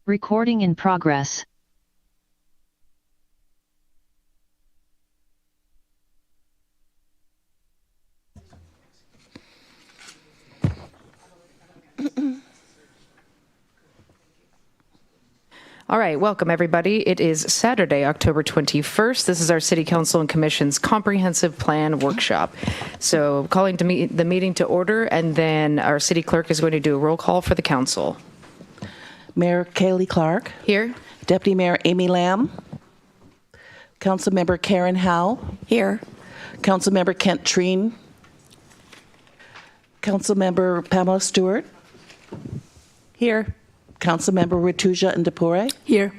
Recording in progress. All right, welcome everybody. It is Saturday, October 21st. This is our City Council and Commission's Comprehensive Plan Workshop. So calling the meeting to order, and then our City Clerk is going to do a roll call for the Council. Mayor Kaylee Clark. Here. Deputy Mayor Amy Lamb. Councilmember Karen Howe. Here. Councilmember Kent Treen. Councilmember Pamela Stewart. Here. Councilmember Rituja Ndapure. Here.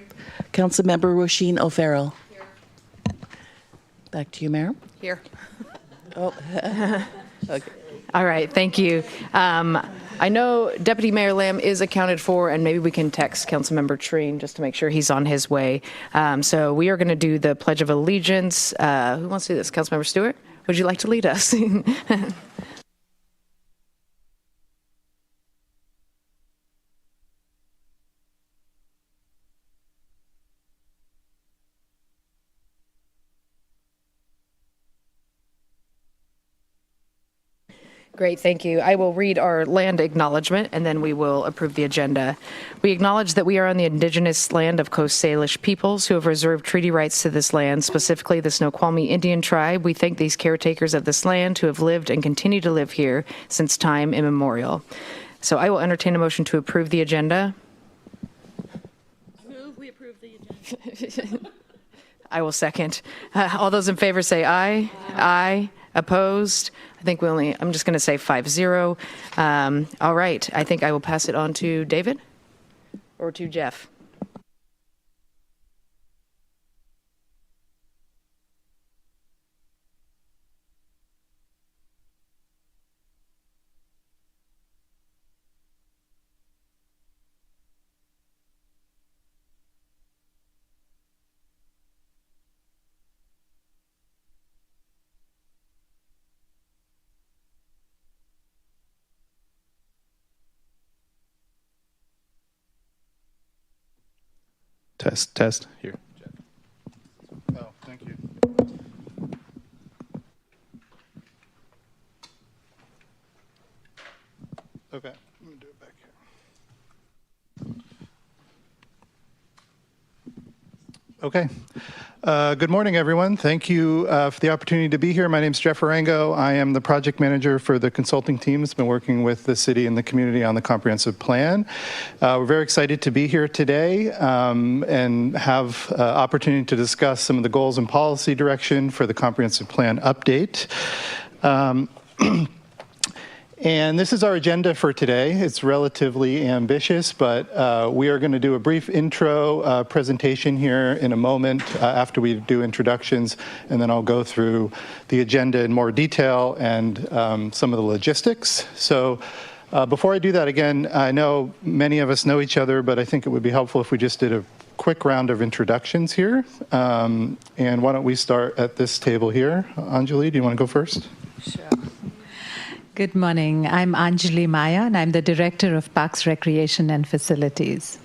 Councilmember Roisin O'Farrell. Here. Back to you, Mayor. Here. Oh. Okay. All right, thank you. I know Deputy Mayor Lamb is accounted for, and maybe we can text Councilmember Treen just to make sure he's on his way. So we are going to do the Pledge of Allegiance. Who wants to do this? Councilmember Stewart, would you like to lead us? Great, thank you. I will read our land acknowledgement, and then we will approve the agenda. We acknowledge that we are on the indigenous land of Coast Salish peoples who have reserved treaty rights to this land, specifically the Snoqualmie Indian tribe. We thank these caretakers of this land who have lived and continue to live here since time immemorial. So I will entertain a motion to approve the agenda. Move, we approve the agenda. I will second. All those in favor say aye. Aye. Opposed? I think I'm just going to say 5-0. All right. I think I will pass it on to David or to Jeff. Test. Here. Oh, thank you. Okay, let me do it back here. Okay. Good morning, everyone. Thank you for the opportunity to be here. My name is Jeff Arango. I am the project manager for the consulting team that's been working with the city and the community on the comprehensive plan. We're very excited to be here today and have opportunity to discuss some of the goals and policy direction for the comprehensive plan update. And this is our agenda for today. It's relatively ambitious, but we are going to do a brief intro presentation here in a moment after we do introductions, and then I'll go through the agenda in more detail and some of the logistics. So before I do that, again, I know many of us know each other, but I think it would be helpful if we just did a quick round of introductions here. And why don't we start at this table here? Anjali, do you want to go first? Sure. Good morning. I'm Anjali Maya, and I'm the Director of Parks, Recreation, and Facilities.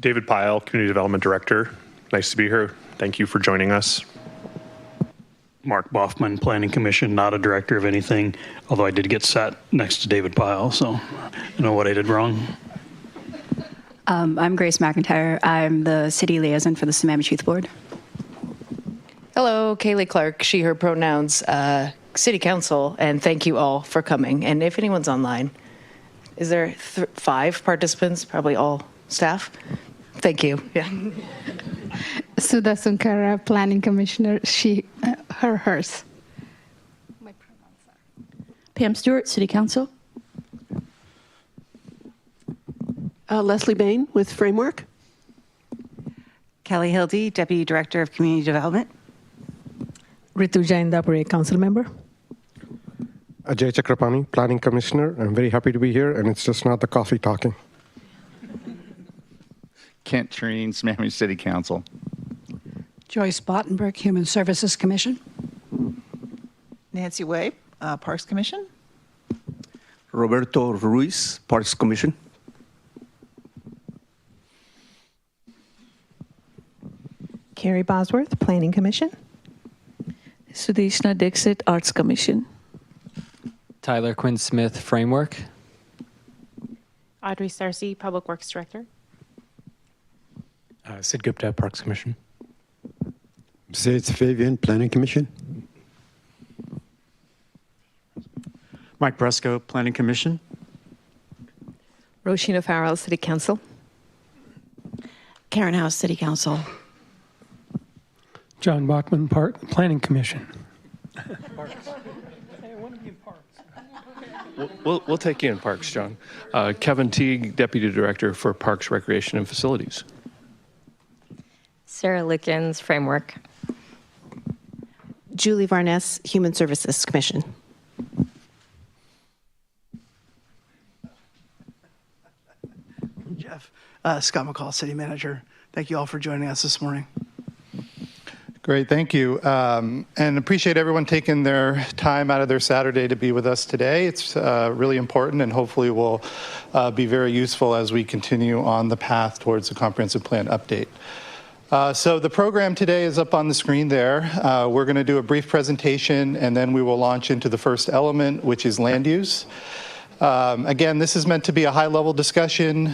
David Pyle, Community Development Director. Nice to be here. Thank you for joining us. Mark Boffman, Planning Commission, not a director of anything, although I did get sat next to David Pyle, so I know what I did wrong. I'm Grace McIntyre. I'm the City Liaison for the Sammamish Youth Board. Hello, Kaylee Clark, she, her pronouns, City Council, and thank you all for coming. And if anyone's online, is there 5 participants, probably all staff? Thank you. Yeah. Sudha Sunkara, Planning Commissioner, she, her, hers. My pronouns are. Pam Stewart, City Council. Leslie Bain with Framework. Kelly Hildy, Deputy Director of Community Development. Rituja Ndapure, Council Member. Ajay Chakrapani, Planning Commissioner. I'm very happy to be here, and it's just not the coffee talking. Kent Treen, Sammamish City Council. Joyce Bottenberg, Human Services Commission. Nancy Way, Parks Commission. Roberto Ruiz, Parks Commission. Carrie Bosworth, Planning Commission. Sudeshna Dixit, Arts Commission. Tyler Quinn Smith, Framework. Audrey Sarcy, Public Works Director. Sid Gupta, Parks Commission. Sid Fabian, Planning Commission. Mike Bresco, Planning Commission. Roshina Farrell, City Council. Karen House, City Council. John Bachman, Planning Commission. We'll take you in Parks, John. Kevin Teague, Deputy Director for Parks, Recreation, and Facilities. Sarah Lickens, Framework. Julie Varness, Human Services Commission. Jeff. Scott McCall, City Manager. Thank you all for joining us this morning. Great, thank you. And appreciate everyone taking their time out of their Saturday to be with us today. It's really important and hopefully will be very useful as we continue on the path towards the comprehensive plan update. So the program today is up on the screen there. We're going to do a brief presentation and then we will launch into the first element, which is land use. Again, this is meant to be a high-level discussion,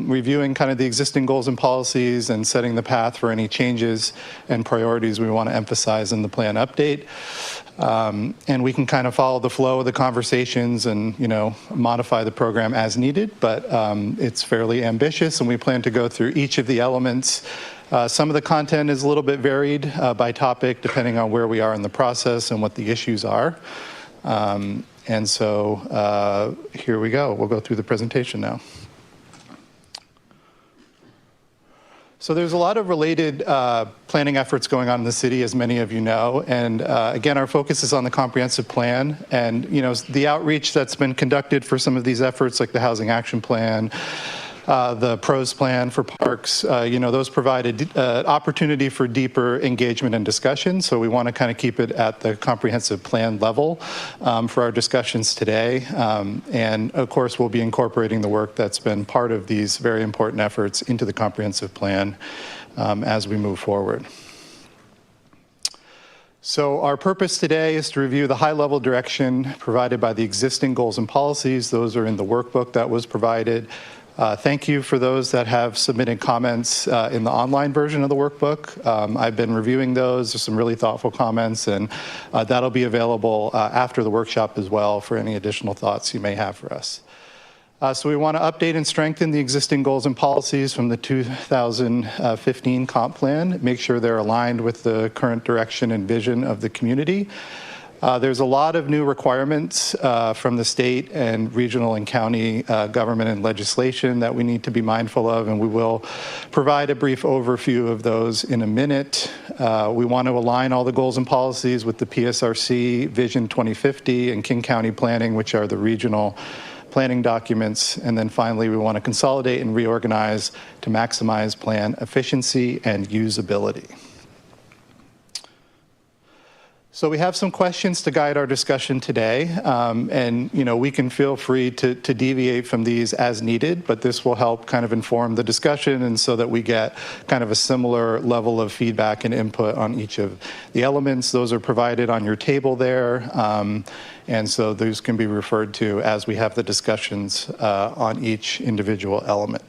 reviewing kind of the existing goals and policies and setting the path for any changes and priorities we want to emphasize in the plan update. And we can kind of follow the flow of the conversations and, modify the program as needed, but it's fairly ambitious and we plan to go through each of the elements. Some of the content is a little bit varied by topic, depending on where we are in the process and what the issues are. And so here we go. We'll go through the presentation now. So there's a lot of related planning efforts going on in the city, as many of you know. And again, our focus is on the comprehensive plan. And, the outreach that's been conducted for some of these efforts, like the Housing Action Plan, the PROS plan for parks, those provided opportunity for deeper engagement and discussion. So we want to kind of keep it at the comprehensive plan level for our discussions today. And of course, we'll be incorporating the work that's been part of these very important efforts into the comprehensive plan as we move forward. So our purpose today is to review the high-level direction provided by the existing goals and policies. Those are in the workbook that was provided. Thank you for those that have submitted comments in the online version of the workbook. I've been reviewing those. There's some really thoughtful comments, and that'll be available after the workshop as well for any additional thoughts you may have for us. So we want to update and strengthen the existing goals and policies from the 2015 comp plan, make sure they're aligned with the current direction and vision of the community. There's a lot of new requirements from the state and regional and county government and legislation that we need to be mindful of, and we will provide a brief overview of those in a minute. We want to align all the goals and policies with the PSRC, Vision 2050, and King County Planning, which are the regional planning documents. And then finally, we want to consolidate and reorganize to maximize plan efficiency and usability. So we have some questions to guide our discussion today, and we can feel free to deviate from these as needed, but this will help kind of inform the discussion and so that we get kind of a similar level of feedback and input on each of the elements. Those are provided on your table there, and so those can be referred to as we have the discussions on each individual element.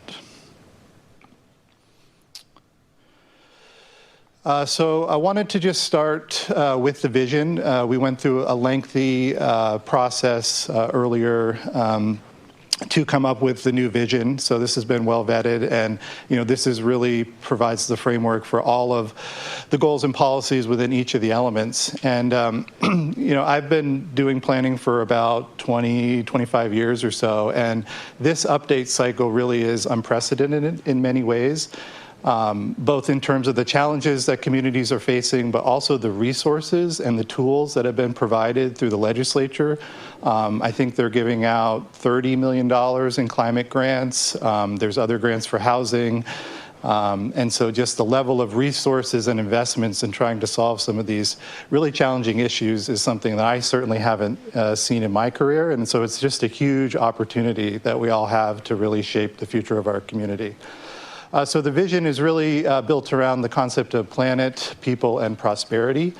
So I wanted to just start with the vision. We went through a lengthy process earlier to come up with the new vision. So this has been well vetted, and this is really provides the framework for all of the goals and policies within each of the elements. And I've been doing planning for about 25 years or so, and this update cycle really is unprecedented in many ways. Both in terms of the challenges that communities are facing, but also the resources and the tools that have been provided through the legislature. I think they're giving out $30 million in climate grants. There's other grants for housing. And so just the level of resources and investments in trying to solve some of these really challenging issues is something that I certainly haven't seen in my career. And so it's just a huge opportunity that we all have to really shape the future of our community. So the vision is really built around the concept of planet, people, and prosperity.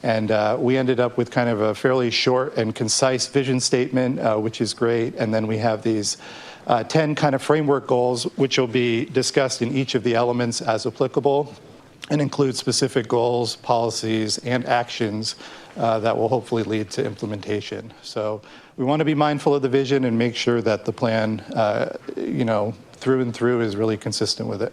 And we ended up with kind of a fairly short and concise vision statement, which is great. And then we have these 10 kind of framework goals, which will be discussed in each of the elements as applicable, and include specific goals, policies, and actions that will hopefully lead to implementation. So we want to be mindful of the vision and make sure that the plan, through and through is really consistent with it.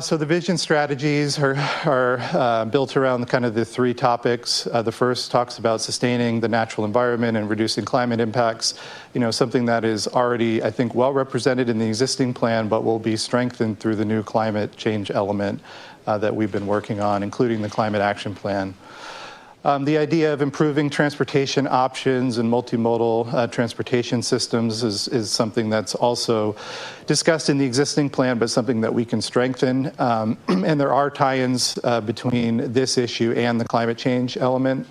So the vision strategies are built around kind of the three topics. The first talks about sustaining the natural environment and reducing climate impacts, something that is already, I think, well represented in the existing plan, but will be strengthened through the new climate change element that we've been working on, including the Climate Action Plan. The idea of improving transportation options and multimodal transportation systems is something that's also discussed in the existing plan, but something that we can strengthen. And there are tie-ins between this issue and the climate change element.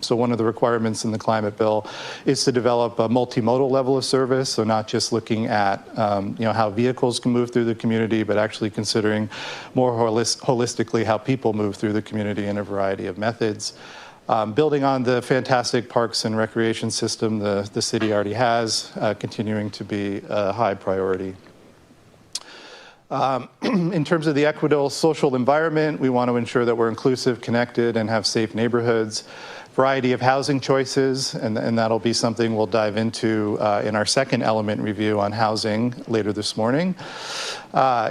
So one of the requirements in the climate bill is to develop a multimodal level of service, so not just looking at how vehicles can move through the community, but actually considering more holistically how people move through the community in a variety of methods. Building on the fantastic parks and recreation system the city already has, continuing to be a high priority. In terms of the equitable social environment, we want to ensure that we're inclusive, connected, and have safe neighborhoods. Variety of housing choices, and that'll be something we'll dive into in our second element review on housing later this morning.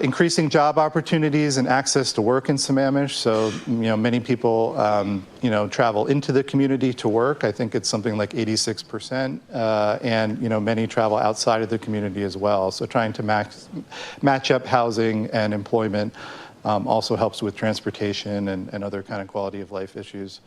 Increasing job opportunities and access to work in Sammamish. So, many people, travel into the community to work. I think it's something like 86%, and many travel outside of the community as well. So, trying to match up housing and employment also helps with transportation and other kind of quality of life issues.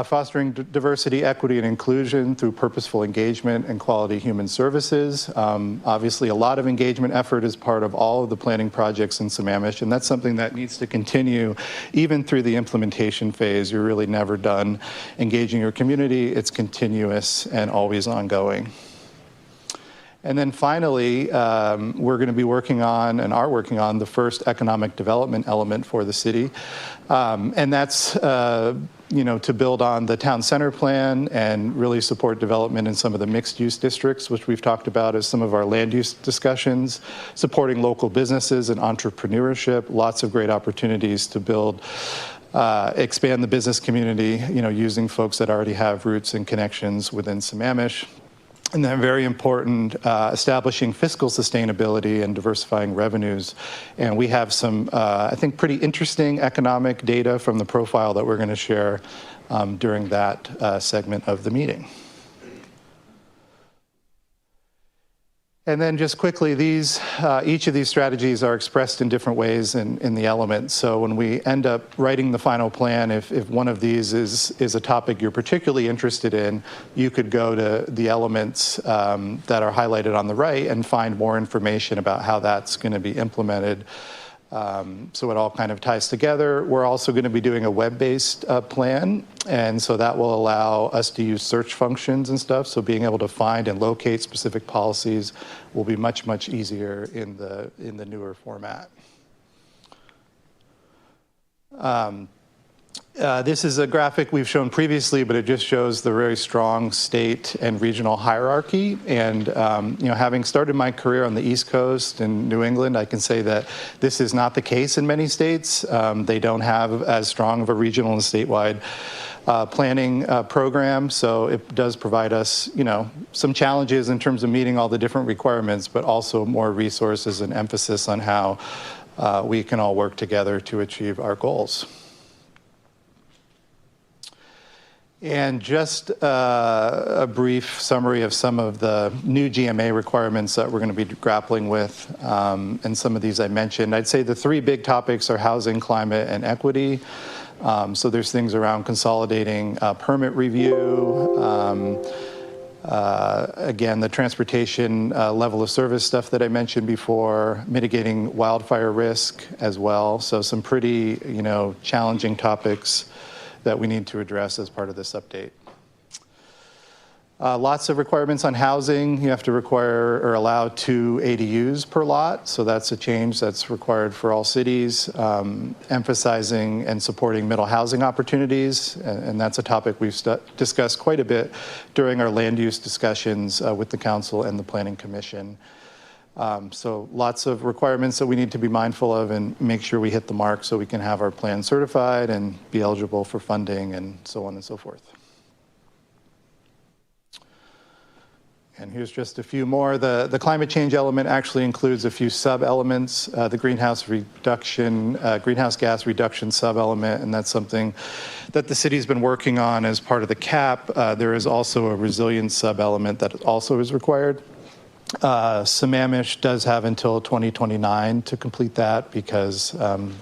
Fostering diversity, equity, and inclusion through purposeful engagement and quality human services. Obviously, a lot of engagement effort is part of all of the planning projects in Sammamish, and that's something that needs to continue even through the implementation phase. You're really never done engaging your community. It's continuous and always ongoing. And then finally, we're going to be working on and are working on the first economic development element for the city. And that's to build on the town center plan and really support development in some of the mixed use districts, which we've talked about as some of our land use discussions, supporting local businesses and entrepreneurship, lots of great opportunities to build, expand the business community, using folks that already have roots and connections within Sammamish. And then very important, establishing fiscal sustainability and diversifying revenues. And we have some, I think, pretty interesting economic data from the profile that we're going to share during that segment of the meeting. And then just quickly, each of these strategies are expressed in different ways in the elements. So when we end up writing the final plan, if one of these is a topic you're particularly interested in, you could go to the elements that are highlighted on the right and find more information about how that's going to be implemented. So it all kind of ties together. We're also going to be doing a web-based plan, and so that will allow us to use search functions and stuff. So being able to find and locate specific policies will be much, much easier in the newer format. This is a graphic we've shown previously, but it just shows the very strong state and regional hierarchy. And having started my career on the East Coast in New England, I can say that this is not the case in many states. They don't have as strong of a regional and statewide planning program, so it does provide us, some challenges in terms of meeting all the different requirements, but also more resources and emphasis on how we can all work together to achieve our goals. And just a brief summary of some of the new GMA requirements that we're going to be grappling with, and some of these I mentioned. I'd say the three big topics are housing, climate, and equity. So there's things around consolidating permit review, again, the transportation level of service stuff that I mentioned before, mitigating wildfire risk as well. So some pretty, challenging topics that we need to address as part of this update. Lots of requirements on housing. You have to require or allow 2 ADUs per lot, so that's a change that's required for all cities. Emphasizing and supporting middle housing opportunities, and that's a topic we've discussed quite a bit during our land use discussions with the council and the Planning Commission. So lots of requirements that we need to be mindful of and make sure we hit the mark so we can have our plan certified and be eligible for funding and so on and so forth. And here's just a few more. The climate change element actually includes a few sub-elements. The greenhouse gas reduction sub-element, and that's something that the city's been working on as part of the CAP. There is also a resilience sub-element that also is required. Sammamish does have until 2029 to complete that because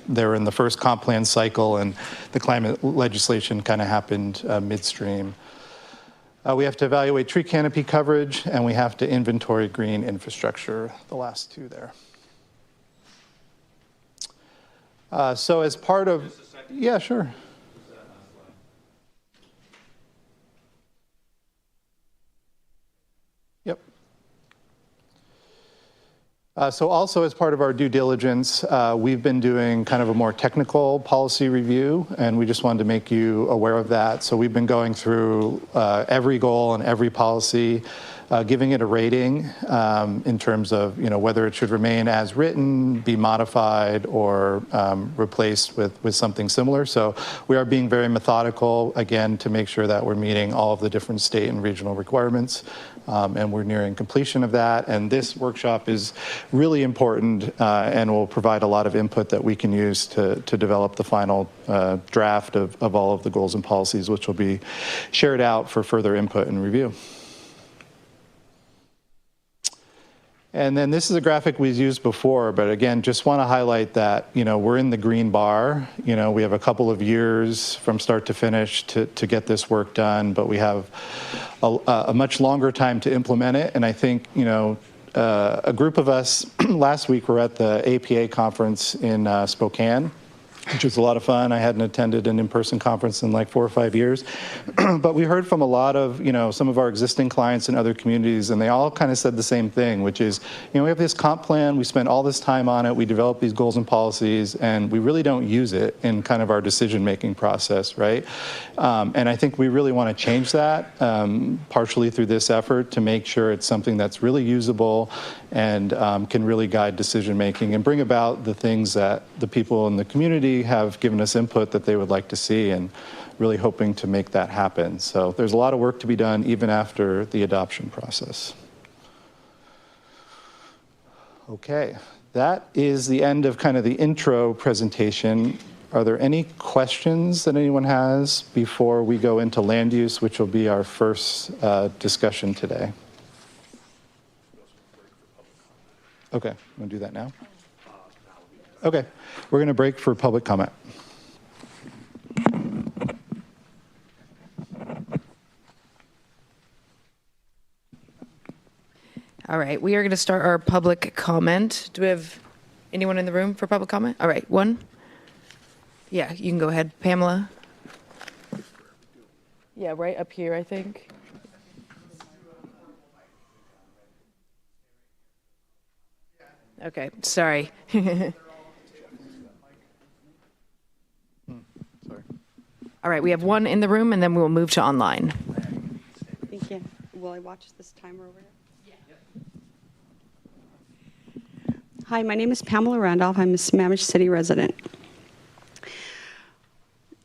they're in the first comp plan cycle and the climate legislation kind of happened midstream. We have to evaluate tree canopy coverage, and we have to inventory green infrastructure, the last 2 there. So as part of, yeah, sure. Yep. So also as part of our due diligence, we've been doing kind of a more technical policy review, and we just wanted to make you aware of that. So we've been going through every goal and every policy, giving it a rating in terms of whether it should remain as written, be modified, or replaced with something similar. So we are being very methodical, again, to make sure that we're meeting all of the different state and regional requirements. And we're nearing completion of that. And this workshop is really important and will provide a lot of input that we can use to develop the final draft of all of the goals and policies, which will be shared out for further input and review. And then this is a graphic we've used before, but again, just want to highlight that, we're in the green bar. We have a couple of years from start to finish to get this work done, but we have a much longer time to implement it. And I think, a group of us last week were at the APA conference in Spokane, which was a lot of fun. I hadn't attended an in-person conference in like 4 or 5 years. But we heard from a lot of, some of our existing clients in other communities, and they all kind of said the same thing, which is, we have this comp plan, we spend all this time on it, we develop these goals and policies, and we really don't use it in kind of our decision-making process, right? And I think we really want to change that, partially through this effort to make sure it's something that's really usable and can really guide decision-making and bring about the things that the people in the community have given us input that they would like to see, and really hoping to make that happen. So there's a lot of work to be done even after the adoption process. Okay, that is the end of kind of the intro presentation. Are there any questions that anyone has before we go into land use, which will be our first discussion today? Okay, want to do that now? Okay, we're going to break for public comment. All right, we are going to start our public comment. Do we have anyone in the room for public comment? All right, one. Yeah, you can go ahead, Pamela. Yeah, right up here, I think. Okay, sorry. All right, we have one in the room, and then we will move to online. Thank you. Will I watch this timer over there? Yeah. Hi, my name is Pamela Randolph. I'm a Sammamish City resident.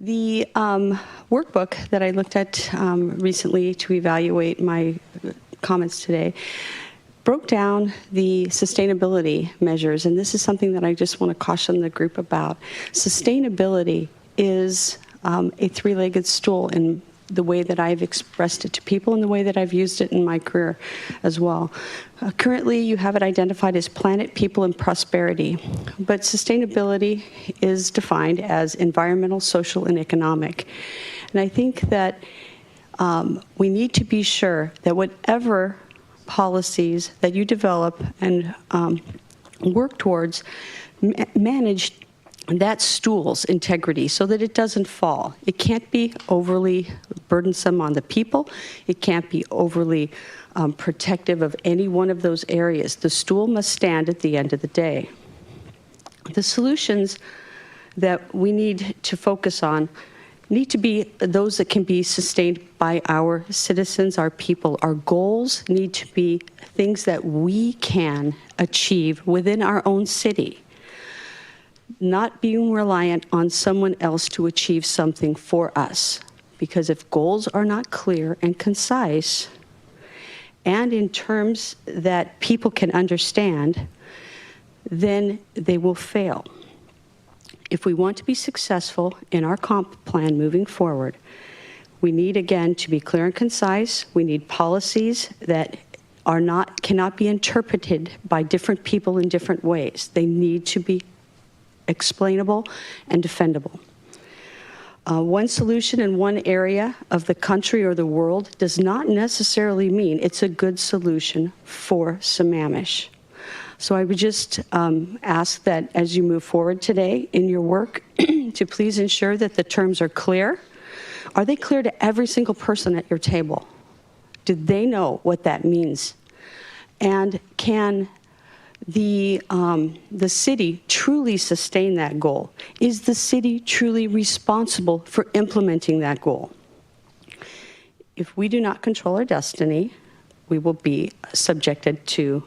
The workbook that I looked at recently to evaluate my comments today broke down the sustainability measures, and this is something that I just want to caution the group about. Sustainability is a three-legged stool in the way that I've expressed it to people and the way that I've used it in my career as well. Currently, you have it identified as planet, people, and prosperity, but sustainability is defined as environmental, social, and economic. And I think that we need to be sure that whatever policies that you develop and work towards manage that stool's integrity so that it doesn't fall. It can't be overly burdensome on the people. It can't be overly protective of any one of those areas. The stool must stand at the end of the day. The solutions that we need to focus on need to be those that can be sustained by our citizens, our people. Our goals need to be things that we can achieve within our own city, not being reliant on someone else to achieve something for us. Because if goals are not clear and concise, and in terms that people can understand, then they will fail. If we want to be successful in our comp plan moving forward, we need, again, to be clear and concise. We need policies that cannot be interpreted by different people in different ways. They need to be explainable and defendable. One solution in one area of the country or the world does not necessarily mean it's a good solution for Sammamish. So I would just ask that as you move forward today in your work to please ensure that the terms are clear. Are they clear to every single person at your table? Do they know what that means? And can the city truly sustain that goal? Is the city truly responsible for implementing that goal? If we do not control our destiny, we will be subjected to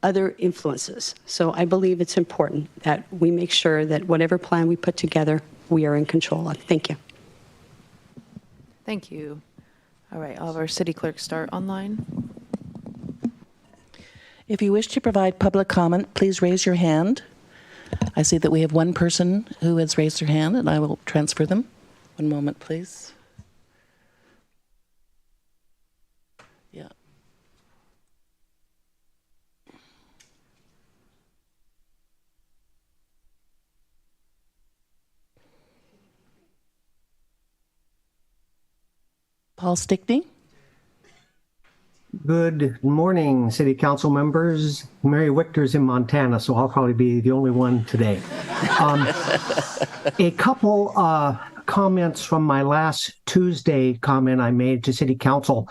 other influences. So I believe it's important that we make sure that whatever plan we put together, we are in control of. Thank you. Thank you. All right, all of our city clerks start online. If you wish to provide public comment, please raise your hand. I see that we have one person who has raised their hand, and I will transfer them. One moment, please. Yeah. Paul Stickney. Good morning, City Council members. Mary Wichter's in Montana, so I'll probably be the only one today. A couple comments from my last Tuesday comment I made to City Council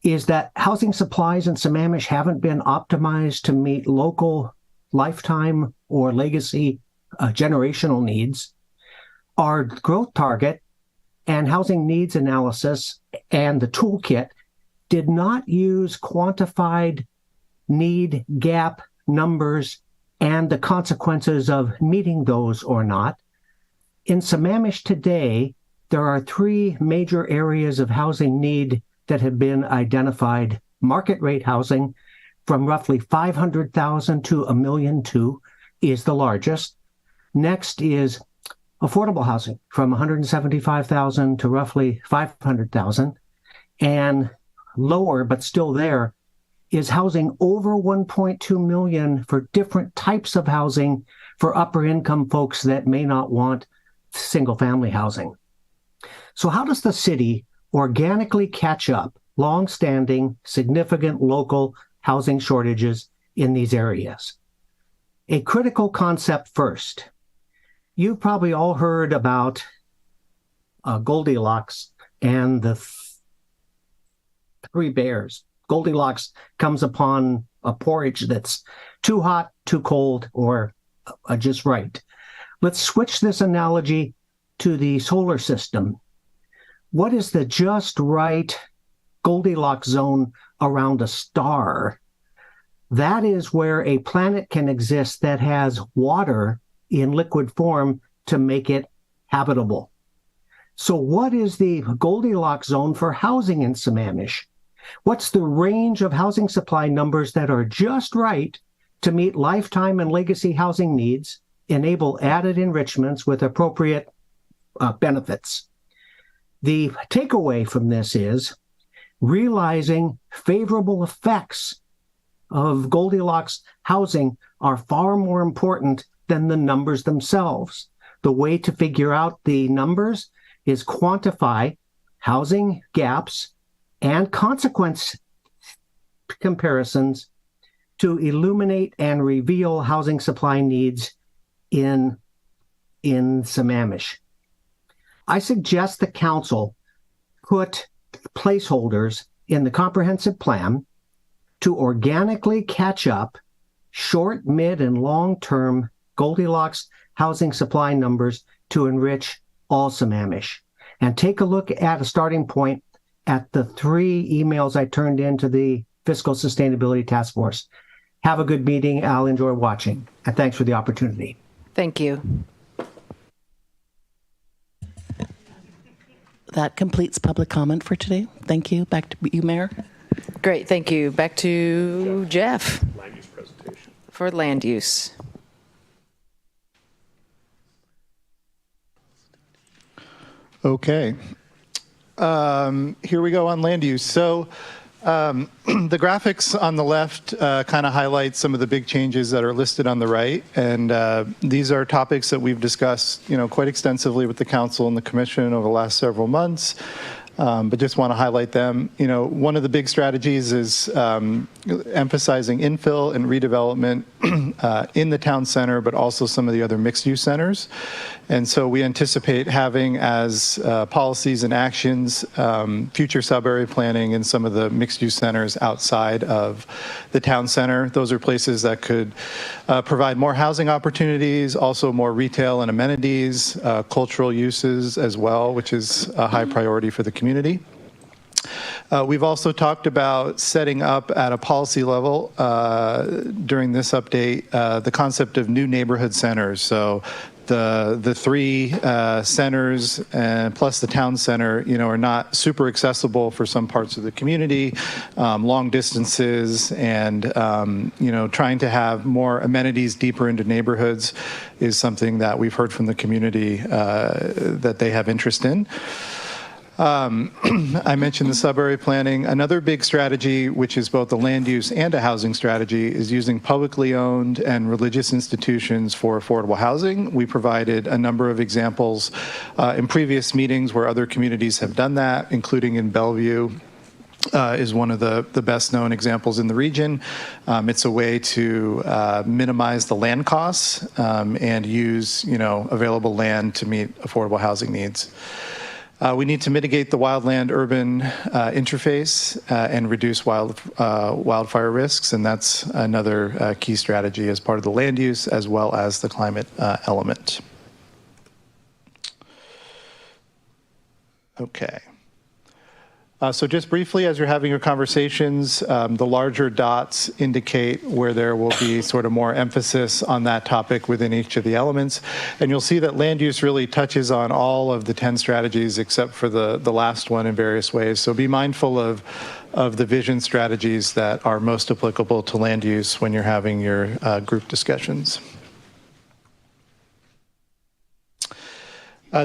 is that housing supplies in Sammamish haven't been optimized to meet local lifetime or legacy generational needs. Our growth target and housing needs analysis and the toolkit did not use quantified need gap numbers and the consequences of meeting those or not. In Sammamish today, there are three major areas of housing need that have been identified. Market rate housing from roughly 500,000 to 1,200,000 is the largest. Next is affordable housing from 175,000 to roughly 500,000. And lower, but still there, is housing over 1.2 million for different types of housing for upper income folks that may not want single family housing. So how does the city organically catch up long-standing, significant local housing shortages in these areas? A critical concept first. You've probably all heard about Goldilocks and the three bears. Goldilocks comes upon a porridge that's too hot, too cold, or just right. Let's switch this analogy to the solar system. What is the just right Goldilocks zone around a star? That is where a planet can exist that has water in liquid form to make it habitable. So what is the Goldilocks zone for housing in Sammamish? What's the range of housing supply numbers that are just right to meet lifetime and legacy housing needs, enable added enrichments with appropriate benefits? The takeaway from this is realizing favorable effects of Goldilocks housing are far more important than the numbers themselves. The way to figure out the numbers is quantify housing gaps and consequence comparisons to illuminate and reveal housing supply needs in Sammamish. I suggest the council put placeholders in the comprehensive plan to organically catch up short, mid, and long-term Goldilocks housing supply numbers to enrich all Sammamish. And take a look at a starting point at the 3 emails I turned in to the Fiscal Sustainability Task Force. Have a good meeting. I'll enjoy watching. And thanks for the opportunity. Thank you. That completes public comment for today. Thank you. Back to you, Mayor. Great, thank you. Back to Jeff for land use. Okay. Here we go on land use. So the graphics on the left kind of highlight some of the big changes that are listed on the right. And these are topics that we've discussed, quite extensively with the council and the commission over the last several months. But just want to highlight them. One of the big strategies is emphasizing infill and redevelopment in the town center, but also some of the other mixed-use centers. And so we anticipate having as policies and actions future sub-area planning in some of the mixed-use centers outside of the town center. Those are places that could provide more housing opportunities, also more retail and amenities, cultural uses as well, which is a high priority for the community. We've also talked about setting up at a policy level during this update the concept of new neighborhood centers. So the 3 centers and plus the town center, are not super accessible for some parts of the community, long distances, and trying to have more amenities deeper into neighborhoods is something that we've heard from the community that they have interest in. I mentioned the sub-area planning. Another big strategy, which is both a land use and a housing strategy, is using publicly owned and religious institutions for affordable housing. We provided a number of examples in previous meetings where other communities have done that, including in Bellevue. Is one of the best known examples in the region. It's a way to minimize the land costs and use available land to meet affordable housing needs. We need to mitigate the wildland-urban interface and reduce wildfire risks, and that's another key strategy as part of the land use as well as the climate element. Okay. So just briefly, as you're having your conversations, the larger dots indicate where there will be sort of more emphasis on that topic within each of the elements. And you'll see that land use really touches on all of the 10 strategies except for the last one in various ways. So be mindful of the vision strategies that are most applicable to land use when you're having your group discussions.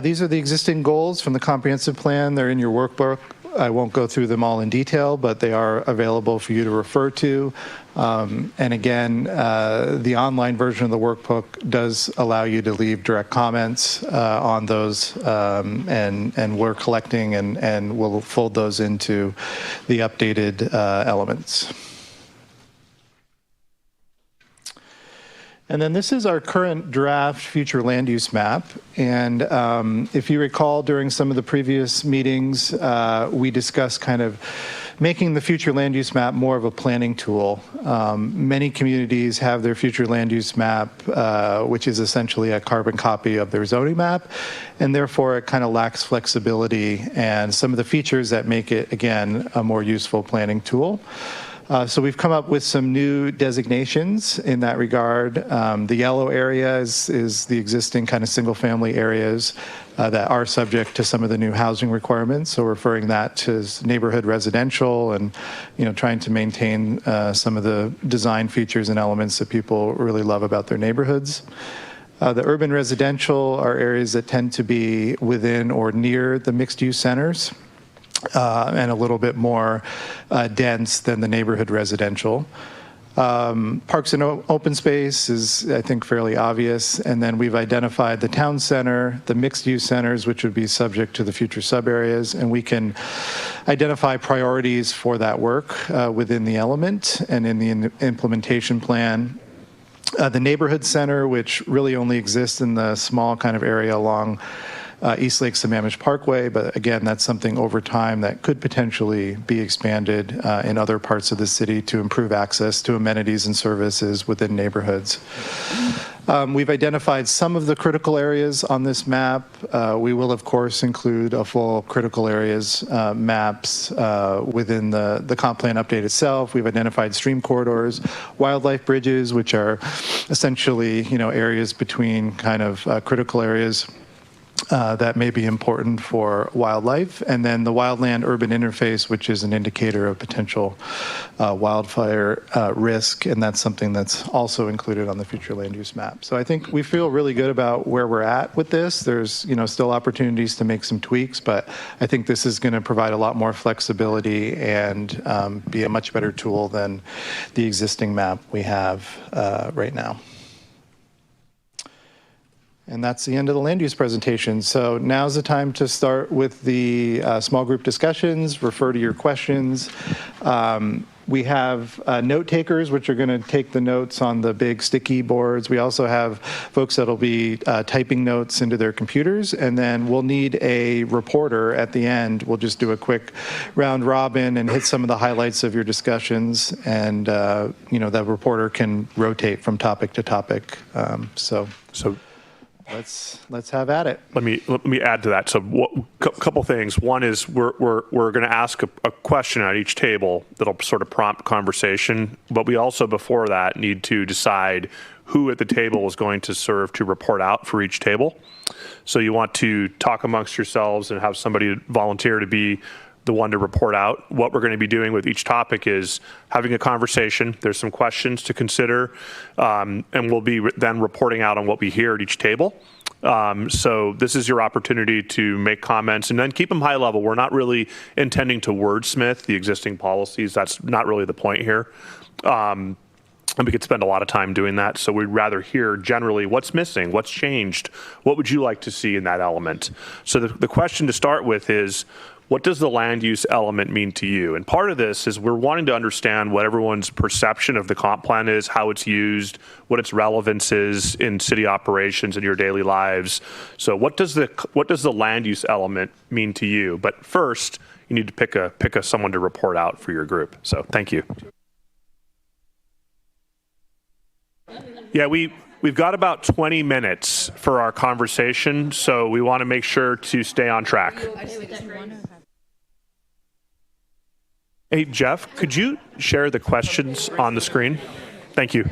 These are the existing goals from the comprehensive plan. They're in your workbook. I won't go through them all in detail, but they are available for you to refer to. And again, the online version of the workbook does allow you to leave direct comments on those, and we're collecting and we'll fold those into the updated elements. And then this is our current draft future land use map. And if you recall, during some of the previous meetings, we discussed kind of making the future land use map more of a planning tool. Many communities have their future land use map, which is essentially a carbon copy of their zoning map, and therefore it kind of lacks flexibility and some of the features that make it, again, a more useful planning tool. So we've come up with some new designations in that regard. The yellow area is the existing kind of single-family areas that are subject to some of the new housing requirements. So referring that to neighborhood residential and, trying to maintain some of the design features and elements that people really love about their neighborhoods. The urban residential are areas that tend to be within or near the mixed-use centers. And a little bit more dense than the neighborhood residential. Parks and open space is, I think, fairly obvious. And then we've identified the town center, the mixed-use centers, which would be subject to the future sub-areas. And we can identify priorities for that work within the element and in the implementation plan. The neighborhood center, which really only exists in the small kind of area along East Lake Sammamish Parkway, but again, that's something over time that could potentially be expanded in other parts of the city to improve access to amenities and services within neighborhoods. We've identified some of the critical areas on this map. We will, of course, include a full critical areas maps within the comp plan update itself. We've identified stream corridors, wildlife bridges, which are essentially, areas between kind of critical areas that may be important for wildlife, and then the wildland urban interface, which is an indicator of potential wildfire risk, and that's something that's also included on the future land use map. So I think we feel really good about where we're at with this. There's still opportunities to make some tweaks, but I think this is going to provide a lot more flexibility and be a much better tool than the existing map we have right now. And that's the end of the land use presentation. So now's the time to start with the small group discussions, refer to your questions. We have note takers, which are going to take the notes on the big sticky boards. We also have folks that'll be typing notes into their computers. And then we'll need a reporter at the end. We'll just do a quick round robin and hit some of the highlights of your discussions. And, that reporter can rotate from topic to topic. So let's have at it. Let me add to that. So, a couple things. One is we're going to ask a question at each table that'll sort of prompt conversation. But we also, before that, need to decide who at the table is going to serve to report out for each table. So you want to talk amongst yourselves and have somebody volunteer to be the one to report out. What we're going to be doing with each topic is having a conversation. There's some questions to consider, and we'll be then reporting out on what we hear at each table. So this is your opportunity to make comments and then keep them high level. We're not really intending to wordsmith the existing policies. That's not really the point here. And we could spend a lot of time doing that. So we'd rather hear generally what's missing, what's changed, what would you like to see in that element? So the question to start with is, what does the land use element mean to you? And part of this is we're wanting to understand what everyone's perception of the comp plan is, how it's used, what its relevance is in city operations in your daily lives. So what does the land use element mean to you? But first, you need to pick someone to report out for your group. So thank you. Yeah, we've got about 20 minutes for our conversation, so we want to make sure to stay on track. Hey, Jeff, could you share the questions on the screen? Thank you.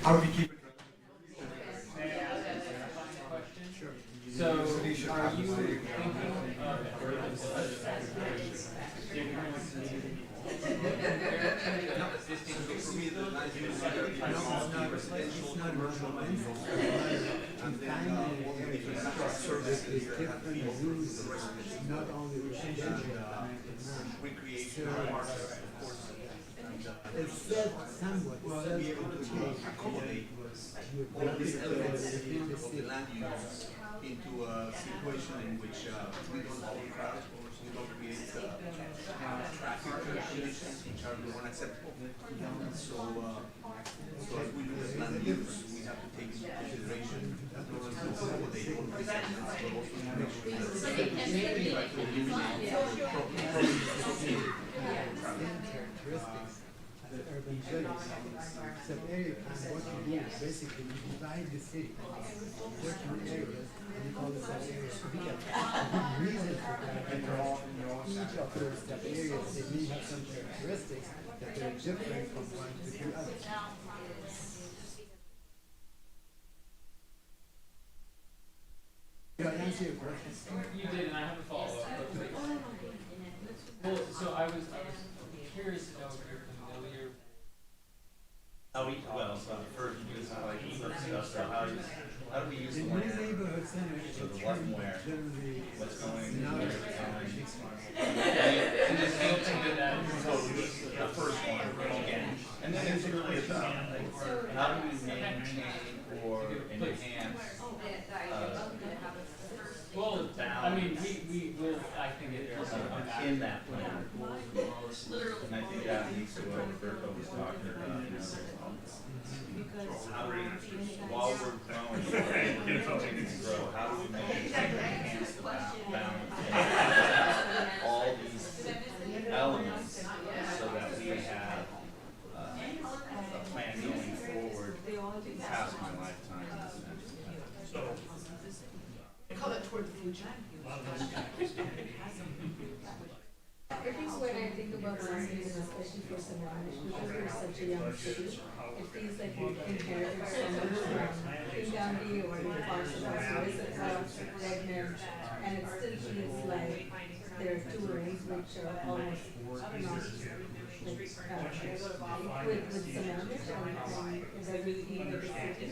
How do we keep it? So, are you thinking not only residential, recreation, it's said somewhat, well, to be able to accommodate all these elements of the land use into a situation in which we don't overcrowd, we don't create traffic conditions which are unacceptable. So as we do the land use, we have to take into consideration not only to accommodate all these elements, but also to make sure that we try to eliminate problems associated with traffic. The urban studies, some area and what you do is basically you divide the city certain areas and you call it sub-areas. The good reason for that is each of those sub-areas, they may have some characteristics that they're different from one to the other. Did I answer your question? You did, and I have a follow-up. Well, so I was curious to know if you're familiar. Well, so first you use like stuff, so how do we use the land? So the what and where, what's going, where it's going. And this deal thing that the first one again. And then it's really about how do we maintain or enhance Well, I mean, we will, I think it is in that plan. And I think that leads to what Berto was talking about, you know, how do we, while we're growing, continuing to grow, how do we enhance the balance of all these elements so that we have a plan going forward past my lifetime in this sense. So, I call it toward the future. Every when I think about London, especially for Sammamish, because we're such a young city, it feels like we inherited so much from Kingambi or parts of Regner, and it still feels like there are two lanes which are almost not equipped with Sammamish and everything in the city.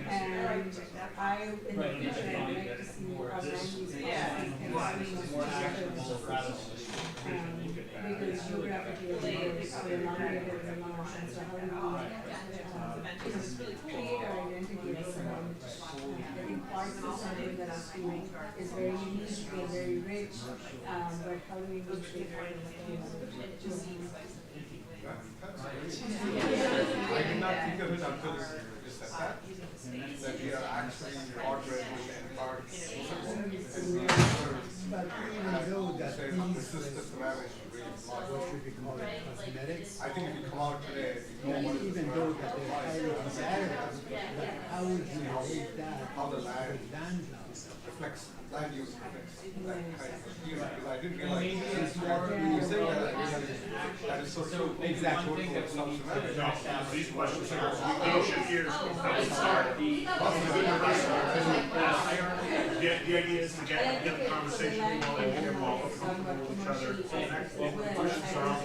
And I, in the future, I'd like to see our land use policies because geographically we're elongated and large, and so how do we create our identity as Sammamish? I think parts is something that is very unique and very rich, but how do we make sure that I did not think of it until you said that we are actually already in parks. But even though that these systematic what should we call it, cosmetics, I think if you come out today, even though that they're highly desirable, how would you rate that? How the land reflects, land use reflects that kind of feeling, because I didn't realize when you say that is so true. Exactly. These questions are shift gears. That would start. The idea is to get the conversation involved with each other. Questions are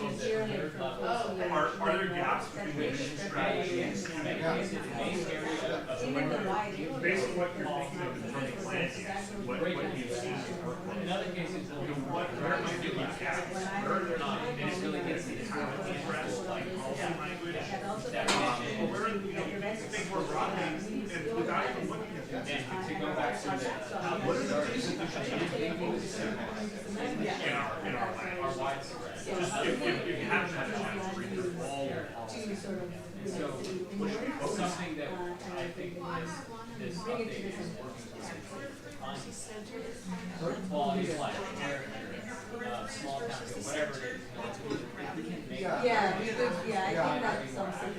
there gaps between the mission strategies and basically what you're thinking of in terms of plans? What you see? In other cases, where might be gaps? Where are there not? And it really gets into address like policy language. Where I think we're broadening without even looking at that. And to go back to what are the things that we should in our wide spread? Just if you haven't had a chance to read through all the policies. So, something that I think this update is working on quality of life, small town, whatever it is. Yeah, I think that's something.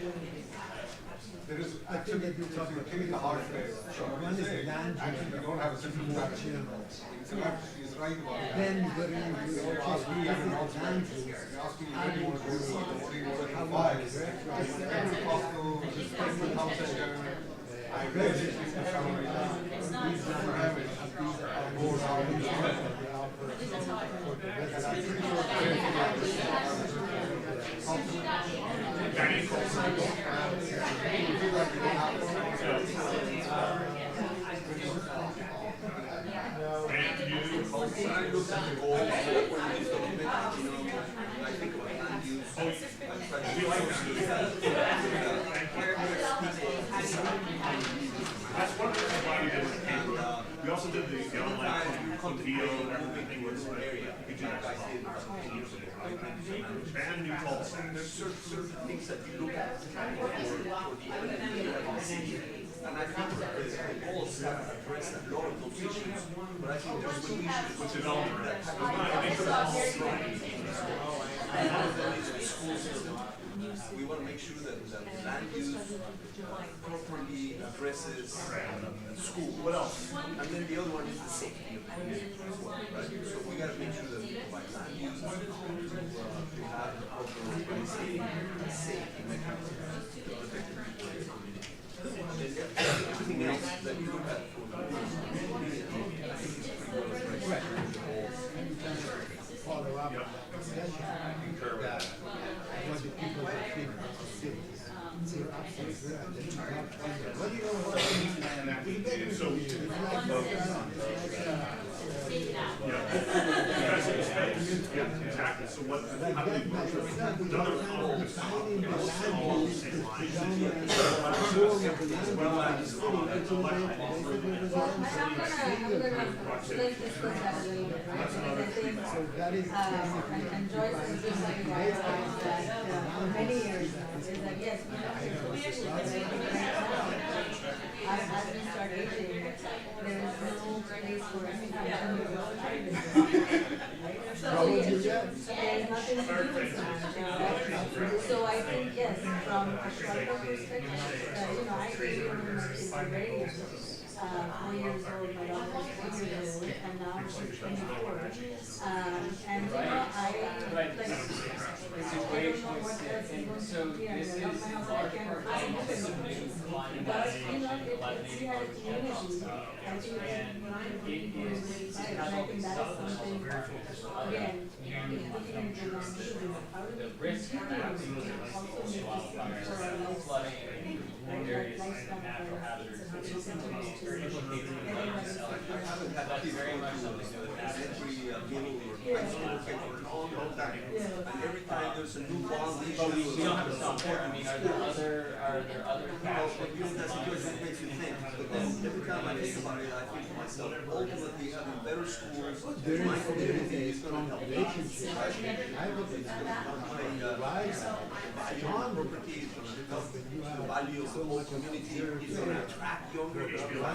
I think that you're talking about two hard phase. One is land use. Actually, we don't have a simple more strategy. general. He's right about that. Then you go to land use. How You're asking do you where you want to go, what do you want to do, why? Every possible, just take the house section. I agree. That's one of the reasons why we did it. We also did the online video and everything was area. We did that years ago, right? And new cul-de-sacs. There's certain things that you look at for the city. And I think that the goals have addressed a lot of those issues, but I think there's two issues with development that have not and one of them is the school system. We want to make sure that land use properly addresses school. What else? And then the other one is the safety of the community as well, right? So we got to make sure that we provide land use to have a proper safety mechanism to protect the community. Everything else that you look at for the community, I think is pretty well addressed. Right. Follow up. I concur with that. What the people that feel cities. So you're absolutely right. That you have to do that. What do you know Exactly. So what, how do we work with another level is all the same Let's discuss that a little bit, right? Because I think, and Joyce has been like that for many years now, is that yes, we have to push it, but I think right now, as we start aging, there is no place for there's nothing to do with that. So I think, yes, from a cultural perspective, you know, I agree with my kids are very young. 4 years old, my daughter is 4 years old, and now she's 24. And you know, I don't know what else is going to be here. I love my house, I can't find it. But you know, if we had a community, I think people would be inspired. And I think that is something, again, looking into the land use, how do we continue also make this for our lifestyle, right? Lifestyle for our kids, and how do we continue to That's very much something that would happen every middle or high school for a long time. And every time there's a new bond issue. But we don't have to stop there. I mean, are there other Well, you know, that's because it makes you think. But then every time I think about it, I think to myself, ultimately having better schools, my community is going to help relationships. I would think it's going to help my value of property, it's going to help the value of the whole community, it's going to attract younger people.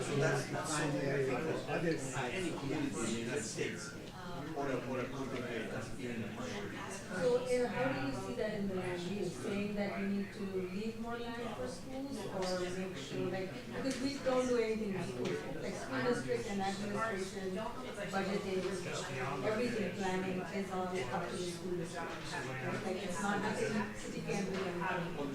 So that's something I think that any community in the United States or a country that's in the minority. So, how do you see that in the land use? Saying that we need to leave more land for schools, or make sure, like, because we don't do anything in schools. Like, school district and administration, budgeting, everything, planning is all up to the school district. Like, it's not, city can't do anything.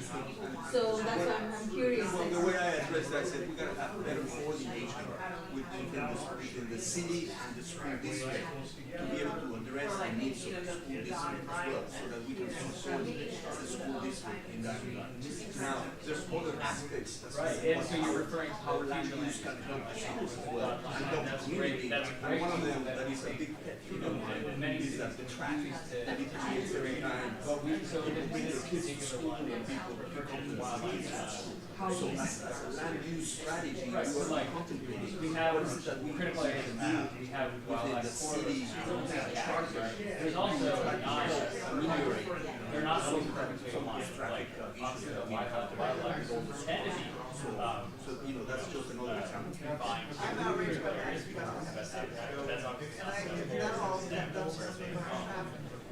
So that's why I'm curious. Well, the way I addressed that, I said we gotta have better coordination within the city and the school district to be able to address the needs of the school district as well, so that we can support the school district in that regard. Now, there's other aspects. Right, and so you're referring to how the land future use can help the schools as well, and help the That's community. great. That's And great. one of them that is a big pet peeve of mine is that the traffic that it creates every time. But we, so They bring this their kids to particular school one and is people for come to wildlife. So as a land use strategy, Right, we so are like, contemplating we have what is it that we critical areas of map, we have within wildlife the city corridors. There's also they're not always perfectly aligned, like, obviously the wildlife tend to be, so, you know, that's just another example. combined with critical areas because of best habitat. That's obviously not the whole extent of where they come.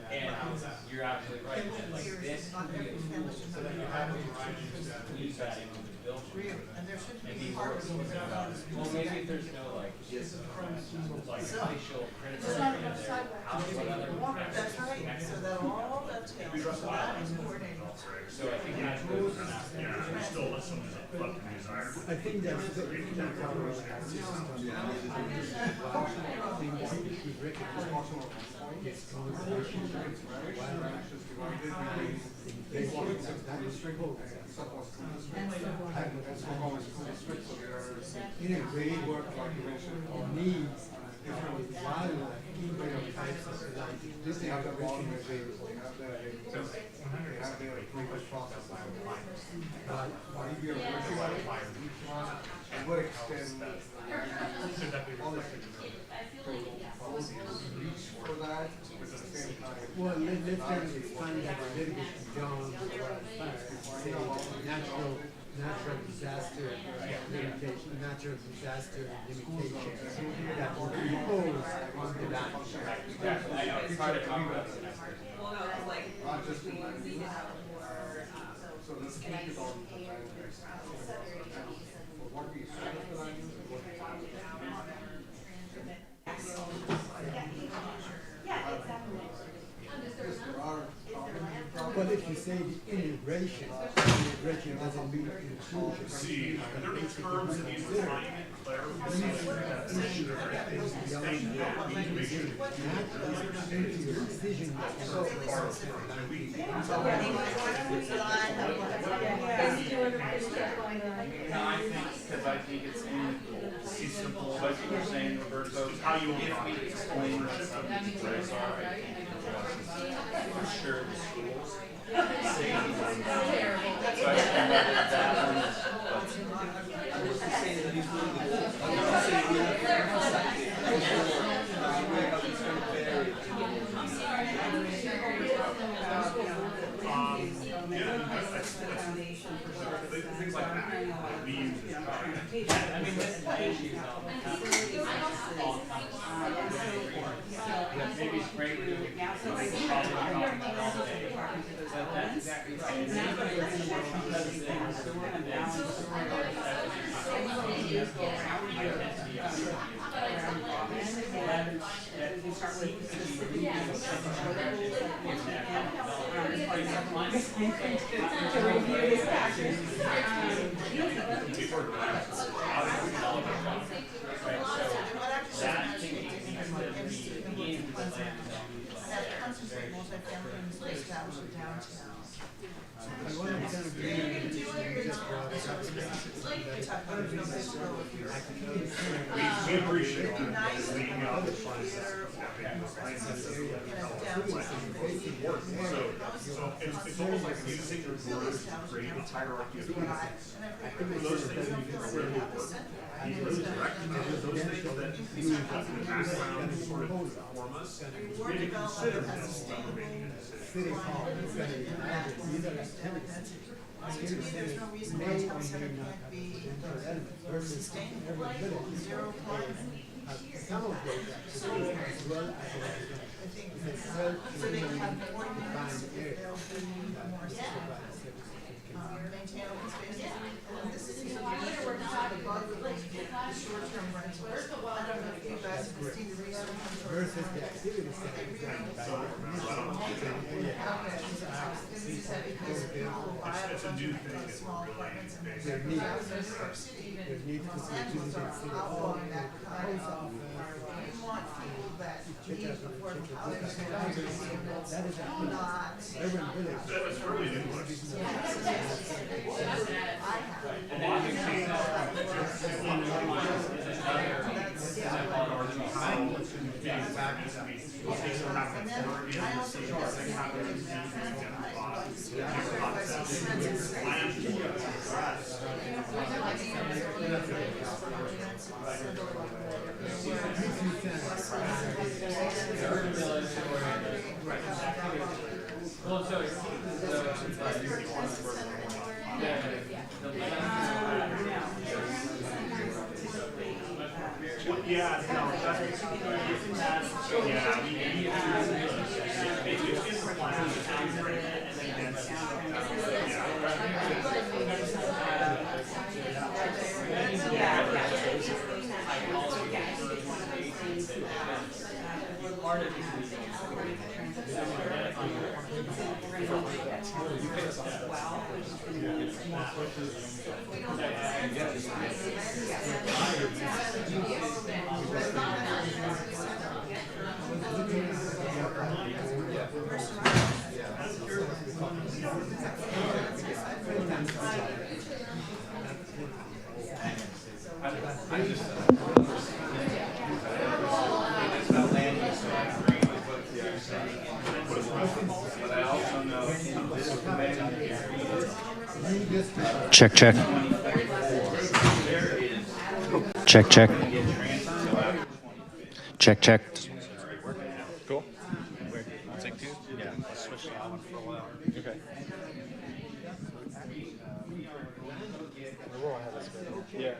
And you're absolutely right. And like this could be a tool so that you have a variety to use that into the building. And there should And be be part working with well, maybe if there's no like facial criticism in there, how what other That's right, so that all dovetails, so that is coordinated. So I think that's really Still listen to left to desire. I think that's the in a great work, like you mentioned, needs different value, different types of society. This they have the volume available, they have their previous process. But if you're working on it, to what extent reach for that at the same time? Well, let's kind of expand that a little bit beyond say natural disaster limitation, natural disaster limitations that would impose on the land. So let's keep it on the land. What we But if you say the integration doesn't mean inclusion. See, there are terms that need refinement, Because I think it's in simple, like you're saying, Roberto, how you if we explain what subject areas are, I think for sure the schools say so I can let that one. things like that. We use this. I mean, this is the issue all maybe it's great to but that's exactly right. We appreciate leading out the funds. So it's almost like using your words to create a hierarchy of those things that you can really work. Those recognize those things that these have in the background sort of inform us. We need to consider this when we're making a decision. City Hall is going to be added. These are activities. There's no reason why town center can't be sustainable, zero climate. Some of those activities as well as So they have more units, they'll be more maintain open spaces. And this is, so we're not above the short-term rental. I don't know if you guys have seen the research on versus the activity center. It's a new thing that we're really basically. There's need to see city hall, post office. You want people that need affordable housing. That is not. Urban village. That's really new. Yeah, no, that's yeah, we it's in the plan. Check, check. Check, check. Check, check. Cool. I'll take two. Yeah, let's switch that one for a while. Okay. Yeah.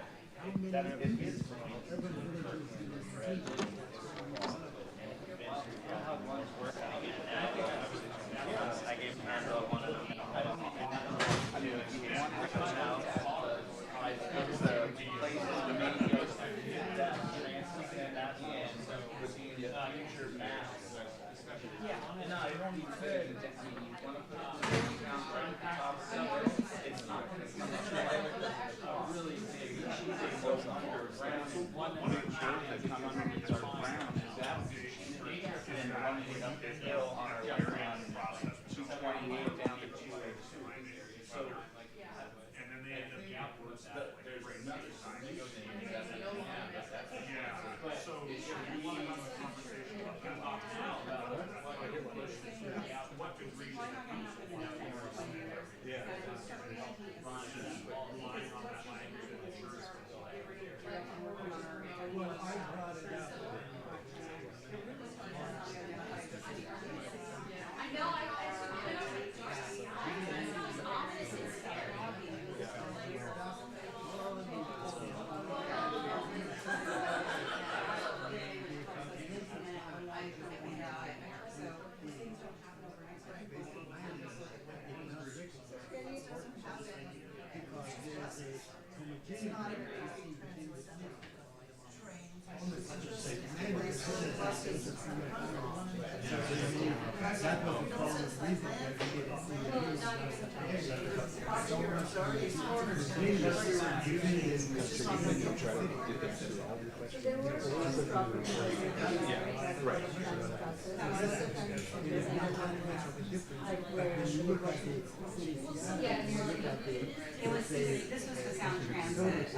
This was the Sound Transit.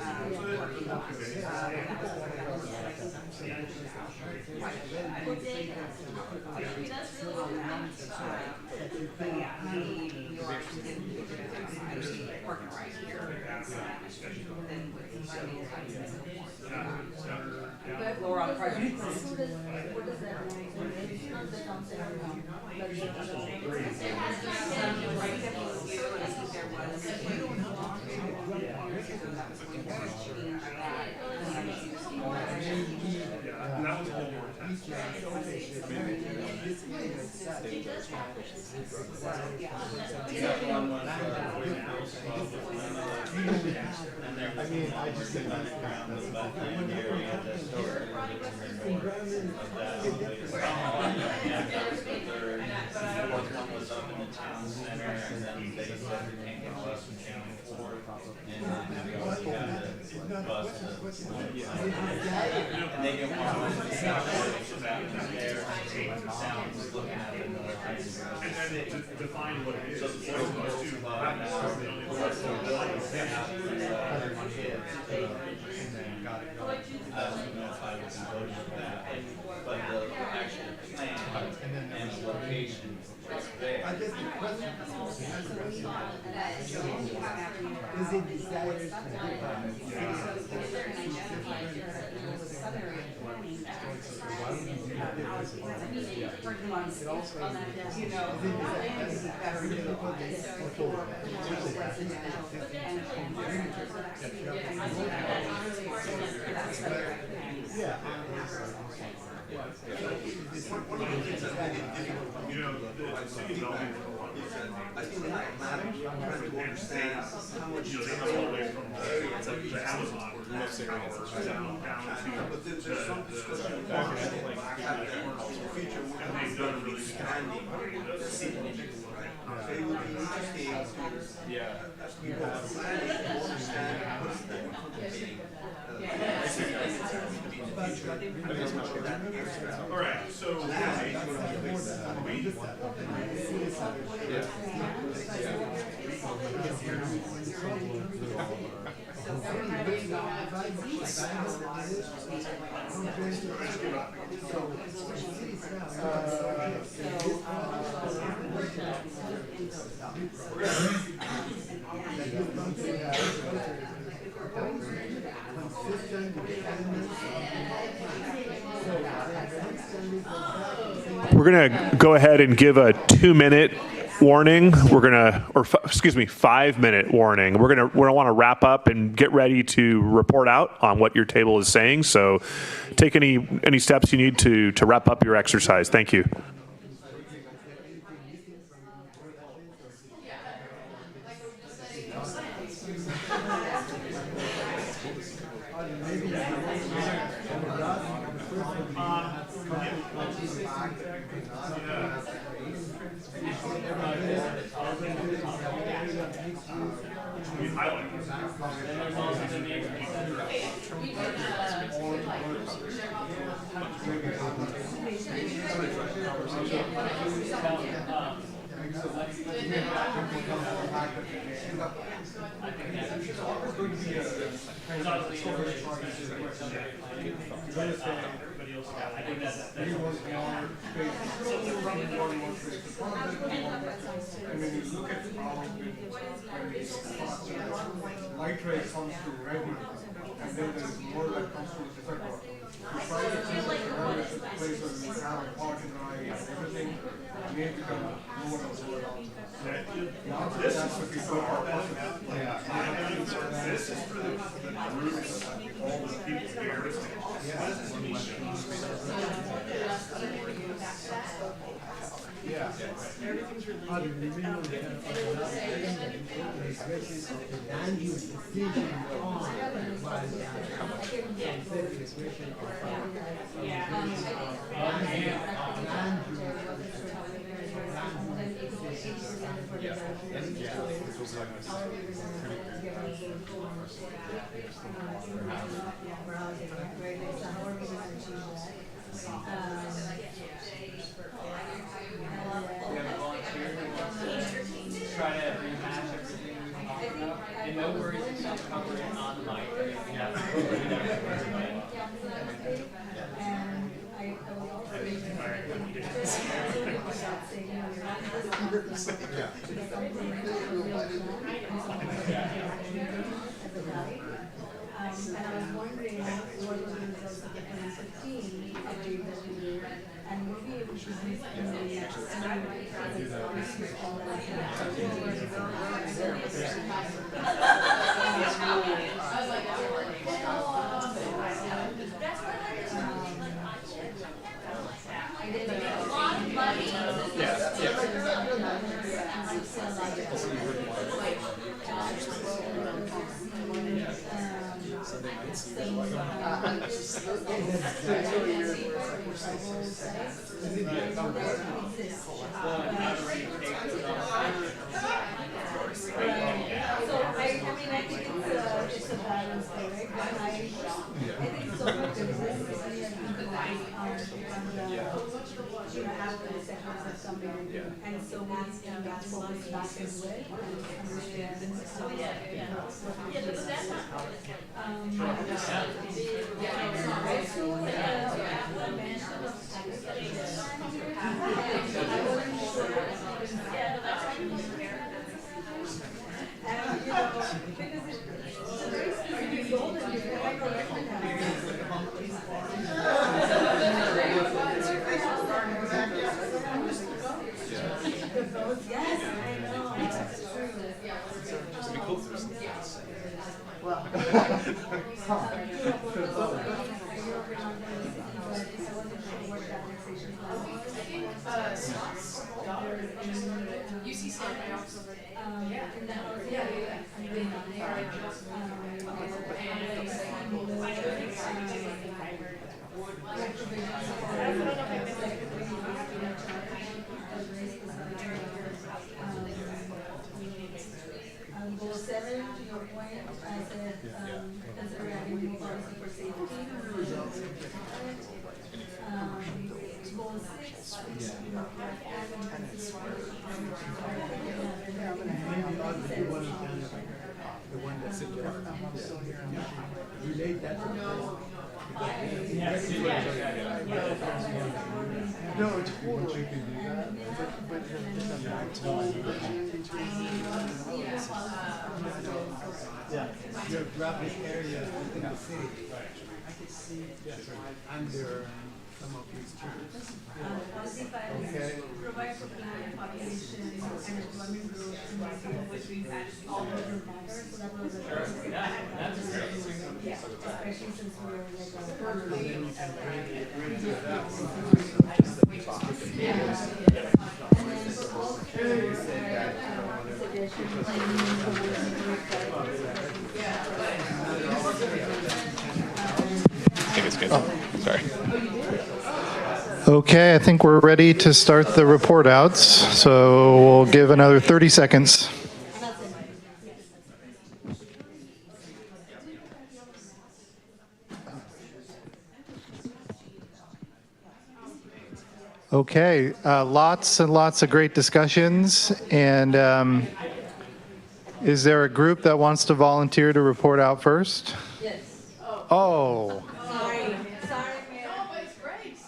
Laura project. Define what it is. One of the things that's really difficult for me to provide some feedback is that I think they have a map trying to understand how much space areas are being used for less areas. But there's some discussion in the future with expanding the city limits, right? So it would be interesting as we go planning to understand what's the contemplating All right, so we're going to go ahead and give a 2-minute warning. We're going to, or excuse me, 5-minute warning. We're going to want to wrap up and get ready to report out on what your table is saying. So take any steps you need to wrap up your exercise. Thank you. Light ray comes to revenue, and then there's more that comes to the circle. You try to keep the place where we have a parking lot and everything, we need to come lower and lower down. This is what we put our This is for the groups, all the people here. Yeah. Try to rehash everything we talked about. And no worries if you cover it on the mic. And I was wondering what were the results of the 2015 update that we did, and we'll be able to use in the next and so we can focus back into it and Goal 7, to your point, I said, consider adding more policy for safety. Goal 6, which you know, adding consideration. The one that's in relate that to no, it's totally can do that, but you have geographic areas within the city. Under some of these terms. Policy 5 is provide for planning, population, and employment growth in the city, which means that all of them matter. So that was especially since we're I think it's good. Oh, sorry. Okay, I think we're ready to start the report outs. So we'll give another 30 seconds. Okay, lots and lots of great discussions. And is there a group that wants to volunteer to report out first? Yes. Oh. Sorry, man. No, but it's Grace.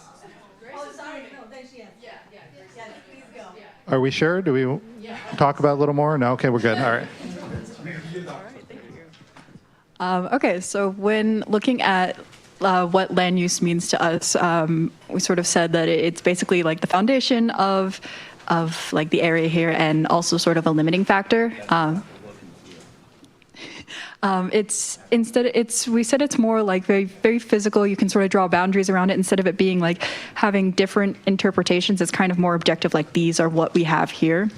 Oh, sorry. No, there she is. Yeah, please go. Are we sure? Do we talk about it a little more? No? Okay, we're good. All right. Okay, so when looking at what land use means to us, we sort of said that it's basically like the foundation of like the area here, and also sort of a limiting factor. We said it's more like very, very physical. You can sort of draw boundaries around it instead of it being like having different interpretations. It's kind of more objective, like these are what we have here.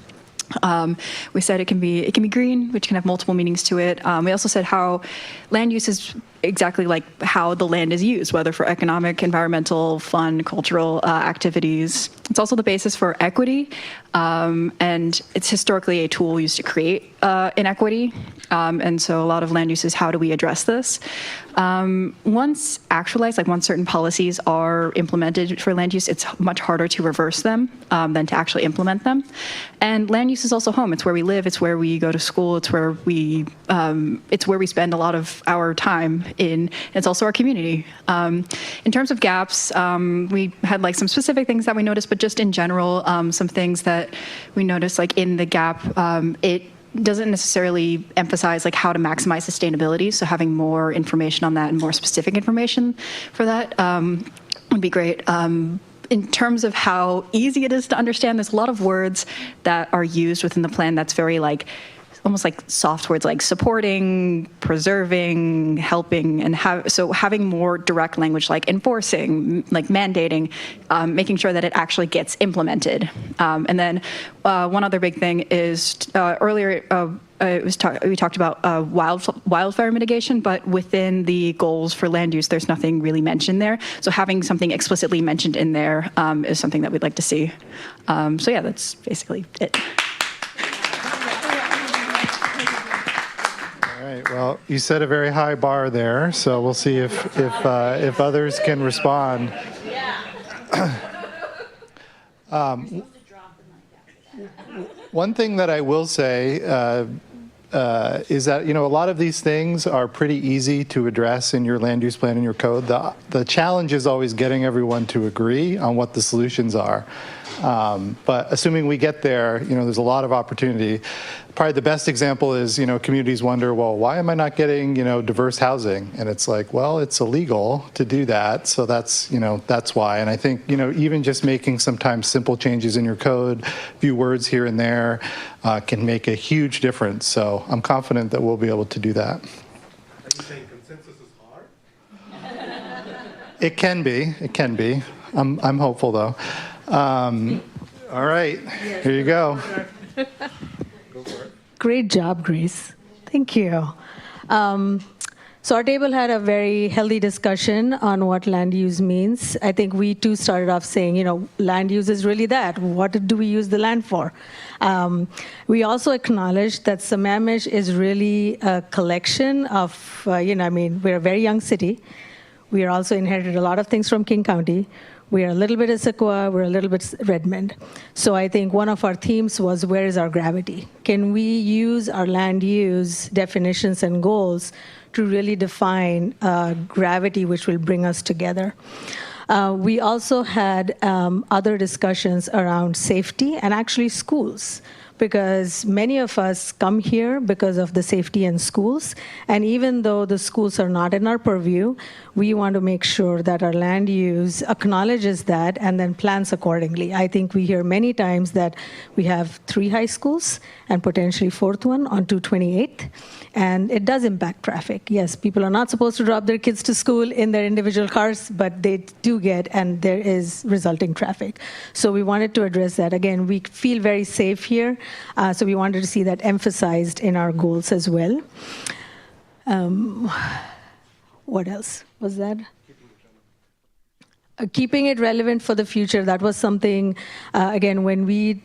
We said it can be green, which can have multiple meanings to it. We also said how land use is exactly like how the land is used, whether for economic, environmental, fun, cultural activities. It's also the basis for equity, and it's historically a tool used to create inequity. And so a lot of land use is how do we address this? Once actualized, like once certain policies are implemented for land use, it's much harder to reverse them than to actually implement them. And land use is also home. It's where we live. It's where we go to school. It's where we spend a lot of our time in. It's also our community. In terms of gaps, we had like some specific things that we noticed, but just in general, some things that we noticed, like in the gap, it doesn't necessarily emphasize like how to maximize sustainability. So having more information on that and more specific information for that would be great. In terms of how easy it is to understand, there's a lot of words that are used within the plan that's very like almost like soft words like supporting, preserving, helping, and having more direct language like enforcing, like mandating, making sure that it actually gets implemented. And then one other big thing is earlier we talked about wildfire mitigation, but within the goals for land use, there's nothing really mentioned there. So having something explicitly mentioned in there is something that we'd like to see. So yeah, that's basically it. All right. Well, you set a very high bar there, so we'll see if others can respond. One thing that I will say is that a lot of these things are pretty easy to address in your land use plan and your code. The challenge is always getting everyone to agree on what the solutions are. But assuming we get there, there's a lot of opportunity. Probably the best example is, communities wonder, well, why am I not getting, diverse housing? And it's like, well, it's illegal to do that. So that's why. And I think, even just making sometimes simple changes in your code, a few words here and there, can make a huge difference. So I'm confident that we'll be able to do that. Are you saying consensus is hard? It can be. I'm hopeful though. All right, here you go. Great job, Grace. Thank you. So our table had a very healthy discussion on what land use means. I think we too started off saying, land use is really that. What do we use the land for? We also acknowledged that Sammamish is really a collection of, we're a very young city. We are also inherited a lot of things from King County. We are a little bit Issaquah, we're a little bit Redmond. So I think one of our themes was, where is our gravity? Can we use our land use definitions and goals to really define gravity which will bring us together? We also had other discussions around safety and actually schools, because many of us come here because of the safety in schools. And even though the schools are not in our purview, we want to make sure that our land use acknowledges that and then plans accordingly. I think we hear many times that we have 3 high schools and potentially 4th one on 228th. And it does impact traffic. Yes, people are not supposed to drop their kids to school in their individual cars, but they do get, and there is resulting traffic. So we wanted to address that. Again, we feel very safe here, so we wanted to see that emphasized in our goals as well. What else was that? Keeping it relevant for the future, that was something, again, when we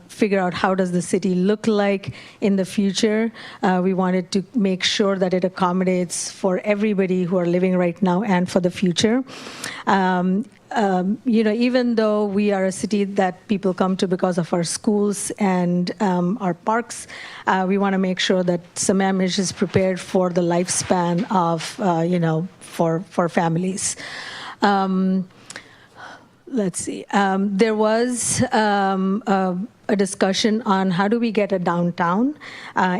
figure out how does the city look like in the future, we wanted to make sure that it accommodates for everybody who are living right now and for the future. Even though we are a city that people come to because of our schools and our parks, we want to make sure that Sammamish is prepared for the lifespan of, for families. Let's see. There was a discussion on how do we get a downtown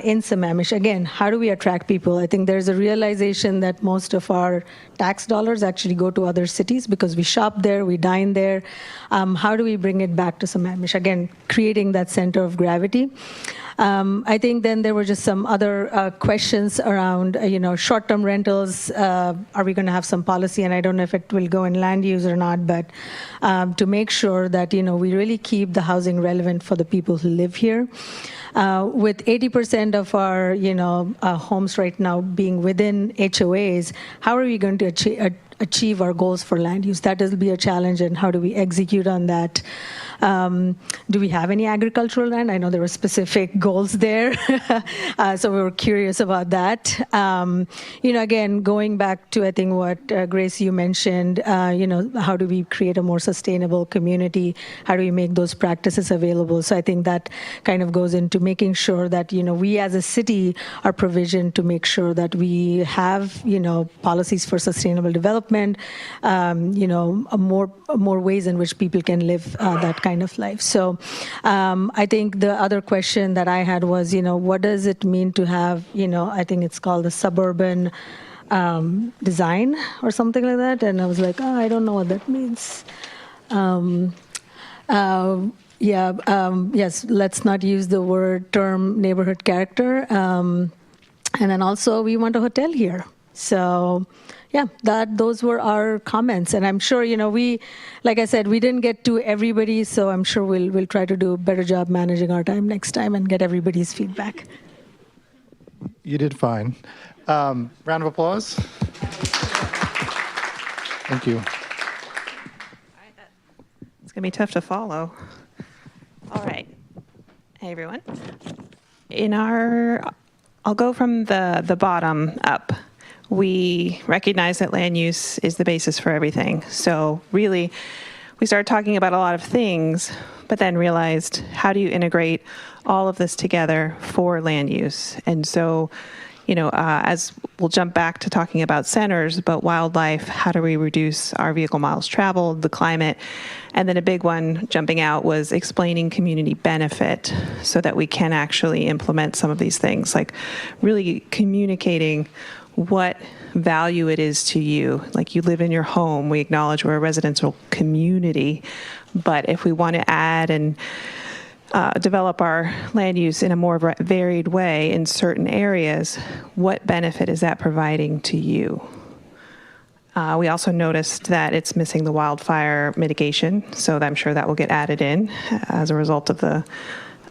in Sammamish. Again, how do we attract people? I think there's a realization that most of our tax dollars actually go to other cities because we shop there, we dine there. How do we bring it back to Sammamish? Again, creating that center of gravity. I think then there were just some other questions around, short-term rentals. Are we going to have some policy? And I don't know if it will go in land use or not, but to make sure that, we really keep the housing relevant for the people who live here. With 80% of our, homes right now being within HOAs, how are we going to achieve our goals for land use? That will be a challenge, and how do we execute on that? Do we have any agricultural land? I know there were specific goals there, so we were curious about that. Again, going back to, I think, what Grace, you mentioned, how do we create a more sustainable community? How do we make those practices available? So I think that kind of goes into making sure that, we as a city are provisioned to make sure that we have, policies for sustainable development, more ways in which people can live that kind of life. So I think the other question that I had was, what does it mean to have, I think it's called the suburban design or something like that. And I was like, I don't know what that means. Yes, let's not use the term neighborhood character. And then also we want a hotel here. So yeah, those were our comments. And I'm sure, like I said, we didn't get to everybody, so I'm sure we'll try to do a better job managing our time next time and get everybody's feedback. You did fine. Round of applause. Thank you. It's going to be tough to follow. All right. Hey, everyone. I'll go from the bottom up. We recognize that land use is the basis for everything. So really, we started talking about a lot of things, but then realized, how do you integrate all of this together for land use? And so, as we'll jump back to talking about centers, but wildlife, how do we reduce our vehicle miles traveled, the climate? And then a big one jumping out was explaining community benefit so that we can actually implement some of these things, like really communicating what value it is to you. Like, you live in your home. We acknowledge we're a residential community, but if we want to add and develop our land use in a more varied way in certain areas, what benefit is that providing to you? We also noticed that it's missing the wildfire mitigation, so I'm sure that will get added in as a result of the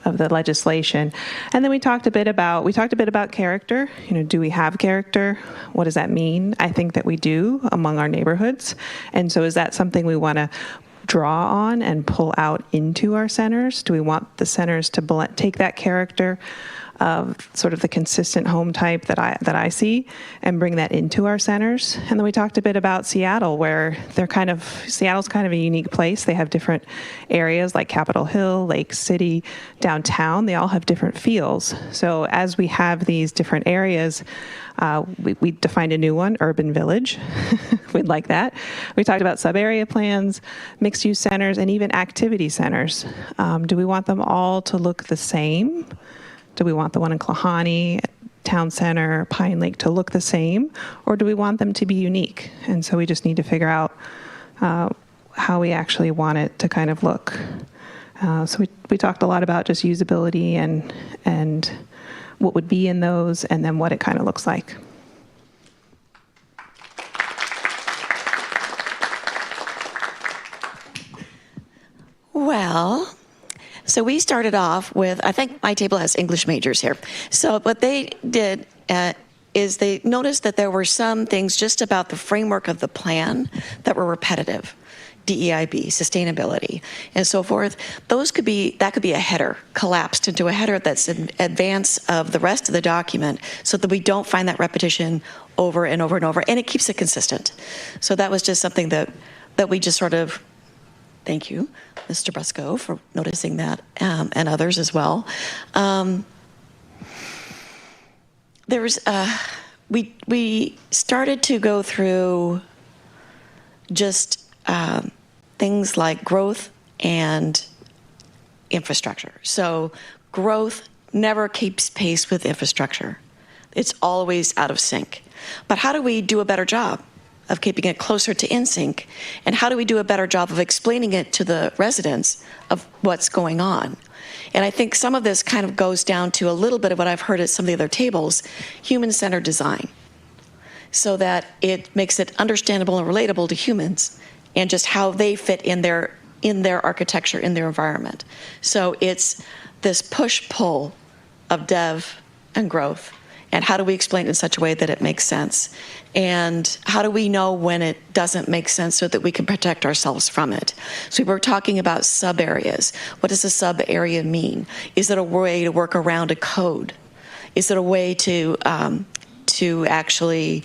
legislation. And then we talked a bit about character. Do we have character? What does that mean? I think that we do among our neighborhoods. And so is that something we want to draw on and pull out into our centers? Do we want the centers to take that character of sort of the consistent home type that I see and bring that into our centers? And then we talked a bit about Seattle, where Seattle's kind of a unique place. They have different areas like Capitol Hill, Lake City, downtown. They all have different feels. So as we have these different areas, we defined a new one, urban village. We'd like that. We talked about sub-area plans, mixed-use centers, and even activity centers. Do we want them all to look the same? Do we want the one in Klahanie, Town Center, Pine Lake to look the same, or do we want them to be unique? And so we just need to figure out how we actually want it to kind of look. So we talked a lot about just usability and what would be in those, and then what it kind of looks like. Well, so we started off with, I think my table has English majors here. So what they did is they noticed that there were some things just about the framework of the plan that were repetitive. DEIB, sustainability, and so forth. That could be a header, collapsed into a header that's in advance of the rest of the document so that we don't find that repetition over and over and over, and it keeps it consistent. So that was just something that we just sort of, thank you, Mr. Brusco, for noticing that, and others as well. We started to go through just things like growth and infrastructure. So growth never keeps pace with infrastructure. It's always out of sync. But how do we do a better job of keeping it closer to in sync? And how do we do a better job of explaining it to the residents of what's going on? And I think some of this kind of goes down to a little bit of what I've heard at some of the other tables, human-centered design, so that it makes it understandable and relatable to humans and just how they fit in their architecture, in their environment. So it's this push-pull of dev and growth, and how do we explain it in such a way that it makes sense? And how do we know when it doesn't make sense so that we can protect ourselves from it? So we were talking about sub-areas. What does a sub-area mean? Is it a way to work around a code? Is it a way to actually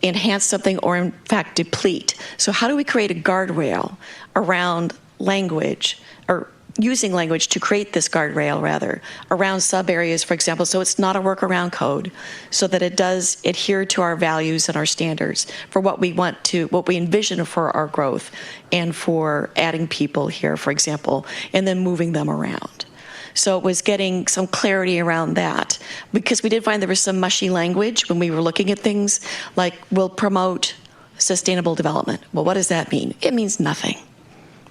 enhance something or in fact deplete? So how do we create a guardrail around language, or using language to create this guardrail rather around sub areas, for example, so it's not a workaround code, so that it does adhere to our values and our standards for what we envision for our growth and for adding people here, for example, and then moving them around. So it was getting some clarity around that, because we did find there was some mushy language when we were looking at things like, we'll promote sustainable development. Well, what does that mean? It means nothing.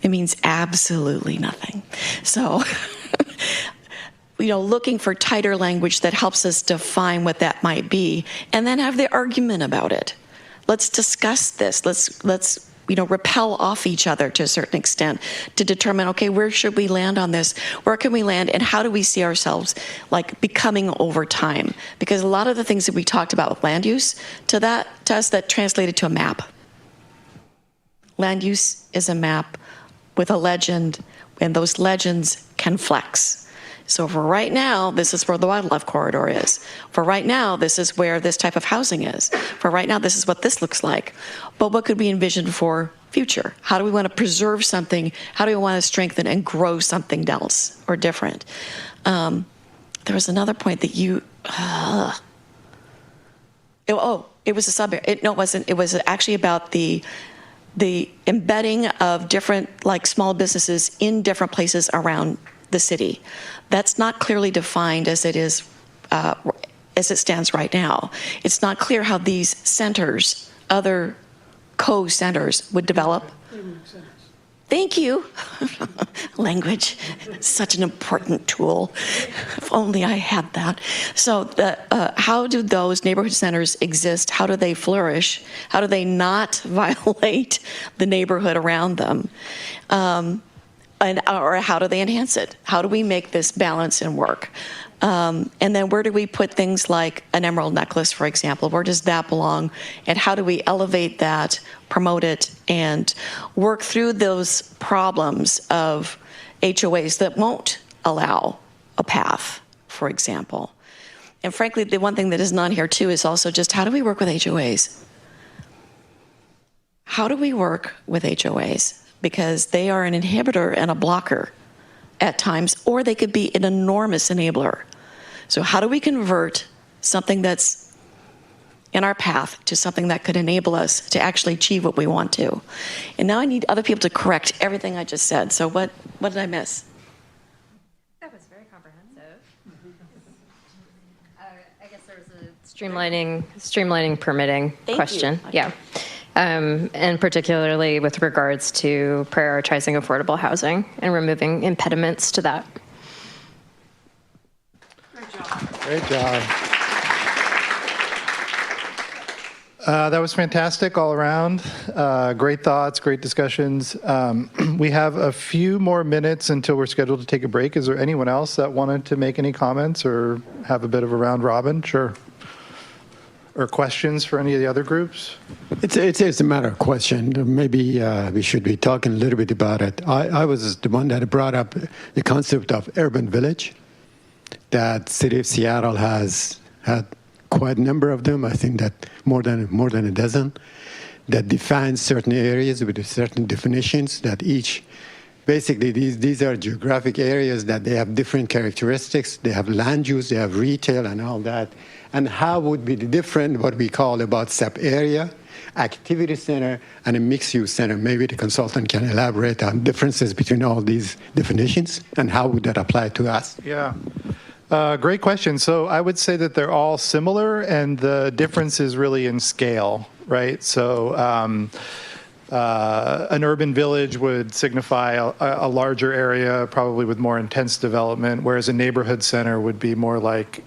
It means absolutely nothing. So, looking for tighter language that helps us define what that might be, and then have the argument about it. Let's discuss this. Let's repel off each other to a certain extent to determine, okay, where should we land on this? Where can we land, and how do we see ourselves like becoming over time? Because a lot of the things that we talked about with land use, to us that translated to a map. Land use is a map with a legend, and those legends can flex. So for right now, this is where the wildlife corridor is. For right now, this is where this type of housing is. For right now, this is what this looks like. But what could we envision for future? How do we want to preserve something? How do we want to strengthen and grow something else or different? There was another point that you, it was a sub-area. No, it wasn't. It was actually about the embedding of different, like, small businesses in different places around the city. That's not clearly defined as it is, as it stands right now. It's not clear how these centers, other co-centers, would develop. Thank you. Language, such an important tool. If only I had that. So how do those neighborhood centers exist? How do they flourish? How do they not violate the neighborhood around them? Or how do they enhance it? How do we make this balance and work? And then where do we put things like an emerald necklace, for example? Where does that belong? And how do we elevate that, promote it, and work through those problems of HOAs that won't allow a path, for example? And frankly, the one thing that isn't on here too is also just how do we work with HOAs? How do we work with HOAs? Because they are an inhibitor and a blocker at times, or they could be an enormous enabler. So how do we convert something that's in our path to something that could enable us to actually achieve what we want to? And now I need other people to correct everything I just said. So what did I miss? That was very comprehensive. I guess there was a streamlining permitting question. Yeah. And particularly with regards to prioritizing affordable housing and removing impediments to that. Great job. That was fantastic all around. Great thoughts, great discussions. We have a few more minutes until we're scheduled to take a break. Is there anyone else that wanted to make any comments or have a bit of a round robin? Sure. Or questions for any of the other groups? It's a matter of question. Maybe we should be talking a little bit about it. I was the one that brought up the concept of urban village. That city of Seattle has had quite a number of them. I think that more than a dozen that define certain areas with certain definitions. That each, basically, these are geographic areas that they have different characteristics. They have land use, they have retail, and all that. And how would be the different, what we call about SEP area, activity center, and a mixed-use center? Maybe the consultant can elaborate on differences between all these definitions, and how would that apply to us? Yeah. Great question. So I would say that they're all similar, and the difference is really in scale, right? So an urban village would signify a larger area, probably with more intense development, whereas a neighborhood center would be more like,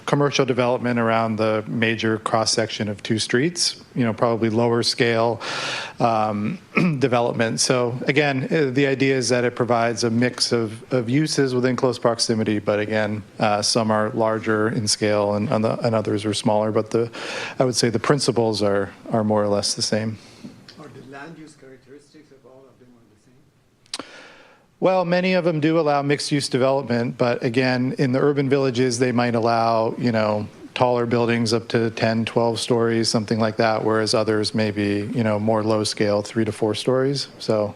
commercial development around the major cross-section of two streets, probably lower scale development. So again, the idea is that it provides a mix of uses within close proximity, but again, some are larger in scale and others are smaller, but I would say the principles are more or less the same. Land use characteristics of all of them are the same? Well, many of them do allow mixed-use development, but again, in the urban villages, they might allow, taller buildings up to 10, 12 stories, something like that, whereas others may be, more low-scale, 3 to 4 stories. So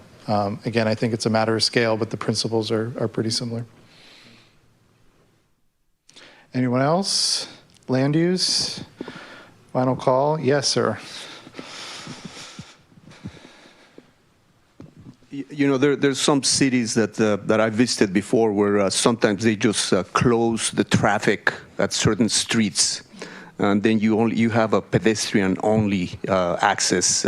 again, I think it's a matter of scale, but the principles are pretty similar. Anyone else? Land use? Final call? Yes, sir. There's some cities that I visited before where sometimes they just close the traffic at certain streets, and then you have a pedestrian-only access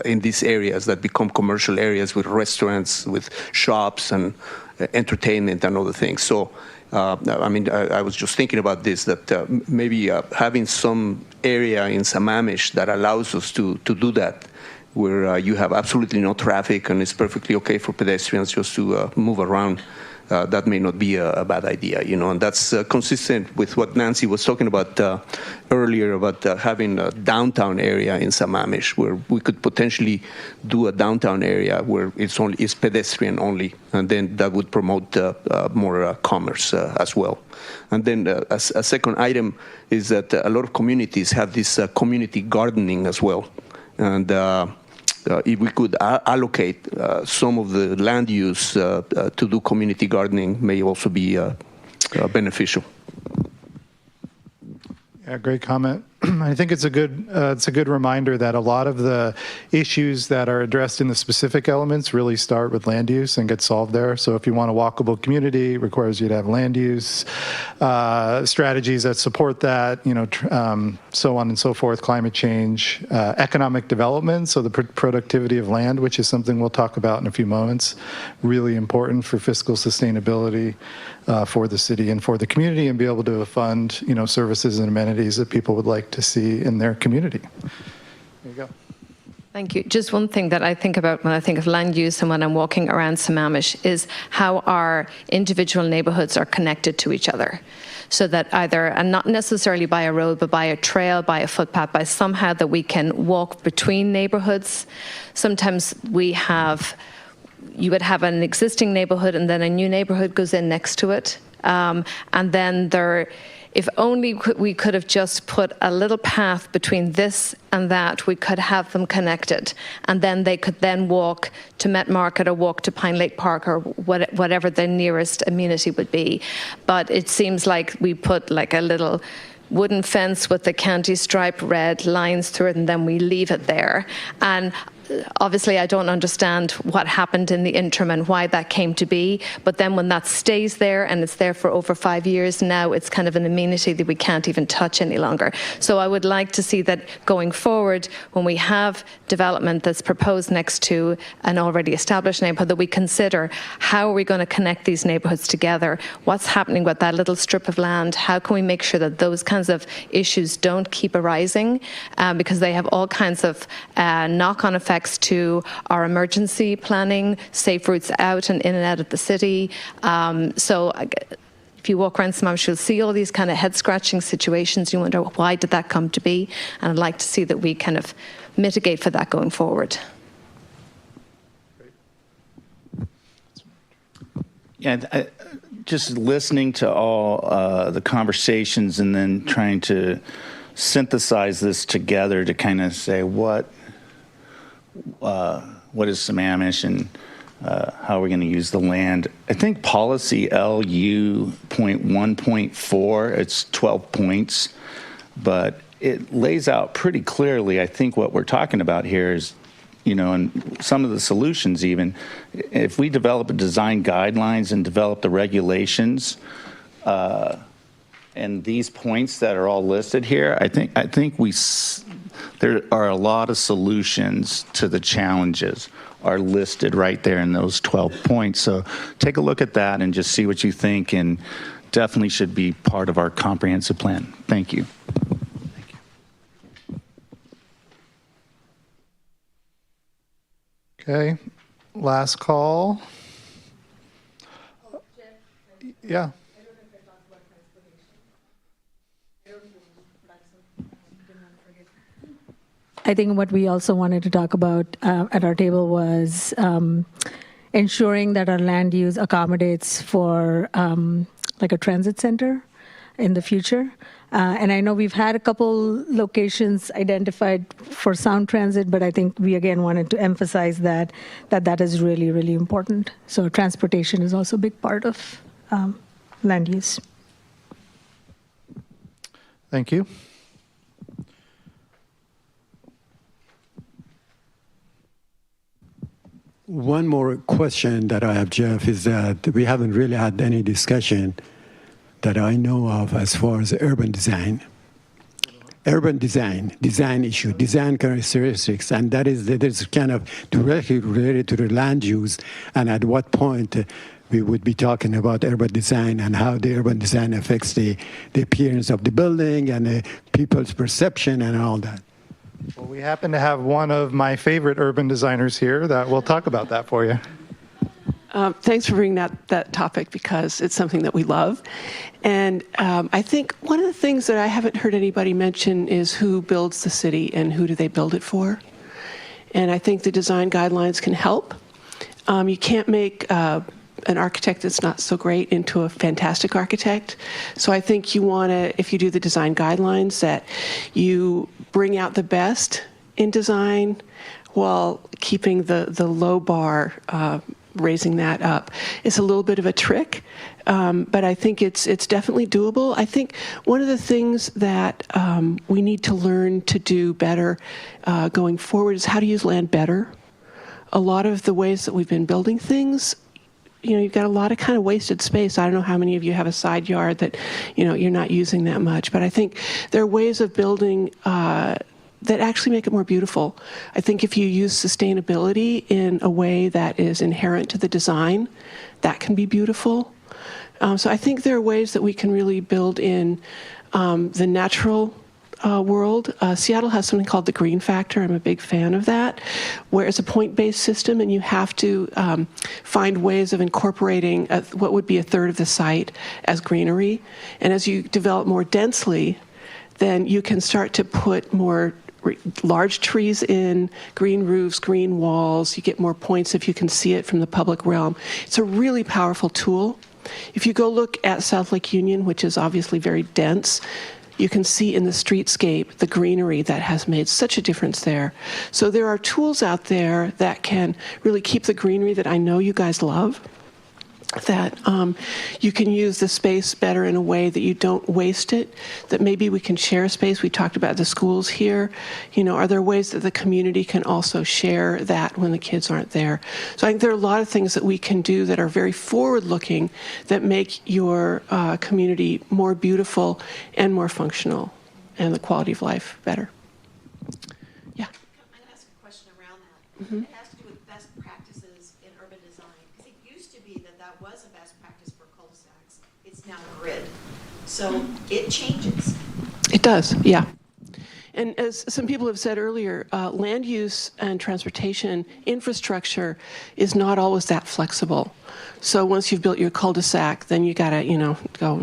in these areas that become commercial areas with restaurants, with shops and entertainment and other things. So, I was just thinking about this, that maybe having some area in Sammamish that allows us to do that, where you have absolutely no traffic and it's perfectly okay for pedestrians just to move around, that may not be a bad idea, and that's consistent with what Nancy was talking about earlier about having a downtown area in Sammamish, where we could potentially do a downtown area where it's pedestrian only, and then that would promote more commerce as well. And then a second item is that a lot of communities have this community gardening as well. And if we could allocate some of the land use to do community gardening, may also be beneficial. Yeah, great comment. I think it's a good reminder that a lot of the issues that are addressed in the specific elements really start with land use and get solved there. So if you want a walkable community, it requires you to have land use, strategies that support that, so on and so forth, climate change, economic development, so the productivity of land, which is something we'll talk about in a few moments, really important for fiscal sustainability for the city and for the community, and be able to fund, services and amenities that people would like to see in their community. There you go. Thank you. Just one thing that I think about when I think of land use and when I'm walking around Sammamish is how our individual neighborhoods are connected to each other. So that either, and not necessarily by a road, but by a trail, by a footpath, by somehow that we can walk between neighborhoods. Sometimes you would have an existing neighborhood and then a new neighborhood goes in next to it. And then if only we could have just put a little path between this and that, we could have them connected. And then they could then walk to Met Market or walk to Pine Lake Park or whatever the nearest amenity would be. But it seems like we put like a little wooden fence with the county stripe red lines through it, and then we leave it there. And obviously, I don't understand what happened in the interim and why that came to be. But then when that stays there and it's there for over 5 years, now it's kind of an amenity that we can't even touch any longer. So I would like to see that going forward, when we have development that's proposed next to an already established neighborhood, that we consider how are we going to connect these neighborhoods together? What's happening with that little strip of land? How can we make sure that those kinds of issues don't keep arising? Because they have all kinds of knock-on effects to our emergency planning, safe routes out and in and out of the city. So if you walk around Sammamish, you'll see all these kind of head-scratching situations. You wonder, why did that come to be? And I'd like to see that we kind of mitigate for that going forward. Yeah, just listening to all the conversations and then trying to synthesize this together to kind of say what is Sammamish and how are we going to use the land. I think policy LU.1.4, it's 12 points, but it lays out pretty clearly, I think what we're talking about here is, and some of the solutions even, if we develop design guidelines and develop the regulations, and these points that are all listed here, I think there are a lot of solutions to the challenges are listed right there in those 12 points. So take a look at that and just see what you think, and definitely should be part of our comprehensive plan. Thank you. Okay, last call. Yeah. I think what we also wanted to talk about at our table was ensuring that our land use accommodates for like a transit center in the future. And I know we've had a couple locations identified for sound transit, but I think we again wanted to emphasize that is really, really important. So transportation is also a big part of land use. Thank you. One more question that I have, Jeff, is that we haven't really had any discussion that I know of as far as urban design. Urban design issue, design characteristics, and that is kind of directly related to the land use, and at what point we would be talking about urban design and how the urban design affects the appearance of the building and the people's perception and all that. Well, we happen to have one of my favorite urban designers here that will talk about that for you. Thanks for bringing that topic, because it's something that we love. And I think one of the things that I haven't heard anybody mention is who builds the city and who do they build it for. And I think the design guidelines can help. You can't make an architect that's not so great into a fantastic architect. So I think you want to, if you do the design guidelines, that you bring out the best in design while keeping the low bar raising that up. It's a little bit of a trick, but I think it's definitely doable. I think one of the things that we need to learn to do better going forward is how to use land better. A lot of the ways that we've been building things, you've got a lot of kind of wasted space. I don't know how many of you have a side yard that, you're not using that much, but I think there are ways of building that actually make it more beautiful. I think if you use sustainability in a way that is inherent to the design, that can be beautiful. So I think there are ways that we can really build in the natural world. Seattle has something called the green factor. I'm a big fan of that, where it's a point-based system and you have to find ways of incorporating what would be a third of the site as greenery. And as you develop more densely, then you can start to put more large trees in, green roofs, green walls. You get more points if you can see it from the public realm. It's a really powerful tool. If you go look at South Lake Union, which is obviously very dense, you can see in the streetscape the greenery that has made such a difference there. So there are tools out there that can really keep the greenery that I know you guys love, that you can use the space better in a way that you don't waste it, that maybe we can share space. We talked about the schools here. Are there ways that the community can also share that when the kids aren't there? So I think there are a lot of things that we can do that are very forward-looking that make your community more beautiful and more functional and the quality of life better. Yeah. I'm going to ask a question around that. Mm-hmm. It has to do with best practices in urban design. Because it used to be that was a best practice for cul-de-sacs. It's now grid. So it changes. It does, yeah. And as some people have said earlier, land use and transportation infrastructure is not always that flexible. So once you've built your cul-de-sac, then you got to,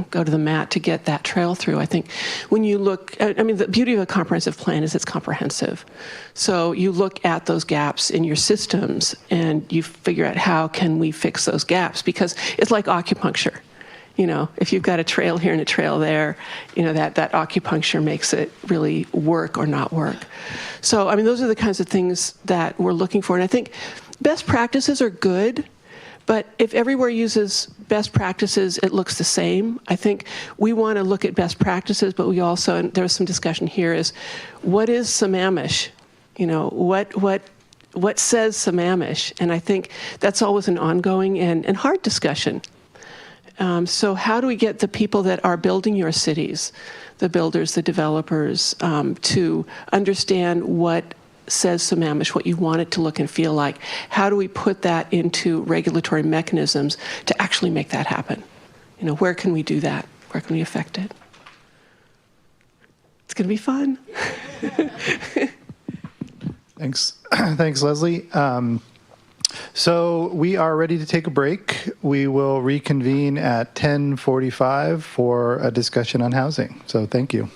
go to the mat to get that trail through. I think when you look, the beauty of a comprehensive plan is it's comprehensive. So you look at those gaps in your systems and you figure out how can we fix those gaps, because it's like acupuncture. If you've got a trail here and a trail there, that acupuncture makes it really work or not work. So, those are the kinds of things that we're looking for. And I think best practices are good, but if everywhere uses best practices, it looks the same. I think we want to look at best practices, but we also, and there's some discussion here, is what is Sammamish? What says Sammamish? And I think that's always an ongoing and hard discussion. So how do we get the people that are building your cities, the builders, the developers, to understand what says Sammamish, what you want it to look and feel like? How do we put that into regulatory mechanisms to actually make that happen? Where can we do that? Where can we affect it? It's going to be fun. Thanks. Thanks, Leslie. So we are ready to take a break. We will reconvene at 10:45 for a discussion on housing. So thank you.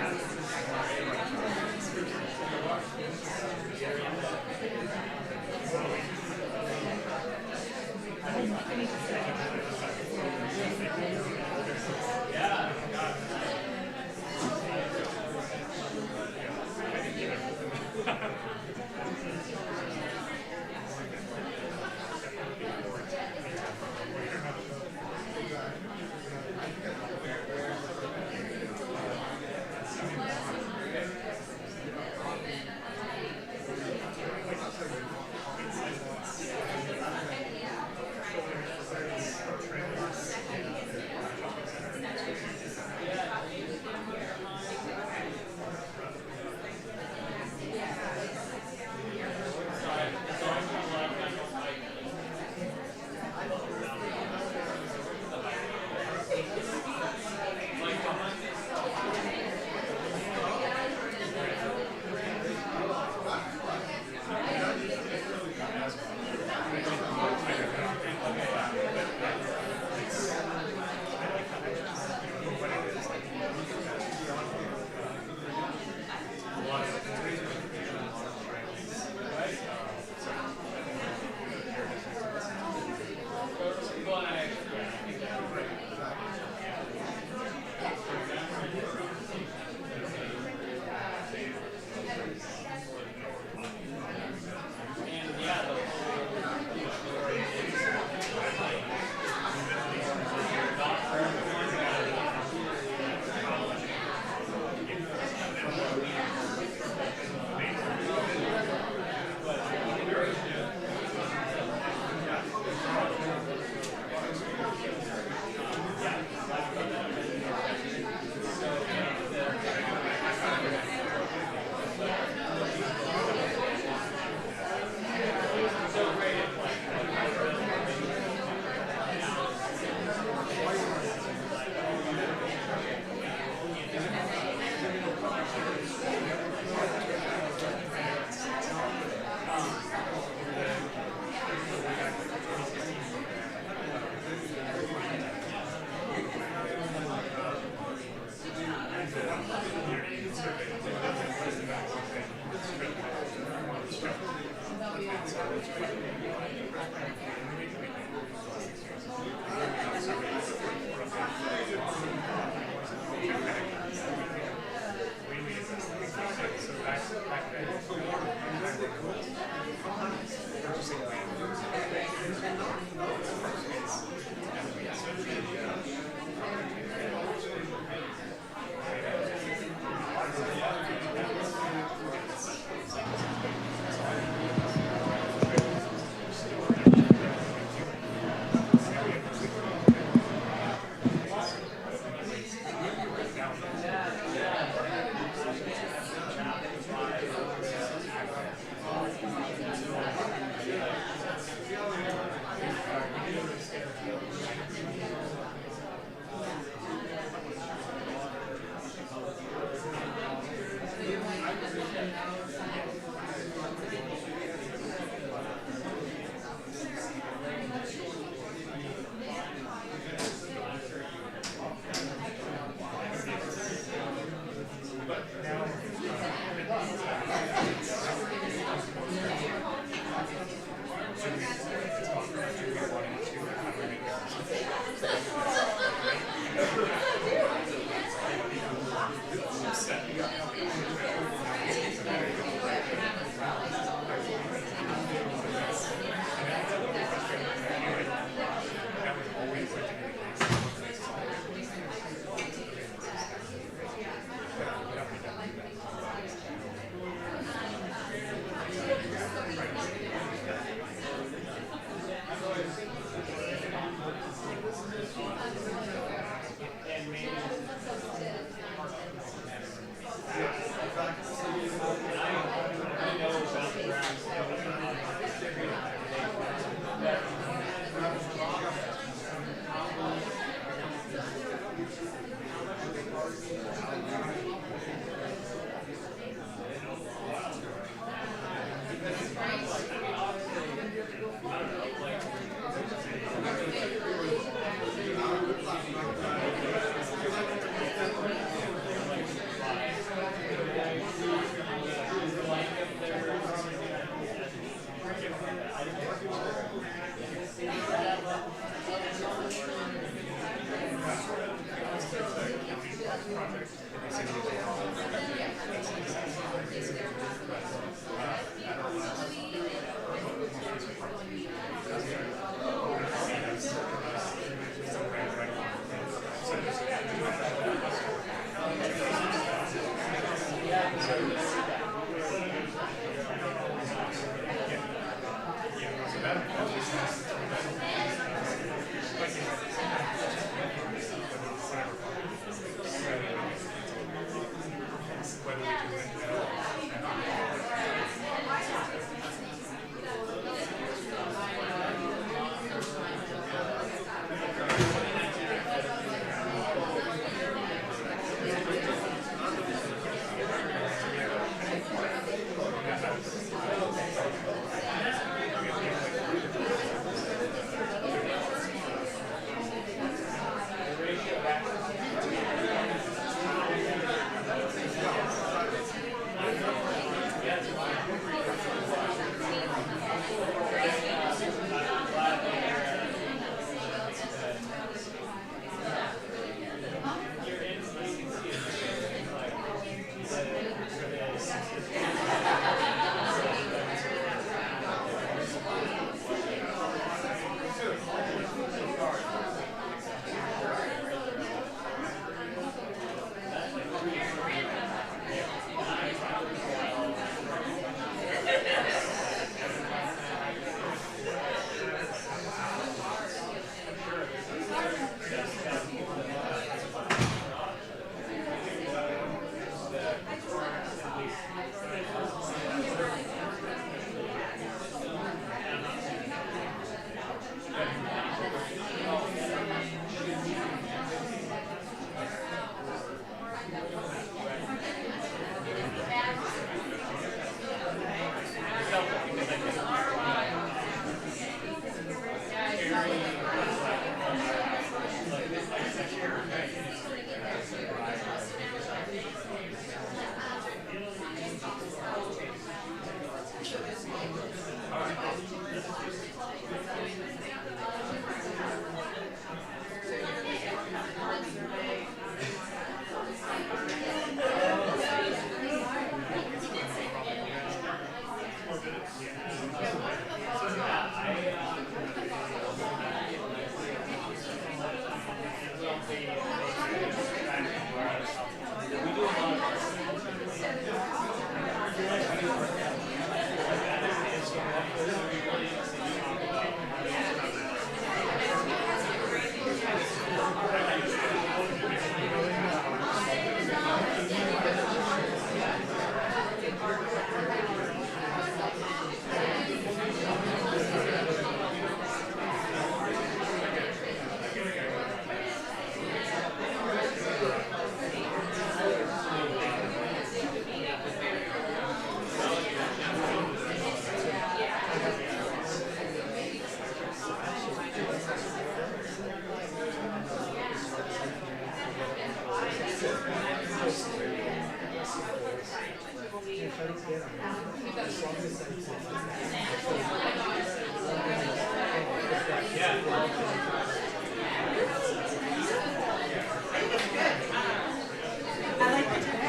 I Thank you.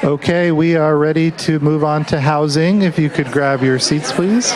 Okay, we are ready to move on to housing. If you could grab your seats, please.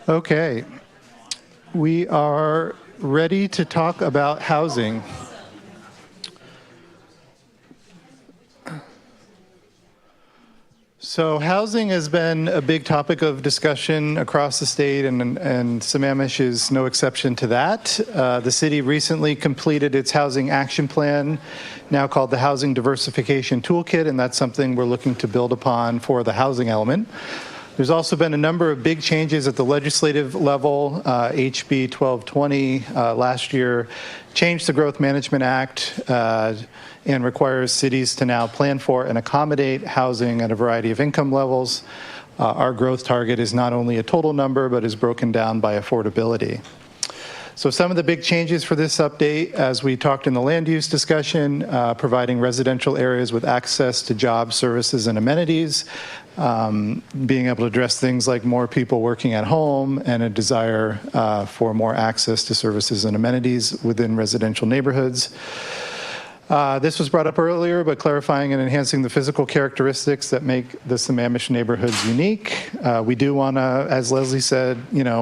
Okay, we are ready to talk about housing. So housing has been a big topic of discussion across the state, and Sammamish is no exception to that. The city recently completed its housing action plan, now called the Housing Diversification Toolkit, and that's something we're looking to build upon for the housing element. There's also been a number of big changes at the legislative level. HB 1220 last year changed the Growth Management Act and requires cities to now plan for and accommodate housing at a variety of income levels. Our growth target is not only a total number, but is broken down by affordability. So some of the big changes for this update, as we talked in the land use discussion, providing residential areas with access to jobs, services, and amenities, being able to address things like more people working at home and a desire for more access to services and amenities within residential neighborhoods. This was brought up earlier, but clarifying and enhancing the physical characteristics that make the Sammamish neighborhoods unique. We do want to, as Leslie said,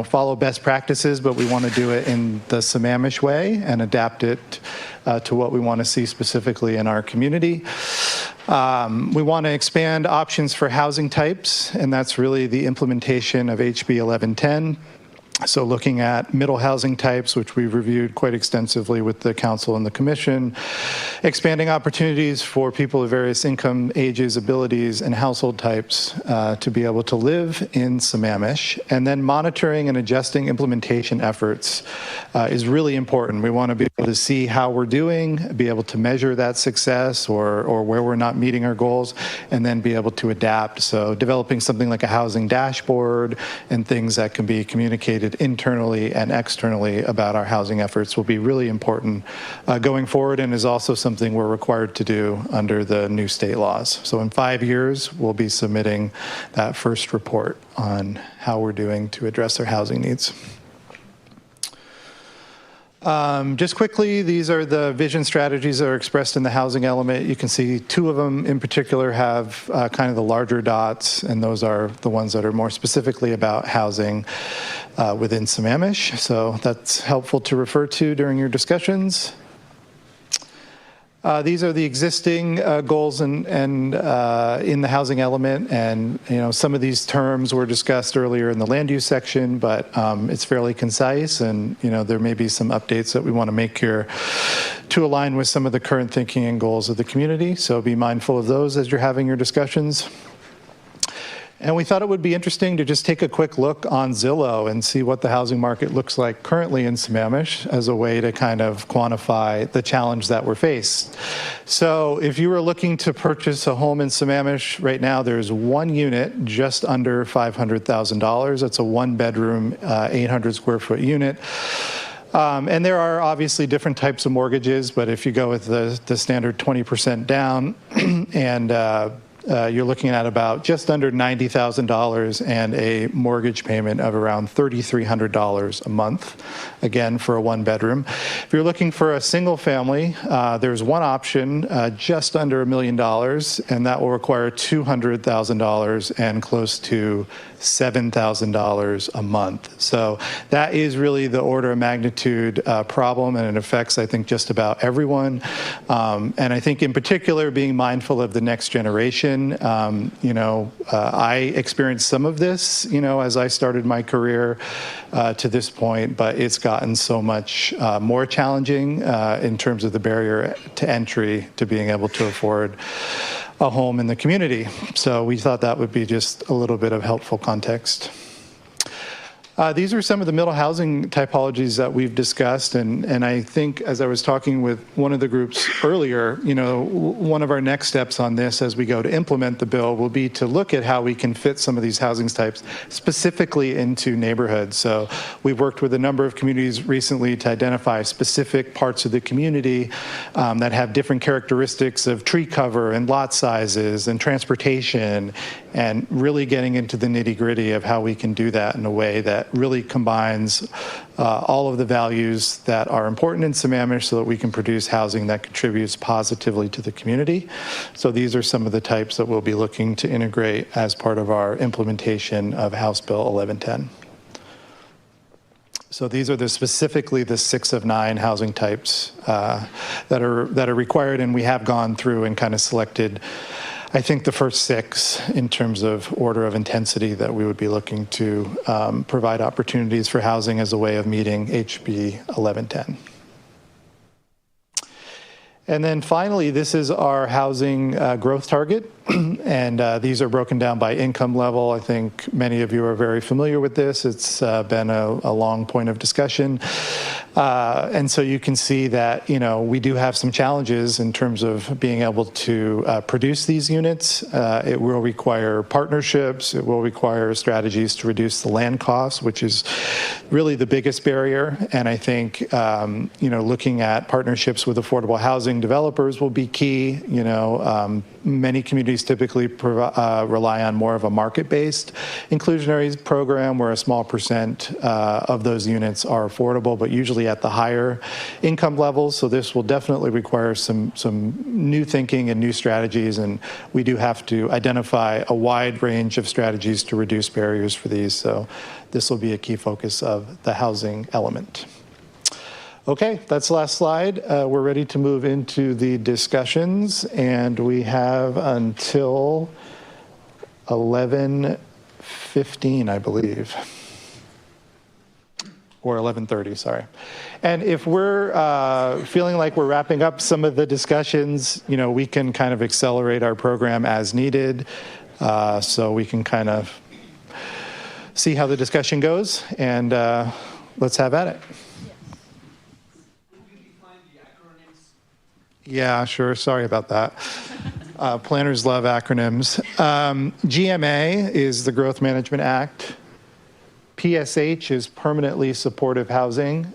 follow best practices, but we want to do it in the Sammamish way and adapt it to what we want to see specifically in our community. We want to expand options for housing types, and that's really the implementation of HB 1110. So looking at middle housing types, which we've reviewed quite extensively with the council and the commission, expanding opportunities for people of various income, ages, abilities, and household types to be able to live in Sammamish, and then monitoring and adjusting implementation efforts is really important. We want to be able to see how we're doing, be able to measure that success or where we're not meeting our goals, and then be able to adapt. So developing something like a housing dashboard and things that can be communicated internally and externally about our housing efforts will be really important going forward, and is also something we're required to do under the new state laws. So in 5 years, we'll be submitting that first report on how we're doing to address our housing needs. Just quickly, these are the vision strategies that are expressed in the housing element. You can see 2 of them in particular have kind of the larger dots, and those are the ones that are more specifically about housing within Sammamish. So that's helpful to refer to during your discussions. These are the existing goals and in the housing element, and some of these terms were discussed earlier in the land use section, but it's fairly concise, and there may be some updates that we want to make here to align with some of the current thinking and goals of the community. So be mindful of those as you're having your discussions. And we thought it would be interesting to just take a quick look on Zillow and see what the housing market looks like currently in Sammamish as a way to kind of quantify the challenge that we're faced. So if you were looking to purchase a home in Sammamish right now, there's one unit just under $500,000. That's a 1-bedroom, 800 square foot unit. And there are obviously different types of mortgages, but if you go with the standard 20% down and you're looking at about just under $90,000 and a mortgage payment of around $3,300 a month, again, for a 1-bedroom. If you're looking for a single family, there's one option just under $1 million, and that will require $200,000 and close to $7,000 a month. So that is really the order of magnitude problem, and it affects, I think, just about everyone. And I think in particular, being mindful of the next generation. I experienced some of this, as I started my career to this point, but it's gotten so much more challenging in terms of the barrier to entry to being able to afford a home in the community. So we thought that would be just a little bit of helpful context. These are some of the middle housing typologies that we've discussed, and I think as I was talking with one of the groups earlier, one of our next steps on this as we go to implement the bill will be to look at how we can fit some of these housing types specifically into neighborhoods. So we've worked with a number of communities recently to identify specific parts of the community that have different characteristics of tree cover and lot sizes and transportation, and really getting into the nitty-gritty of how we can do that in a way that really combines all of the values that are important in Sammamish so that we can produce housing that contributes positively to the community. So these are some of the types that we'll be looking to integrate as part of our implementation of House Bill 1110. So these are specifically the 6 of 9 housing types that are required, and we have gone through and kind of selected, I think, the first 6 in terms of order of intensity that we would be looking to provide opportunities for housing as a way of meeting HB 1110. And then finally, this is our housing growth target. And these are broken down by income level. I think many of you are very familiar with this. It's been a long point of discussion. And so you can see that, we do have some challenges in terms of being able to produce these units. It will require partnerships. It will require strategies to reduce the land costs, which is really the biggest barrier. And I think, looking at partnerships with affordable housing developers will be key. Many communities typically rely on more of a market-based inclusionary program where a small percent of those units are affordable, but usually at the higher income levels. So this will definitely require some new thinking and new strategies, and we do have to identify a wide range of strategies to reduce barriers for these. So this will be a key focus of the housing element. Okay, that's the last slide. We're ready to move into the discussions, and we have until 11:15, I believe. or 11:30, sorry. And if we're feeling like we're wrapping up some of the discussions, we can kind of accelerate our program as needed, so we can kind of see how the discussion goes, and let's have at it. Yeah, sure. Sorry about that. Planners love acronyms. GMA is the Growth Management Act. PSH is permanently supportive housing.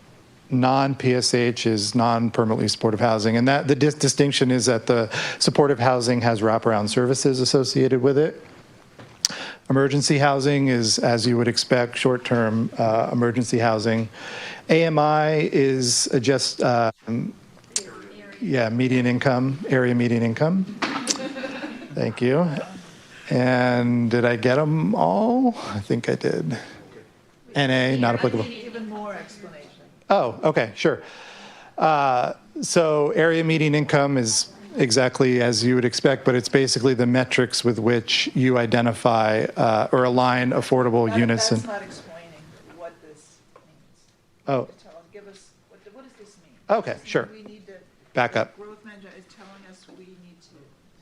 Non-PSH is non-permanently supportive housing. And that the distinction is that the supportive housing has wraparound services associated with it. Emergency housing is, as you would expect, short-term emergency housing. AMI is just, median income, area median income. Thank you. And did I get them all? I think I did. NA, not applicable. Even more explanation. Oh, okay, sure. So area median income is exactly as you would expect, but it's basically the metrics with which you identify or align affordable units. That's not explaining what this means. Oh. Give us, what does this mean? Okay, sure. We need to, Back up. growth manager is telling us we need to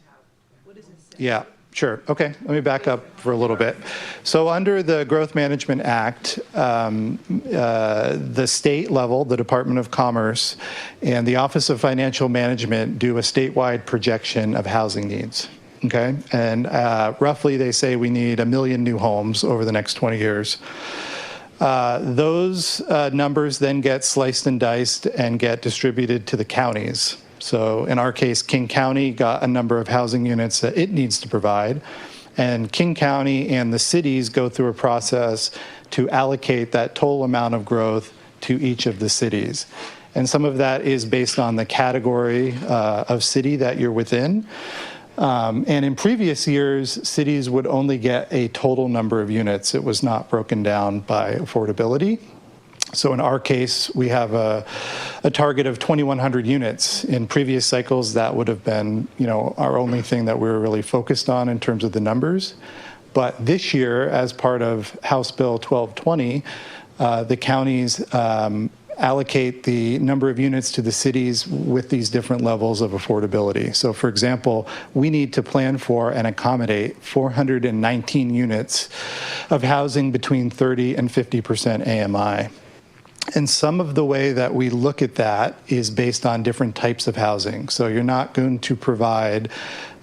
have, what does it say? Yeah, sure. Okay, let me back up for a little bit. So under the Growth Management Act, the state level, the Department of Commerce, and the Office of Financial Management do a statewide projection of housing needs. Okay, and roughly they say we need 1 million new homes over the next 20 years. Those numbers then get sliced and diced and get distributed to the counties. So in our case, King County got a number of housing units that it needs to provide. And King County and the cities go through a process to allocate that total amount of growth to each of the cities. And some of that is based on the category of city that you're within. And in previous years, cities would only get a total number of units. It was not broken down by affordability. So in our case, we have a target of 2,100 units. In previous cycles, that would have been, our only thing that we were really focused on in terms of the numbers. But this year, as part of House Bill 1220, the counties allocate the number of units to the cities with these different levels of affordability. So for example, we need to plan for and accommodate 419 units of housing between 30 and 50% AMI. And some of the way that we look at that is based on different types of housing. So you're not going to provide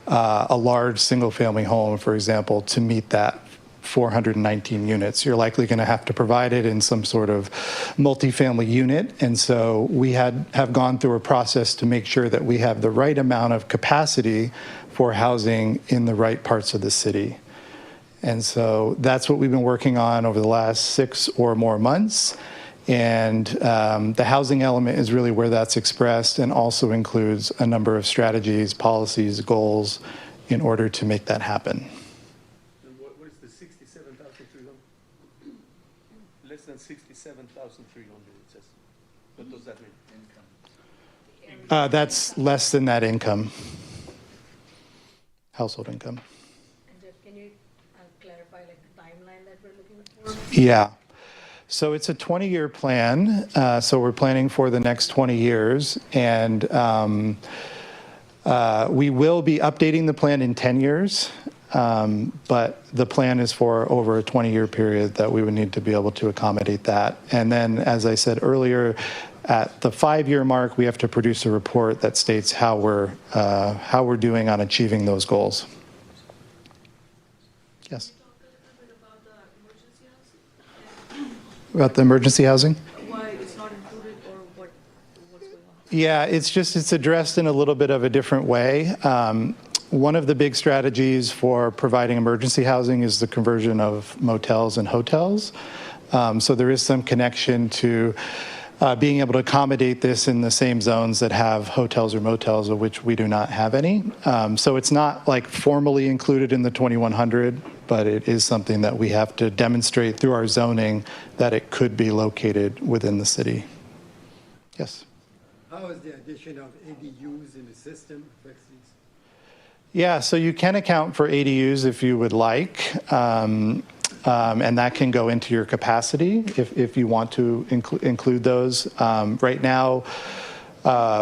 a large single-family home, for example, to meet that 419 units. You're likely going to have to provide it in some sort of multifamily unit. And so we have gone through a process to make sure that we have the right amount of capacity for housing in the right parts of the city. And so that's what we've been working on over the last 6 or more months. And the housing element is really where that's expressed and also includes a number of strategies, policies, goals in order to make that happen. And what is the 67,300? Less than 67,300, it says. What does that mean? Income. That's less than that income, household income. And Jeff, can you clarify the timeline that we're looking for? Yeah. So it's a 20-year plan. So we're planning for the next 20 years. And we will be updating the plan in 10 years. But the plan is for over a 20-year period that we would need to be able to accommodate that. And then, as I said earlier, at the 5-year mark, we have to produce a report that states how we're doing on achieving those goals. Yes. About the emergency housing? Why it's not included or what's going on? Yeah, it's addressed in a little bit of a different way. One of the big strategies for providing emergency housing is the conversion of motels and hotels. So there is some connection to being able to accommodate this in the same zones that have hotels or motels, of which we do not have any. So it's not like formally included in the 2100, but it is something that we have to demonstrate through our zoning that it could be located within the city. Yes? How is the addition of ADUs in the system affects these? Yeah, so you can account for ADUs if you would like. and that can go into your capacity if you want to include those. Right now,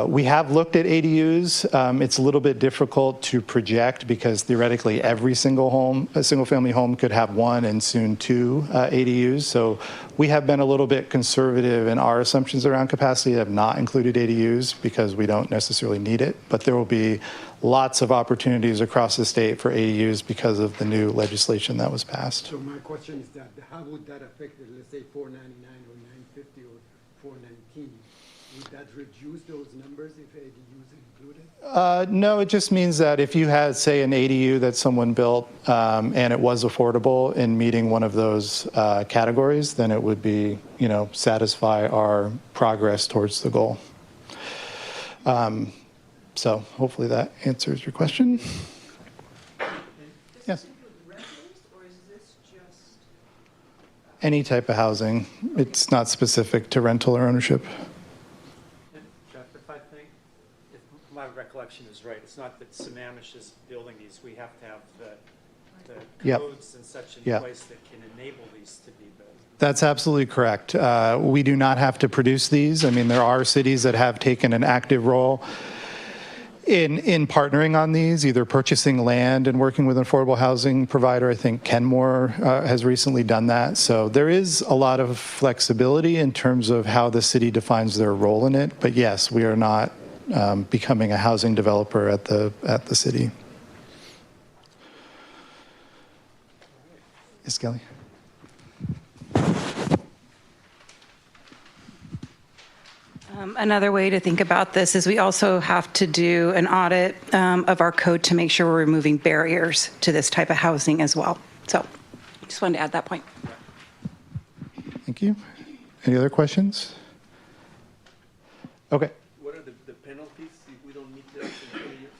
we have looked at ADUs. It's a little bit difficult to project because theoretically every single-family home could have one and soon two ADUs. So we have been a little bit conservative in our assumptions around capacity, have not included ADUs because we don't necessarily need it. But there will be lots of opportunities across the state for ADUs because of the new legislation that was passed. So my question is that how would that affect, let's say, 499 or 950 or 419? Would that reduce those numbers if ADUs included? No, it just means that if you had, say, an ADU that someone built and it was affordable in meeting one of those categories, then it would be, satisfy our progress towards the goal. So hopefully that answers your question. Yes. Any type of housing. It's not specific to rental or ownership. If I think, if my recollection is right, it's not that Sammamish is building these. We have to have the Yep. codes and such in Yep. place that can enable these to be built. That's absolutely correct. We do not have to produce these. I mean, there are cities that have taken an active role in partnering on these, either purchasing land and working with an affordable housing provider. I think Kenmore has recently done that. So there is a lot of flexibility in terms of how the city defines their role in it. But yes, we are not becoming a housing developer at the city. Yes, Kelly. Another way to think about this is we also have to do an audit of our code to make sure we're removing barriers to this type of housing as well. So just wanted to add that point. Thank you. Any other questions? Okay. What are the penalties if we don't meet this in 20 years?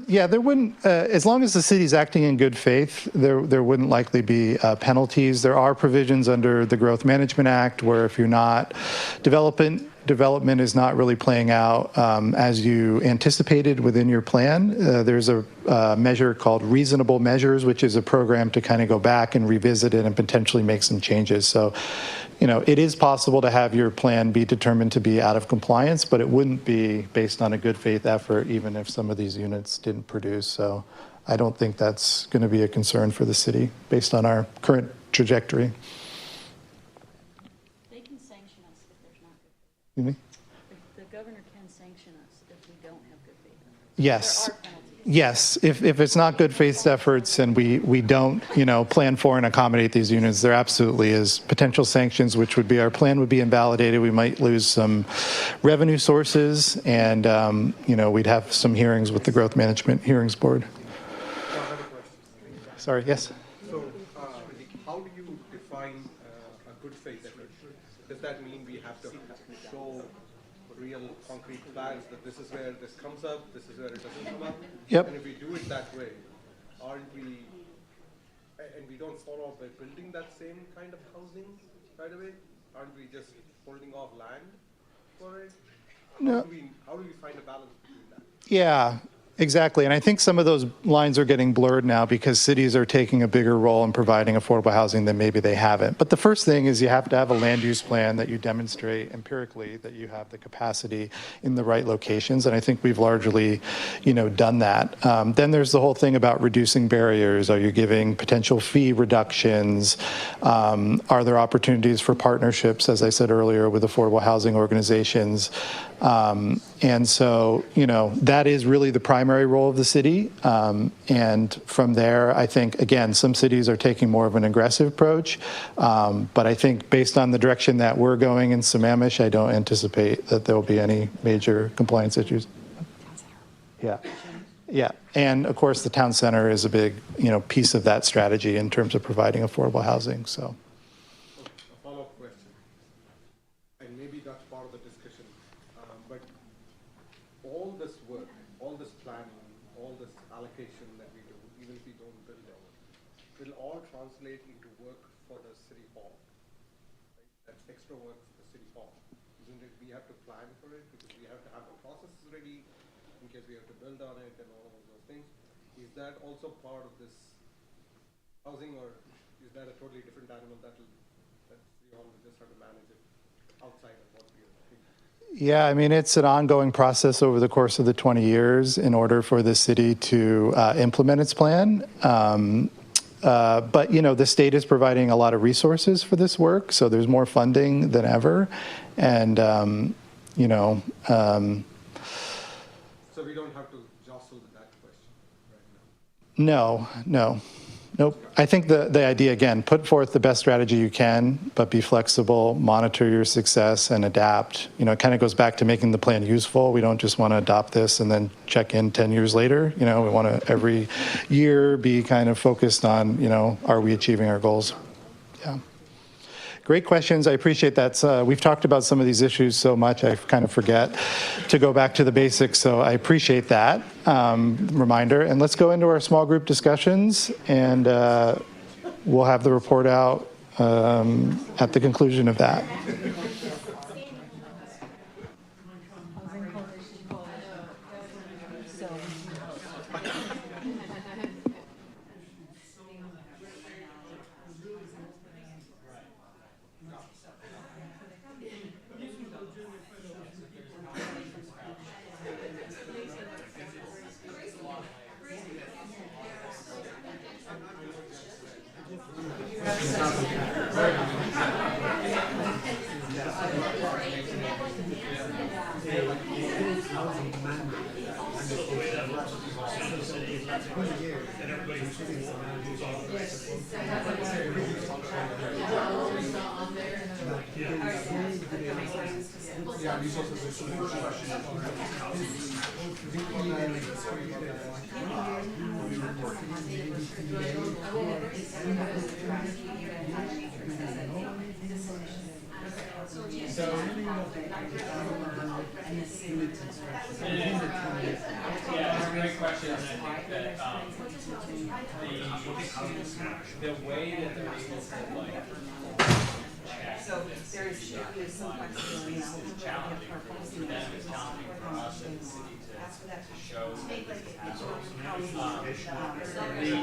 Yeah, there wouldn't, as long as the city's acting in good faith, there wouldn't likely be penalties. There are provisions under the Growth Management Act where if you're not, development is not really playing out as you anticipated within your plan. There's a measure called Reasonable Measures, which is a program to kind of go back and revisit it and potentially make some changes. So, it is possible to have your plan be determined to be out of compliance, but it wouldn't be based on a good faith effort, even if some of these units didn't produce. So I don't think that's going to be a concern for the city based on our current trajectory. They can sanction us if there's not good faith. Excuse me? The governor can sanction us if we don't have good faith. Yes. There are penalties. Yes, if it's not good faith efforts and we don't, plan for and accommodate these units, there absolutely is potential sanctions, which would be our plan would be invalidated. We might lose some revenue sources, and we'd have some hearings with the Growth Management Hearings Board. Sorry, yes. So, how do you define a good faith effort? Does that mean we have to show real concrete plans that this is where this comes up, this is where it doesn't come up? Yep. And if we do it that way, aren't we, and we don't follow up by building that same kind of housing right away, aren't we just holding off land for it? No. How do we find a balance between that? Yeah, exactly. And I think some of those lines are getting blurred now because cities are taking a bigger role in providing affordable housing than maybe they haven't. But the first thing is you have to have a land use plan that you demonstrate empirically that you have the capacity in the right locations. And I think we've largely, done that. Then there's the whole thing about reducing barriers. Are you giving potential fee reductions? Are there opportunities for partnerships, as I said earlier, with affordable housing organizations? And so, that is really the primary role of the city. And from there, I think, again, some cities are taking more of an aggressive approach. But I think based on the direction that we're going in Sammamish, I don't anticipate that there will be any major compliance issues. Yeah. Yeah. And of course, the town center is a big, piece of that strategy in terms of providing affordable housing. So. A follow-up question, and maybe that's part of the discussion, but all this work, all this planning, all this allocation that we do, even if we don't build on it, will all translate into work for the city hall. Right? That's extra work for the city hall. Isn't it? We have to plan for it because we have to have the processes ready in case we have to build on it and all of those things. Is that also part of this housing, or is that a totally different animal that you all just have to manage it outside of what we are thinking? Yeah, I mean, it's an ongoing process over the course of the 20 years in order for the city to implement its plan. But, you know, the state is providing a lot of resources for this work, so there's more funding than ever. And, you know... So we don't have to jostle that question right now? No. Nope. I think the idea, again, put forth the best strategy you can, but be flexible, monitor your success, and adapt. You know, it kind of goes back to making the plan useful. We don't just want to adopt this and then check in 10 years later. You know, we want to every year be kind of focused on, you know, are we achieving our goals? Yeah. Great questions. I appreciate that. We've talked about some of these issues so much, I kind of forget to go back to the basics. So I appreciate that reminder. And let's go into our small group discussions, and we'll have the report out at the conclusion of that. Yeah, it's a great question, and I think that the way that they're able to like so there's some flexibility is challenging for them, it's challenging for us as the city to show that this is happening. They do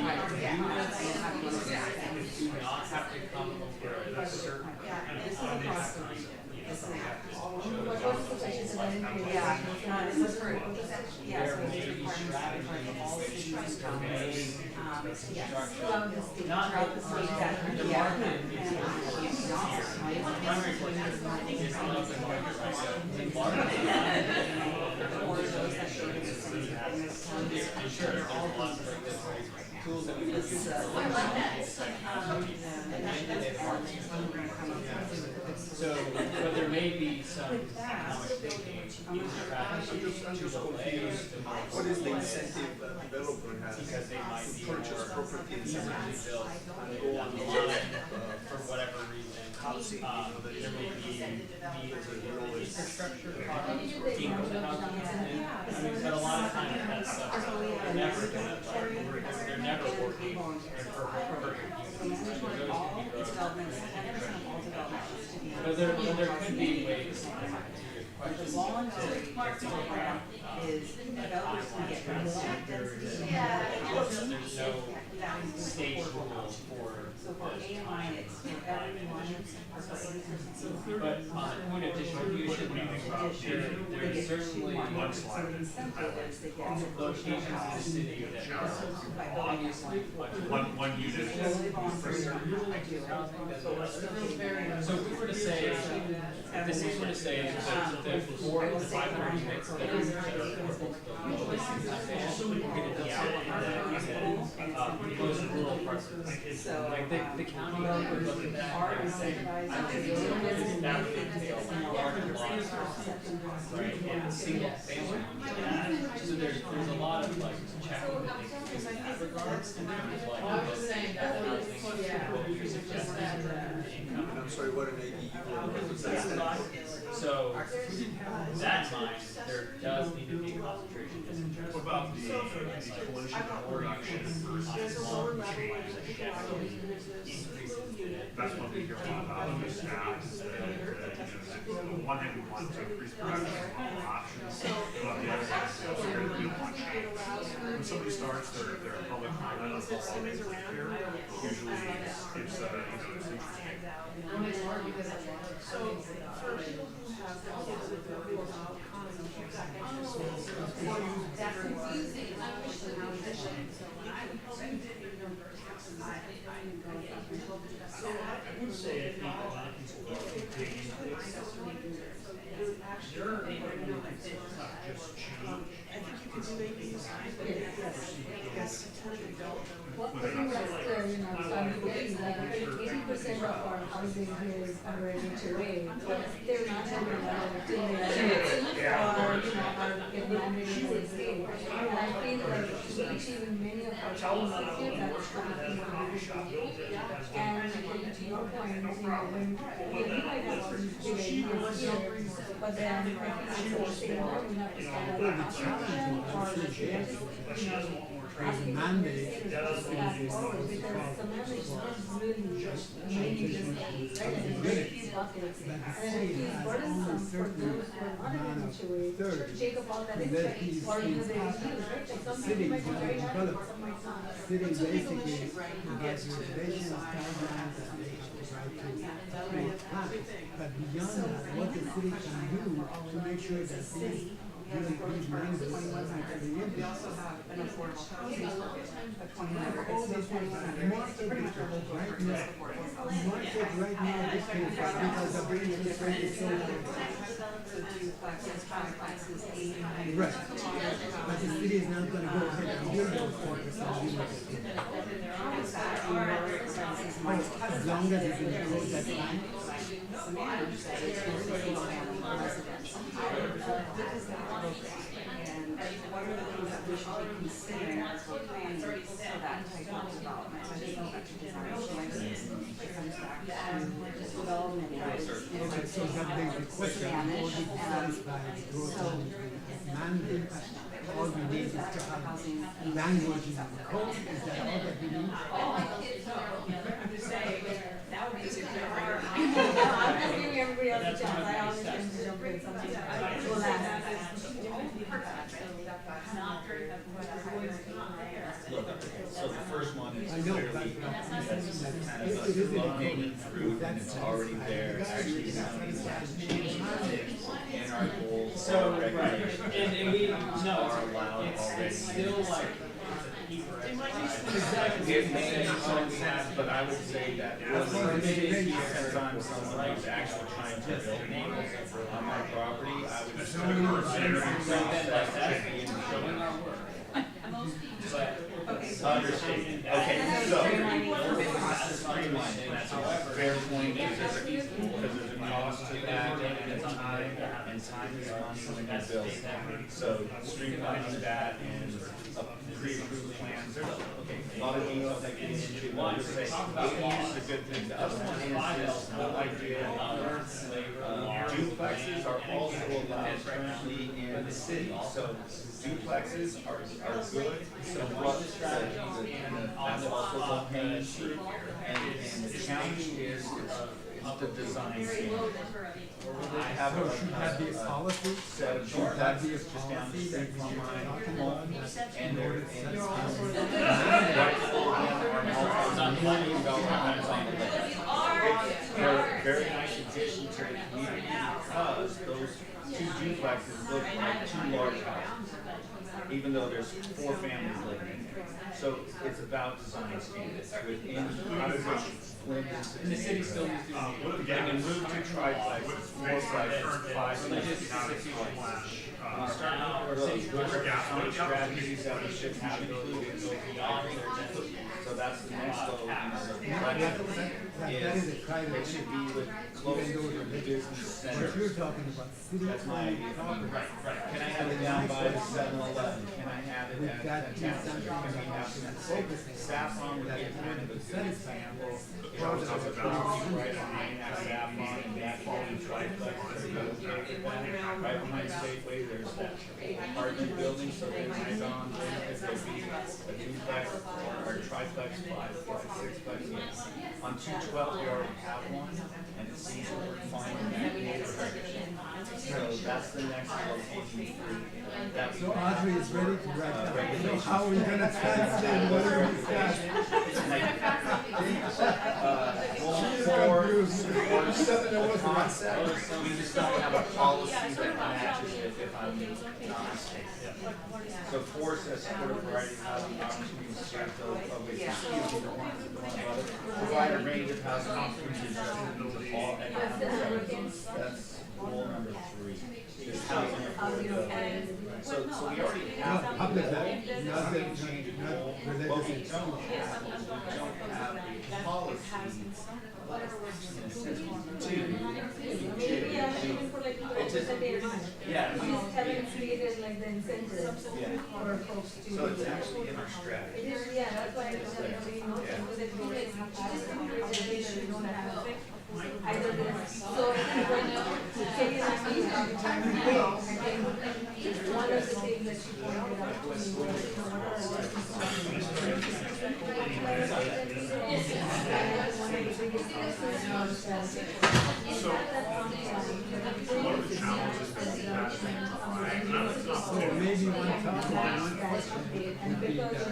not have to come over a certain tools that we use. So, but there may be some economic thinking in what is the incentive that developer has because they might be purchase property in some built and go on the line for whatever reason. There may be needs or infrastructure problems or people that have but a lot of times that stuff they're never gonna they're never working in perfect but there could be ways the voluntary program is developers can get more density. There's no state rule for AMI, it's for everyone. But on the point of distribution, there's certainly locations in the city that are obviously one unit for certain types of housing. So if we were to say, if the city were to say that the 400 to 500 units that are affordable to we're going to deal with those rural parts of the city. Like the county would look at that and say, I think that would entail larger lots, right, and single family. So there's a lot of like checking that they can do in that regards. And there's like what you suggested income. I'm sorry, what an ADU. So that mind, there does need to be a concentration just in terms of what about the collision or action on small That's what we hear a lot about with staff, is that, on one hand, we want to increase production of all options, but on the other hand, we also hear that we don't want change. When somebody starts their public comment on something here, usually it's interesting. So for people who have kids that don't know about that's confusing. So I would say if not a lot of people are taking What the thing that's clear, you know, so I'm looking like 80% of our housing here is under HOA, but they're not having that until they are, you know, are getting mandated in the state. And I feel like even many of our policies here, that's something that we should do. And to your point, you know, when we might have all these big ideas here, but then I think it's the same way we have to start at the construction or just, you know, asking mandate that forward, because the mandate is really mainly just these buckets. And it feels burdensome for those who are not in HOA to take up all that impact or even they use, right? Like some people might be very happy, some might not. City basically provides regulations, guidelines, and the right to create plans. But beyond that, what the city can do to make sure that these mandates are actually implemented. We also have an affordable housing market, a 20-year Market right now is because the rate is so low. Right. But the city is not going to go ahead and build those quarters. As long as it's in the road that's fine. And what are the things that we should be considering as we're planning for that type of development? I think back to design choices, it comes back to development rights. Okay, so that begs the question, how do you satisfy growth mandate? All we need is to have language in the code. Is that all that we need? I'm just saying, that would be super. I'm just giving everybody else a chance. I always tend to jump in something. We'll So the first one is I know, clearly, that's kind of a low-hanging fruit, and it's already there, actually counting in our goals, So, our regulations, and we, are no, allowed already. it's still like, It may coincide, but I would say that what it is here, if I'm someone who's actually trying to build neighbors on my property, I would just understand. Okay, so this is streamlined, and that's a fair point, because there's a cost to that, and it's time, and time is money when you build. So streamlining that and pre-approved plans, there's a lot of details I get into, but I'll just say, ADU is a good thing. The other one is this whole idea of duplexes are also allowed currently in the city, so duplexes are good, so what that's also low hanging fruit, and the challenge is the design standard. I have a policy set of duplexes just down the street from my home, and they're they're a very nice addition to the community because those two duplexes look like two large houses, even though there's 4 families living in there. So it's about design standards within and the city still needs to do. They can move to triplexes, 4plexes, 5plexes, 6plexes. We start looking for those strategies that we should have included, so that's the next level. Is it should be with close to the business center. You're talking about city. That's my idea. Right. Can I have it down by the 7-Eleven? Can I have it at the town center? Can we have it at Saffron would be kind of a good example. It always has a balance right behind that Saffron and that quality triplex. Right behind Safeway, there's that apartment building, so they might on, if there be a duplex or a triplex. 5x5, 6x6. On 212, we already have one, and it seems to work fine in that neighborhood. So that's the next location. So Audrey is ready to write down. So how are we going to translate what we discussed? We just don't have a policy that matches it, if I'm not mistaken. So 4 says support a variety of housing opportunities, serve of which provide a range of housing opportunities that meet all economic segments. That's goal number 3. Is housing affordability. So we already have public the goal. housing, How do we change the goal? What we don't have a policy yeah. We just haven't created like the incentives for folks to. So it's actually in our strategy. It is, yeah, that's why it's really not, because it really is not obligation, we don't have either this. So, Katie and I think one of the things that she pointed out to me was, maybe one question would be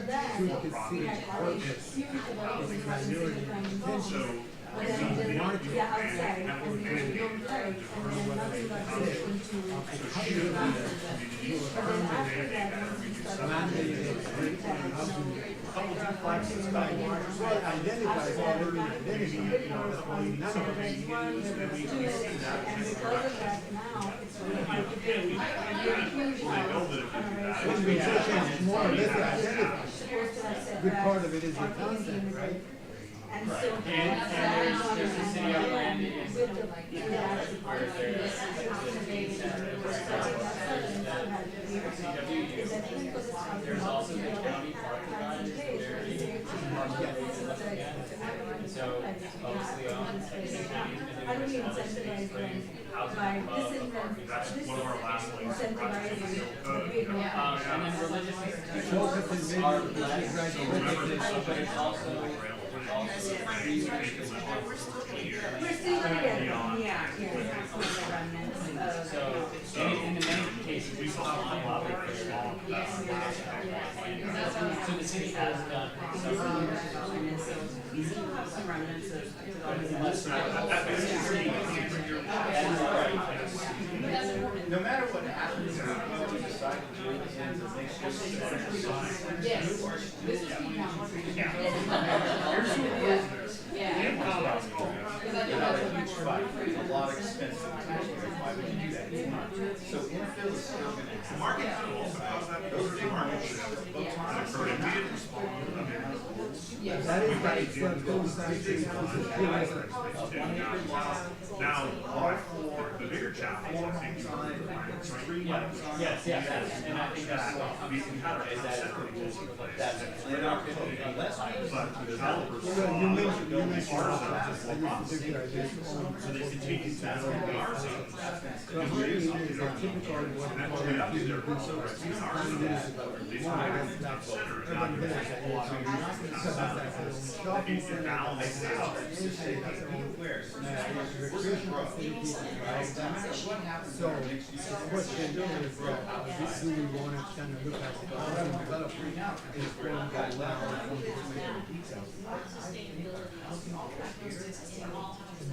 that should the city purpose the priority attention market outside, and then you don't like, and then nothing got put into. But then after that, once you start. Well, identifies already identified, that's why none of them And because of that, now it's really hard to do. When we say it's more or less identified, good part of it is the content, right? And so. There's the city of Landon is where there's also the county park advisory. So obviously on How do we incentivize them by disincentivizing? That's one of our last links. and then religious institutions are less, but it's also We're still gonna get them. So in many cases, we saw so the city has done some remnants of no matter what happens, what we decide to do, the ends of things just huge fight, a lot of expensive. Why would you do that? So infill is still going to happen. Market those big markets. That is like what goes back to Now, for the bigger chapels, I think yes, and I think that's what we can have is that that's we're not going to be less. But the developers you mentioned so they continue to have the ours. So how many years are typical of what we call in our business? More or less like urban village that you're talking about. So that's like a shopping center, that's a recreational facility, right? So the question is that do we want to kind of look at the housing development is going to allow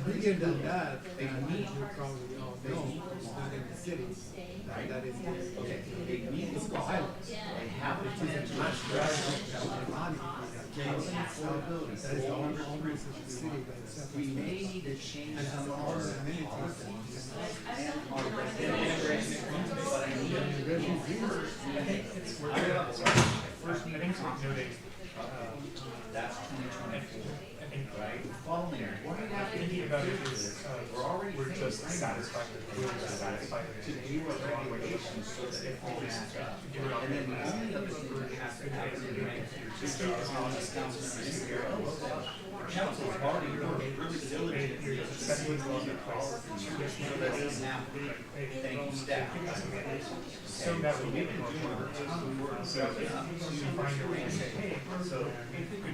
bigger than that, and you probably all know, is not in the cities. That is, it's called Highlands. It is a much larger money. That is the only almost of the city by itself. We may need to change and some all the amenities. First, I think it's noting that's 2024, right? Following, what we have to think about it is, we're already just satisfactory, really satisfactory to do a regulation so that if we just do it on the council's already really diligent in setting these policies so that it doesn't happen. Thank you, staff. so that we can do work. So if you find a way to say, hey, so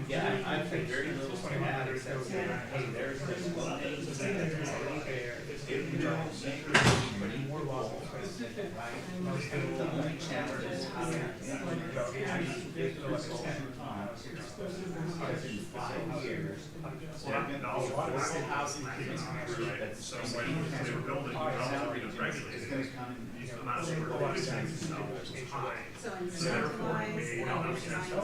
Yeah, I've had very little to add except saying, hey, there's this one thing that's already there. If we don't make anybody more lawful specific, right? And the only challenge is how to actually get those over time. Because in 5 years, we're going to be affordable housing that's So when they were building, you also be regulated. It's going to come in. The amount of square footage is high. So therefore, we don't understand so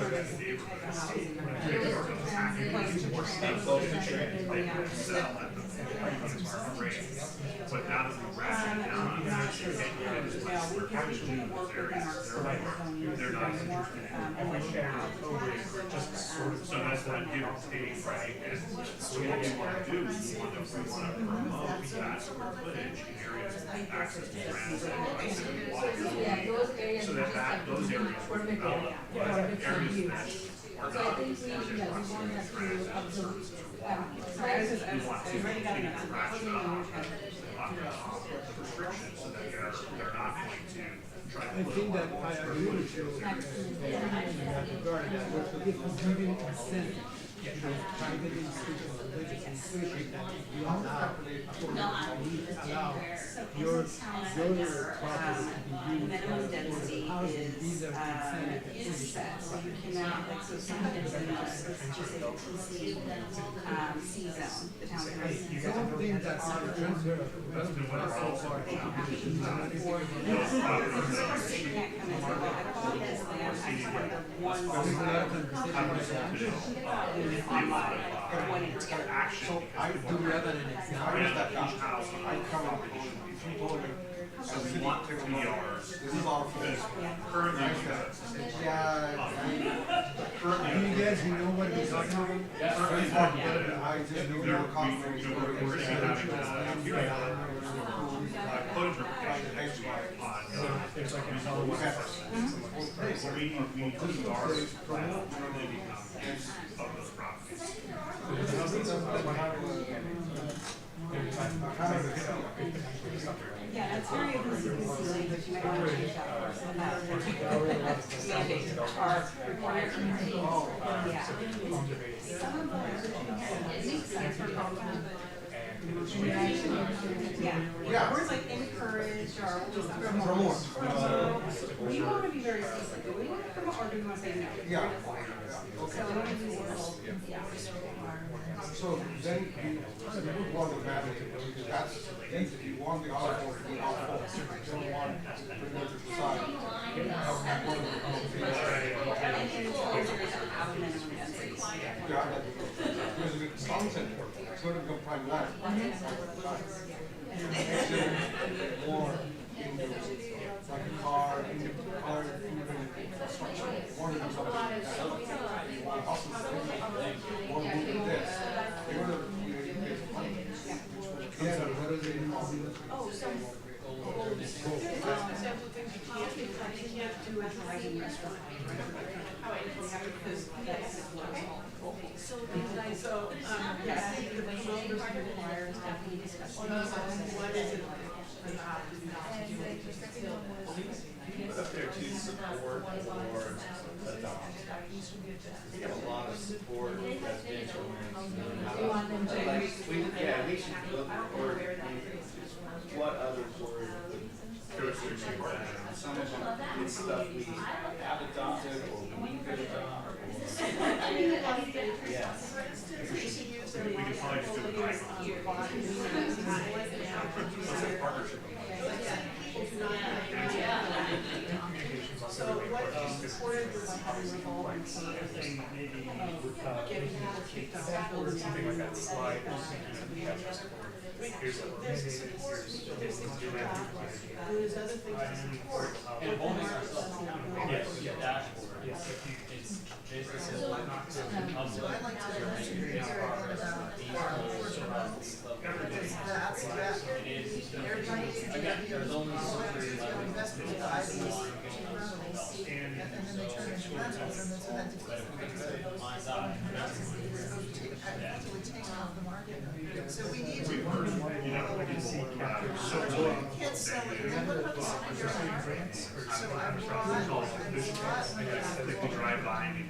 that the neighborhoods, when they are attacking more stuff, they can sell at the market rate. But now that we've ratcheted down on that, you can't get as much square footage in those areas. They're not interested in so that's that give and take, right? And so what we want to do is we want to promote that square footage in areas with access to transit, proximity, water, so that those areas will develop, but areas that are not. We want to continue to ratchet up the restrictions so that they're not going to try to. I think that I agree with you in that regard, that if giving consent to those private institutions, religious institutions, that you allow your property to be used for housing, these are consented. So you cannot, like, so someone is in a, let's just say the TC, C zone, the town I don't think that's the transfer of That's been one of our also. they have to use it for, they can't come and say, well, I bought this land, I just want the one. There's a lot of conversation So I do you have an example? So we want to be ours. This is our currently. You guys, you know what we're talking about? I just know more confidence. We're going to be having hearing code interpretation on There's like we do ours really become use of those properties. Yeah, that's very easy to see, but you might want to change that first. Mandates are required. Yeah. Some of them, it makes sense for complement. Yeah, words like encourage or promote. We want to be very specific. We want to promote or do we want to say no? Yeah. So I want to use this whole, yeah. So then you would want to manage it, because that's, if you want the article to be helpful, you don't want to bring it to the side. And it's always have minimum densities. Yeah, because if it's town center, it's going to become prime land. More into like a car, independent infrastructure. More than something like that. More than this. They're going to get money. Yeah, what is it? Oh, so. They can't do it like in restaurant. So, yeah, I think the promoters require definitely discussion. What is it? Put up there to support or adopt. We have a lot of support residential we should look for what other board would some of them, it's stuff we have adopted or we could adopt. Yes. We could probably just do it right. Partnership. So what you supported was having revolving some of the thing, maybe getting people to take the whole board, something like that slide, or something that we have to support. Here's what we're maybe here's do that. There's other things to support. And holding ourselves accountable. Yes, dashboard. Yes. It's Jason said, not So I'd like to hear again about because that's that. Everybody needs to get here. Investment advisors came around and they see, and then they turn into rentals, and so that defeats the purpose of those. Actually take off the market. So we need to. So you can't sell it. You don't have to sell it. So I brought. Drive by me.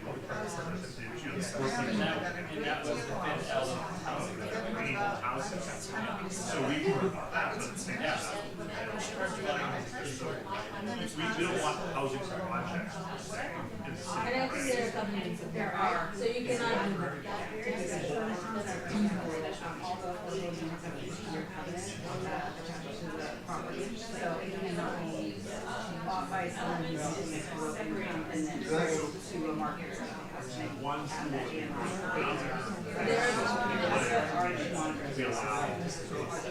So we were about that, but it's we don't want housing projects to stay in the city. And I think there are companies, there are, so you cannot do that. So it cannot be bought by someone who's separate and then sold to a market or something. One school.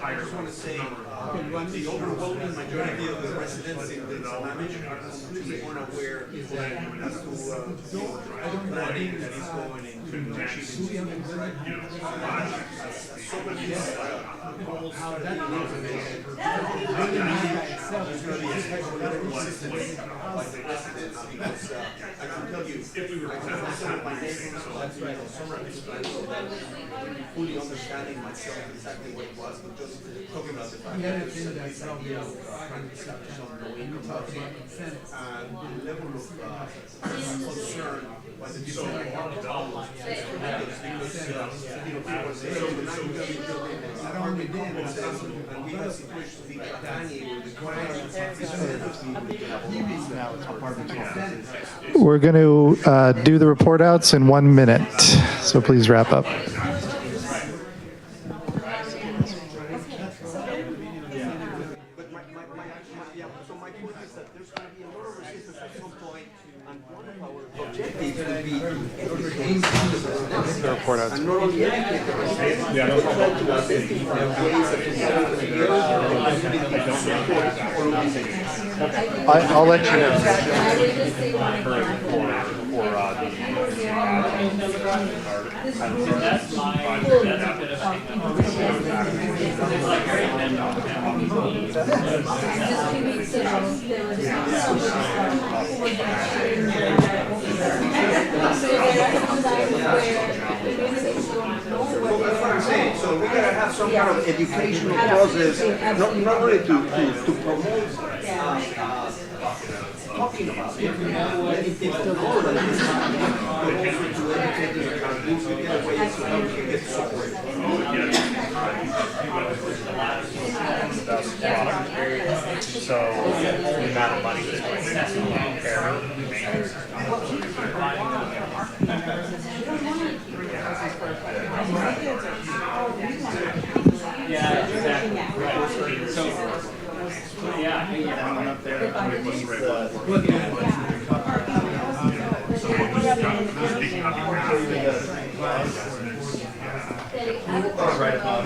I just want to say, the overwhelming majority of the residents in the Sammamish are completely unaware as to flooding that is going into Michigan. So many goals are being implemented. There's going to be a special assistance by the residents because I can tell you, if we were my neighbors, that's right, fully understanding myself exactly what it was, but just talking about the fact that there's this idea of trying to establish some low-income housing and the level of concern by the different problems because people say, oh, now you're going to be building an apartment complexes and we have situations like Danny where the We're going to do the report outs in 1 minute, so please wrap up. The report outs. And not only educate the residents, but try to identify ways that I'll let you know. Well, that's what I'm saying. So we gotta have some kind of educational process, not only to promote talking about it, many people know that this is happening, but also to educate the accountants to get ways so how we can get support. So the amount of money that's going into care, maintenance. Yeah, exactly. Right. So, yeah, someone up there underneath right above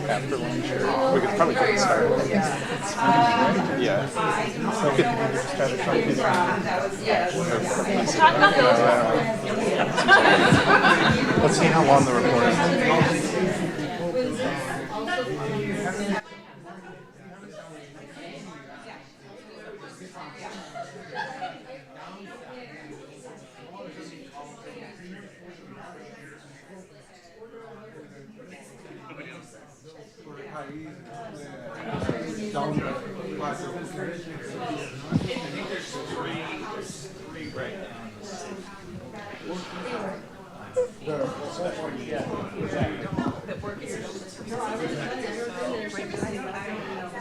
After lunch, we could probably get started. Yeah. Let's see how long the report is.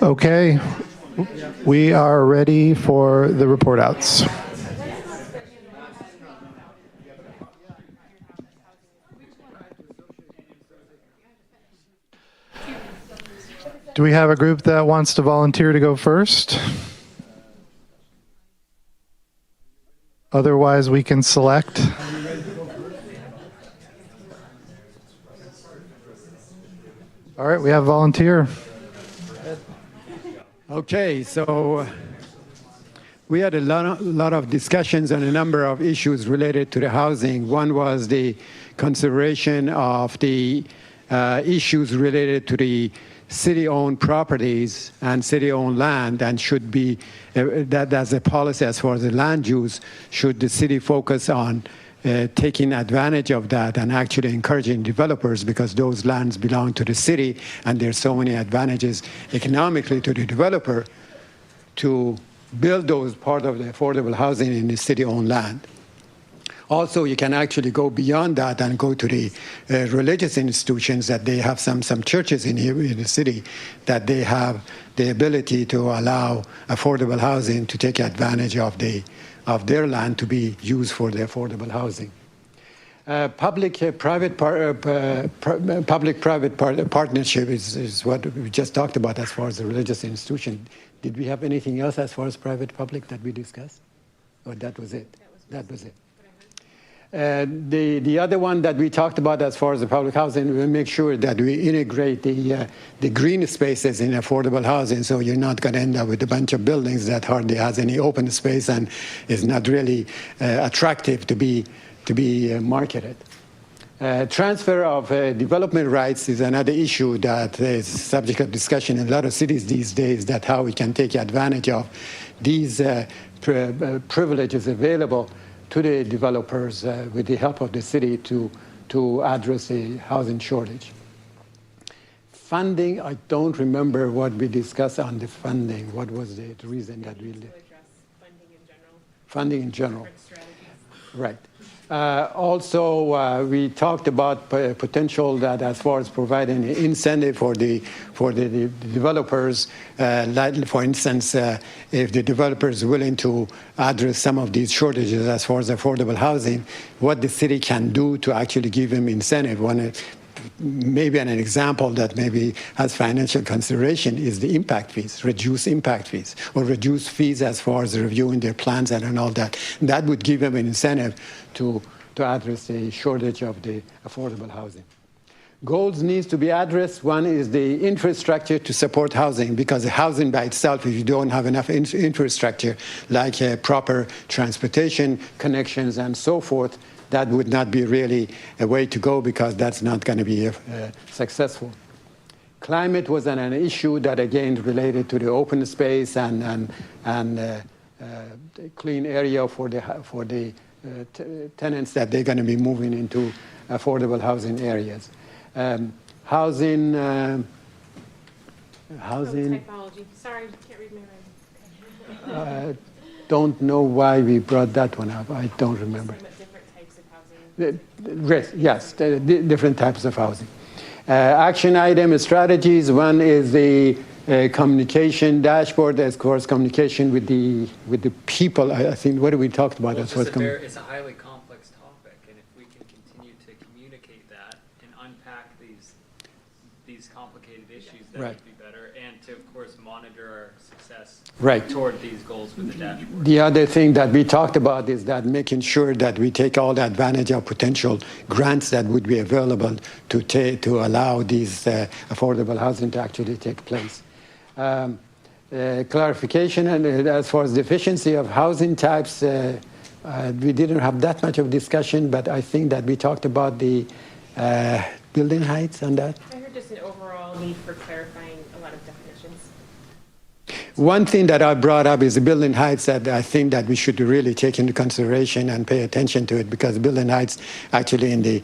Okay, we are ready for the report outs. Do we have a group that wants to volunteer to go first? Otherwise, we can select. All right, we have a volunteer. Okay, so we had a lot of discussions on a number of issues related to the housing. One was the consideration of the issues related to the city-owned properties and city-owned land, and should be that as a policy as far as the land use, should the city focus on taking advantage of that and actually encouraging developers, because those lands belong to the city and there's so many advantages economically to the developer to build those part of the affordable housing in the city-owned land. Also, you can actually go beyond that and go to the religious institutions that they have some churches in here in the city that they have the ability to allow affordable housing to take advantage of their land to be used for the affordable housing. Public-private partnership is what we just talked about as far as the religious institution. Did we have anything else as far as private-public that we discussed? Or that was it? That was it. The other one that we talked about as far as the public housing, we will make sure that we integrate the green spaces in affordable housing, so you're not going to end up with a bunch of buildings that hardly has any open space and is not really attractive to be marketed. Transfer of development rights is another issue that is subject of discussion in a lot of cities these days, that how we can take advantage of these privileges available to the developers with the help of the city to address the housing shortage. Funding, I don't remember what we discussed on the funding. What was the reason that we did? Funding in general. Right. Also, we talked about potential that as far as providing an incentive for the developers, like for instance, if the developer is willing to address some of these shortages as far as affordable housing, what the city can do to actually give them incentive. Maybe an example that maybe has financial consideration is the impact fees, reduce impact fees, or reduce fees as far as reviewing their plans and all that. That would give them an incentive to address the shortage of the affordable housing. Goals needs to be addressed. One is the infrastructure to support housing, because housing by itself, if you don't have enough infrastructure, like proper transportation connections and so forth, that would not be really a way to go, because that's not going to be successful. Climate was an issue that again related to the open space and clean area for the tenants that they're going to be moving into affordable housing areas. Housing. Typology. Sorry, can't read my writing. Don't know why we brought that one up. I don't remember. Yes, different types of housing. Action item strategies. One is the communication dashboard, of course, communication with the people. I think what we talked about. It's a highly complex topic, and if we can continue to communicate that and unpack these complicated issues, that would be better, and to, of course, monitor our success toward these goals with the dashboard. The other thing that we talked about is that making sure that we take all the advantage of potential grants that would be available to allow these affordable housing to actually take place. Clarification, and as far as the efficiency of housing types, we didn't have that much of discussion, but I think that we talked about the building heights on that. I heard just an overall need for clarifying a lot of definitions. One thing that I brought up is the building heights, that I think that we should really take into consideration and pay attention to it, because building heights actually in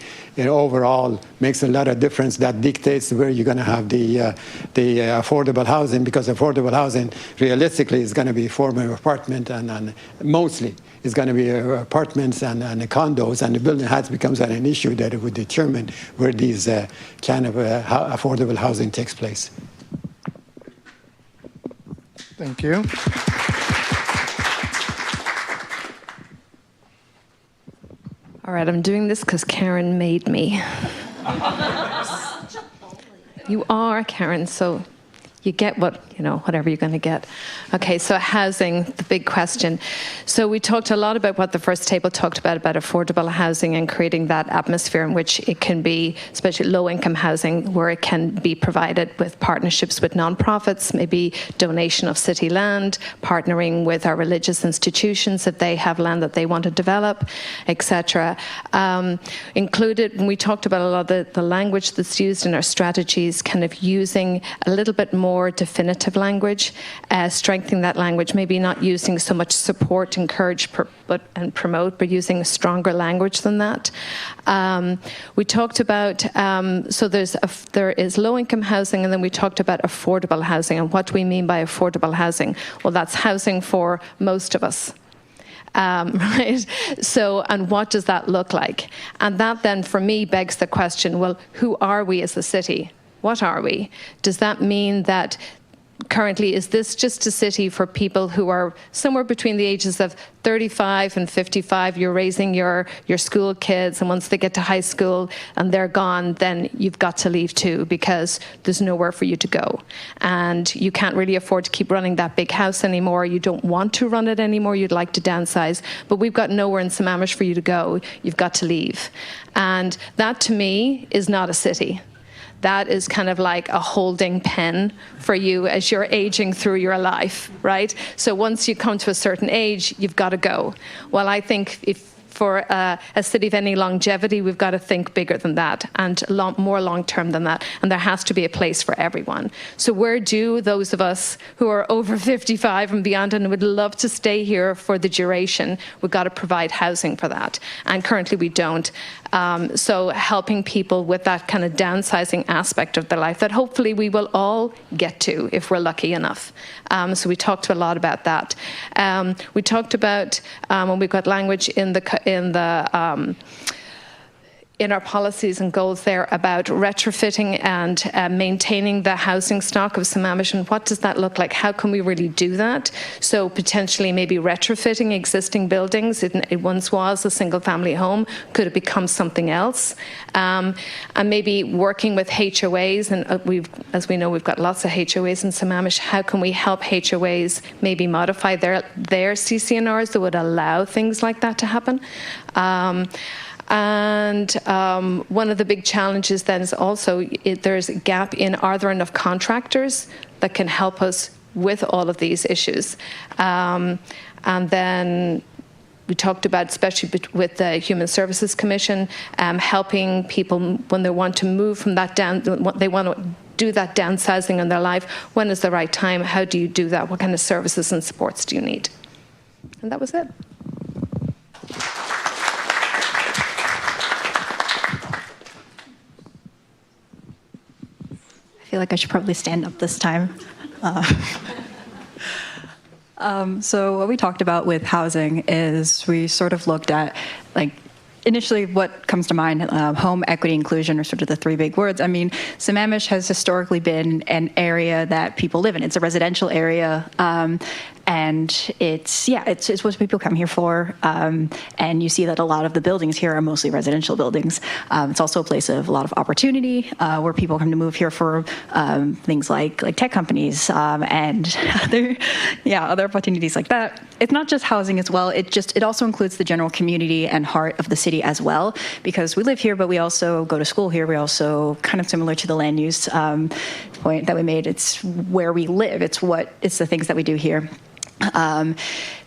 overall makes a lot of difference. That dictates where you're going to have the affordable housing, because affordable housing realistically is going to be former apartment and mostly is going to be apartments and condos, and the building heights becomes an issue that it would determine where these kind of affordable housing takes place. Thank you. All right, I'm doing this because Karen made me. You are Karen, so you get what whatever you're going to get. Okay, so housing, the big question. So we talked a lot about what the first table talked about affordable housing and creating that atmosphere in which it can be, especially low-income housing, where it can be provided with partnerships with nonprofits, maybe donation of city land, partnering with our religious institutions if they have land that they want to develop, etc. Included, when we talked about a lot of the language that's used in our strategies, kind of using a little bit more definitive language, strengthening that language, maybe not using so much support, encourage, and promote, but using stronger language than that. We talked about, so there is low-income housing, and then we talked about affordable housing, and what do we mean by affordable housing? Well, that's housing for most of us. Right? So, and what does that look like? And that then, for me, begs the question, well, who are we as a city? What are we? Does that mean that currently, is this just a city for people who are somewhere between the ages of 35 and 55? You're raising your school kids, and once they get to high school and they're gone, then you've got to leave too, because there's nowhere for you to go. And you can't really afford to keep running that big house anymore. You don't want to run it anymore. You'd like to downsize. But we've got nowhere in Sammamish for you to go. You've got to leave. And that, to me, is not a city. That is kind of like a holding pen for you as you're aging through your life, right? So once you come to a certain age, you've got to go. Well, I think if for a city of any longevity, we've got to think bigger than that and more long-term than that. And there has to be a place for everyone. So where do those of us who are over 55 and beyond and would love to stay here for the duration, we've got to provide housing for that. And currently we don't. So helping people with that kind of downsizing aspect of their life that hopefully we will all get to if we're lucky enough. So we talked a lot about that. We talked about, when we've got language in our policies and goals there about retrofitting and maintaining the housing stock of Sammamish, and what does that look like? How can we really do that? So potentially maybe retrofitting existing buildings. It once was a single-family home. Could it become something else? And maybe working with HOAs, and as we know, we've got lots of HOAs in Sammamish. How can we help HOAs maybe modify their CC&Rs that would allow things like that to happen? And one of the big challenges then is also there's a gap in, are there enough contractors that can help us with all of these issues? And then we talked about, especially with the Human Services Commission, helping people when they want to move from that down, they want to do that downsizing in their life. When is the right time? How do you do that? What kind of services and supports do you need? And that was it. I feel like I should probably stand up this time. So what we talked about with housing is we sort of looked at, like, initially what comes to mind, home, equity, inclusion are sort of the three big words. I mean, Sammamish has historically been an area that people live in. It's a residential area, and it's what people come here for. And you see that a lot of the buildings here are mostly residential buildings. It's also a place of a lot of opportunity, where people come to move here for things like tech companies and other opportunities like that. It's not just housing as well. It also includes the general community and heart of the city as well, because we live here, but we also go to school here. We also, kind of similar to the land use point that we made, it's where we live. It's the things that we do here.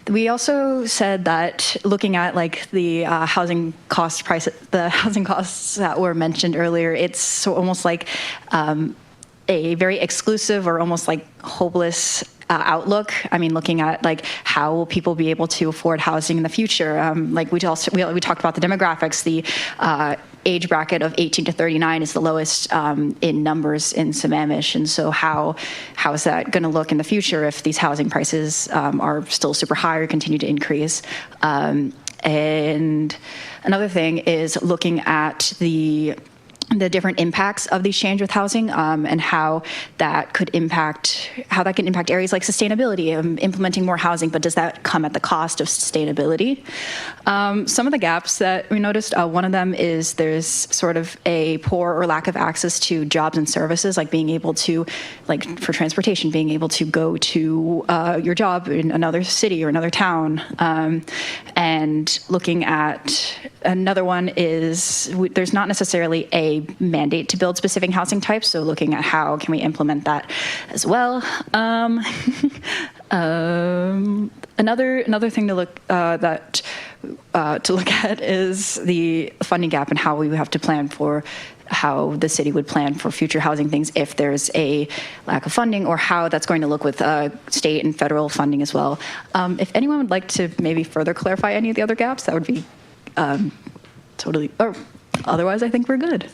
We also said that looking at like the housing costs that were mentioned earlier, it's almost like a very exclusive or almost like hopeless outlook. I mean, looking at like how will people be able to afford housing in the future? Like we talked about the demographics. The age bracket of 18 to 39 is the lowest in numbers in Sammamish, and so how is that going to look in the future if these housing prices are still super high or continue to increase? And another thing is looking at the the different impacts of these change with housing and how that can impact areas like sustainability, implementing more housing, but does that come at the cost of sustainability? Some of the gaps that we noticed, one of them is there's sort of a poor or lack of access to jobs and services, like being able to, like for transportation, being able to go to your job in another city or another town. And looking at another one is there's not necessarily a mandate to build specific housing types, so looking at how can we implement that as well. Another thing to look at is the funding gap and how we have to plan for how the city would plan for future housing things if there's a lack of funding, or how that's going to look with state and federal funding as well. If anyone would like to maybe further clarify any of the other gaps, that would be totally, or otherwise I think we're good.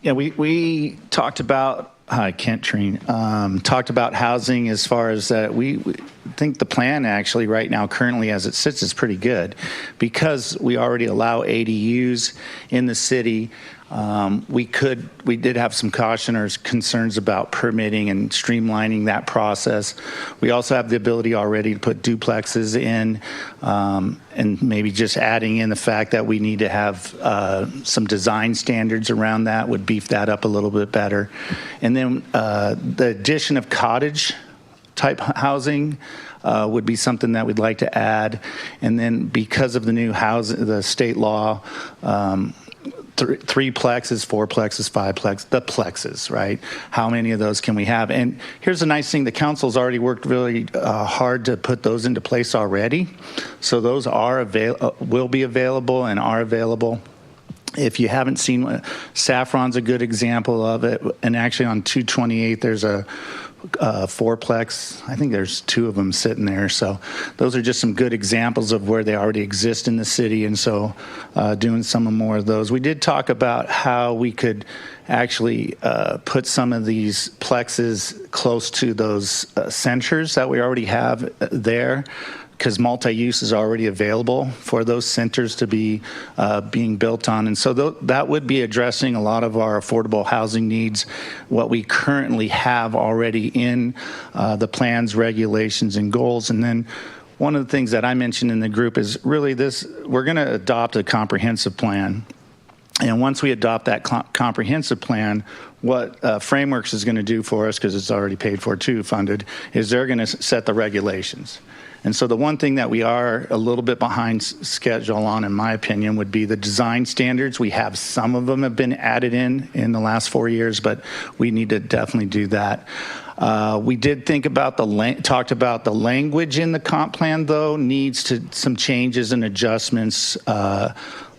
Yeah, we talked about, hi, Kent Treen, talked about housing as far as we think the plan actually right now, currently as it sits, is pretty good. Because we already allow ADUs in the city, we did have some caution or concerns about permitting and streamlining that process. We also have the ability already to put duplexes in, and maybe just adding in the fact that we need to have some design standards around that would beef that up a little bit better. And then the addition of cottage type housing would be something that we'd like to add. And then because of the new the state law, 3 plexes, 4 plexes, 5 plexes, the plexes, right? How many of those can we have? And here's the nice thing, the council's already worked really hard to put those into place already. So those are will be available and are available. If you haven't seen, Saffron's a good example of it. And actually on 228, there's a 4-plex. I think there's 2 of them sitting there. So those are just some good examples of where they already exist in the city. And so doing some more of those. We did talk about how we could actually put some of these plexes close to those centers that we already have there, because multi-use is already available for those centers to be being built on. And so that would be addressing a lot of our affordable housing needs, what we currently have already in the plans, regulations, and goals. And then one of the things that I mentioned in the group is really we're going to adopt a comprehensive plan. And once we adopt that comprehensive plan, what Frameworks is going to do for us, because it's already paid for too, funded, is they're going to set the regulations. And so the one thing that we are a little bit behind schedule on, in my opinion, would be the design standards. We have some of them have been added in the last 4 years, but we need to definitely do that. We did think about talked about the language in the comp plan, though, needs some changes and adjustments,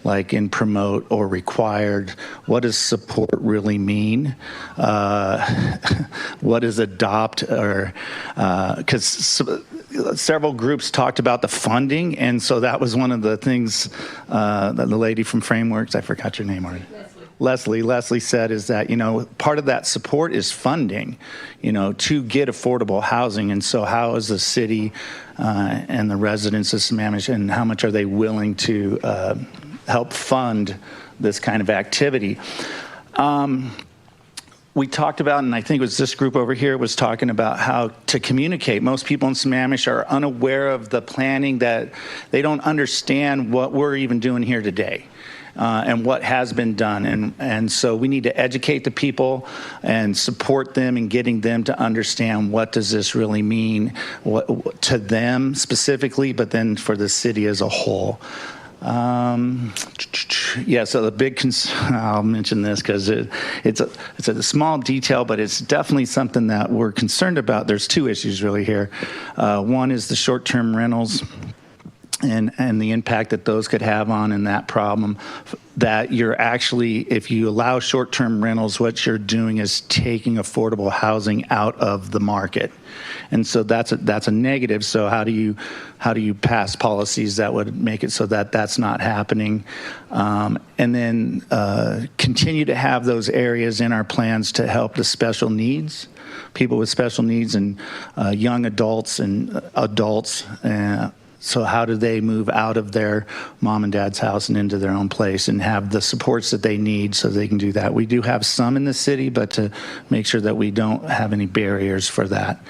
like in promote or required. What does support really mean? What is adopt? Or because several groups talked about the funding, and so that was one of the things that the lady from Frameworks, I forgot your name already. Leslie said is that, part of that support is funding, to get affordable housing. And so how is the city and the residents of Sammamish, and how much are they willing to help fund this kind of activity? We talked about, and I think it was this group over here was talking about how to communicate. Most people in Sammamish are unaware of the planning, that they don't understand what we're even doing here today. And what has been done. And so we need to educate the people and support them in getting them to understand what does this really mean to them specifically, but then for the city as a whole. So the big I'll mention this because it's a small detail, but it's definitely something that we're concerned about. There's 2 issues really here. One is the short-term rentals. and the impact that those could have on and that problem, that you're actually, if you allow short-term rentals, what you're doing is taking affordable housing out of the market. And so that's a negative. So how do you pass policies that would make it so that that's not happening? And then continue to have those areas in our plans to help the special needs, people with special needs, and young adults and adults. So how do they move out of their mom and dad's house and into their own place and have the supports that they need so they can do that? We do have some in the city, but to make sure that we don't have any barriers for that.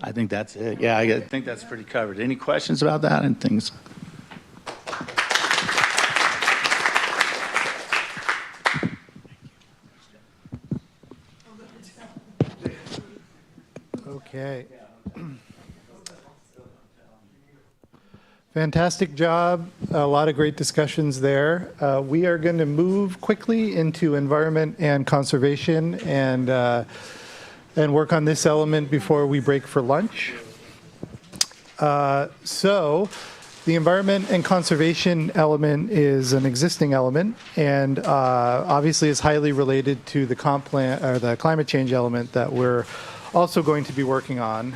I think that's it. Yeah, I think that's pretty covered. Any questions about that and things? Okay. Fantastic job. A lot of great discussions there. We are going to move quickly into environment and conservation and work on this element before we break for lunch. So the environment and conservation element is an existing element and obviously is highly related to the comp plan or the climate change element that we're also going to be working on.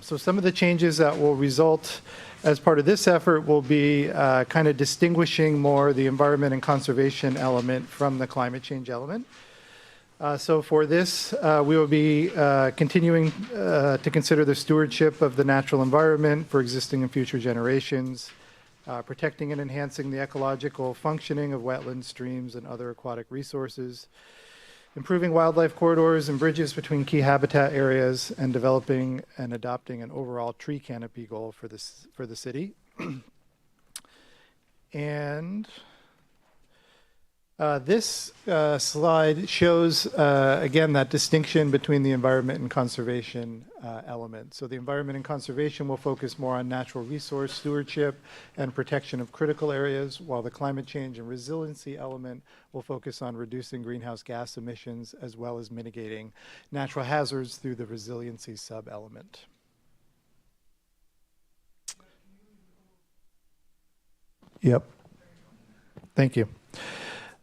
So some of the changes that will result as part of this effort will be kind of distinguishing more the environment and conservation element from the climate change element. So for this, we will be continuing to consider the stewardship of the natural environment for existing and future generations, protecting and enhancing the ecological functioning of wetlands, streams, and other aquatic resources, improving wildlife corridors and bridges between key habitat areas, and developing and adopting an overall tree canopy goal for the city. And this slide shows, again, that distinction between the environment and conservation element. So the environment and conservation will focus more on natural resource stewardship and protection of critical areas, while the climate change and resiliency element will focus on reducing greenhouse gas emissions as well as mitigating natural hazards through the resiliency sub-element. Yep. Thank you.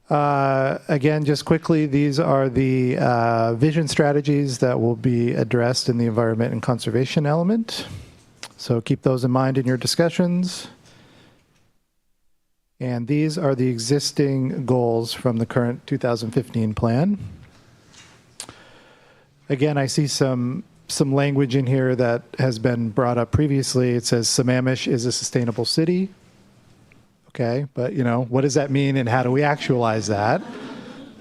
Again, just quickly, these are the vision strategies that will be addressed in the environment and conservation element. So keep those in mind in your discussions. And these are the existing goals from the current 2015 plan. Again, I see some language in here that has been brought up previously. It says Sammamish is a sustainable city. Okay, but what does that mean and how do we actualize that?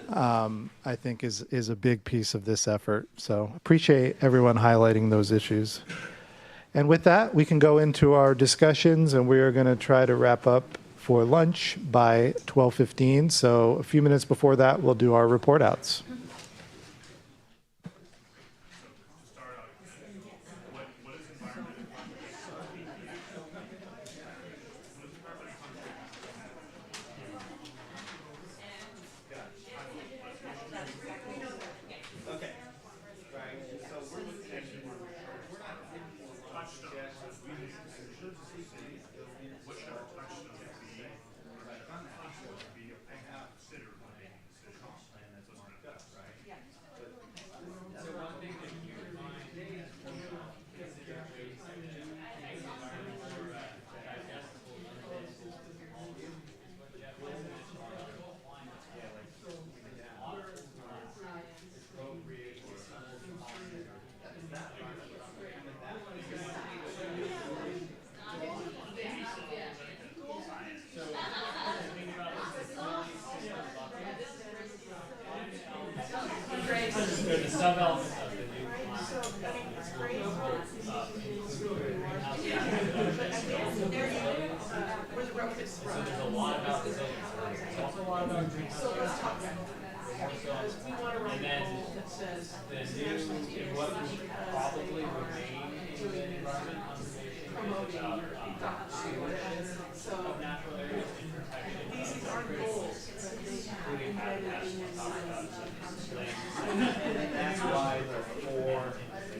I think is a big piece of this effort. So appreciate everyone highlighting those issues. And with that, we can go into our discussions, and we are going to try to wrap up for lunch by 12:15. So a few minutes before that, we'll do our report outs.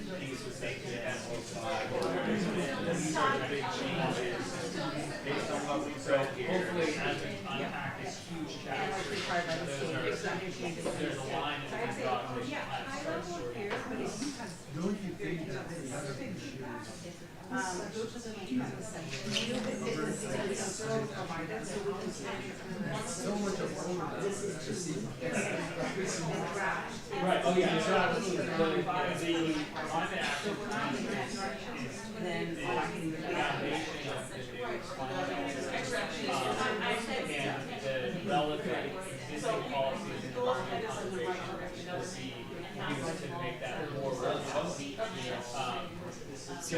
things would make it amplify, or there's big changes based on what we built here. Hopefully, as we unpack this huge chapter, there's a line that we can draw where you have to start sorting. Don't you think that the other issue so much of all of this is just Right, oh yeah, so absolutely. The climate action plan is the foundation of the new climate action. And the relative existing policies in the environmental conservation will be used to make that more robust. So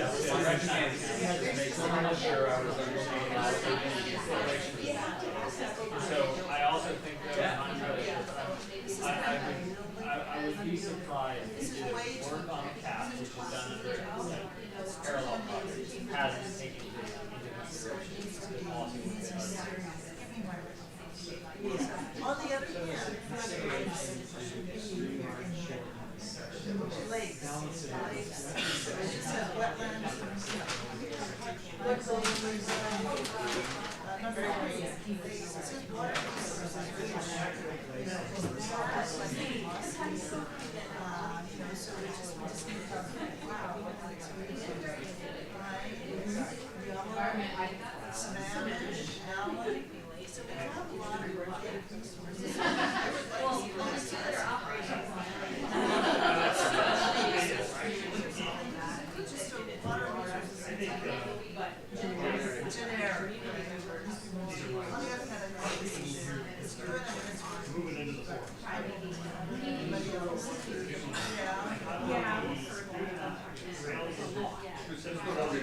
I also think that I would be surprised if the work on the cap, which is done under parallel projects, hasn't taken into consideration the policy. On the other hand, lakes, wetlands,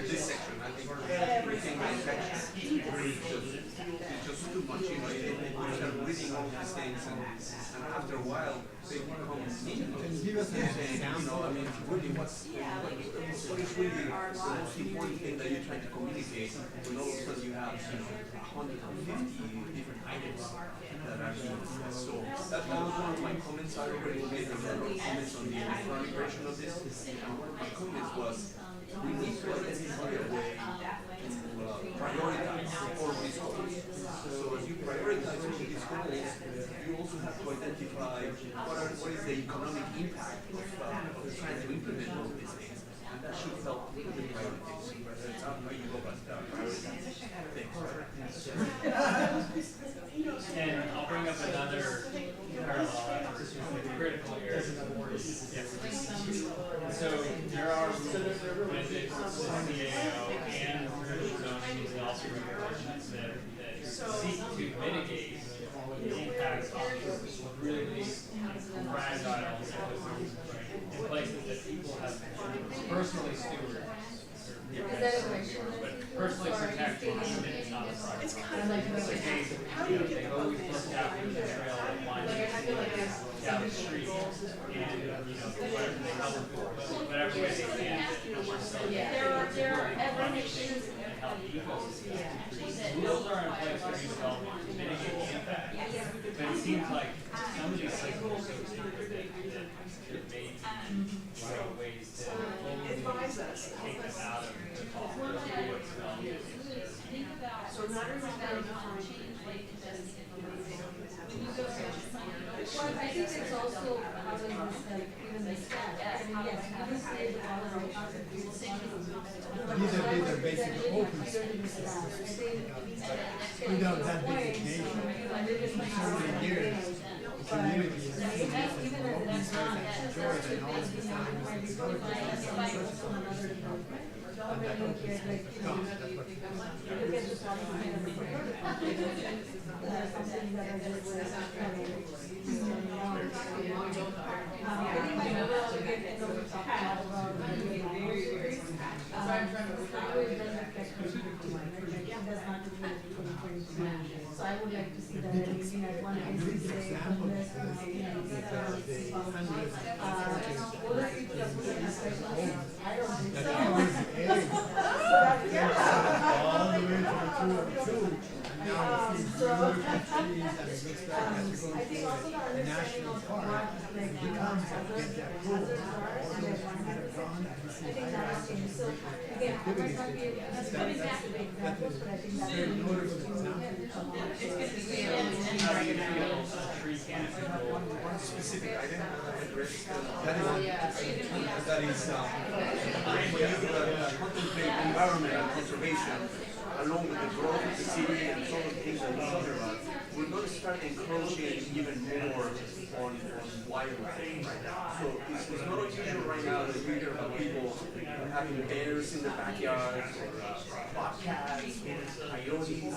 This section, I think everything manufactured is just too much. You know, you start reading all these things, and after a while, they become meaningless. Can you give us an example? You know, I mean, really, what is really the most important thing that you're trying to communicate when all of a sudden you have 150 different items that are being discussed. So that was one of my comments. I already made a lot of comments on the electronic version of this, and one of my comments was we need to identify a way to prioritize all these goals. So as you prioritize all these goals, you also have to identify what is the economic impact of trying to implement all of these things. And that should help with the priorities. That's how you go about prioritizing things. And I'll bring up another parallel, the critical areas. So there are rules with the CAO and urban zoning and also regulations that seek to mitigate the impacts on these really fragile ecosystems, right? In places that people have personally stewarded. But personally protected, even if not a project. It's kind of like the case of, they've always looked after the trail that winds down the street, and, whatever they help with, whatever way they can, there are evolutions and help ecosystems. Rules are in place for new development to mitigate the impact, but it seems like some of these things are so secret that there may be ways to take them out of the top. So not everybody well, I think it's also how they understand even the staff. I mean, yes, you say the these are the basic open space. Without that designation, for so many years, the community has seen this as an open space and enjoyed it, and all of a sudden it was discovered as another development. And that opens space becomes, that's what it is. So I would like to see that at least at one NCC homeless, older people are put in especially, I don't think so. All the way to the 202, and now we see beautiful trees, and it looks like as you go to the national park, it becomes, get that cool, all those trees are gone. think that's changed. So again, I might not be, coming back to the examples, but I think that's very important to One specific item that is when you contemplate environmental conservation along with the growth of the city and some of the things that we talked about, we're going to start encroaching even more on wildlife. So it's not unusual right now that we hear about people having bears in their backyards or bobcats, coyotes, all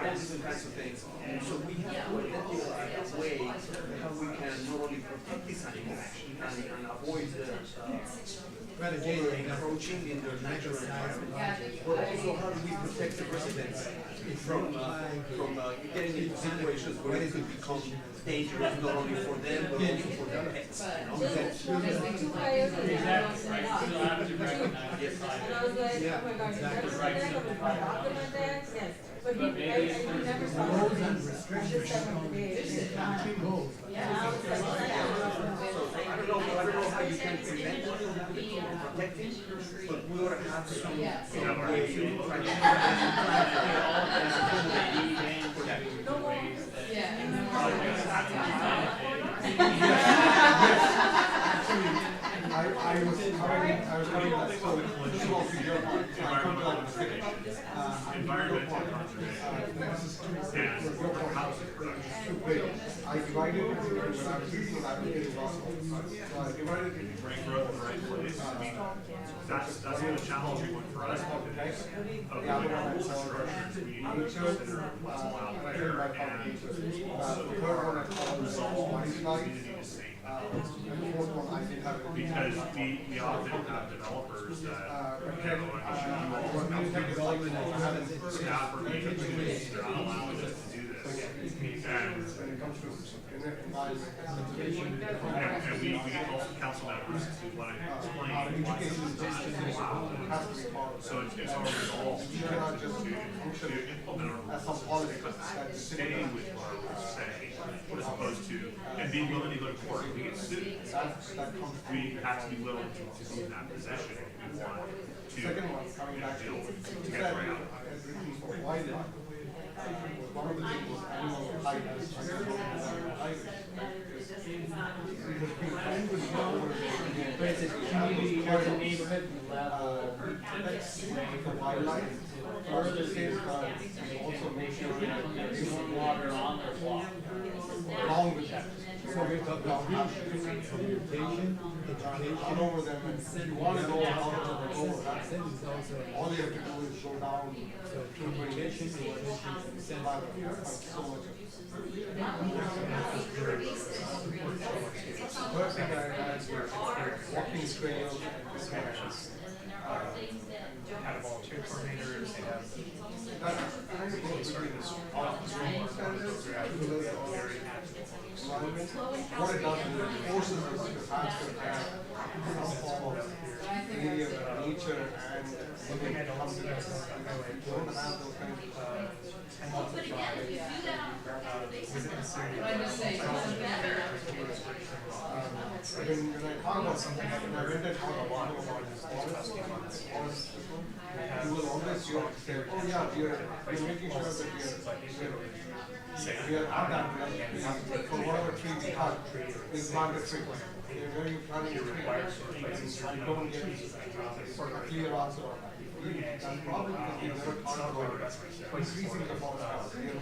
different kinds of things. So we have to identify a way how we can not only protect these animals and avoid the encroaching in their natural environment, but also how do we protect the residents from getting into situations where it could become dangerous not only for them but also for their pets. two coyotes and I was like, oh my gosh, never saw that, or my doctor went there, yes. But he never saw that. Just 7 days. Yeah. I don't know how you can prevent it from protecting, but we ought to have some way to try I was having that so first of all to your point, I come to like the environmental too big. I divided it when I was reading that it was possible. So I divided it into Bring growth in the right place. I mean, that's been a challenging one for us because of the rules and structures we need to consider what's allowed there and also resolve community to state. Because we often have developers that staff are making choices, they're not allowing us to do this. And we get also council members who want to explain why this is allowed. So it's our resolve to implement our rules because stay with our rules, say, as opposed to, and be willing to go to court. We get sued. We have to be willing to be in that position if we want to deal with to get right out of it. One of the things was animal height. Community or the neighborhood level, the wildlife. Further safeguard and also make sure that there is water on their block. along with that. So we talk about communication, education over them, and if you want to go out to the goal, all you have to do is go down to communication, so much. First thing I had was walking trails and this kind of thing. Have volunteer coordinators, they have what it does is it forces us to have some form of media of nature and something that comes together. We don't have those kinds when I talk about something, when I read that talk about forest, you will always say, oh yeah, we're making sure that we are on that for whatever tree we cut, we plant a tree. Where you planting a tree, you don't get sort of clear answer on that. That's probably because we never thought about increasing the forest cover. We have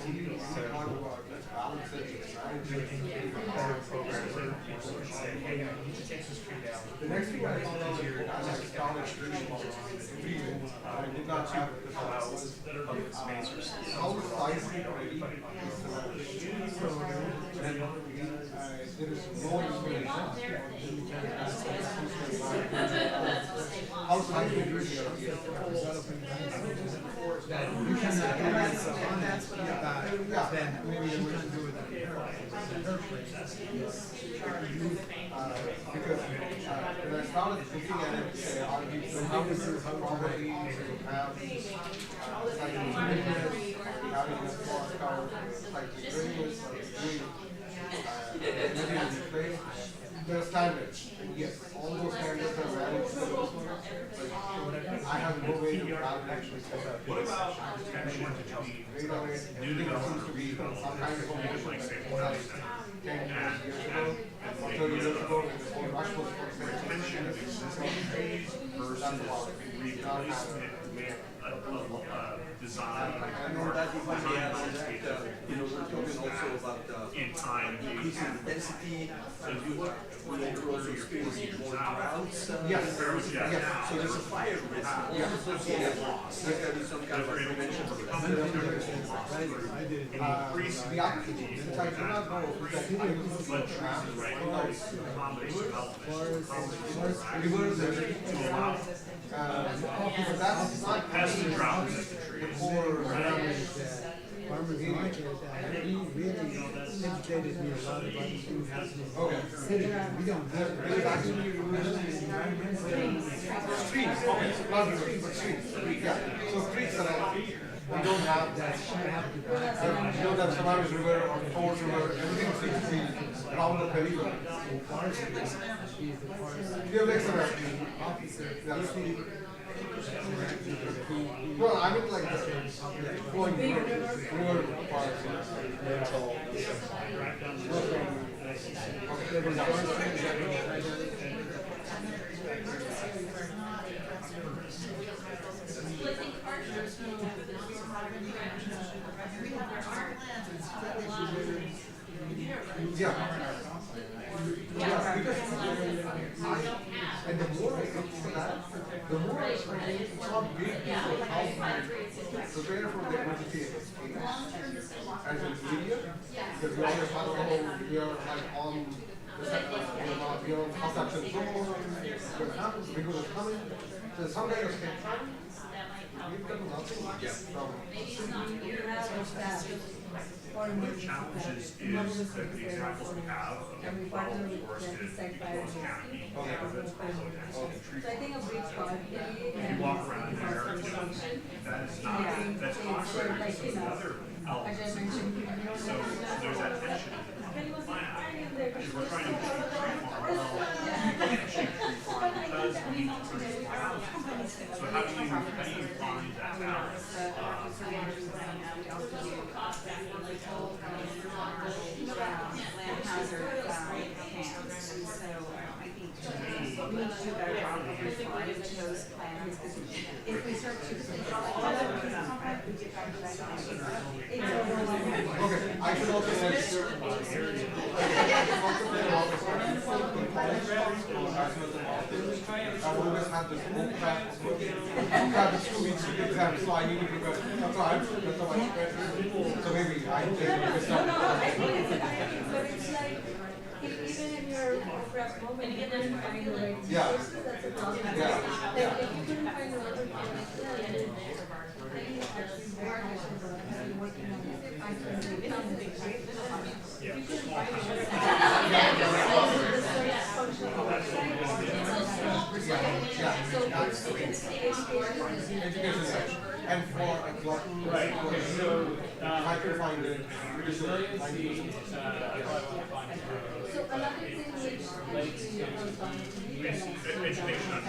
only thought about balancing the next thing I found out as I started reading about trees, I did not have the was how the size already is and there is no information how size is really you can then maybe we can do it because when I started looking at it, how do you property to have like having a forest cover, like the green is really place. the standards, yes, all those standards are valid for those ones, but I have no way to actually set up. What about potential to be New development to be some kind of promotion, like say 10 years ago, or 30 years ago, when the whole rush was for retention of existing trees versus replacement with a design. And on that, if I may add on that, we're talking also about in time increasing the density, so you will also experience more droughts. Yes. So there's a fire risk also associated. There's got to be some kind of prevention. The activity, since I do not know if that but that's not pest and drought resistant the trees. core farmers market, he really educated me a lot about student housing. Okay. City, we don't have. Streets, okay, so not streets, but streets, yeah. So streets that we don't have that. We don't have Samaras River or Falls River, everything seems to be around the periphery. We have like some officer, well, I mean like flowing river parts. Yeah. Yeah, because and the more I look for that, the more I find it's not big people so therefore they're going to see it as an area, because we always have we are like on the sector, we are on construction zone, what happens, because it's coming, so some guys can we've done nothing One of the challenges is that the examples we have of well-forested Close County, So I think a big part. if you walk around there, that is not, that's contrary to some other elements. So there's that tension in the plan. If we're trying to push a tree farm, well, you can't shoot a tree farm because we need to produce housing. So how do you find that balance? Land hazard plans, and so I think we need to do better job of responding to those plans. If we start to all of them, we get back to that. okay, I should also say I've always had this book that is 2 weeks to exam, so I need to prepare. That's why I'm so maybe I take this No, I think it's but it's like, even in your depressed moment, you couldn't find the right resources, that's a problem. Like, if you couldn't find the right resources, I think actually very much have been working on it. I couldn't do it. If you couldn't find and for a glutton, right? So I can find it. Resiliency, So another thing which Education on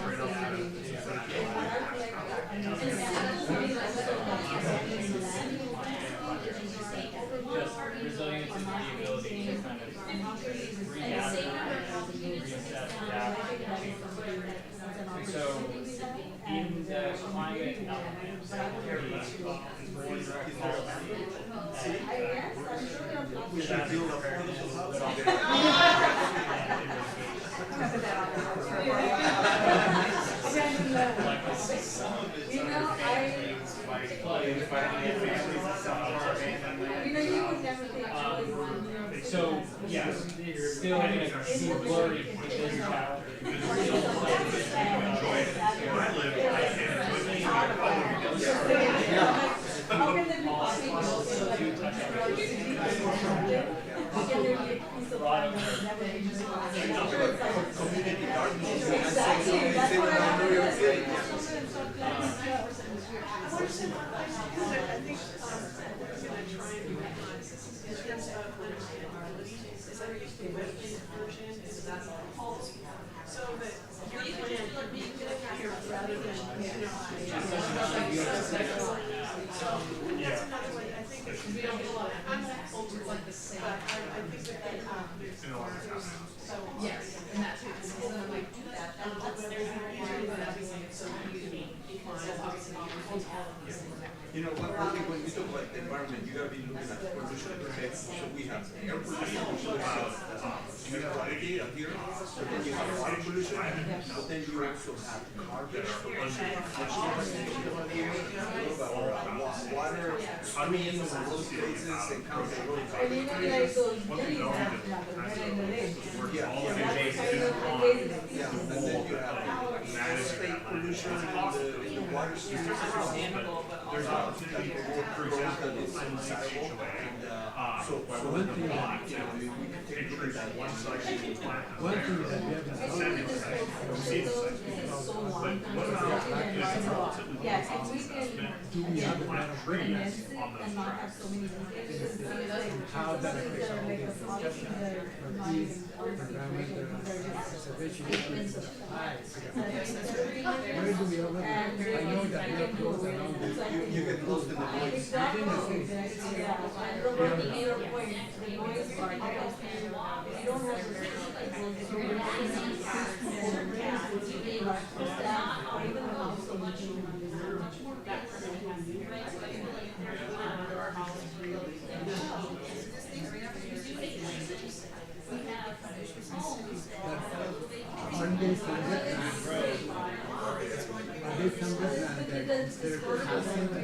just resilience is the ability to kind of reset, adapt, and change. And so in the climate element, the board direct policy, so yes, still in a blurry within chapter. trying to recognize this is in terms of is there used to be web version, is that all so that your plan could be here rather than, that's another way, I think it's, we don't get a lot, I'm older like this, but I think that there's so, yes, and that's it. So when we do that, that's so unique because obviously all of these things. You know, one thing when we talk about the environment, you gotta be looking at pollution effects. So we have air pollution, we have air quality up here, but then you have water pollution, but then you also have carbon pollution. Water streams and those places and count the road. Yeah, and then you have state pollution in the water streams. There's opportunity for example, it's undesirable, and so one thing, we can take a look at that one side. One thing that we haven't yes, if we can, do we have a lot of enhance it and not have so many how that affects all these discussions of these environmental conservation issues apply to the where do we over? I know that we are close around this. You get lost in the noise. Exactly. And the other point, the noise part, because if you don't have the it's really easy to be like staff or even also much more Monday from Wetland Road. Monday from Wetland, there's housing my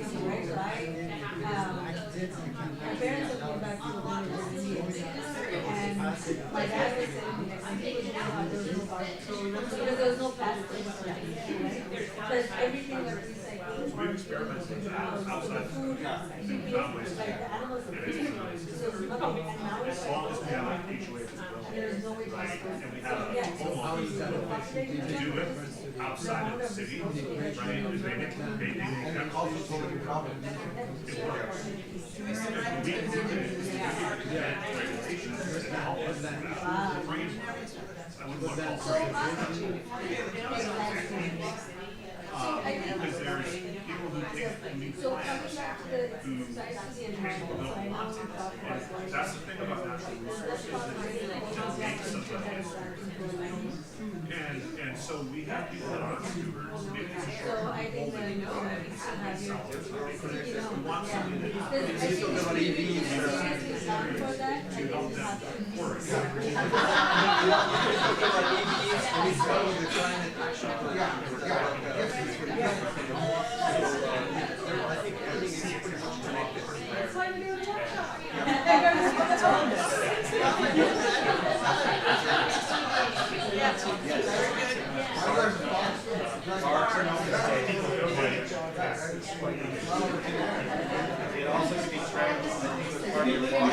parents have been back to the land and my dad was saying, I think it was how there was no garbage, because there was no plastic, but everything that we say, the food, like the animals are food, so nothing, and now it's there's no way to dispose of it. So, yeah, so how is that affecting outside of the city, right? They also told me problem. Because there's people who take new plans who that's the thing about natural resources is make something. And so we have people that are stewards, maybe it's a short so I think that we want something that to help them work. It also can be tracked, I think, as part of your walking trails.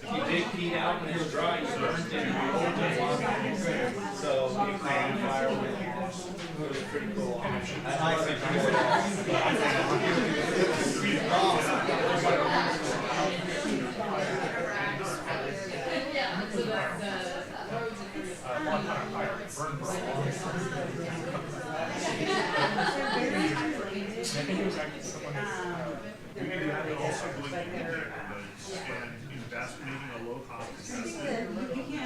If you dig peat out when it's dry, you burn it down. So you can fire with it was pretty cool. I like We have to also go into neighborhoods and invest, making a low cost investment.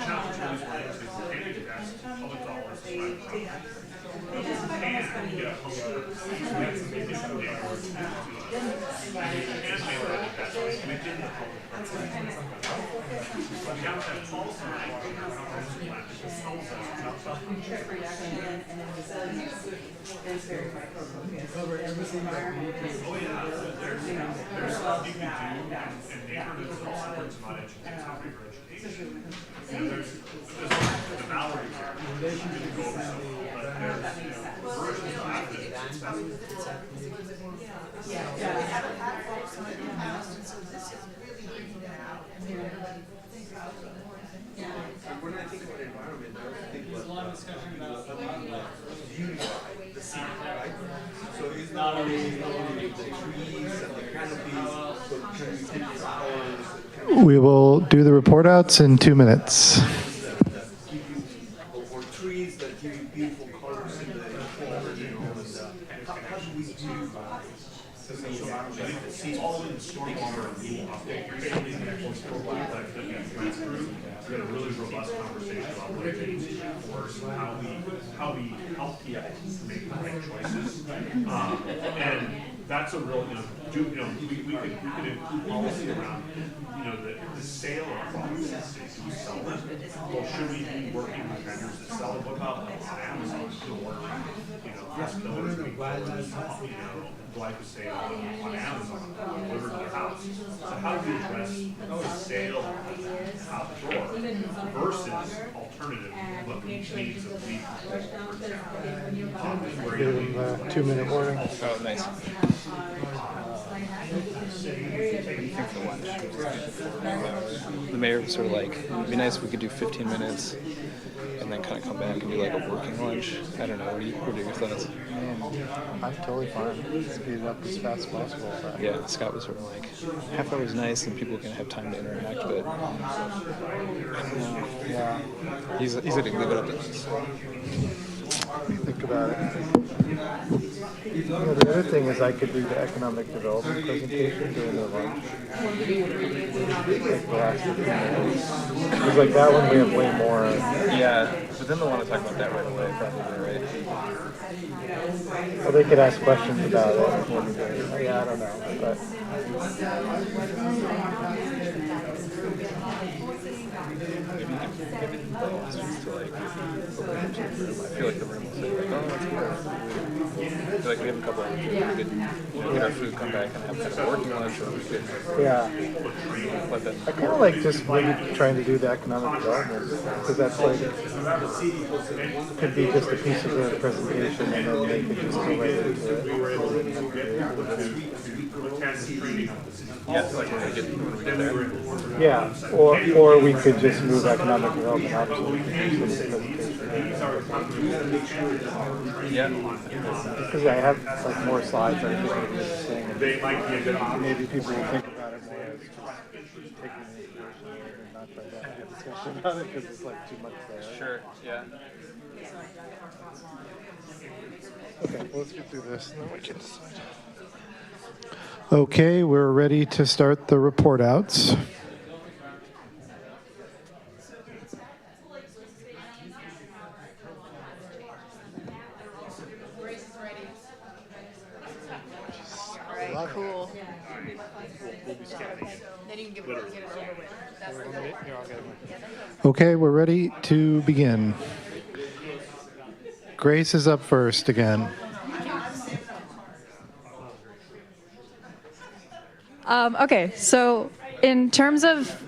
Challenge really is if you can invest public dollars to run property. And get a homeowner who has some additional neighborhoods to and make that investment within the public property. We have that policy on our comprehensive plan that tells us trip reduction and resilience is very vital. Cover everything that we need to. Oh, yeah, there's stuff you can do, and neighborhoods that also brings about education, something for education. You know, there's the Mallory here, you can go over some, but there's, versions of that, it's When I think about environment, I also think about a lot of discussion about beautify the scene, right? So it's not only the trees and the canopies, but can we take these colors? We will do the report outs in 2 minutes. Or trees that give you beautiful colors in the fall, you know, and how do we do see all in the stormwater rule update. You're basically going to stormwater that we went through. We had a really robust conversation about what it means to enforce and how we help people make the right choices. And that's a real, we could include policy around, the sale of products. Do we sell them? Well, should we be working with vendors that sell them? What about on Amazon? Glyphosate on Amazon delivered to your house. So how do we address the sale outdoor versus alternative what needs of leaf? Give them a 2-minute warning. Oh, nice. For lunch. The mayor was sort of like, it'd be nice if we could do 15 minutes and then kind of come back and do like a working lunch. I don't know. What are your thoughts? I'm totally fine. Speed it up as fast as possible. Yeah, Scott was sort of like, half hour is nice and people can have time to interact, but yeah, he's going to leave it up to us. Think about it. The other thing is I could do the economic development presentation during the lunch. Like the last 15 minutes. Because like that one we have way more. Yeah, but then they'll want to talk about that right away, probably, right? Well, they could ask questions about it. Yeah, I don't know. But I feel like the room will say like, oh, it's here. I feel like we have a couple of we could get our food, come back and have kind of a working lunch, or we could let them. I kind of like just maybe trying to do the economic development because that's like could be just a piece of the presentation and then they could just go right into it. Yeah, like when we get there. Yeah, or we could just move economic development out to the presentation. Yeah. Because I have like more slides that I think would be interesting. And maybe people will think about it more as just taking the information and not trying to have a discussion about it because it's like too much there. Sure, yeah. Okay, well, let's get through this and then we can decide. Okay, we're ready to start the report outs. Cool. We'll be scanning it. Then you can get it over with. That's the Okay, we're ready to begin. Grace is up first again. Okay, so in terms of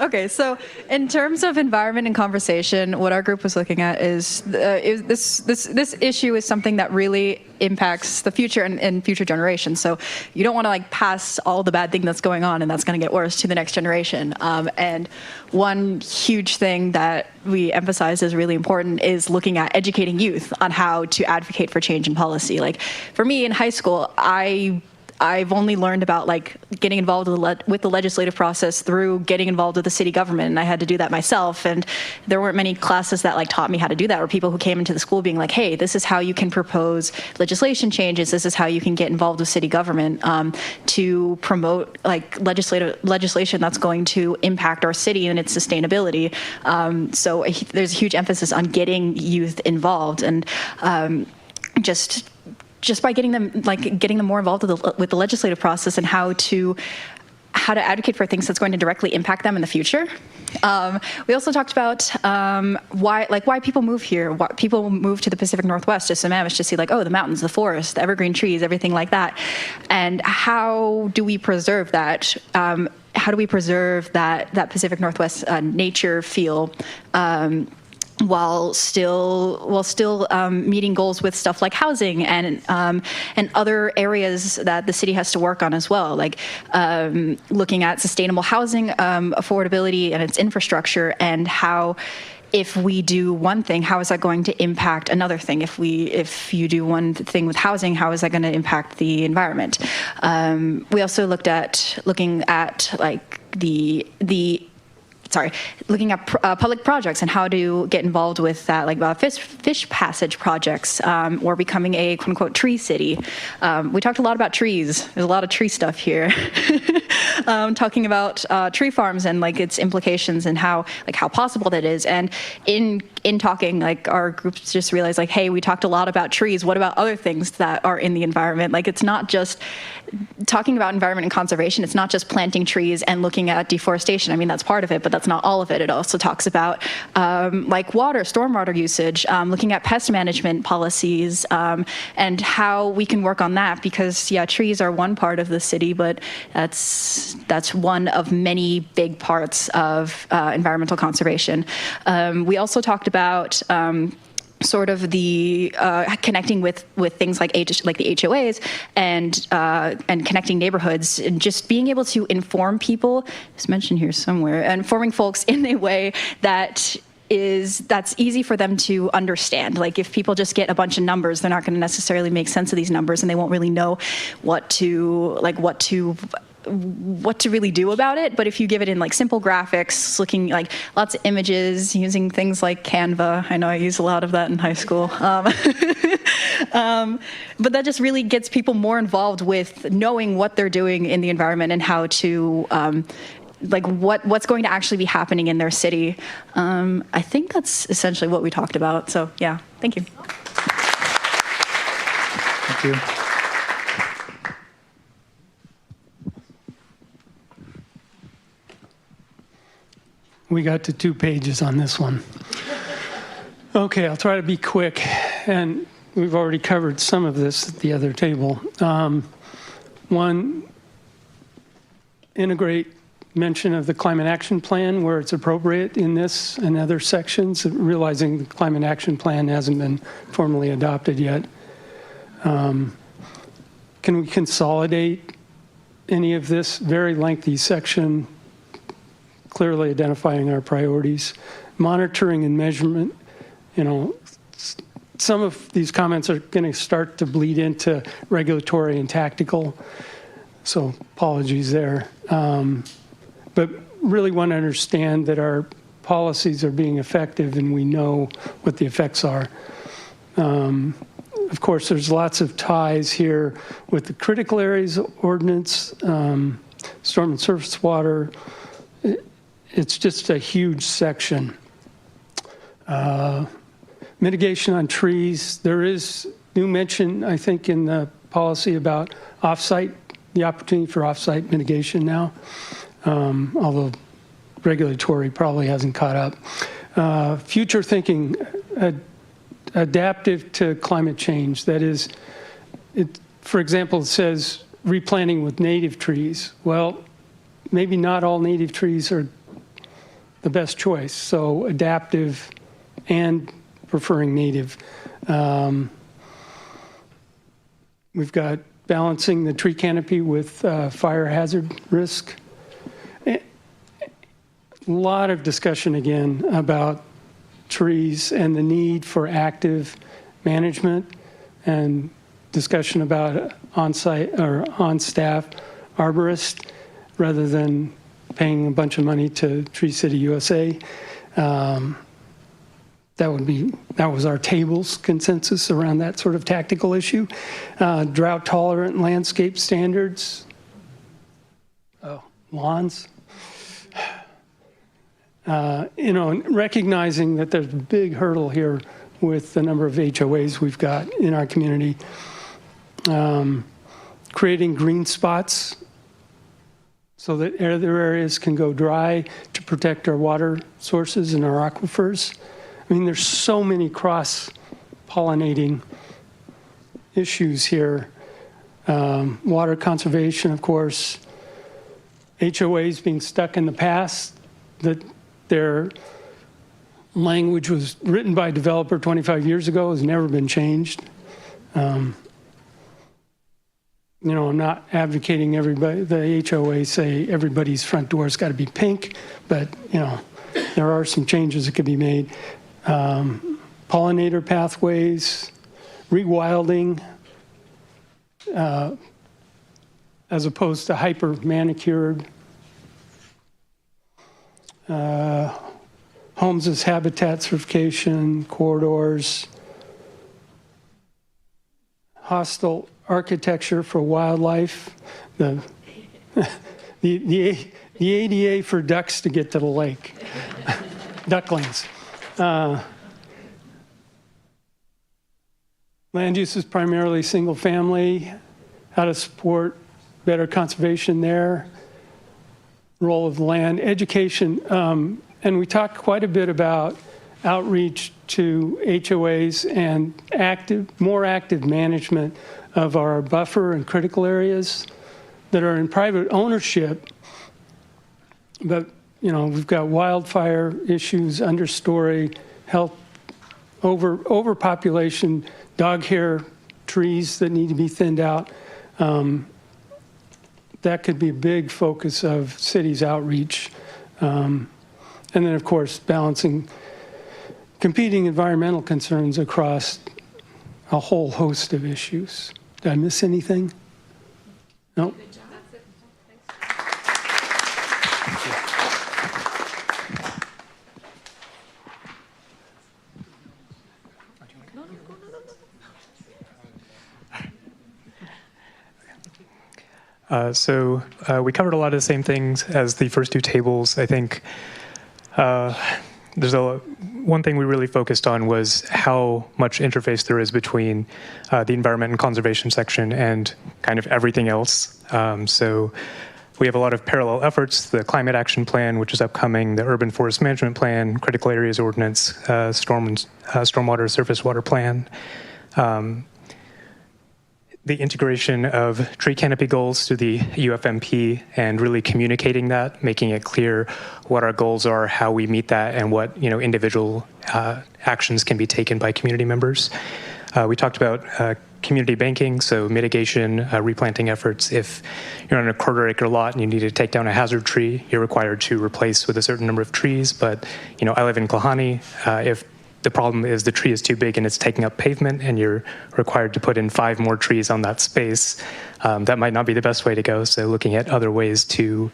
okay, so in terms of environment and conversation, what our group was looking at is this issue is something that really impacts the future and future generations. So you don't want to like pass all the bad thing that's going on and that's going to get worse to the next generation. And one huge thing that we emphasize is really important is looking at educating youth on how to advocate for change in policy. Like for me in high school, I've only learned about like getting involved with the legislative process through getting involved with the city government, and I had to do that myself. And there weren't many classes that like taught me how to do that, or people who came into the school being like, "Hey, this is how you can propose legislation changes. This is how you can get involved with city government to promote like legislation that's going to impact our city and its sustainability." So there's a huge emphasis on getting youth involved and just just by getting them more involved with the legislative process and how to advocate for things that's going to directly impact them in the future. We also talked about why people move here. Why people move to the Pacific Northwest, to Sammamish, to see the mountains, the forest, the evergreen trees, everything like that. And how do we preserve that? How do we preserve that Pacific Northwest nature feel? While still meeting goals with stuff like housing and other areas that the city has to work on as well, like looking at sustainable housing affordability and its infrastructure, and how, if we do one thing, how is that going to impact another thing? If you do one thing with housing, how is that going to impact the environment? We also looking at looking at public projects and how to get involved with that, fish passage projects, or becoming a quote unquote tree city. We talked a lot about trees. There's a lot of tree stuff here. Talking about tree farms and its implications and how possible that is. And in talking, our groups just realized hey, we talked a lot about trees. What about other things that are in the environment? It's not just talking about environment and conservation. It's not just planting trees and looking at deforestation. I mean, that's part of it, but that's not all of it. It also talks about stormwater usage, looking at pest management policies, and how we can work on that, because trees are one part of the city, but that's one of many big parts of environmental conservation. We also talked about sort of the connecting with things like the HOAs and connecting neighborhoods, and just being able to inform people, it's mentioned here somewhere, informing folks in a way that's easy for them to understand. If people just get a bunch of numbers, they're not going to necessarily make sense of these numbers, and they won't really know what to really do about it. But if you give it in simple graphics, looking lots of images, using things like Canva, I know I used a lot of that in high school, but that just really gets people more involved with knowing what they're doing in the environment and how to what's going to actually be happening in their city. I think that's essentially what we talked about. So yeah, thank you. Thank you. We got to 2 pages on this one. Okay, I'll try to be quick, and we've already covered some of this at the other table. One, integrate mention of the Climate Action Plan where it's appropriate in this and other sections, realizing the Climate Action Plan hasn't been formally adopted yet. Can we consolidate any of this very lengthy section, clearly identifying our priorities, monitoring and measurement? Some of these comments are going to start to bleed into regulatory and tactical, so apologies there. But really want to understand that our policies are being effective and we know what the effects are. Of course, there's lots of ties here with the critical areas ordinance, storm and surface water. It's just a huge section. Mitigation on trees. There is new mention, I think, in the policy about offsite, the opportunity for offsite mitigation now, although regulatory probably hasn't caught up. Future thinking, adaptive to climate change. That is, for example, it says replanting with native trees. Well, maybe not all native trees are the best choice. So adaptive and preferring native. We've got balancing the tree canopy with fire hazard risk. A lot of discussion again about trees and the need for active management, and discussion about on-site or on-staff arborists rather than paying a bunch of money to Tree City USA. That was our table's consensus around that sort of tactical issue. Drought tolerant landscape standards. Lawns. Recognizing that there's a big hurdle here with the number of HOAs we've got in our community. creating green spots so that other areas can go dry to protect our water sources and our aquifers. I mean, there's so many cross-pollinating issues here. Water conservation, of course. HOAs being stuck in the past, that their language was written by a developer 25 years ago, has never been changed. You know, I'm not advocating everybody, the HOA say everybody's front door's got to be pink, but, you know, there are some changes that could be made. Pollinator pathways, rewilding, as opposed to hyper manicured. Homes as habitat certification, corridors, hostile architecture for wildlife, the ADA for ducks to get to the lake, ducklings. Land use is primarily single family, how to support better conservation there, role of land, education, and we talked quite a bit about outreach to HOAs and more active management of our buffer and critical areas that are in private ownership. But, you know, we've got wildfire issues, understory, health, overpopulation, dog hair trees that need to be thinned out. That could be a big focus of cities' outreach. And then, of course, balancing competing environmental concerns across a whole host of issues. Did I miss anything? No? We covered a lot of the same things as the first two tables. I think there's one thing we really focused on was how much interface there is between the environment and conservation section and kind of everything else. So we have a lot of parallel efforts, the climate action plan, which is upcoming, the urban forest management plan, critical areas ordinance, stormwater surface water plan. The integration of tree canopy goals to the UFMP and really communicating that, making it clear what our goals are, how we meet that, and what individual actions can be taken by community members. We talked about community banking, so mitigation, replanting efforts. If you're on a quarter-acre lot and you need to take down a hazard tree, you're required to replace with a certain number of trees. But I live in Klahani. If the problem is the tree is too big and it's taking up pavement and you're required to put in 5 more trees on that space, that might not be the best way to go. So looking at other ways to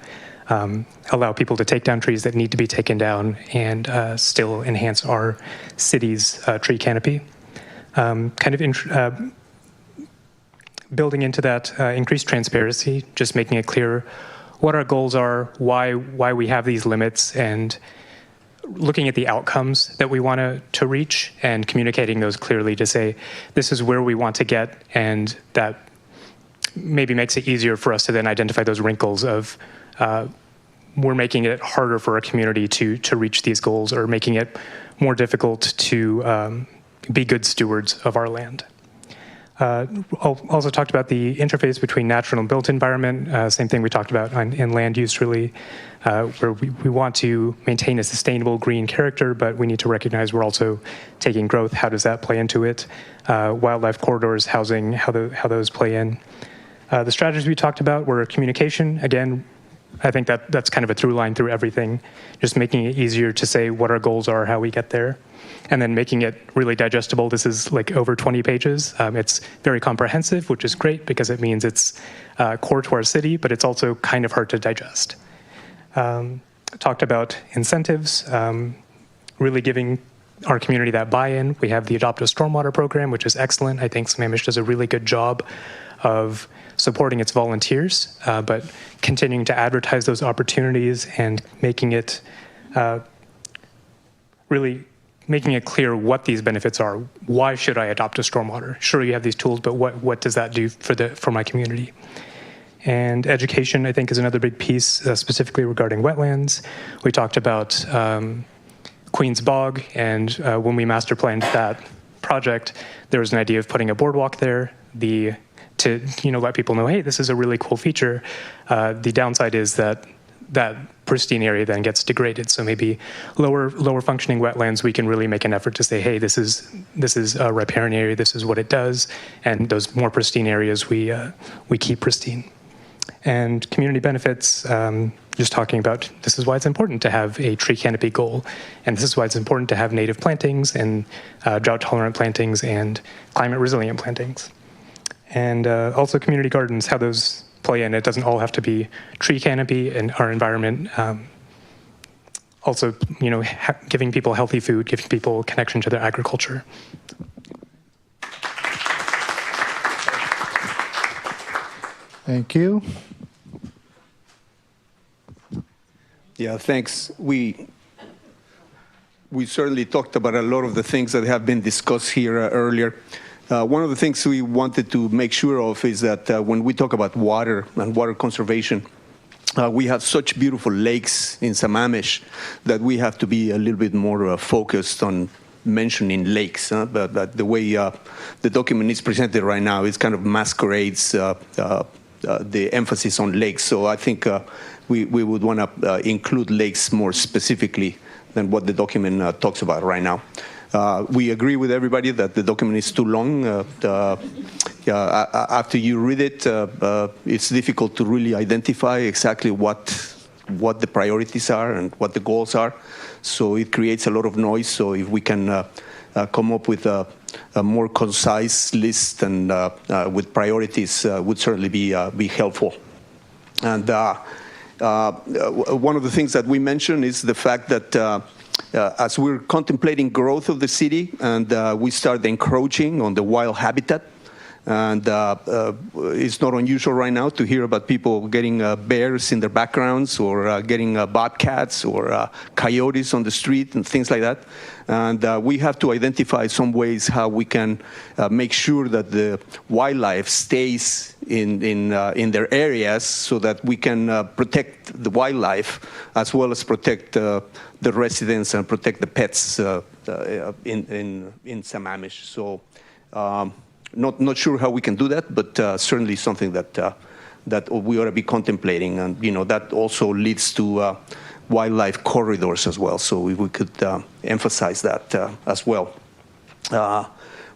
allow people to take down trees that need to be taken down and still enhance our city's tree canopy. Building into that increased transparency, just making it clear what our goals are, why we have these limits, and looking at the outcomes that we want to reach and communicating those clearly to say, this is where we want to get, and that maybe makes it easier for us to then identify those wrinkles of we're making it harder for a community to reach these goals or making it more difficult to be good stewards of our land. Also talked about the interface between natural and built environment. Same thing we talked about in land use, really, where we want to maintain a sustainable green character, but we need to recognize we're also taking growth. How does that play into it? Wildlife corridors, housing, how those play in. The strategies we talked about were communication. Again, I think that's kind of a through line through everything, just making it easier to say what our goals are, how we get there. And then making it really digestible. This is like over 20 pages. It's very comprehensive, which is great because it means it's core to our city, but it's also kind of hard to digest. Talked about incentives, really giving our community that buy-in. We have the Adopt a Stormwater program, which is excellent. I think Sammamish does a really good job of supporting its volunteers, but continuing to advertise those opportunities and making it really making it clear what these benefits are. Why should I adopt a stormwater? Sure, you have these tools, but what does that do for my community? And education, I think, is another big piece, specifically regarding wetlands. We talked about Queen's Bog, and when we master planned that project, there was an idea of putting a boardwalk there. To let people know, hey, this is a really cool feature. The downside is that pristine area then gets degraded. So maybe lower functioning wetlands, we can really make an effort to say, hey, this is a riparian area. This is what it does, and those more pristine areas we keep pristine. And community benefits. Just talking about this is why it's important to have a tree canopy goal, and this is why it's important to have native plantings and drought tolerant plantings and climate resilient plantings. And also community gardens, how those play in. It doesn't all have to be tree canopy in our environment. Also, giving people healthy food, giving people connection to their agriculture. Thank you. Yeah, thanks. We certainly talked about a lot of the things that have been discussed here earlier. One of the things we wanted to make sure of is that when we talk about water and water conservation, we have such beautiful lakes in Sammamish that we have to be a little bit more focused on mentioning lakes. But the way the document is presented right now is kind of masquerades the emphasis on lakes. So I think we would want to include lakes more specifically than what the document talks about right now. We agree with everybody that the document is too long. After you read it, it's difficult to really identify exactly what the priorities are and what the goals are. So it creates a lot of noise. So if we can come up with a more concise list and with priorities, would certainly be helpful. And one of the things that we mentioned is the fact that as we're contemplating growth of the city and we start encroaching on the wild habitat, and it's not unusual right now to hear about people getting bears in their backgrounds or getting bobcats or coyotes on the street and things like that. And we have to identify some ways how we can make sure that the wildlife stays in their areas so that we can protect the wildlife as well as protect the residents and protect the pets in Sammamish. So not sure how we can do that, but certainly something that we ought to be contemplating. And that also leads to wildlife corridors as well. So we could emphasize that as well.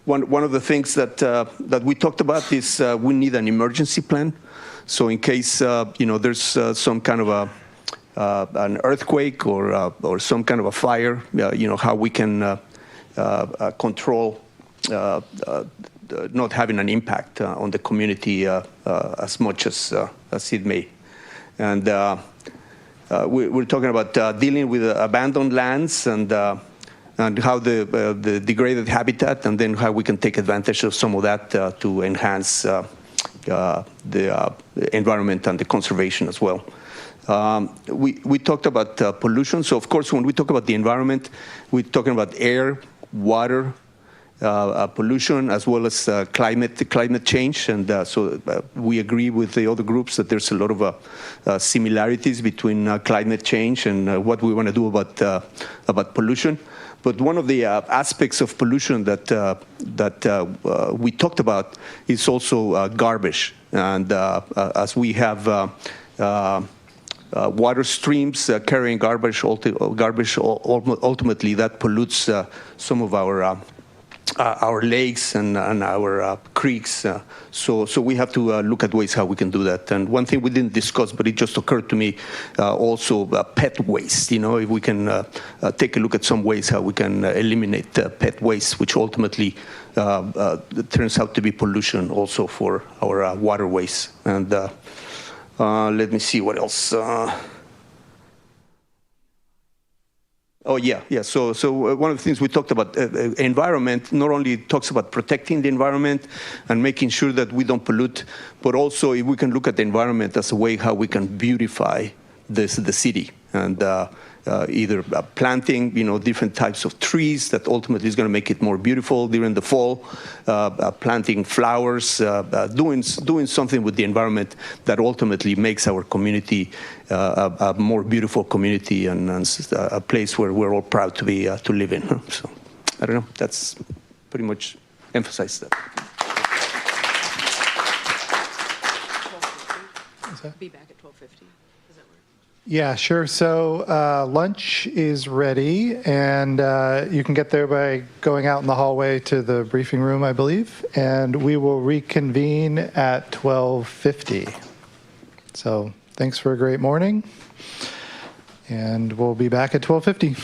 One of the things that we talked about is we need an emergency plan. So in case there's some kind of an earthquake or some kind of a fire, how we can control not having an impact on the community as much as it may. And we're talking about dealing with abandoned lands and how the degraded habitat, and then how we can take advantage of some of that to enhance the environment and the conservation as well. We talked about pollution. So of course, when we talk about the environment, we're talking about air, water, pollution, as well as climate change. And so we agree with the other groups that there's a lot of similarities between climate change and what we want to do about pollution. But one of the aspects of pollution that we talked about is also garbage. And as we have water streams carrying garbage, ultimately that pollutes some of our lakes and our creeks. So we have to look at ways how we can do that. And one thing we didn't discuss, but it just occurred to me, also pet waste. If we can take a look at some ways how we can eliminate pet waste, which ultimately turns out to be pollution also for our waterways. And let me see what else. Oh, yeah. So one of the things we talked about, environment, not only talks about protecting the environment and making sure that we don't pollute, but also if we can look at the environment as a way how we can beautify the city. and either planting, different types of trees that ultimately is going to make it more beautiful during the fall, planting flowers, doing something with the environment that ultimately makes our community a more beautiful community and a place where we're all proud to be to live in. So, I don't know. That's pretty much emphasized that. Be back at 12:50. Yeah, sure. So lunch is ready, and you can get there by going out in the hallway to the briefing room, I believe, and we will reconvene at 12:50. So thanks for a great morning, and we'll be back at 12:50.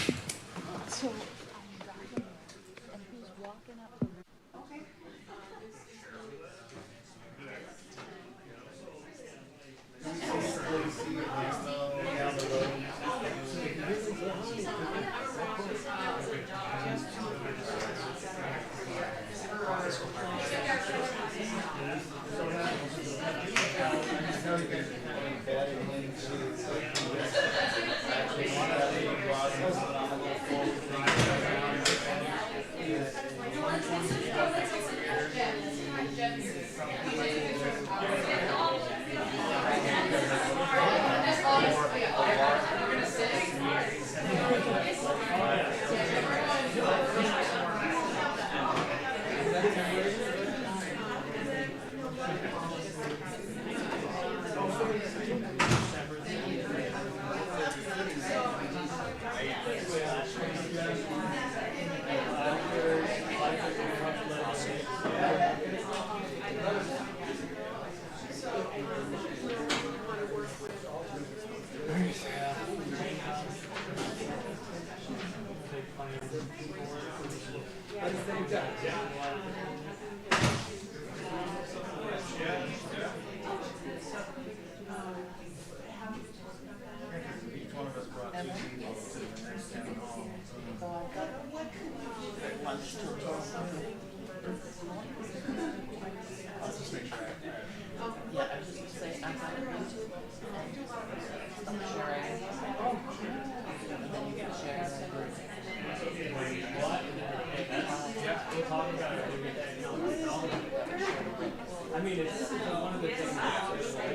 I mean, it's one of the things that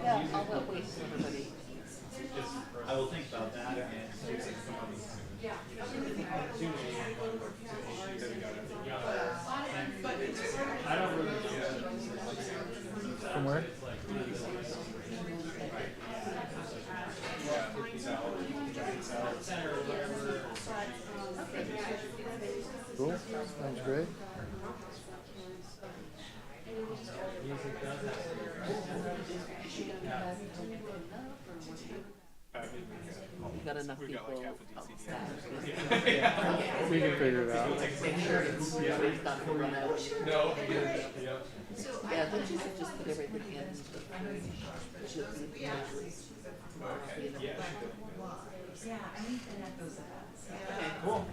Yeah, I'll wait for everybody. I will think about that and see if some of these. I don't really. From where? Cool. Sounds great. You got enough people on staff. We can figure it out. Make sure it's not going out. No. Yeah, don't you just put everything in the should be Cool.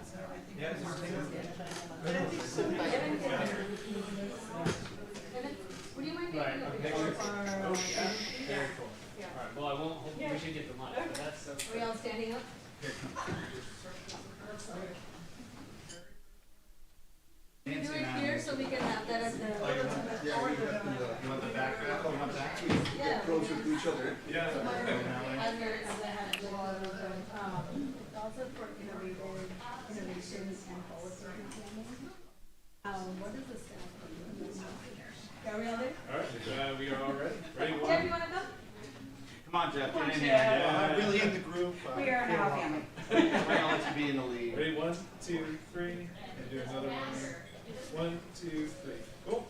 Would you mind Right. making a picture of our? Very cool. All right. Well, I won't. We should get the money. But that's so. Are we all standing up? Can we do it here so we can have that as the? You want the background? You want that? Yeah. Closer to each other. As we're, as I had, also for innovations and policy implementation. What is the staff? Are we all there? All right. We are all ready. Ready? Jeff, you wanna come? Come on, Jeff, Come on, get in Jeff. here. I'm really in the group. We are now a family. I'll let you be in the lead. Ready? 1, 2, 3. And do another one. 1, 2, 3. Cool.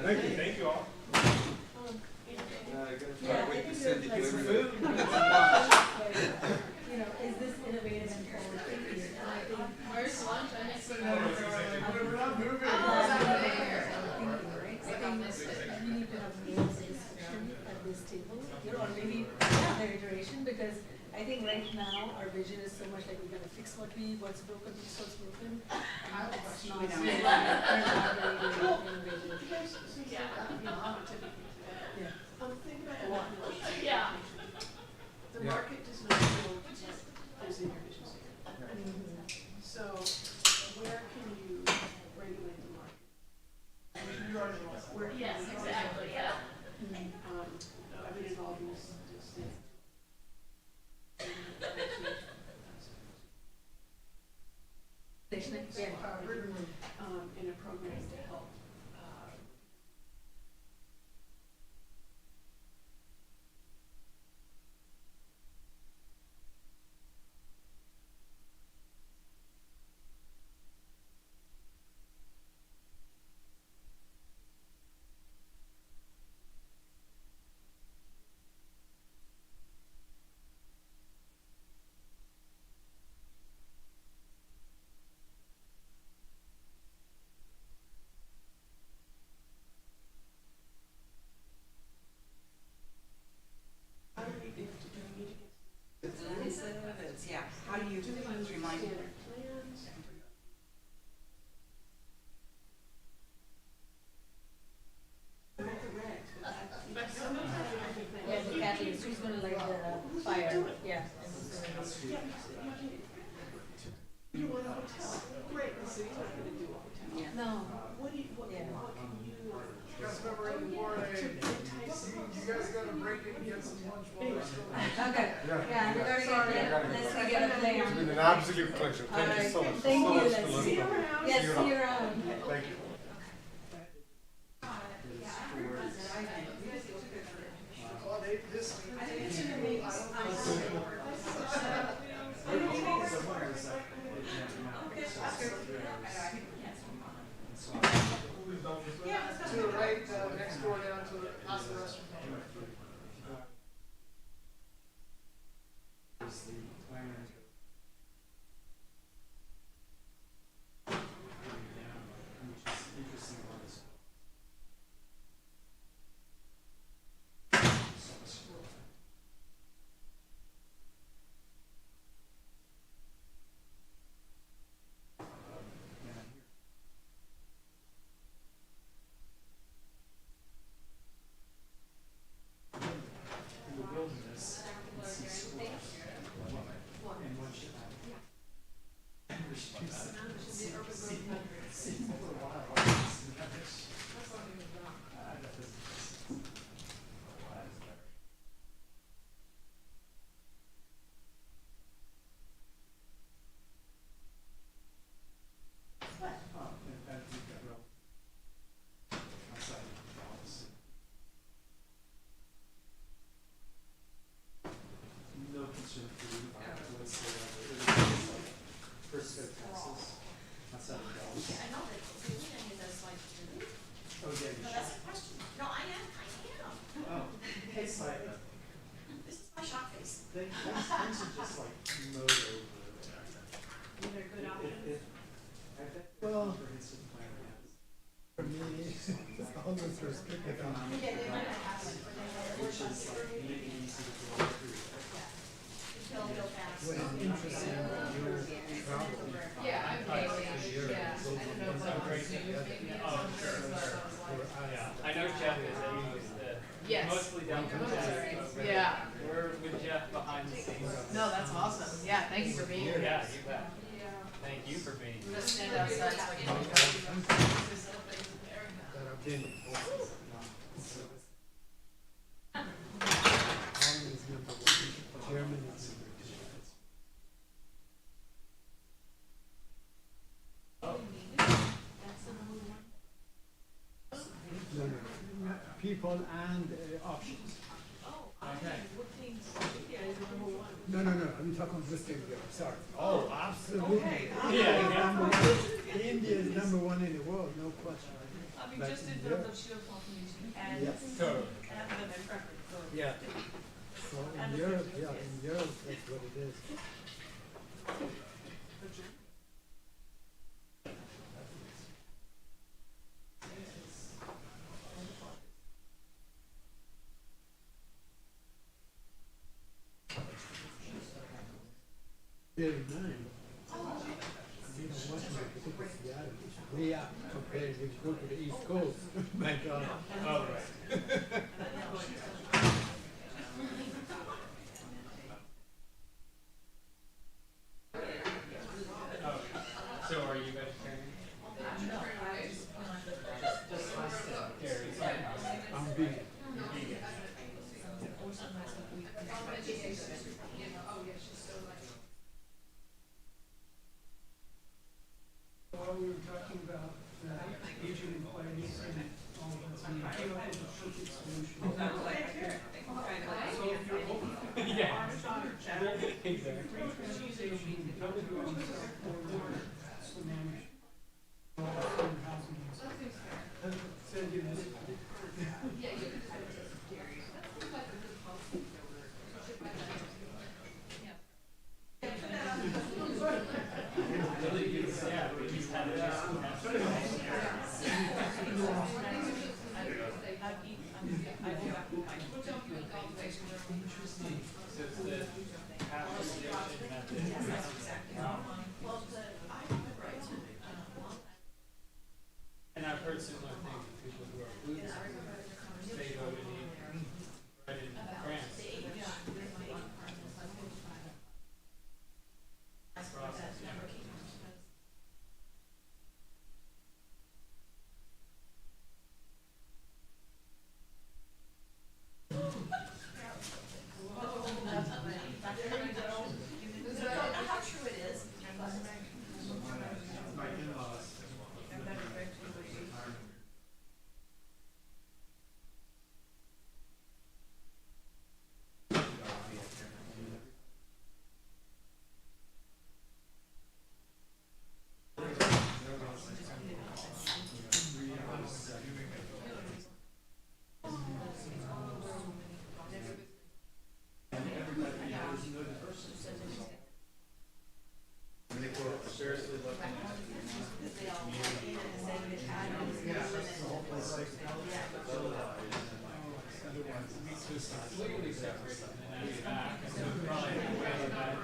Thank you. Thank you all. Wait to send it to everybody. You know, is this innovative and forward thinking? And I think. Where's lunch? I missed it. We're not moving. We need to have more discussion at this table, or maybe another iteration, because I think right now our vision is so much like we gotta fix what's broken, fix what's broken. It's not, we're not very innovative. Yeah. she's gonna light the fire, yeah. You want a hotel? Great, the city's not gonna do a hotel. No. What can you? Just remember in the morning, you guys gotta break it and get some lunch while we're still. Okay, yeah, we're gonna Sorry, get, let's get a plan. It's been an absolute pleasure. Thank you so much. Thank so you, much let's for see you listening. around. Yes, see you around. Thank you. To the right, next door down to past the restaurant. Well, for me, all this restricted on which is like really easy to go through. What is interesting about your travel. Yeah, I'm Haley. Yeah. I don't know if I'm Oh, sure. Yeah, I know Jeff is the Yes. mostly down to the Yeah. We're with Jeff behind the scenes. No, that's awesome. Yeah, thank you for being here. Yeah, you bet. Thank you for being I'm here. gonna stand outside so I can. Holland is number one, Germany is number two. No, no, people and options. No, no, no, I'm talking about this thing here, sorry. Oh, absolutely. Yeah. India is number one in the world, no question. We But just did in the Europe- shield confirmation and. Yes. Totally. And then their preference, so. Yeah. So in Europe, yeah, in Europe, that's what it is. Very nice. You know, Washington, particularly Seattle, is way up compared if you go to the East Coast. My God. Oh, right. So are you vegetarian? I'm vegan. While we were talking about aging in place and all of that, we came up with a perfect solution. So if you're open. Yeah. Exactly. Send you this. And I've heard similar things from people who are gluten. They go to eat bread in France. completely separate them and then back, and so probably way back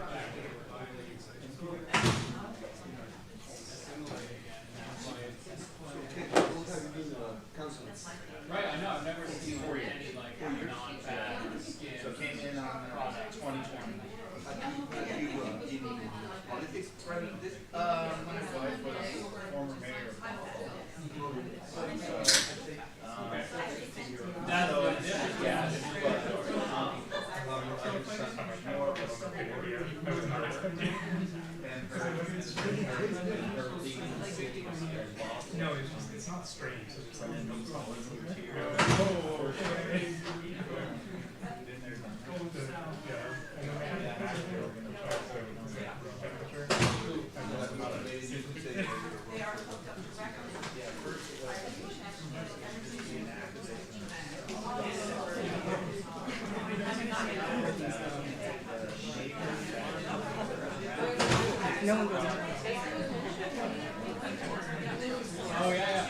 right, I know, I've never seen any like non-fat skin. So came in on 2020. Have you in politics prior to this? My wife was former mayor of Buffalo. That's what it is. Yeah. No, it's not strange. It's like No one goes. Oh, yeah,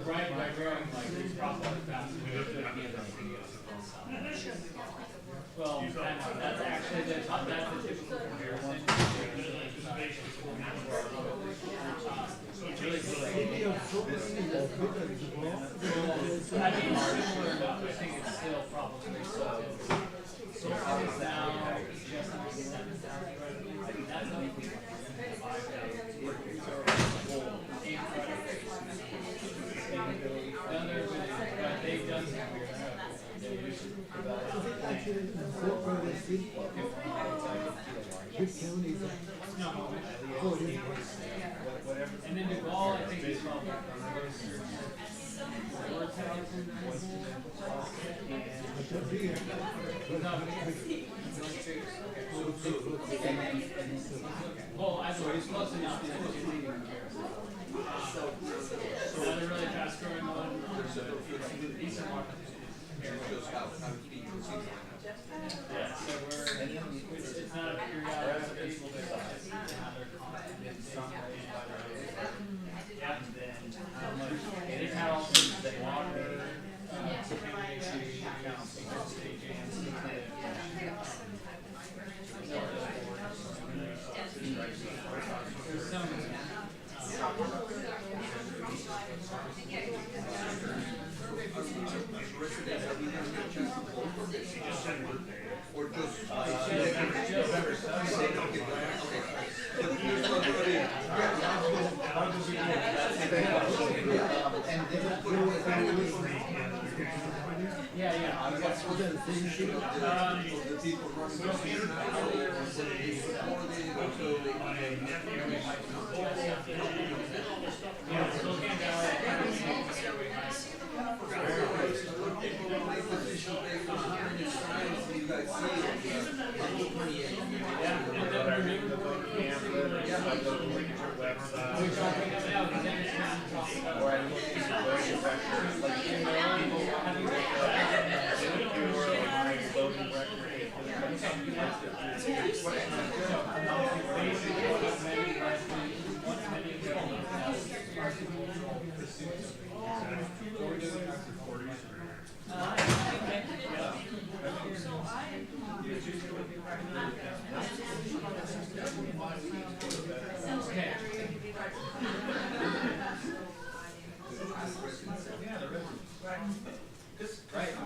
right, by growing like these problems fast. Well, that's actually that's the typical comparison. It's really I mean, similar enough. I think it's still probably so. So it's now just under 7,000. I think that's how we can 5 days. Done their video, but they've done some weird stuff. And then Duvall, I think is probably well, I thought he's close enough to another really fast growing one. Decent market. Yeah, so it's not a periodic festival, but it's another yeah. How much they've had all sorts of water, there's some or just Right.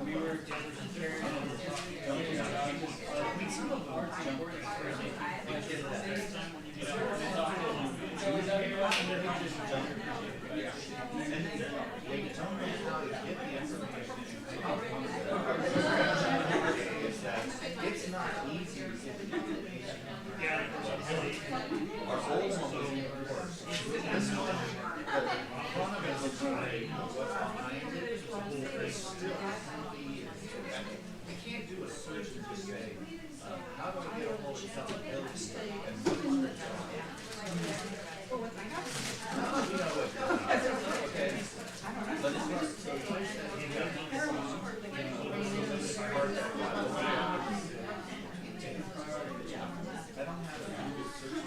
It's not easy to get the information. Our goals are so important. This one, the front of it looks great, but what's behind it is the whole thing still has to be. We can't do a search and just say, how do I get a hold of something else? Okay. But it's not so I don't have a Google search function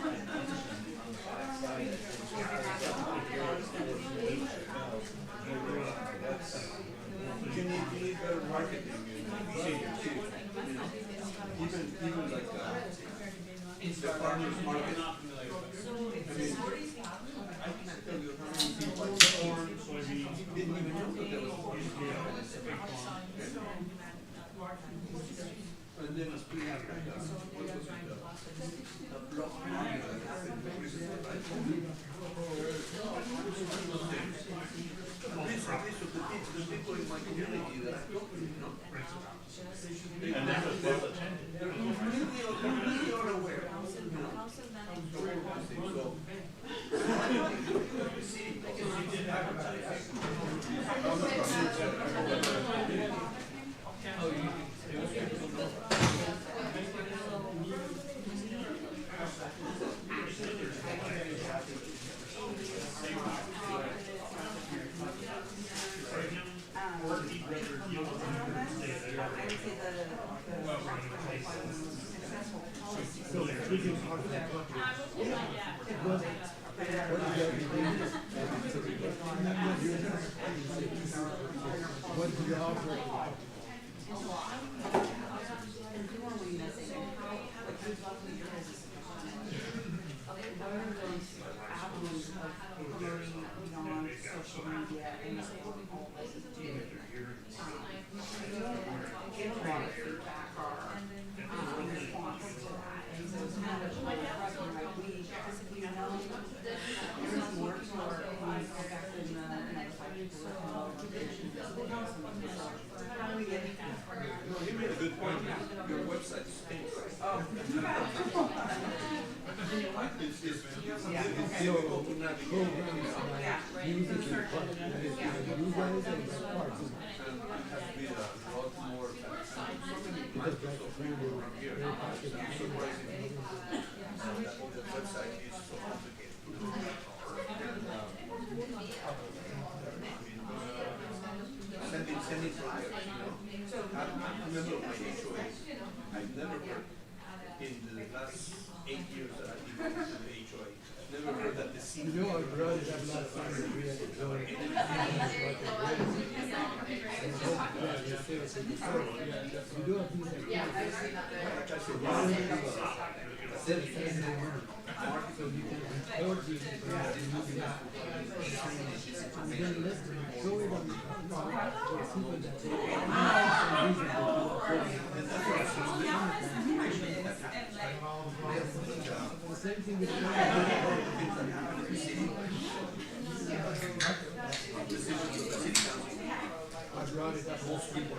on the backside. You need better marketing. Even like the farmers market. I mean, I can't tell you how many people like corn, soybeans, didn't even know that there was corn. And then we have what was it? The block market. The people in my community that I talk to, you know. And that was well attended. Really are aware. You made a good point. Your website stinks. It's difficult to navigate. Sending flyers, you know. I remember my HOA. I've never heard in the last 8 years that I've been to the HOA. I've never heard that the CPA. You know, I brought it up last time that we had to go. You do have these like like I said, so you can record these and then let's show it on people that the same thing with I brought it up most people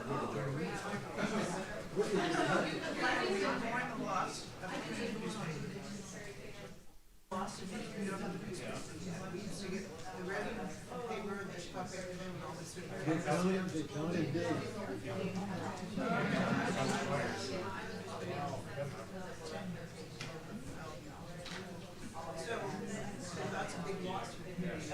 they counted days. So that's a big loss for the community.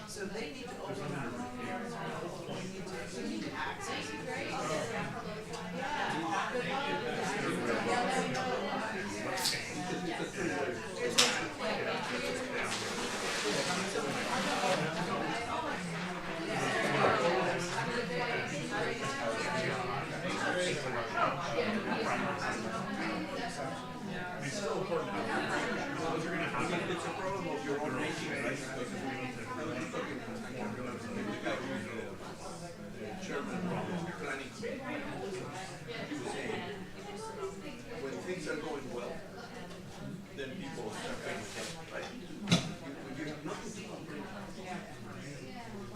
So they need to open up. We need to access. when things are going well, then people start paying attention, right? When you have nothing to complain about,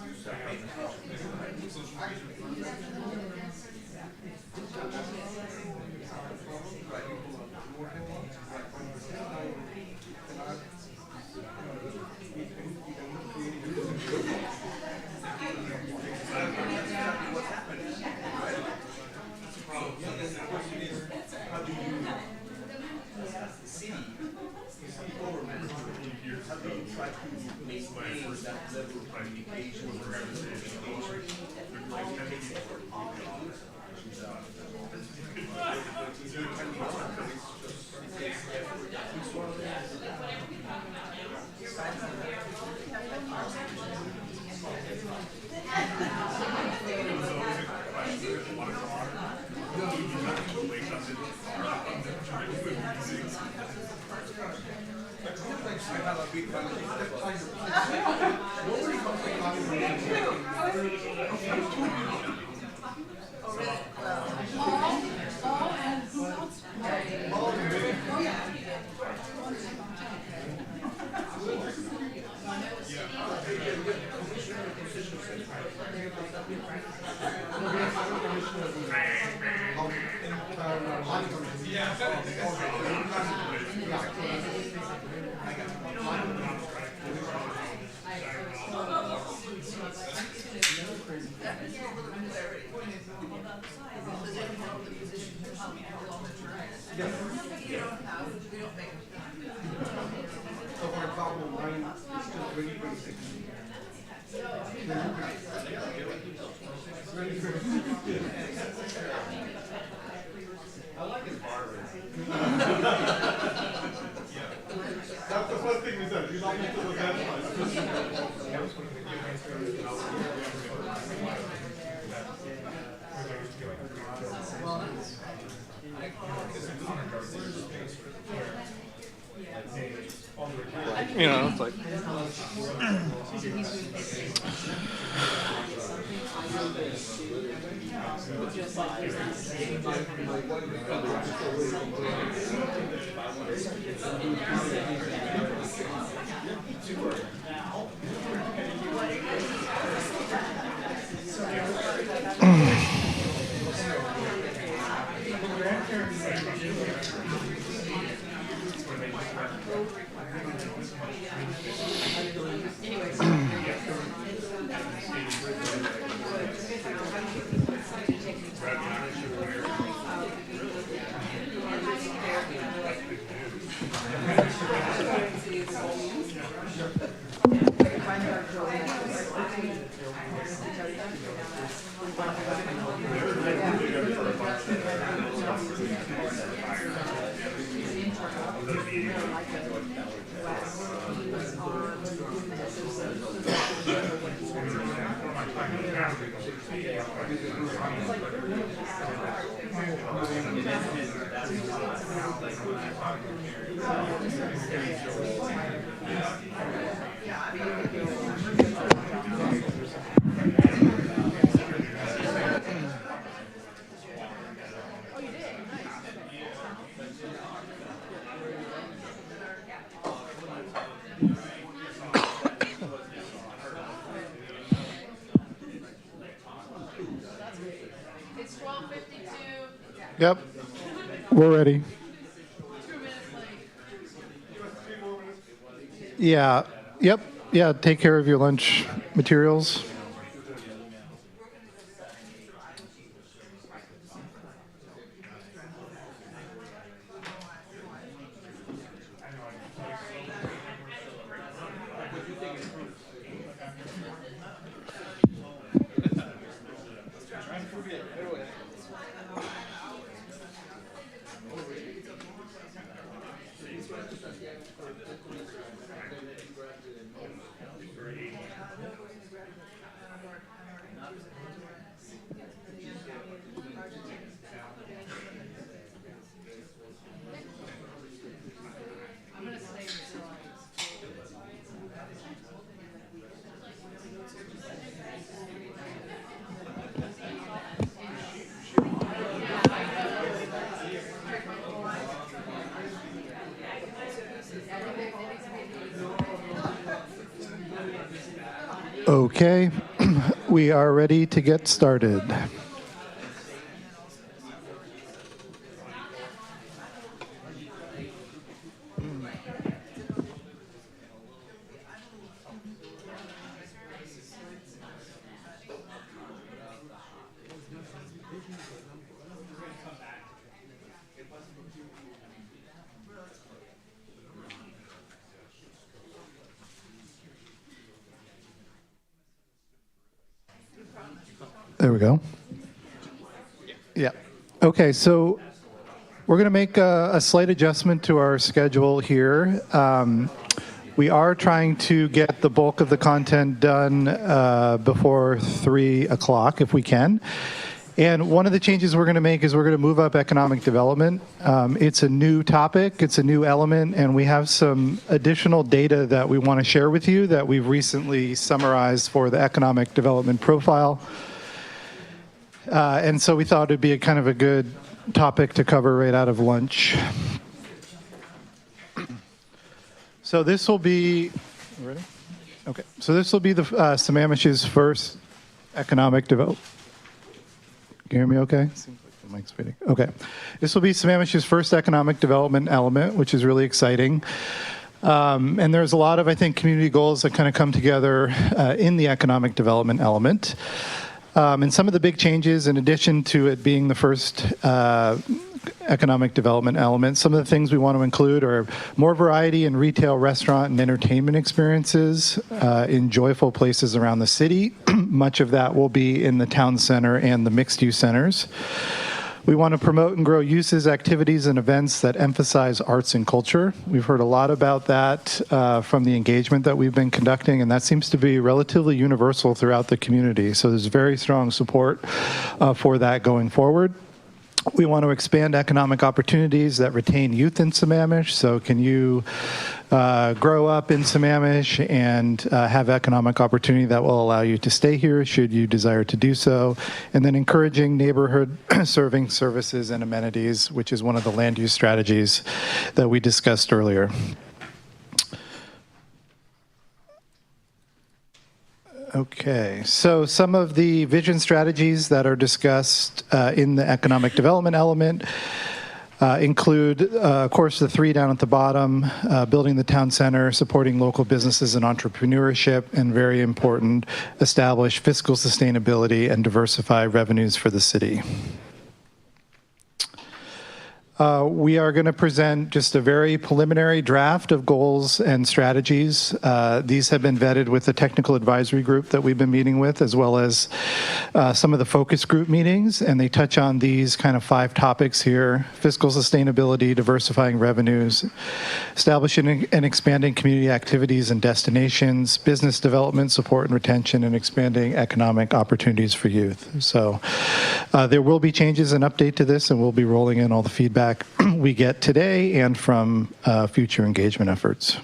you start paying That's the first thing we said. You like it to the You know, it's like. Yep, we're ready. Yeah, yep, yeah, take care of your lunch materials. Okay, we are ready to get started. There we go. Yeah. Okay, so we're going to make a slight adjustment to our schedule here. We are trying to get the bulk of the content done before 3 o'clock if we can. And one of the changes we're going to make is we're going to move up economic development. It's a new topic, it's a new element, and we have some additional data that we want to share with you that we've recently summarized for the economic development profile. And so we thought it'd be a kind of a good topic to cover right out of lunch. So this will be, ready? Okay. So this will be the Sammamish's first economic development. Can you hear me okay? Seems like the mic's fading. Okay. This will be Sammamish's first economic development element, which is really exciting. And there's a lot of, I think, community goals that kind of come together in the economic development element. And some of the big changes, in addition to it being the first economic development element, some of the things we want to include are more variety in retail, restaurant, and entertainment experiences in joyful places around the city. Much of that will be in the town center and the mixed-use centers. We want to promote and grow uses, activities, and events that emphasize arts and culture. We've heard a lot about that from the engagement that we've been conducting, and that seems to be relatively universal throughout the community. So there's very strong support for that going forward. We want to expand economic opportunities that retain youth in Sammamish. So can you grow up in Sammamish and have economic opportunity that will allow you to stay here should you desire to do so? And then encouraging neighborhood serving services and amenities, which is one of the land use strategies that we discussed earlier. Okay, so some of the vision strategies that are discussed in the economic development element include, of course, the 3 down at the bottom, building the town center, supporting local businesses and entrepreneurship, and very important, establish fiscal sustainability and diversify revenues for the city. We are going to present just a very preliminary draft of goals and strategies. These have been vetted with the technical advisory group that we've been meeting with, as well as some of the focus group meetings, and they touch on these kind of 5 topics here: fiscal sustainability, diversifying revenues, establishing and expanding community activities and destinations, business development, support and retention, and expanding economic opportunities for youth. So there will be changes and update to this, and we'll be rolling in all the feedback we get today and from future engagement efforts.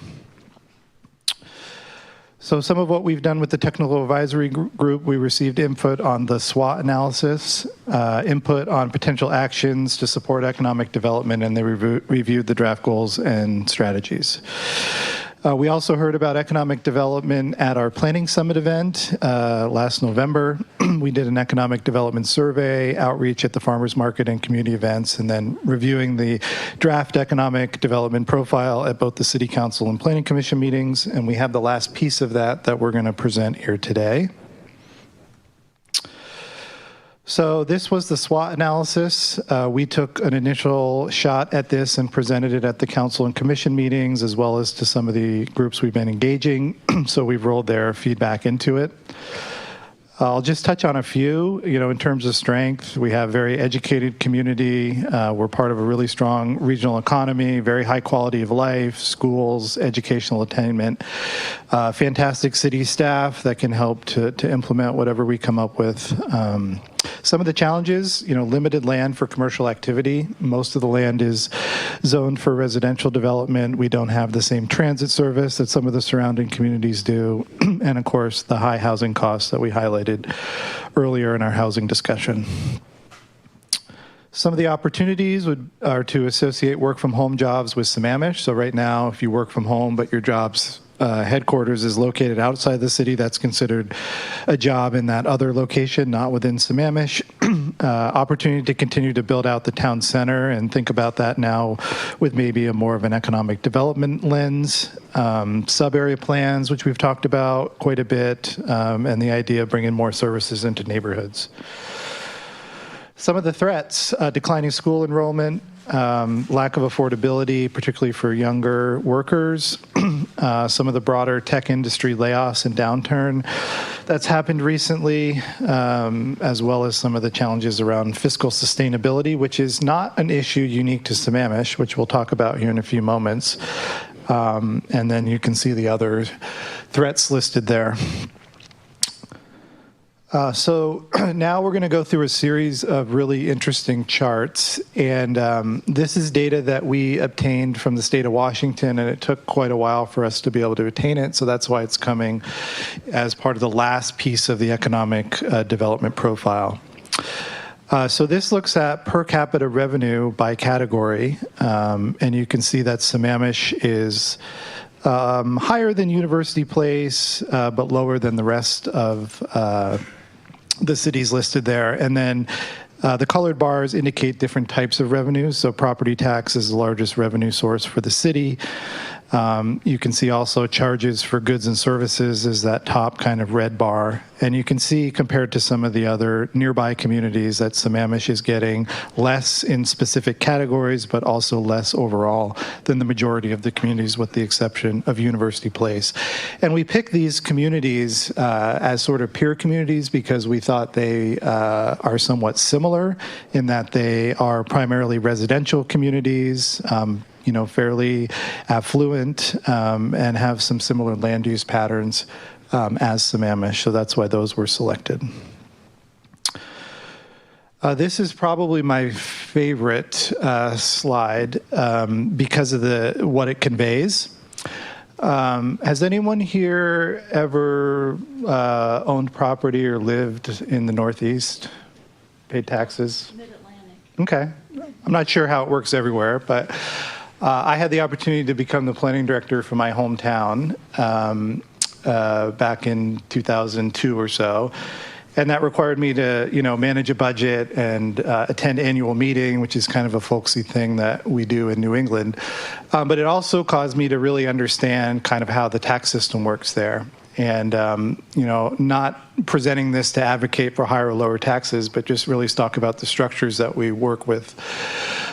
So some of what we've done with the technical advisory group, we received input on the SWOT analysis, input on potential actions to support economic development, and they reviewed the draft goals and strategies. We also heard about economic development at our Planning Summit event last November. We did an economic development survey, outreach at the farmers market and community events, and then reviewing the draft economic development profile at both the City Council and Planning Commission meetings. And we have the last piece of that we're going to present here today. So this was the SWOT analysis. We took an initial shot at this and presented it at the council and commission meetings, as well as to some of the groups we've been engaging. So we've rolled their feedback into it. I'll just touch on a few. In terms of strength, we have very educated community. We're part of a really strong regional economy, very high quality of life, schools, educational attainment, fantastic city staff that can help to implement whatever we come up with. Some of the challenges, limited land for commercial activity. Most of the land is zoned for residential development. We don't have the same transit service that some of the surrounding communities do. And of course, the high housing costs that we highlighted earlier in our housing discussion. Some of the opportunities are to associate work from home jobs with Sammamish. So right now, if you work from home, but your job's headquarters is located outside the city, that's considered a job in that other location, not within Sammamish. Opportunity to continue to build out the town center and think about that now with maybe a more of an economic development lens. Sub-area plans, which we've talked about quite a bit, and the idea of bringing more services into neighborhoods. Some of the threats, declining school enrollment, lack of affordability, particularly for younger workers, some of the broader tech industry layoffs and downturn that's happened recently, as well as some of the challenges around fiscal sustainability, which is not an issue unique to Sammamish, which we'll talk about here in a few moments. And then you can see the other threats listed there. So now we're going to go through a series of really interesting charts, and this is data that we obtained from the state of Washington, and it took quite a while for us to be able to attain it, so that's why it's coming as part of the last piece of the economic development profile. So this looks at per capita revenue by category, and you can see that Sammamish is higher than University Place, but lower than the rest of the cities listed there. And then the colored bars indicate different types of revenues. So property tax is the largest revenue source for the city. You can see also charges for goods and services is that top kind of red bar. And you can see compared to some of the other nearby communities that Sammamish is getting less in specific categories, but also less overall than the majority of the communities with the exception of University Place. And we picked these communities as sort of peer communities because we thought they are somewhat similar in that they are primarily residential communities, fairly affluent, and have some similar land use patterns as Sammamish, so that's why those were selected. This is probably my favorite slide because of what it conveys. Has anyone here ever owned property or lived in the Northeast? Paid taxes? Mid-Atlantic. Okay. I'm not sure how it works everywhere, but I had the opportunity to become the planning director for my hometown back in 2002 or so. And that required me to, manage a budget and attend annual meeting, which is kind of a folksy thing that we do in New England. But it also caused me to really understand kind of how the tax system works there. And, not presenting this to advocate for higher or lower taxes, but just really talk about the structures that we work with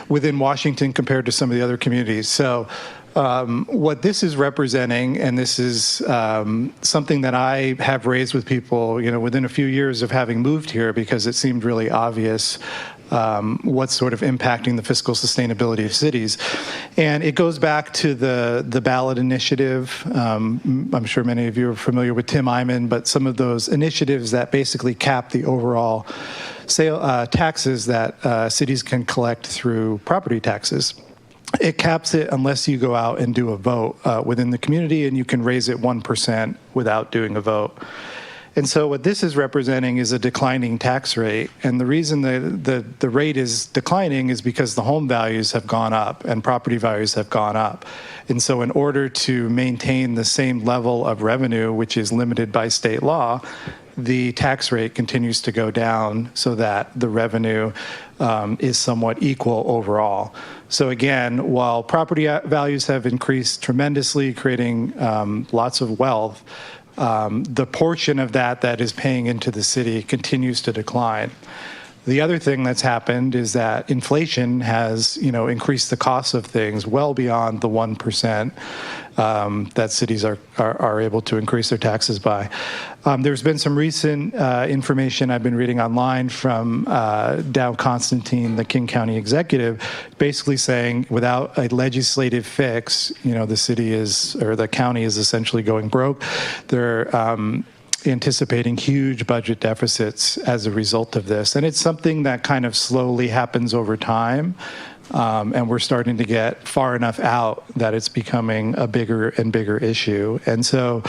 within Washington compared to some of the other communities. So what this is representing, and this is something that I have raised with people, within a few years of having moved here, because it seemed really obvious what's sort of impacting the fiscal sustainability of cities. And it goes back to the ballot initiative. I'm sure many of you are familiar with Tim Eyman, but some of those initiatives that basically cap the overall taxes that cities can collect through property taxes. It caps it unless you go out and do a vote within the community, and you can raise it 1% without doing a vote. And so what this is representing is a declining tax rate. And the reason the rate is declining is because the home values have gone up and property values have gone up. And so in order to maintain the same level of revenue, which is limited by state law, the tax rate continues to go down so that the revenue is somewhat equal overall. So again, while property values have increased tremendously, creating lots of wealth, the portion of that is paying into the city continues to decline. The other thing that's happened is that inflation has, increased the cost of things well beyond the 1% that cities are able to increase their taxes by. There's been some recent information I've been reading online from Dow Constantine, the King County executive, basically saying without a legislative fix, the city or the county is essentially going broke. They're anticipating huge budget deficits as a result of this. And it's something that kind of slowly happens over time. And we're starting to get far enough out that it's becoming a bigger and bigger issue. And so,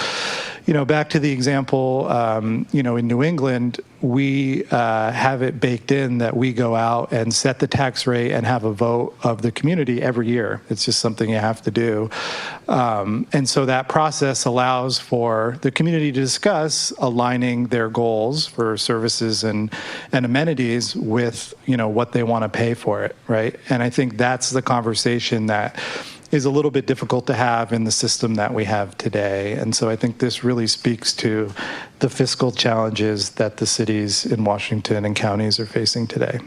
back to the example, in New England, we have it baked in that we go out and set the tax rate and have a vote of the community every year. It's just something you have to do. And so that process allows for the community to discuss aligning their goals for services and amenities with, what they want to pay for it, right? And I think that's the conversation that is a little bit difficult to have in the system that we have today. And so I think this really speaks to the fiscal challenges that the cities in Washington and counties are facing today.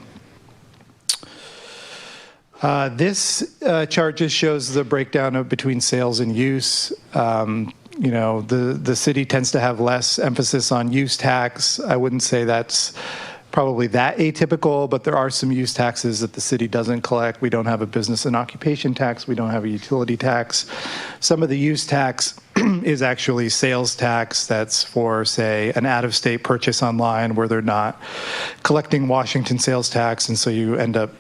This chart just shows the breakdown of between sales and use. The city tends to have less emphasis on use tax. I wouldn't say that's probably that atypical, but there are some use taxes that the city doesn't collect. We don't have a business and occupation tax. We don't have a utility tax. Some of the use tax is actually sales tax that's for, say, an out-of-state purchase online where they're not collecting Washington sales tax, and so you end up,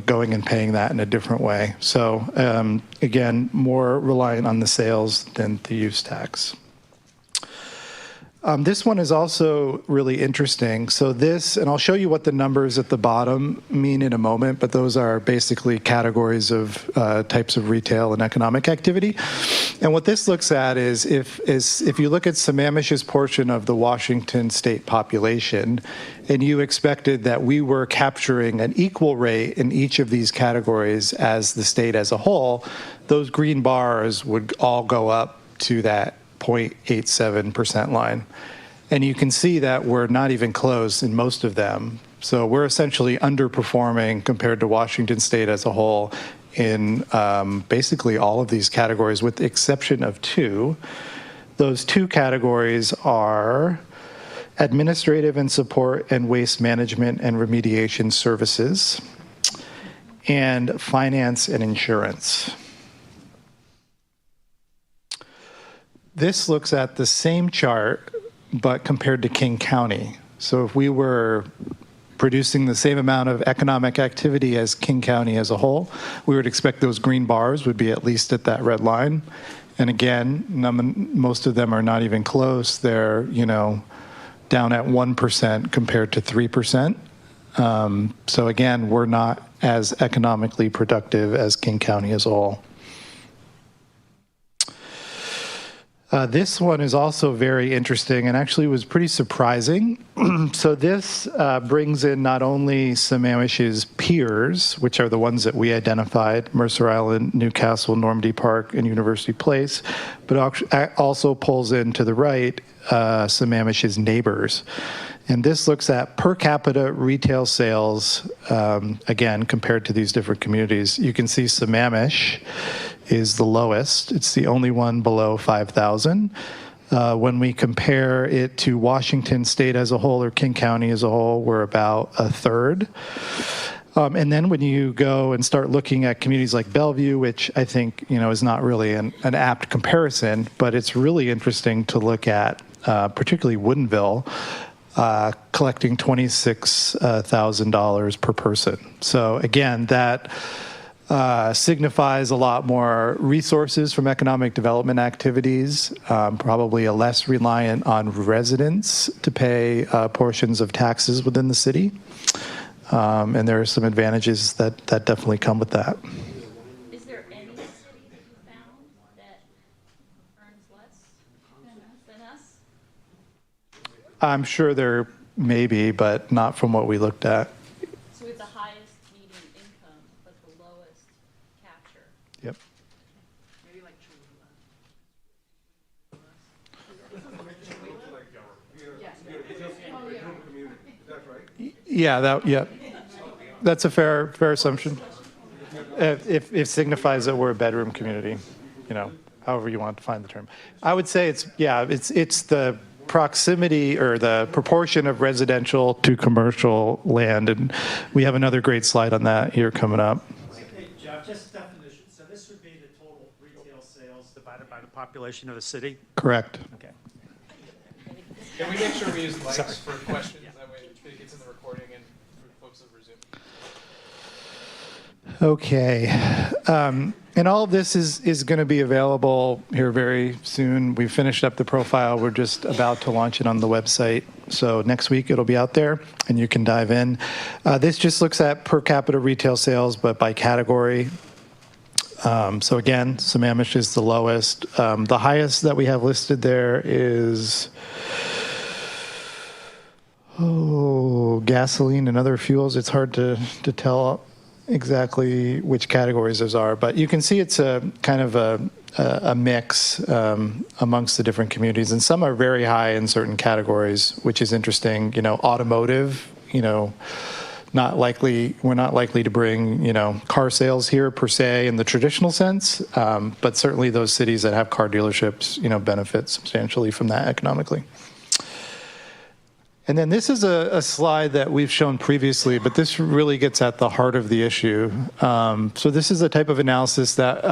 going and paying that in a different way. So, again, more reliant on the sales than the use tax. This one is also really interesting. So this, and I'll show you what the numbers at the bottom mean in a moment, but those are basically categories of types of retail and economic activity. And what this looks at is if you look at Sammamish's portion of the Washington state population, and you expected that we were capturing an equal rate in each of these categories as the state as a whole, those green bars would all go up to that 0.87% line. And you can see that we're not even close in most of them. So we're essentially underperforming compared to Washington state as a whole in basically all of these categories, with the exception of two. Those two categories are administrative and support and waste management and remediation services, and finance and insurance. This looks at the same chart, but compared to King County. So if we were producing the same amount of economic activity as King County as a whole, we would expect those green bars would be at least at that red line. And again, most of them are not even close. They're, down at 1% compared to 3%. So again, we're not as economically productive as King County as a whole. This one is also very interesting and actually was pretty surprising. So this brings in not only Sammamish's peers, which are the ones that we identified, Mercer Island, Newcastle, Normandy Park, and University Place, but also pulls in to the right Sammamish's neighbors. And this looks at per capita retail sales, again, compared to these different communities. You can see Sammamish is the lowest. It's the only one below 5,000. When we compare it to Washington state as a whole or King County as a whole, we're about a third. And then when you go and start looking at communities like Bellevue, which I think is not really an apt comparison, but it's really interesting to look at, particularly Woodinville, collecting $26,000 per person. So again, that signifies a lot more resources from economic development activities, probably a less reliant on residents to pay portions of taxes within the city. And there are some advantages that definitely come with that. Is there any city that you found that earns less than us? I'm sure there may be, but not from what we looked at. So we have the highest median income, but the lowest capture. Yep. Maybe like Yeah, that's a fair assumption. If it signifies that we're a bedroom community, however you want to define the term. I would say it's the proximity or the proportion of residential to commercial land, and we have another great slide on that here coming up. Okay, Jeff, just definition. So this would be the total retail sales divided by the population of the city? Correct. Okay. Can we make sure we use mics for questions? That way it gets in the recording and for folks over Okay. And all of this is going to be available here very soon. We finished up the profile. We're just about to launch it on the website. So next week it'll be out there and you can dive in. This just looks at per capita retail sales, but by category. So again, Sammamish is the lowest. The highest that we have listed there is gasoline and other fuels. It's hard to tell exactly which categories those are, but you can see it's a kind of a mix amongst the different communities, and some are very high in certain categories, which is interesting. You know, automotive, you know, we're not likely to bring, you know, car sales here per se in the traditional sense, but certainly those cities that have car dealerships, you know, benefit substantially from that economically. And then this is a slide that we've shown previously, but this really gets at the heart of the issue. So this is a type of analysis that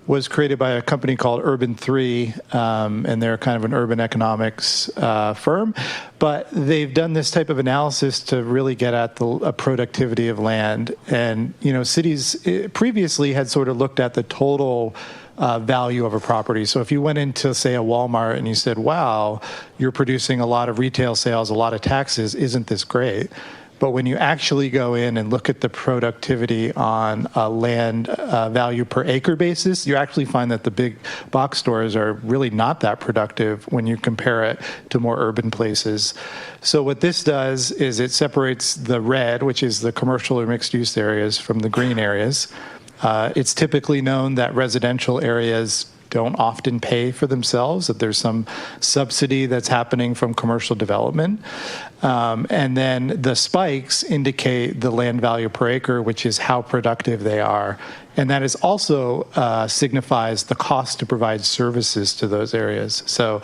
was created by a company called Urban3, and they're kind of an urban economics firm. But they've done this type of analysis to really get at the productivity of land. And, you know, cities previously had sort of looked at the total value of a property. So if you went into, say, a Walmart and you said, wow, you're producing a lot of retail sales, a lot of taxes, isn't this great? But when you actually go in and look at the productivity on a land value per acre basis, you actually find that the big box stores are really not that productive when you compare it to more urban places. So what this does is it separates the red, which is the commercial or mixed use areas, from the green areas. It's typically known that residential areas don't often pay for themselves, that there's some subsidy that's happening from commercial development. And then the spikes indicate the land value per acre, which is how productive they are. And that is also signifies the cost to provide services to those areas. So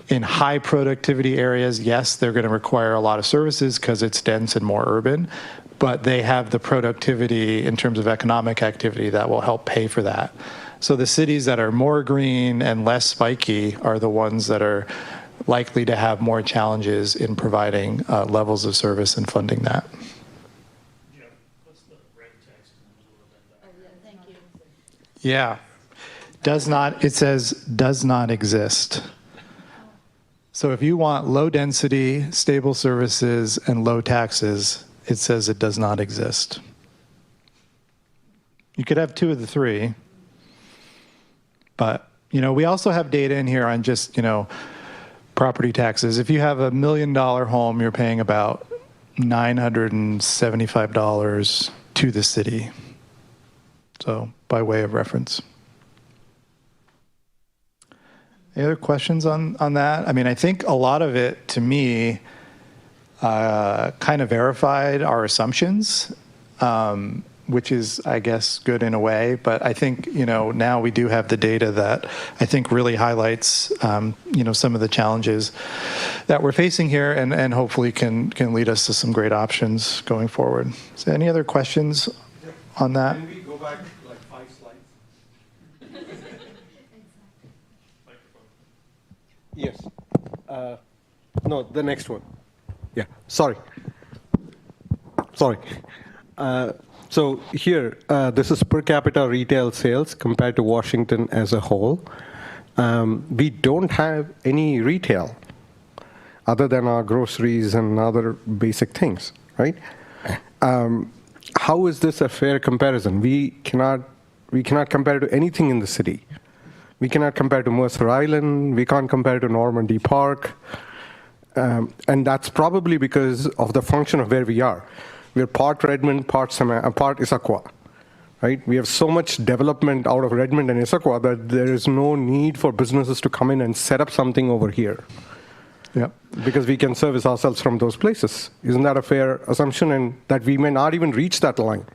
in high productivity areas, yes, they're going to require a lot of services because it's dense and more urban, but they have the productivity in terms of economic activity that will help pay for that. So the cities that are more green and less spiky are the ones that are likely to have more challenges in providing levels of service and funding that. Yeah. It says does not exist. So if you want low density, stable services, and low taxes, it says it does not exist. You could have two of the three. But, you know, we also have data in here on just, you know, property taxes. If you have $1 million home, you're paying about $975 to the city. So, by way of reference. Any other questions on that? I mean, I think a lot of it, to me, kind of verified our assumptions. Which is, I guess, good in a way. But I think, you know, now we do have the data that I think really highlights, you know, some of the challenges that we're facing here, and hopefully can lead us to some great options going forward. So any other questions on that? Can we go back like 5 slides? Yes. No, the next one. Yeah, sorry. So here, this is per capita retail sales compared to Washington as a whole. We don't have any retail other than our groceries and other basic things, right? How is this a fair comparison? We cannot compare to anything in the city. We cannot compare to Mercer Island. We can't compare to Normandy Park. And that's probably because of the function of where we are. We're part Redmond, part Issaquah, right? We have so much development out of Redmond and Issaquah that there is no need for businesses to come in and set up something over here. Yeah. Because we can service ourselves from those places. Isn't that a fair assumption? And that we may not even reach that line?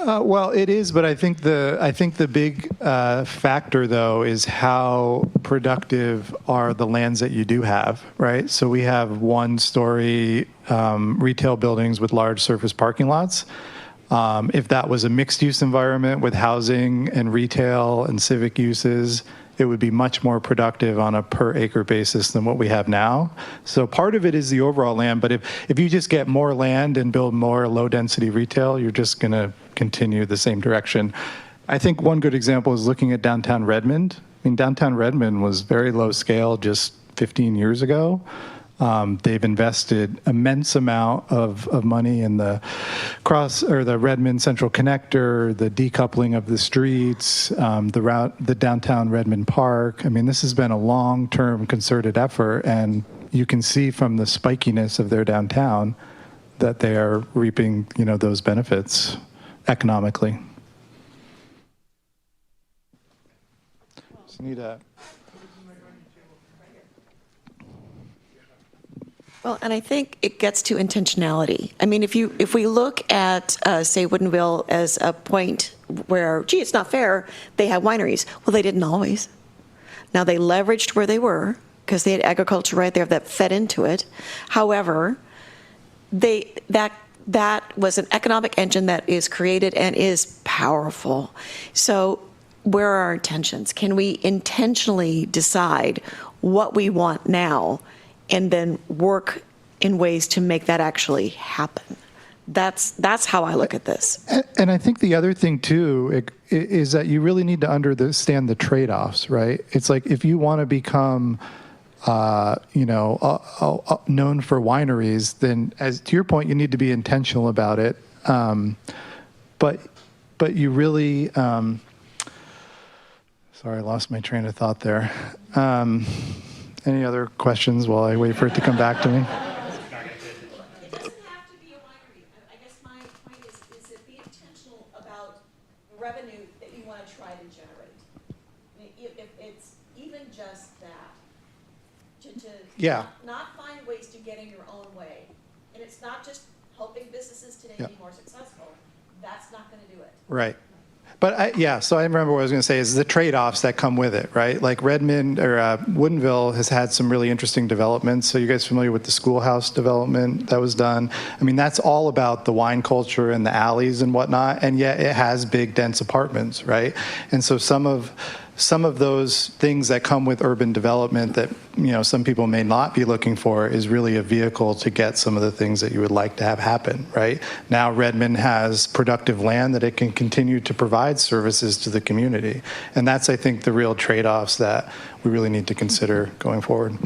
Well, it is, but I think the big factor, though, is how productive are the lands that you do have, right? So we have one-story retail buildings with large surface parking lots. If that was a mixed-use environment with housing and retail and civic uses, it would be much more productive on a per acre basis than what we have now. So part of it is the overall land, but if you just get more land and build more low density retail, you're just going to continue the same direction. I think one good example is looking at downtown Redmond. I mean, downtown Redmond was very low scale just 15 years ago. They've invested immense amount of money in the Redmond Central Connector, the decoupling of the streets, the downtown Redmond Park. I mean, this has been a long-term concerted effort, and you can see from the spikiness of their downtown that they are reaping, those benefits economically. So need a. Well, and I think it gets to intentionality. I mean, if we look at, say, Woodinville as a point where, gee, it's not fair, they have wineries. Well, they didn't always. Now, they leveraged where they were because they had agriculture right there that fed into it. However, that was an economic engine that is created and is powerful. So where are our intentions? Can we intentionally decide what we want now and then work in ways to make that actually happen? That's how I look at this. And I think the other thing too is that you really need to understand the trade-offs, right? It's like if you want to become, known for wineries, then as to your point, you need to be intentional about it. But you really, sorry, I lost my train of thought there. Any other questions while I wait for it to come back to me? It doesn't have to be a winery. I guess my point is it be intentional about revenue that you want to try to generate. I mean, if it's even just that, to not find ways to get in your own way, and it's not just helping businesses today be more successful, that's not going to do it. Right. But so I remember what I was going to say is the trade-offs that come with it, right? Like Redmond or Woodinville has had some really interesting developments. So you guys familiar with the schoolhouse development that was done? I mean, that's all about the wine culture and the alleys and whatnot, and yet it has big, dense apartments, right? And so some of those things that come with urban development that some people may not be looking for is really a vehicle to get some of the things that you would like to have happen, right? Now Redmond has productive land that it can continue to provide services to the community. And that's, I think, the real trade-offs that we really need to consider going forward.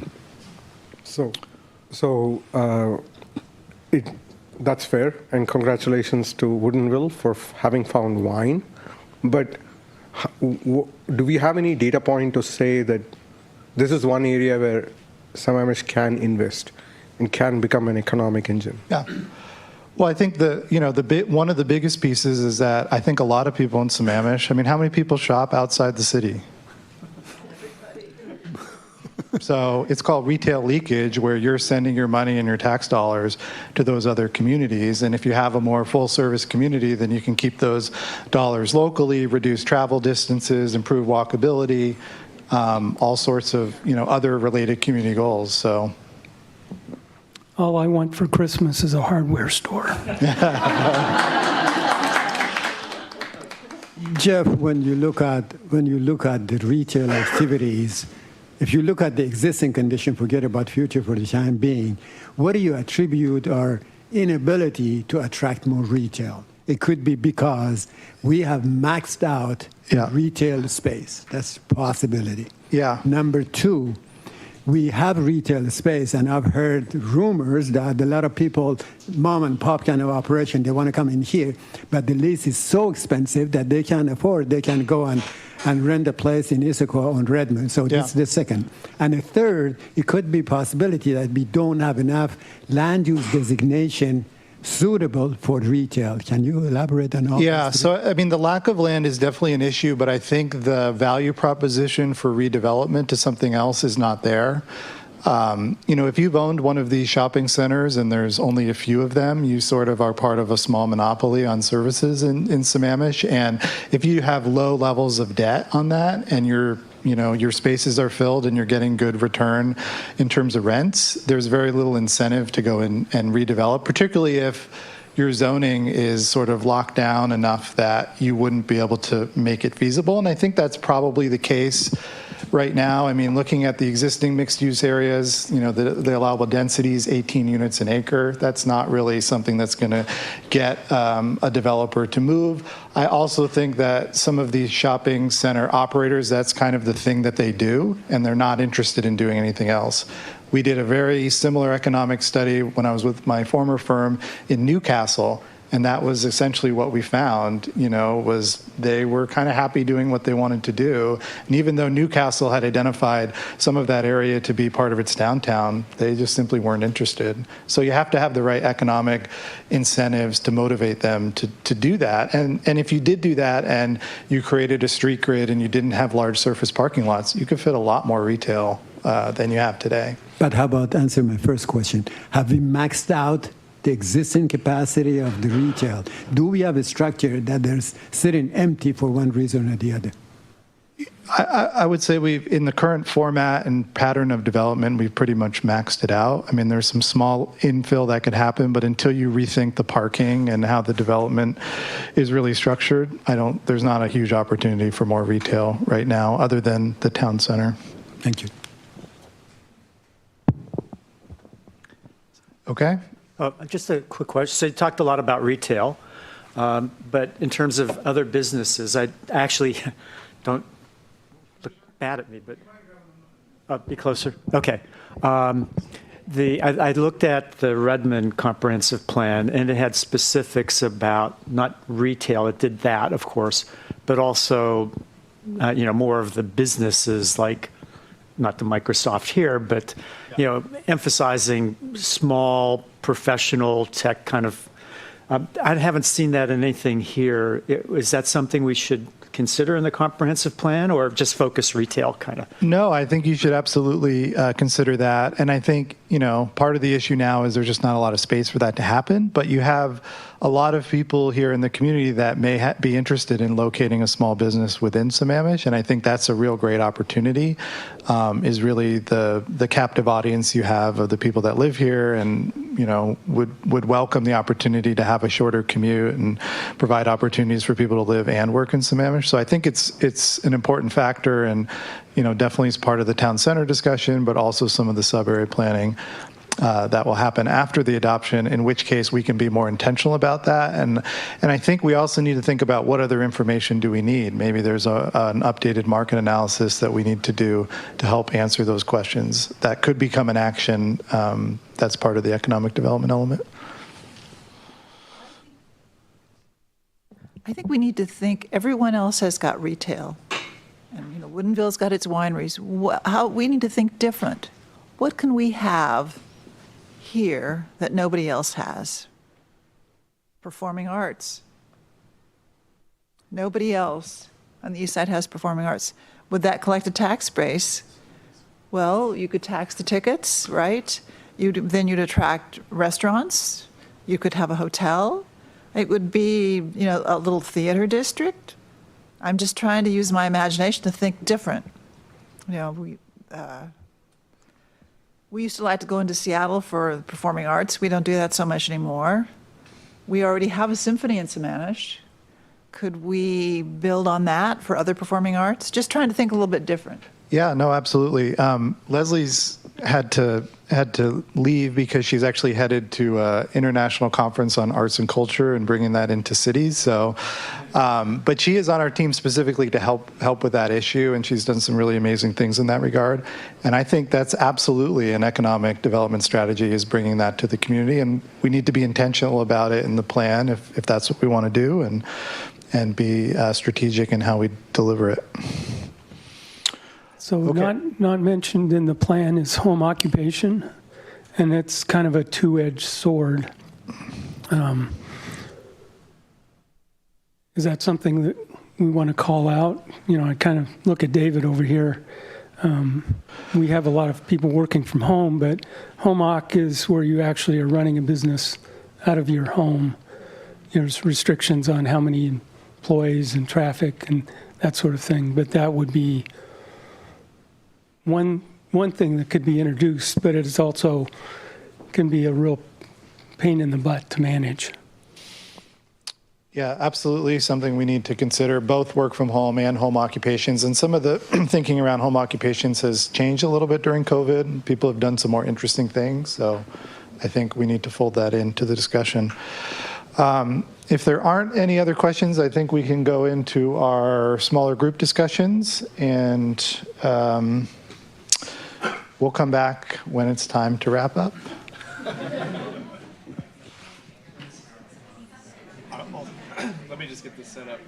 That's fair, and congratulations to Woodinville for having found wine. But do we have any data point to say that this is one area where Sammamish can invest and can become an economic engine? Yeah. Well, I think one of the biggest pieces is that I think a lot of people in Sammamish, I mean, how many people shop outside the city? So it's called retail leakage, where you're sending your money and your tax dollars to those other communities. And if you have a more full service community, then you can keep those dollars locally, reduce travel distances, improve walkability, all sorts of other related community goals. So all I want for Christmas is a hardware store. Jeff, when you look at the retail activities, if you look at the existing condition, forget about future for the time being, what do you attribute our inability to attract more retail? It could be because we have maxed out retail space. That's a possibility. Yeah. Number two, we have retail space, and I've heard rumors that a lot of people, mom and pop kind of operation, they want to come in here, but the lease is so expensive that they can't afford. They can go and rent a place in Issaquah on Redmond. So that's the second. And the third, it could be possibility that we don't have enough land use designation suitable for retail. Can you elaborate on all this? Yeah, so I mean, the lack of land is definitely an issue, but I think the value proposition for redevelopment to something else is not there. If you've owned one of these shopping centers and there's only a few of them, you sort of are part of a small monopoly on services in Sammamish. And if you have low levels of debt on that and your spaces are filled and you're getting good return in terms of rents, there's very little incentive to go in and redevelop, particularly if your zoning is sort of locked down enough that you wouldn't be able to make it feasible. And I think that's probably the case right now. I mean, looking at the existing mixed-use areas, you know, the allowable densities, 18 units an acre, that's not really something that's going to get a developer to move. I also think that some of these shopping center operators, that's kind of the thing that they do, and they're not interested in doing anything else. We did a very similar economic study when I was with my former firm in Newcastle, and that was essentially what we found, you know, was they were kind of happy doing what they wanted to do. And even though Newcastle had identified some of that area to be part of its downtown, they just simply weren't interested. So you have to have the right economic incentives to motivate them to do that. And if you did do that and you created a street grid and you didn't have large surface parking lots, you could fit a lot more retail than you have today. But how about answer my first question? Have we maxed out the existing capacity of the retail? Do we have a structure that is sitting empty for one reason or the other? I would say in the current format and pattern of development, we've pretty much maxed it out. I mean, there's some small infill that could happen, but until you rethink the parking and how the development is really structured, there's not a huge opportunity for more retail right now other than the town center. Thank you. Okay. Just a quick question. So you talked a lot about retail, but in terms of other businesses, I actually don't look bad at me, but be closer. Okay. I looked at the Redmond Comprehensive Plan, and it had specifics about not retail. It did that, of course, but also, more of the businesses like, not the Microsoft here, but emphasizing small professional tech kind of. I haven't seen that in anything here. Is that something we should consider in the comprehensive plan, or just focus retail kind of? No, I think you should absolutely consider that. And I think, part of the issue now is there's just not a lot of space for that to happen. But you have a lot of people here in the community that may be interested in locating a small business within Sammamish. And I think that's a real great opportunity, is really the captive audience you have of the people that live here and, would welcome the opportunity to have a shorter commute and provide opportunities for people to live and work in Sammamish. So I think it's an important factor, and definitely is part of the town center discussion, but also some of the sub-area planning that will happen after the adoption, in which case we can be more intentional about that. And I think we also need to think about what other information do we need. Maybe there's an updated market analysis that we need to do to help answer those questions. That could become an action that's part of the economic development element. I think we need to think everyone else has got retail. And, Woodinville's got its wineries. We need to think different. What can we have here that nobody else has? Performing arts. Nobody else on the east side has performing arts. Would that collect a tax base? Well, you could tax the tickets, right? Then you'd attract restaurants. You could have a hotel. It would be, a little theater district. I'm just trying to use my imagination to think different. We used to like to go into Seattle for performing arts. We don't do that so much anymore. We already have a symphony in Sammamish. Could we build on that for other performing arts? Just trying to think a little bit different. Yeah, no, absolutely. Leslie's had to leave because she's actually headed to an international conference on arts and culture and bringing that into cities. So, but she is on our team specifically to help with that issue, and she's done some really amazing things in that regard. And I think that's absolutely an economic development strategy, is bringing that to the community, and we need to be intentional about it in the plan if that's what we want to do, and be strategic in how we deliver it. So not mentioned in the plan is home occupation, and it's kind of a two-edged sword. Is that something that we want to call out? I kind of look at David over here. We have a lot of people working from home, but home occ is where you actually are running a business out of your home. There's restrictions on how many employees and traffic and that sort of thing, but that would be one thing that could be introduced, but it is also can be a real pain in the butt to manage. Yeah, absolutely. Something we need to consider, both work from home and home occupations. And some of the thinking around home occupations has changed a little bit during COVID. People have done some more interesting things. So I think we need to fold that into the discussion. If there aren't any other questions, I think we can go into our smaller group discussions, and we'll come back when it's time to wrap up. Let me just get this set up.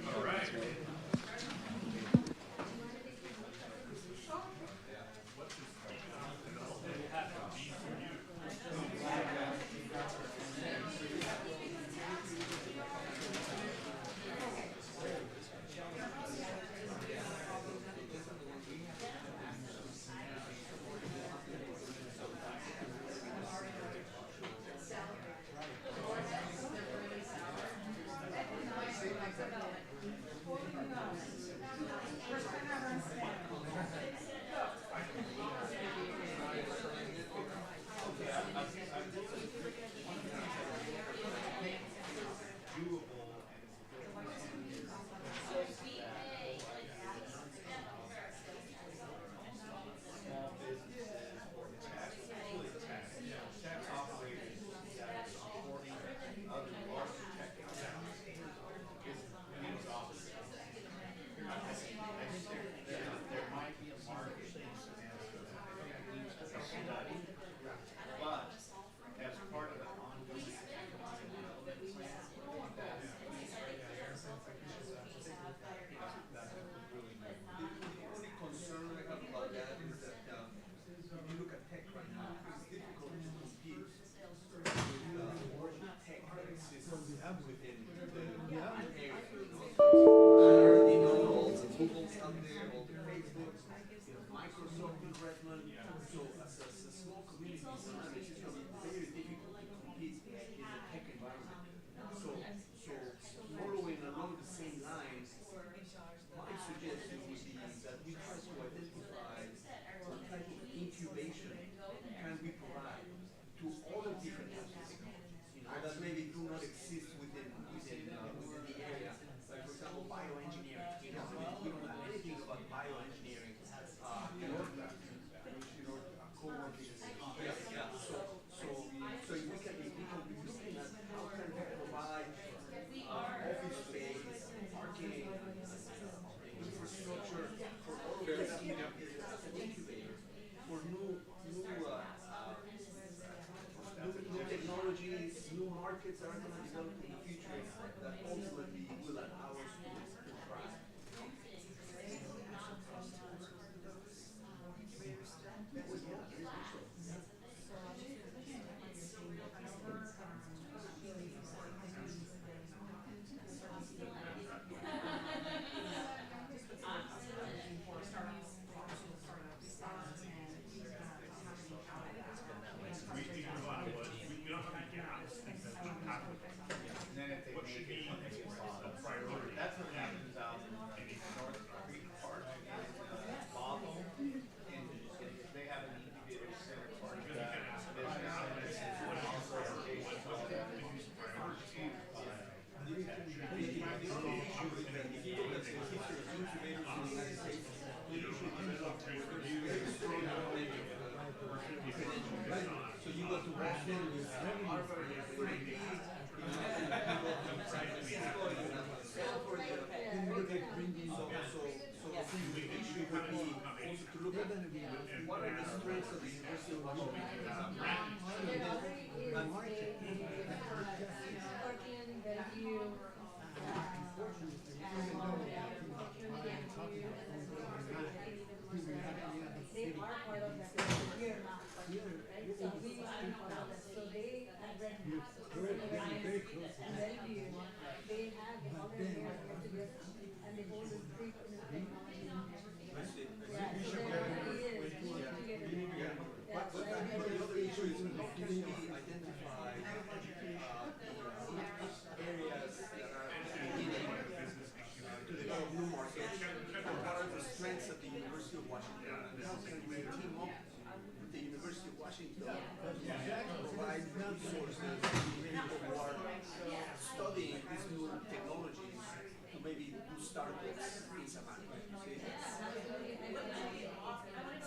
Studying these new technologies to maybe do startups in Samana.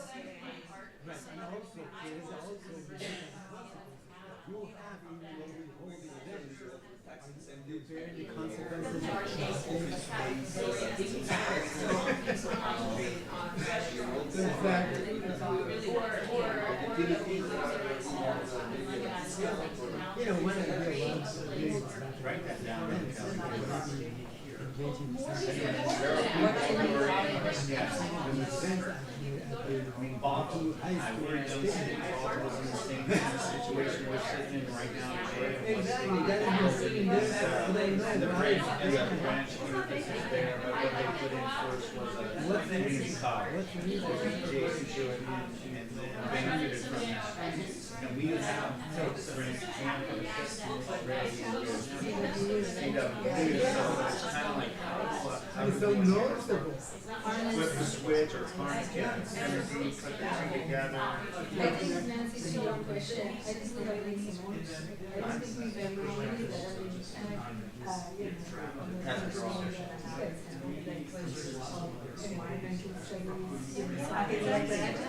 See? Right, and also, there is also, you have even though we hold the event, and you bear the consequences in fact, you know, one of the real ones, write that down. I worry those individuals in the same kind of situation we're sitting in right now today. Exactly, that is in this, And the branch, and the branch here, this is there, but what they put in first was a community college. Adjacent to it, and benefited from that. And we have branch campus already in CW, so it's kind of like how it's so noticeable. flip the switch or find energy, put the two together. I think Nancy, to your question, I just think I think it's one. I just think we very environmental studies. I think like that.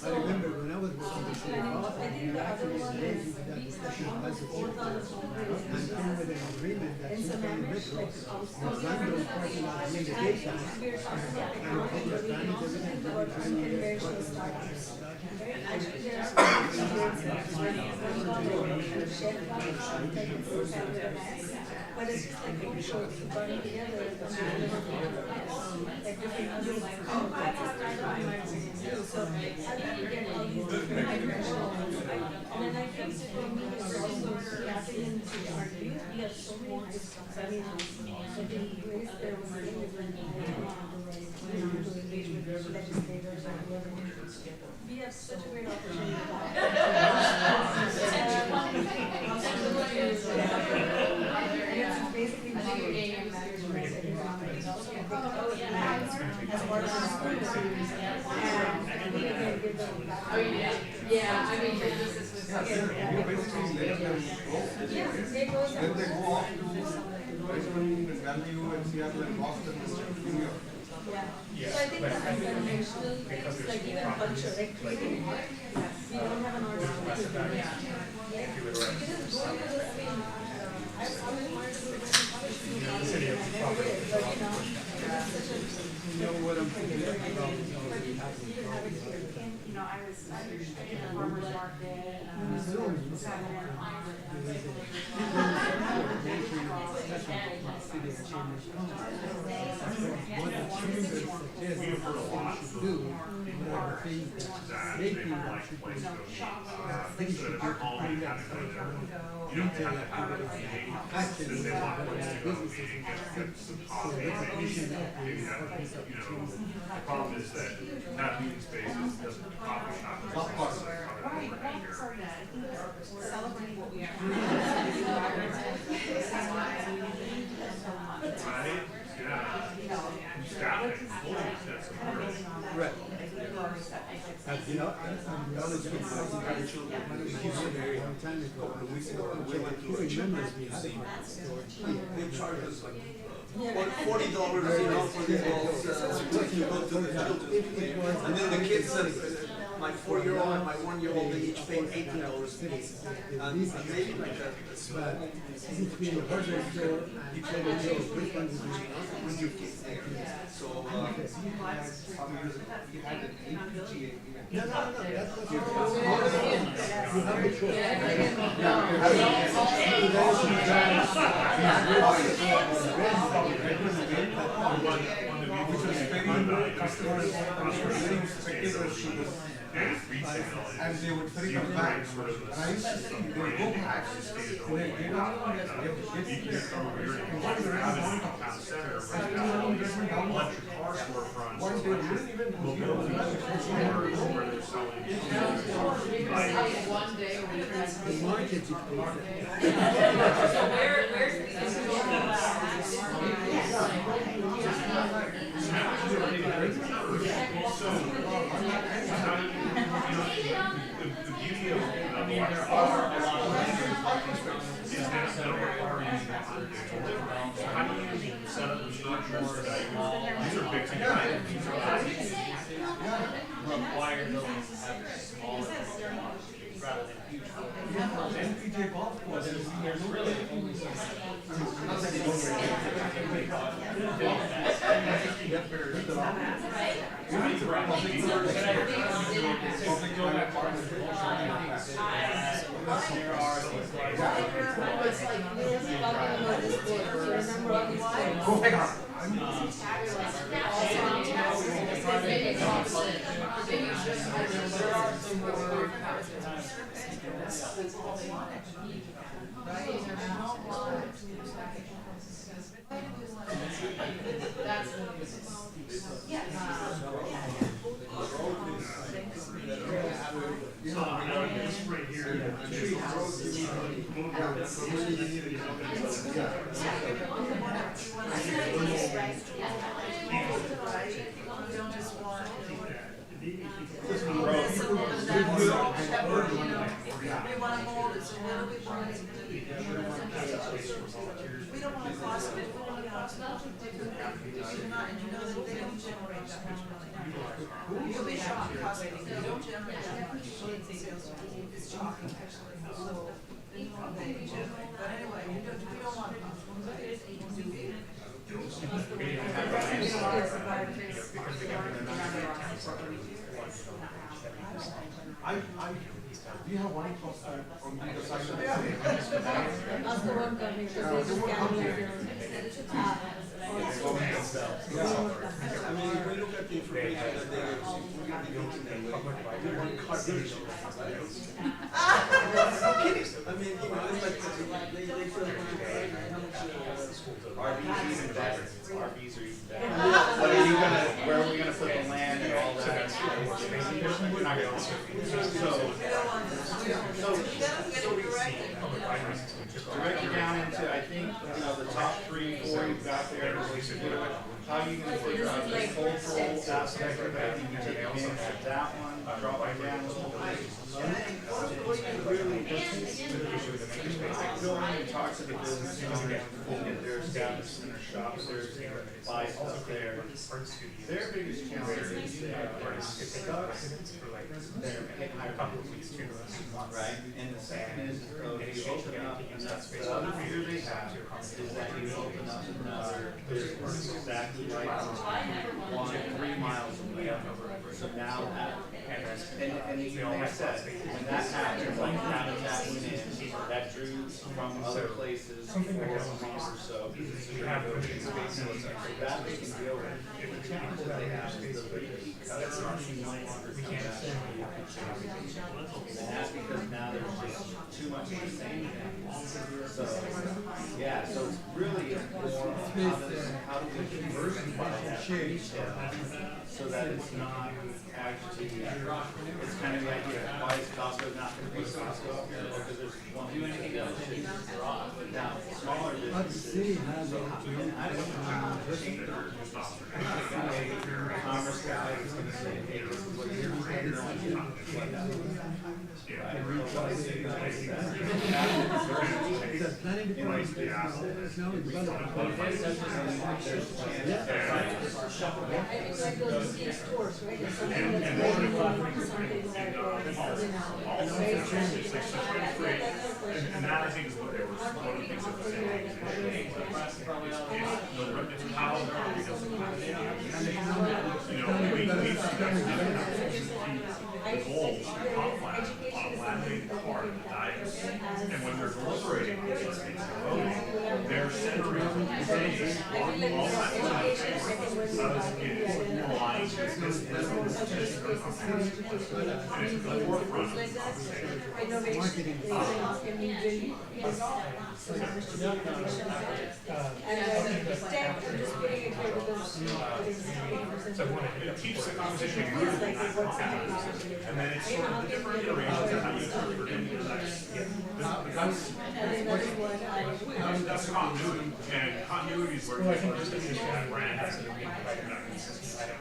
I remember when I was working in City Hall, we actually engaged with that discussion of bicycle and came with an agreement that Cincinnati Metro would run those parking lots in the daytime and take advantage of it and then return the but it's just like people running together and like different so how do you get all these different dimensions? And then I think for me it's also tapping into our youth. We have so many high schools. I mean, in Greece there was a different engagement with legislators and whoever. We have such a great opportunity. Basically, and management as part of our school series, and we can give them back. Oh yeah, I mean, this is it goes Then they go off to Richmond and Bellevue and Seattle and Boston and New York. Yeah. So I think that unconventional things, like even culture, like creating art, we don't have an art school. Because going to the same, I wanted to go to the city of but you know, you know what I'm thinking about? You know, I was at the farmer's market, The problem is that not meeting spaces doesn't coffee shop. celebrating what we are. Right? Yeah. Staff employees, that's important. Right. You know, I'm knowledgeable about the children. A long time ago, we went to remembers me having They charge us like $40, you know, for the balls, to go to the children. And then the kids, my 4-year-old and my 1-year-old, they each paid $18 a piece. And maybe like a small. between the hardware store and Trader Joe's, which one did you With your kids there. So, some years ago, you had an APGA. No, that's what you're doing. You have the choice. Which was very customers, very spectators. And they would fill it back. And I used to see, they would go back, and they get out, and they have to get to this. And what is around town center, Electric car storefronts, what they wouldn't even mobility stores where they're selling. One day we The market where's the beauty of, I mean, there are a lot of is that there are so how do you set up the structures that these are big things, these are require buildings to have smaller rather than huge. NPJ golf course. There's really only We don't want to cost it, it's not too different, and you know that they don't generate that much money. You'll be shocked, cost they don't generate that much sales, it's shocking actually, so, they generate, but anyway, we don't want to cost. Do you have one plus on the side? That's the one coming, because they just calculated. I mean, if we look at the information that they are giving I mean, you know, it's like they feel RVs even better. RVs are even better. What are you gonna, where are we gonna put the land and all that? We're not gonna. So direct you down into, I think, you know, the top 3, 4 you've got there. How are you gonna figure out the cultural aspect of that? You can take advantage of that one, drop it down. And then what you really go in and talk to the business owners, get their establishments and their shops, buy stuff there. Their biggest challenge is ducks. Right? And the second is, if you open up, and that's the other fear they have, is that you open up another business exactly right 3 miles away. So now, and you know, like I said, when that happened, like Habitat went in, that drew from other places, 4 miles or so. So you have those spaces, that they can deal with. The challenge that they have is the repeat customers who no longer come back. And that's because now there's just too much of the same thing. So, yeah, so it's really more how do we diversify that retail so that it's not actually, it's kind of the idea, why is Costco not going to put Costco up here? Because there's one thing that should draw. Now, smaller businesses, I don't know, commerce guy is going to say, hey, this is what you're doing. And that I think is what they were, one of the things that they were saying. How you know, we the goals, the comp plan, on laminated card, the diets, and when they're deliberating on these things, they're centering things on all that stuff is aligned to this and it's the forefront of the conversation. So it keeps the conversation moving, and then it's sort of the different iterations of how you interpret it. That's continuity, and continuity is where people are just that brand has to be consistent.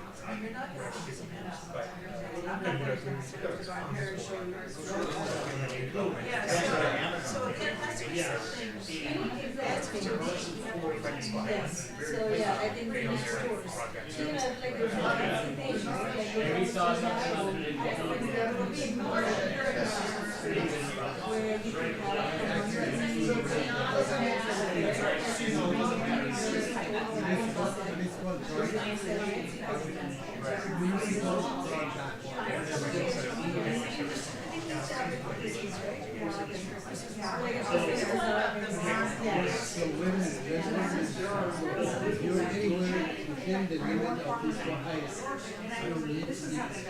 Yes, so yeah, I think the next tours. Even if like there's not representation, like And we saw something on the I video. think there will be more where you can So when you're anywhere within the limit of this height, I don't need to be happening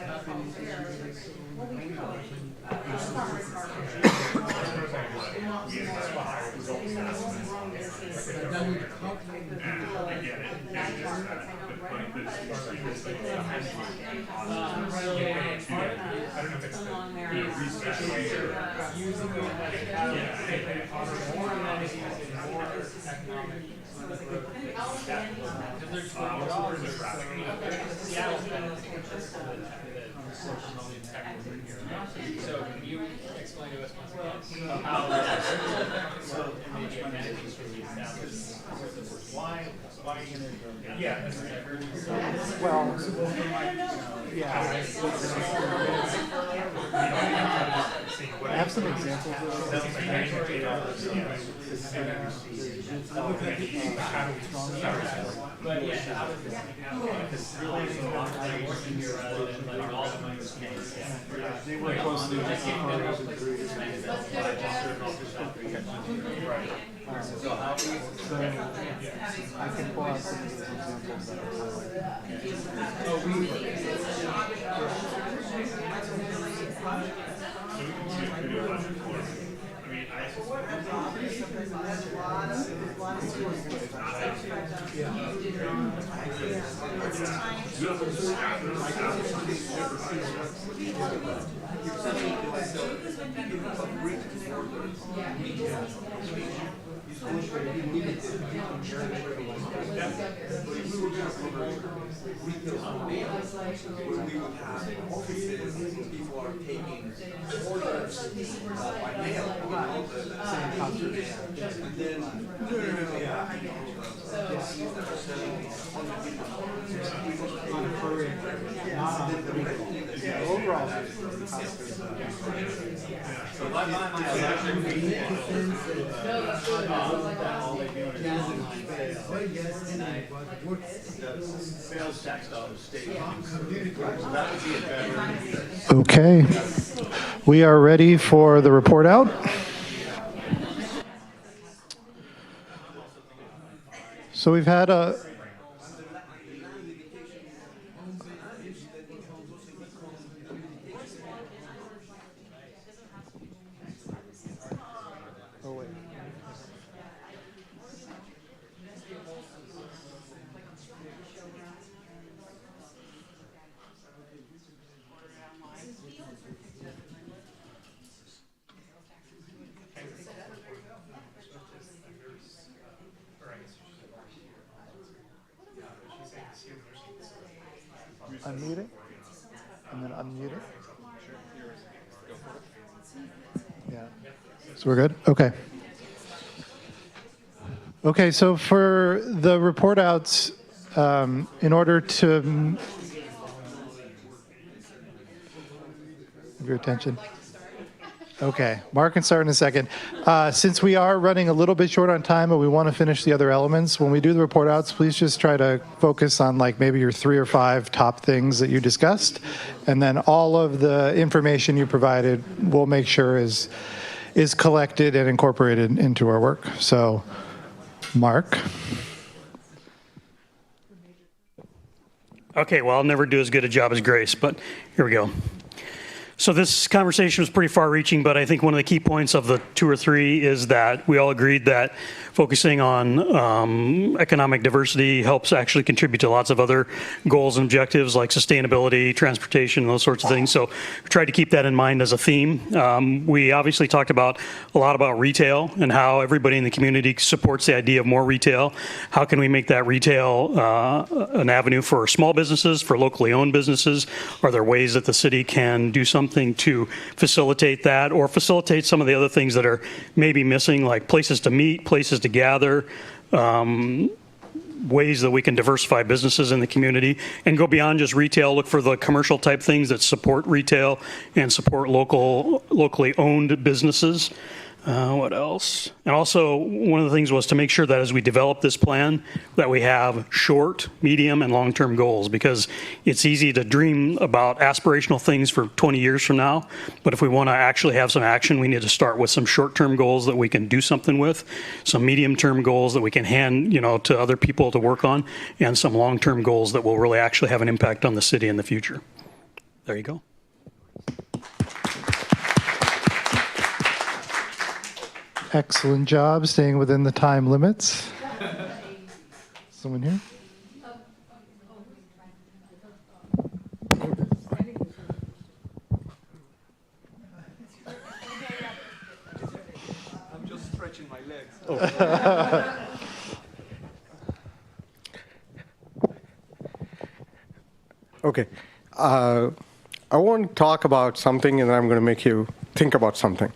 So can you explain to us once again how maybe advantages for the established? Why are you going to? Yeah. Well, yeah. I have some examples of But yeah, I was just working here rather than letting all the money spent. They work closely with the farmers and so I can pull out some of those examples that are People are taking orders by mail, and then overall. So if I buy my electric sales tax dollars stay. So that would be a better. Okay, we are ready for the report out. So we've had a unmute it, and then unmute it. Yeah. So we're good? Okay. Okay, so for the report outs, in order to have your attention. Okay, Mark can start in a second. Since we are running a little bit short on time, but we want to finish the other elements, when we do the report outs, please just try to focus on like maybe your 3 or 5 top things that you discussed. And then all of the information you provided, we'll make sure is collected and incorporated into our work. So, Mark. Okay, well, I'll never do as good a job as Grace, but here we go. So this conversation was pretty far-reaching, but I think one of the key points of the 2 or 3 is that we all agreed that focusing on economic diversity helps actually contribute to lots of other goals and objectives like sustainability, transportation, those sorts of things. So we tried to keep that in mind as a theme. We obviously talked a lot about retail and how everybody in the community supports the idea of more retail. How can we make that retail an avenue for small businesses, for locally owned businesses? Are there ways that the city can do something to facilitate that, or facilitate some of the other things that are maybe missing, like places to meet, places to gather, ways that we can diversify businesses in the community and go beyond just retail, look for the commercial type things that support retail and support locally owned businesses. What else? And also, one of the things was to make sure that as we develop this plan, that we have short, medium, and long-term goals, because it's easy to dream about aspirational things for 20 years from now, but if we want to actually have some action, we need to start with some short-term goals that we can do something with, some medium-term goals that we can hand, to other people to work on, and some long-term goals that will really actually have an impact on the city in the future. There you go. Excellent job staying within the time limits. Someone here? I'm just stretching my legs. Okay. I want to talk about something, and then I'm going to make you think about something.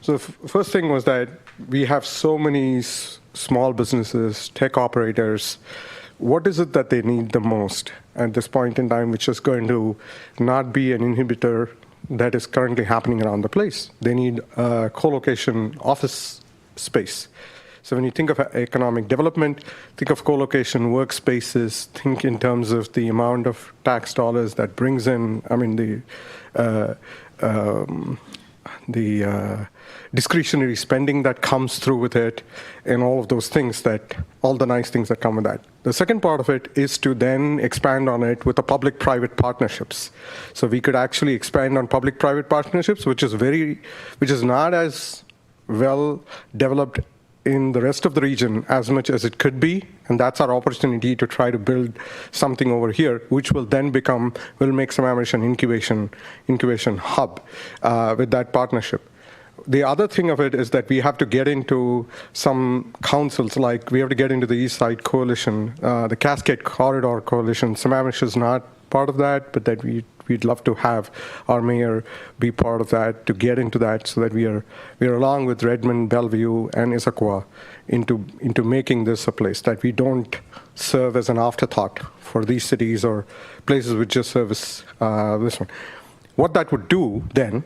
So the first thing was that we have so many small businesses, tech operators. What is it that they need the most at this point in time, which is going to not be an inhibitor that is currently happening around the place? They need a co-location office space. So when you think of economic development, think of co-location workspaces, think in terms of the amount of tax dollars that brings in, the discretionary spending that comes through with it, and all of those things, all the nice things that come with that. The second part of it is to then expand on it with the public-private partnerships. So we could actually expand on public-private partnerships, which is not as well developed in the rest of the region as much as it could be, and that's our opportunity to try to build something over here, which will then will make Sammamish an incubation hub with that partnership. The other thing of it is that we have to get into some councils, like we have to get into the East Side Coalition, the Cascade Corridor Coalition. Sammamish is not part of that, but that we'd love to have our mayor be part of that, to get into that, so that we are along with Redmond, Bellevue, and Issaquah into making this a place that we don't serve as an afterthought for these cities or places which just service this one. What that would do then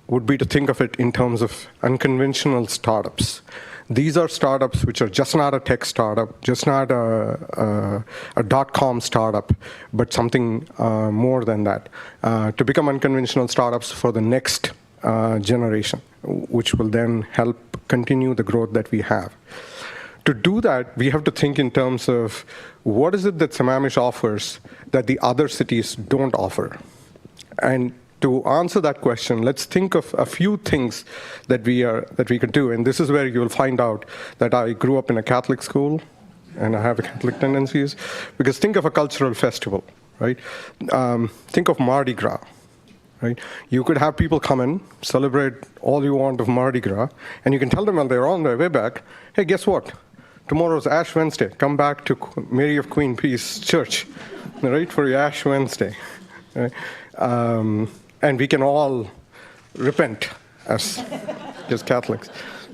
would be to think of it in terms of unconventional startups. These are startups which are just not a tech startup, just not a .com startup, but something more than that, to become unconventional startups for the next generation, which will then help continue the growth that we have. To do that, we have to think in terms of what is it that Sammamish offers that the other cities don't offer. And to answer that question, let's think of a few things that we could do. And this is where you'll find out that I grew up in a Catholic school and I have Catholic tendencies. Because think of a cultural festival, right? Think of Mardi Gras, right? You could have people come in, celebrate all you want of Mardi Gras, and you can tell them when they're on their way back, hey, guess what? Tomorrow's Ash Wednesday. Come back to Mary of Queen Peace Church, right, for your Ash Wednesday. Right? And we can all repent as Catholics.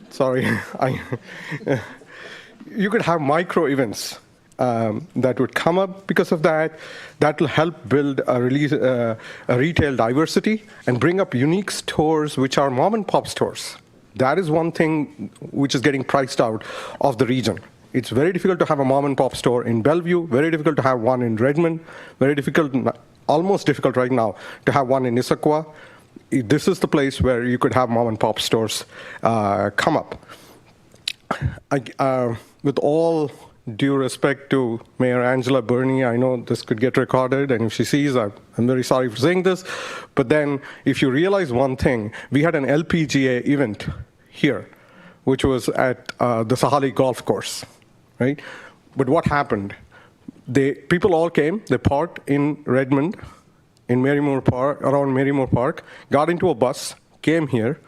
Sorry. You could have micro events that would come up because of that. That will help build a retail diversity and bring up unique stores which are mom and pop stores. That is one thing which is getting priced out of the region. It's very difficult to have a mom and pop store in Bellevue, very difficult to have one in Redmond, very difficult, almost difficult right now to have one in Issaquah. This is the place where you could have mom and pop stores come up. With all due respect to Mayor Angela Burney, I know this could get recorded, and if she sees, I'm very sorry for saying this, but then if you realize one thing, we had an LPGA event here, which was at the Sahali Golf Course, right? But what happened? People all came, they parked in Redmond, in Marymore Park, around Marymore Park, got into a bus, came here.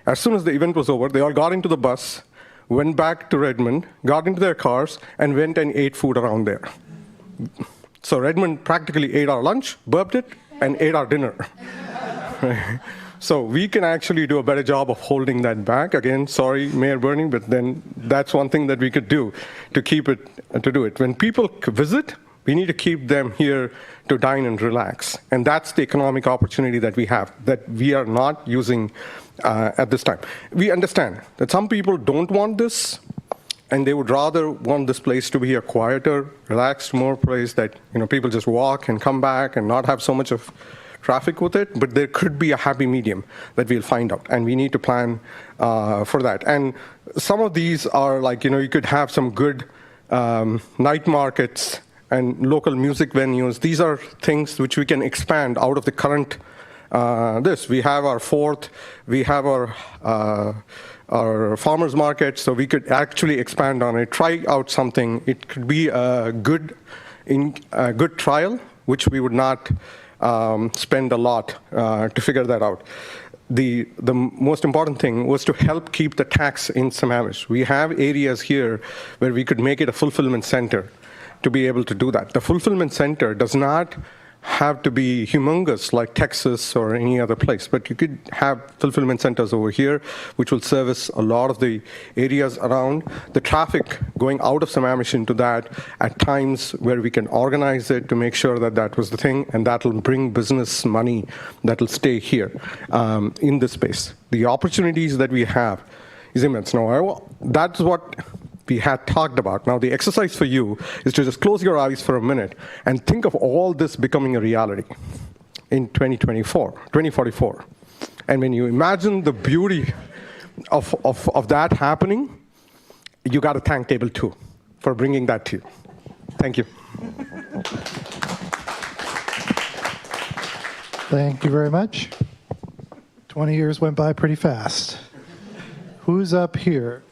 As soon as the event was over, they all got into the bus, went back to Redmond, got into their cars, and went and ate food around there. So Redmond practically ate our lunch, burped it, and ate our dinner. So we can actually do a better job of holding that back. Again, sorry, Mayor Burney, but then that's one thing that we could do to keep it, to do it. When people visit, we need to keep them here to dine and relax. And that's the economic opportunity that we have, that we are not using at this time. We understand that some people don't want this, and they would rather want this place to be a quieter, relaxed, more place that people just walk and come back and not have so much of traffic with it. But there could be a happy medium that we'll find out, and we need to plan for that. And some of these are like, you could have some good night markets and local music venues. These are things which we can expand out of the current we have our fourth, we have our farmers market, so we could actually expand on it, try out something. It could be a good trial, which we would not spend a lot to figure that out. The most important thing was to help keep the tax in Sammamish. We have areas here where we could make it a fulfillment center to be able to do that. The fulfillment center does not have to be humongous like Texas or any other place, but you could have fulfillment centers over here, which will service a lot of the areas around. The traffic going out of Sammamish into that at times where we can organize it to make sure that that was the thing, and that will bring business money that will stay here in this space. The opportunities that we have is immense. Now, that's what we had talked about. Now, the exercise for you is to just close your eyes for a minute and think of all this becoming a reality in 2044. And when you imagine the beauty of that happening, you got to thank Table 2 for bringing that to you. Thank you. Thank you very much. 20 years went by pretty fast. Who's up here?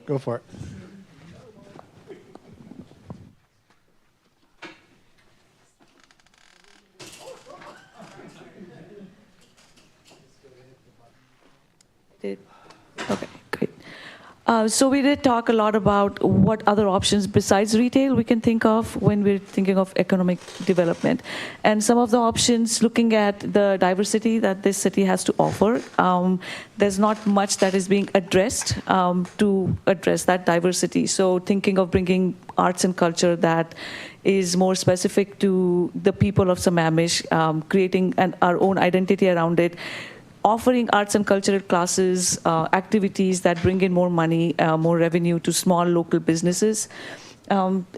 Go for it. Okay, great. So we did talk a lot about what other options besides retail we can think of when we're thinking of economic development. And some of the options, looking at the diversity that this city has to offer, there's not much that is being addressed to address that diversity. So thinking of bringing arts and culture that is more specific to the people of Sammamish, creating our own identity around it, offering arts and cultural classes, activities that bring in more money, more revenue to small local businesses,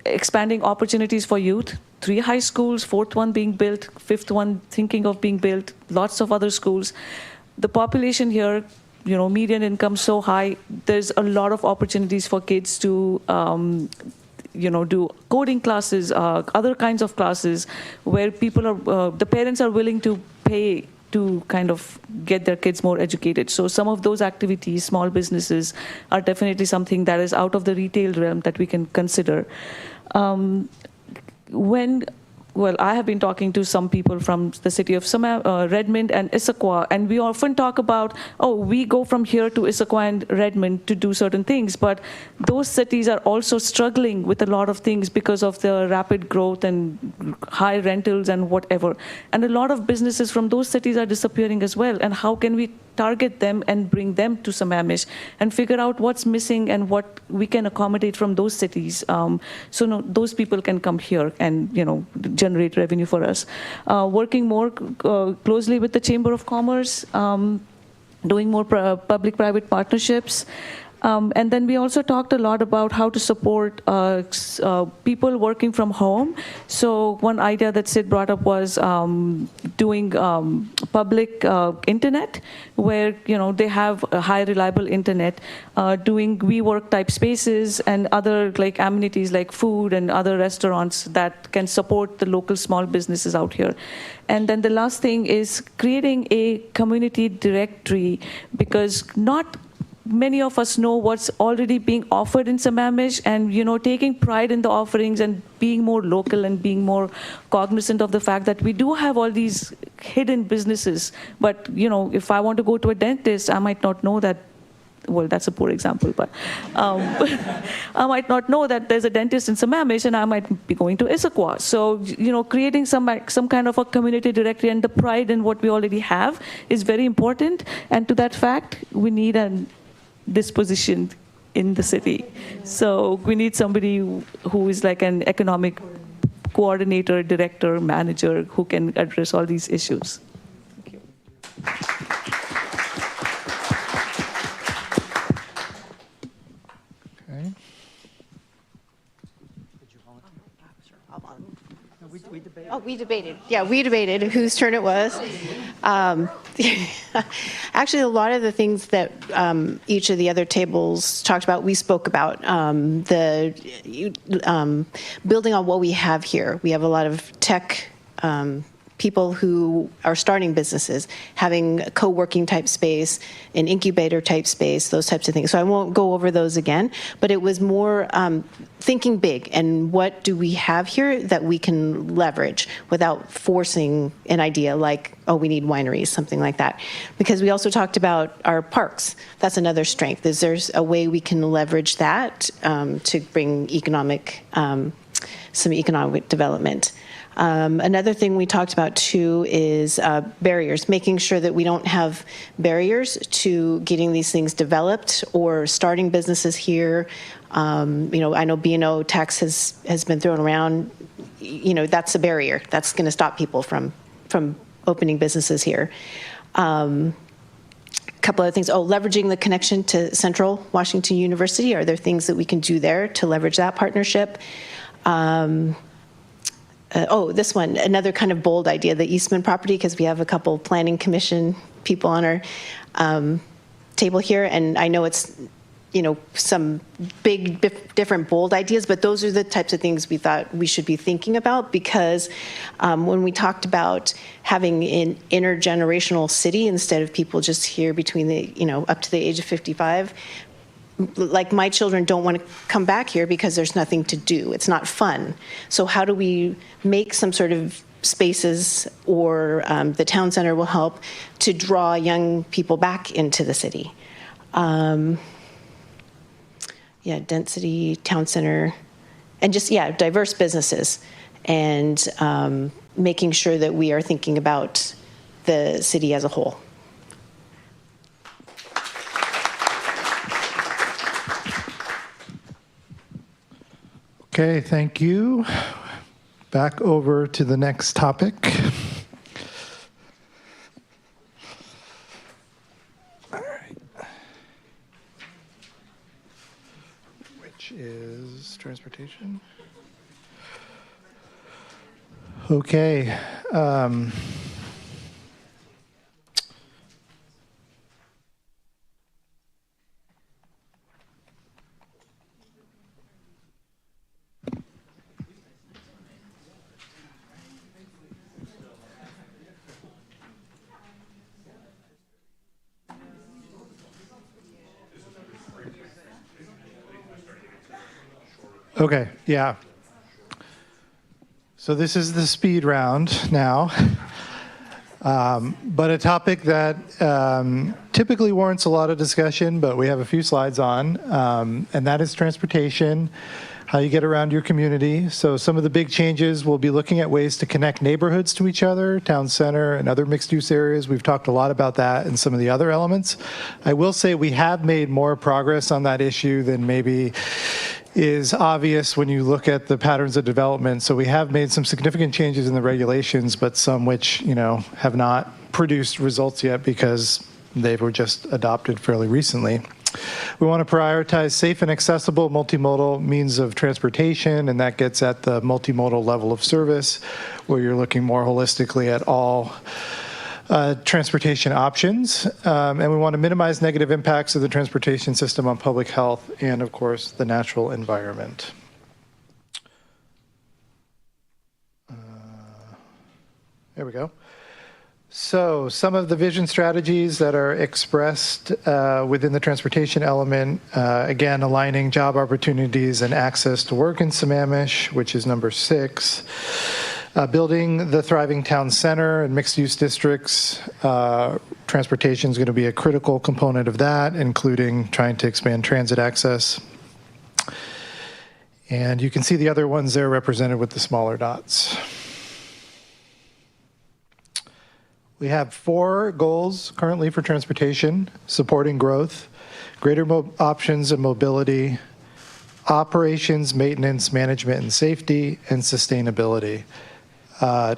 expanding opportunities for youth, 3 high schools, 4th one being built, 5th one thinking of being built, lots of other schools. The population here, median income so high, there's a lot of opportunities for kids to do coding classes, other kinds of classes where people are, the parents are willing to pay to kind of get their kids more educated. So some of those activities, small businesses, are definitely something that is out of the retail realm that we can consider. I have been talking to some people from the city of Redmond and Issaquah, and we often talk about, we go from here to Issaquah and Redmond to do certain things, but those cities are also struggling with a lot of things because of the rapid growth and high rentals and whatever. And a lot of businesses from those cities are disappearing as well. And how can we target them and bring them to Sammamish and figure out what's missing and what we can accommodate from those cities, so those people can come here and generate revenue for us. Working more closely with the Chamber of Commerce, doing more public-private partnerships, And then we also talked a lot about how to support people working from home. So one idea that Sid brought up was doing public internet, where they have a high reliable internet, doing WeWork type spaces and other like amenities like food and other restaurants that can support the local small businesses out here. And then the last thing is creating a community directory, because not many of us know what's already being offered in Sammamish, and taking pride in the offerings and being more local and being more cognizant of the fact that we do have all these hidden businesses. But if I want to go to a dentist, I might not know that. Well, that's a poor example, but I might not know that there's a dentist in Sammamish, and I might be going to Issaquah. So, creating some kind of a community directory and the pride in what we already have is very important. And to that fact, we need this position in the city. So we need somebody who is like an economic coordinator, director, manager, who can address all these issues. Thank you. Okay. Oh, we debated. Yeah, we debated whose turn it was. Actually, a lot of the things that each of the other tables talked about, we spoke about. Building on what we have here. We have a lot of tech people who are starting businesses, having a co-working type space, an incubator type space, those types of things. So I won't go over those again, but it was more thinking big and what do we have here that we can leverage without forcing an idea like, oh, we need wineries, something like that. Because we also talked about our parks. That's another strength. Is there's a way we can leverage that to bring some economic development. Another thing we talked about too is barriers, making sure that we don't have barriers to getting these things developed or starting businesses here. I know B&O tax has been thrown around. That's a barrier. That's going to stop people from opening businesses here. A couple other things. Leveraging the connection to Central Washington University. Are there things that we can do there to leverage that partnership? This one, another kind of bold idea, the Eastman property, because we have a couple planning commission people on our table here, and I know it's, some big, different, bold ideas, but those are the types of things we thought we should be thinking about, because when we talked about having an intergenerational city instead of people just here between up to the age of 55, like my children don't want to come back here because there's nothing to do. It's not fun. So how do we make some sort of spaces, or the town center will help to draw young people back into the city? Density, town center, and just, diverse businesses, and making sure that we are thinking about the city as a whole. Okay, thank you. Back over to the next topic. All right. Which is transportation. Okay. Okay, yeah. So this is the speed round now, but a topic that typically warrants a lot of discussion, but we have a few slides on, and that is transportation, how you get around your community. So some of the big changes, we'll be looking at ways to connect neighborhoods to each other, town center and other mixed use areas. We've talked a lot about that and some of the other elements. I will say we have made more progress on that issue than maybe is obvious when you look at the patterns of development. So we have made some significant changes in the regulations, but some which, have not produced results yet because they were just adopted fairly recently. We want to prioritize safe and accessible multimodal means of transportation, and that gets at the multimodal level of service, where you're looking more holistically at all transportation options. And we want to minimize negative impacts of the transportation system on public health and, of course, the natural environment. There we go. So some of the vision strategies that are expressed within the transportation element, again, aligning job opportunities and access to work in Sammamish, which is number 6. Building the thriving town center and mixed-use districts. Transportation is going to be a critical component of that, including trying to expand transit access. And you can see the other ones there represented with the smaller dots. We have 4 goals currently for transportation: supporting growth, greater options and mobility, operations, maintenance, management, and safety, and sustainability.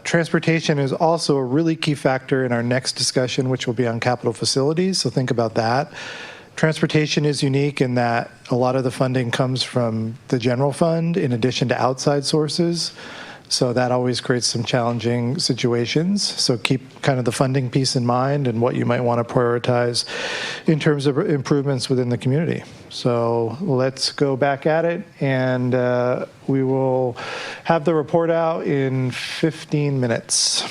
Transportation is also a really key factor in our next discussion, which will be on capital facilities, so think about that. Transportation is unique in that a lot of the funding comes from the general fund in addition to outside sources. So that always creates some challenging situations. So keep kind of the funding piece in mind and what you might want to prioritize in terms of improvements within the community. So let's go back at it, and we will have the report out in 15 minutes.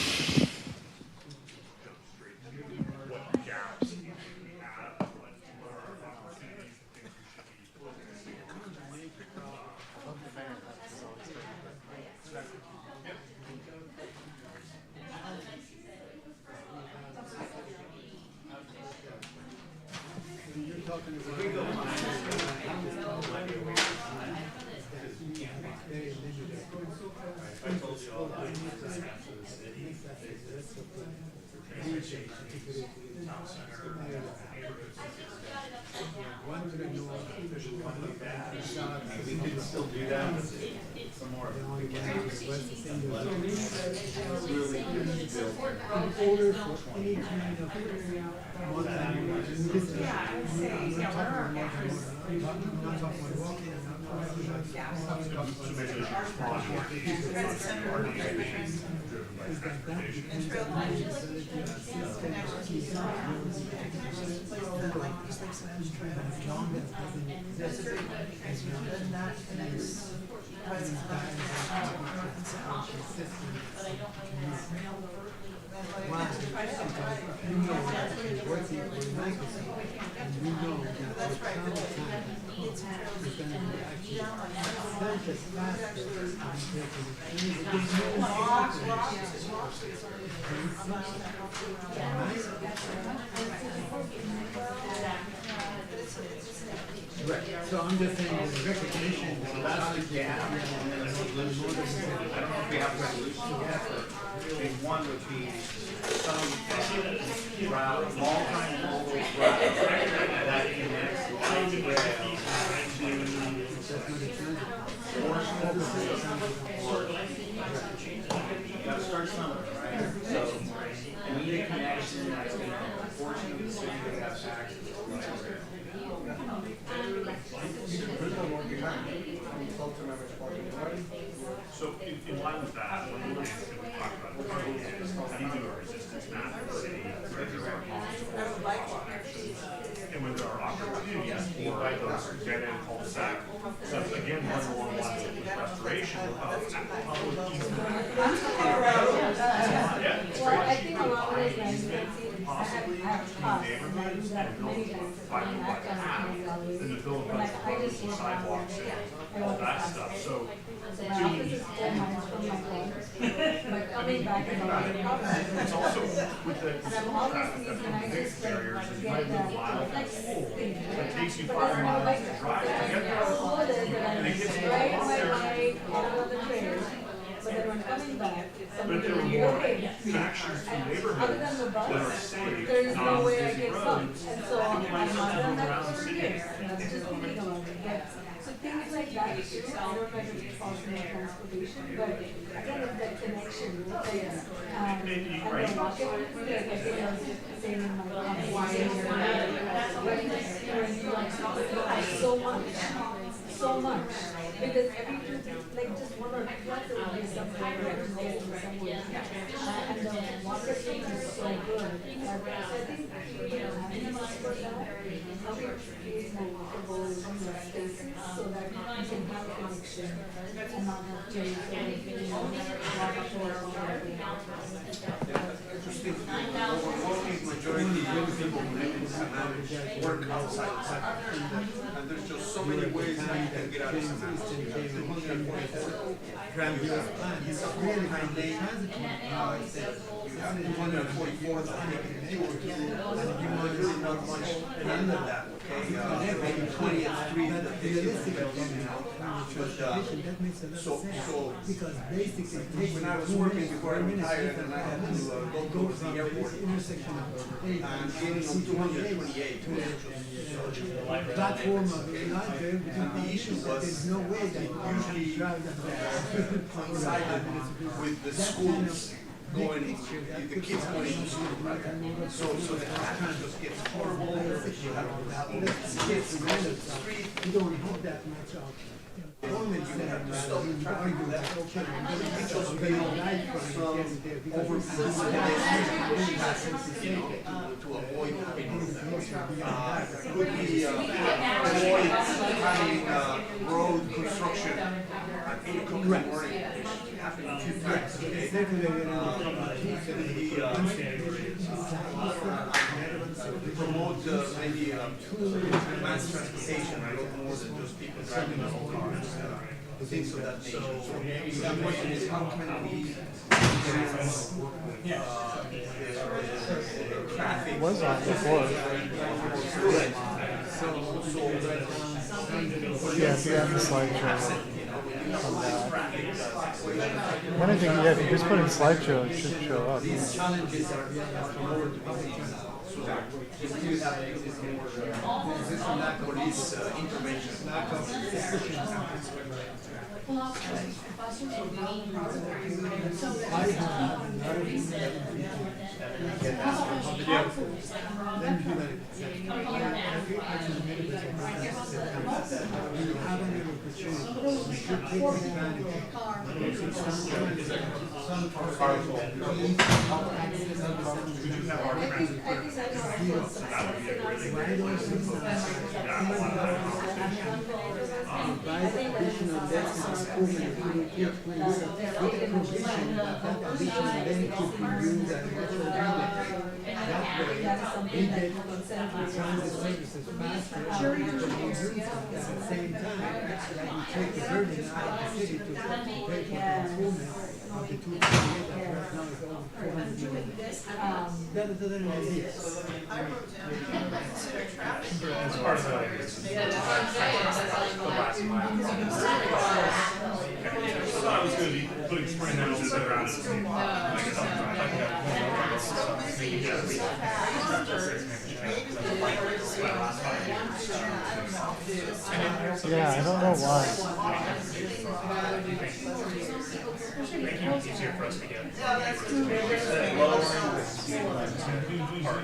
So I'm just saying the recognition. So that's the gap, and then the solution. I don't know if we have a resolution yet, but big one would be some route, multi-modal route that connects light rail to portion of the system. You gotta start somewhere, right? So you need a connection that's gonna have a portion of the city that has access to light rail. So in line with that, one of the things that we talked about is how do you do a resistance map in the city? And when there are opportunities for those dead-end cul-de-sac. So again, one along the lines of restoration of public easement. Yeah, it's Well, I great. think along those lines, Possibly between neighborhoods and build a 5-by path, then to build a bunch of roads and sidewalks and all that stuff. So so my office is 10 miles from my home, but coming back is always a problem. it's also with the And I'm always thinking, I big just barriers, like and you get might that, move miles like, it takes you 5 miles to drive to get there. and it gets And it gets right on my way, get on the trail, but then when coming back, But if there were more connections to neighborhoods that are safe, there is no way I non-busy get some. roads, And so you I've might start to done move that around the for city. years, and I'm just thinking about it. But, so things like that, too, I don't know if it's possible in transportation, but again, it's that connection, like, and the market, like, I think I was just saying in my conversation, when you like, so much, because every two, like, just one or two blocks, there will be somewhere, somewhere, and the marketing is so good. I think, having a market for that, having these more walkable spaces, so that you can have a connection and not have to, walk up or Interesting, overwhelming majority of people manage work outside of Sacramento. And there's just so many ways that you can get out of Sacramento. Grandiose plan. It's a really high lane. You have 244th, I think, and you might really not much end of that, okay? Maybe 20th Street, the 50th, so, Because basically, when I was working before I retired and I had to go towards the airport, intersection of and getting on 228 was just platform of library, and the issue was there's no way that you usually drive that. coincided with the schools going, the kids going to school, right? So the traffic just gets horrible. You have all these kids running the street. You don't have that much of. You have to stop the traffic. That's okay. It just be some overpass, you know, to avoid having could be avoid having road construction at 8 o'clock in the morning, which happened a few times. Promote maybe mass transportation, a lot more than just people driving their own cars. Things of that nature. So the question is, how can we traffic Was on before. Yeah, if you have the slideshow on that. When I think, yeah, if you just put in slideshow, it should show up. These challenges are promoted to be seen. So that you still have this lack of police intervention, lack of I was going to be putting spring houses around Yeah, I don't know why. making it easier for us to get parts to our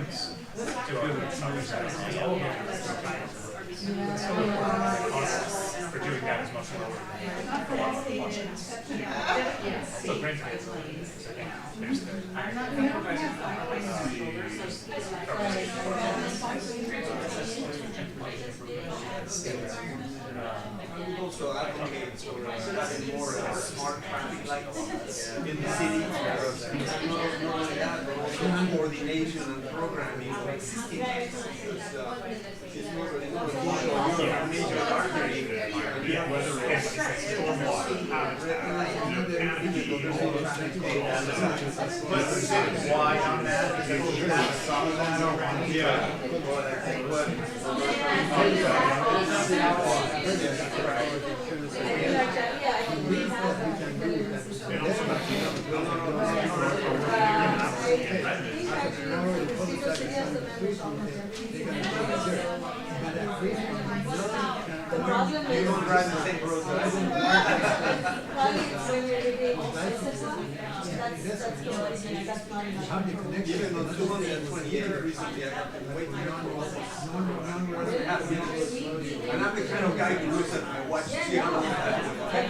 for doing that is much lower. So grant also advocate for having more smart traffic lights in the city. Not only that, but also coordination and programming of existing lights. It's not a major artery. Why on that? Because you have some of that already. Yeah. But I think Yeah, I think we have that. You don't drive the same road that I do. Even on 228 recently, I have to wait more than half a minute. And I'm the kind of guy who looks at my watch to see how long I have to wait.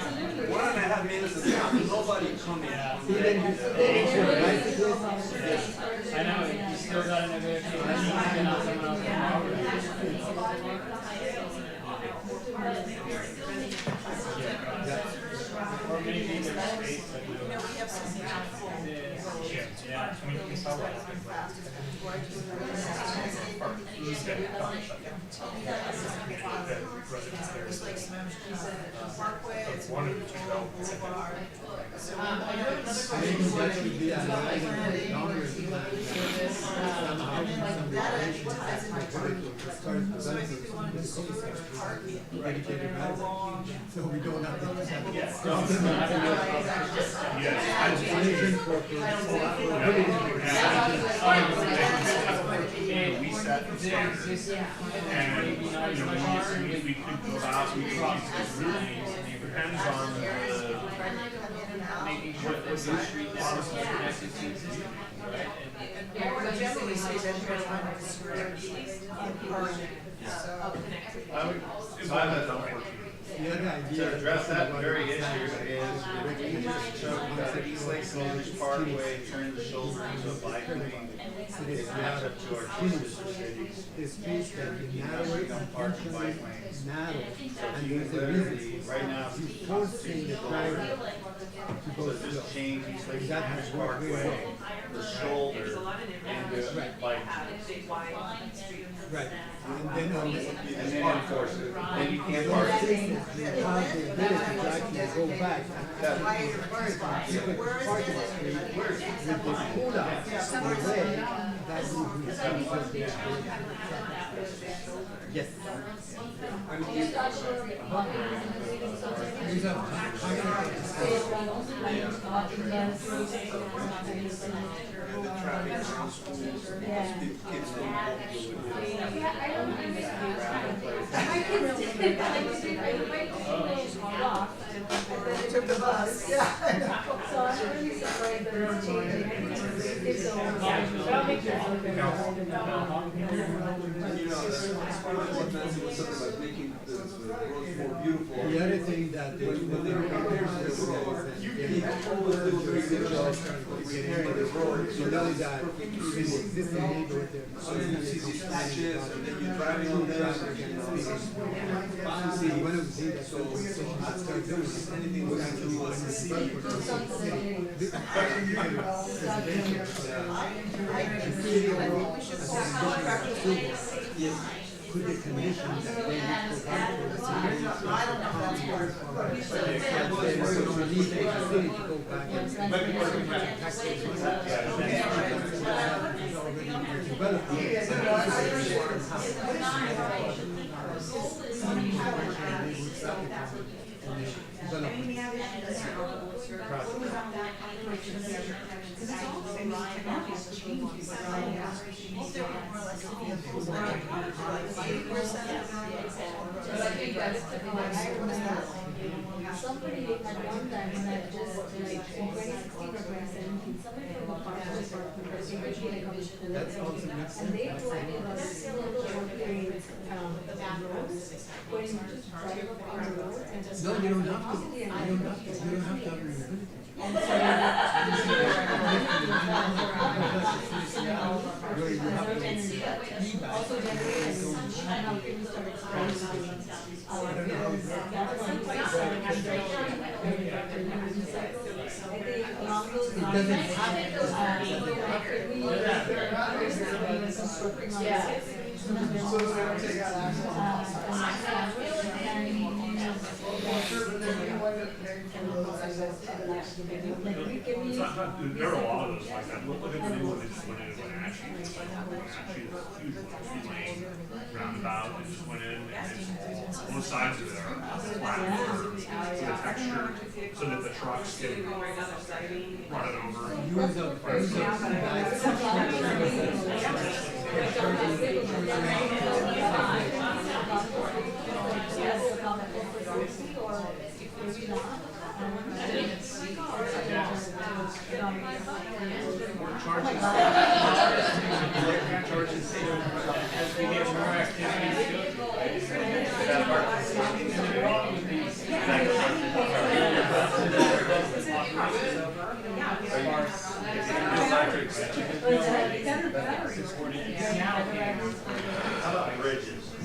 1.5 minutes is nobody coming. I know, you still got another 15 minutes, you can out someone else tomorrow. Or maybe there's space that we don't. Yeah, I mean, you can start with So we don't have to. We set the standards, and we could go out, we cross, it really depends on the, making sure that the street network is connected to the city, right? Generally say that you're trying to discourage I would, if I had that To address that very issue is we just took East Lake Village Parkway, turned the shoulder into a bike lane. It's matched up to our two sister cities. the streets that you narrow it Become park and bike lanes. narrow. So And you there's a literally, reason. right now, You forcing the driver to go so slow. just change East Lake That Village has worked really Parkway, well. the shoulder, into a bike. Right. And then And then enforce it, then you can't park. they have the ability to actually go back. You could park in the street with the pull out away. That would be yes. These are Took the bus, yeah. So I'm really surprised that it's changing. It's so You know, that's part of what Nancy was talking about, making the roads more beautiful. The other thing that they do When they were prepared for this road, they always do a very good job of repairing the road. So now it's perfectly suitable. So you see these patches, and then you're driving on them, and you see, so that's what we do, anything we can do as a city. Yes. Could the condition that they need to provide for the city need the city to go back and Somebody at one time when I just, in 2016 or 2017, somebody from the park department was originally coming to the That's also and they told me about this little roads, where you just drive up on the road and just. No, you don't have to. You don't have to. You don't have to have reliability. And so also generate sunshine, how people start experiencing There are a lot of those like that. Look at the new one they just went in and went actually. It's like actually a huge lane roundabout. They just went in and it's both sides of it are flat curves with a texture so that the trucks can run it over. policy, or maybe not. I didn't even see. As we get more activities,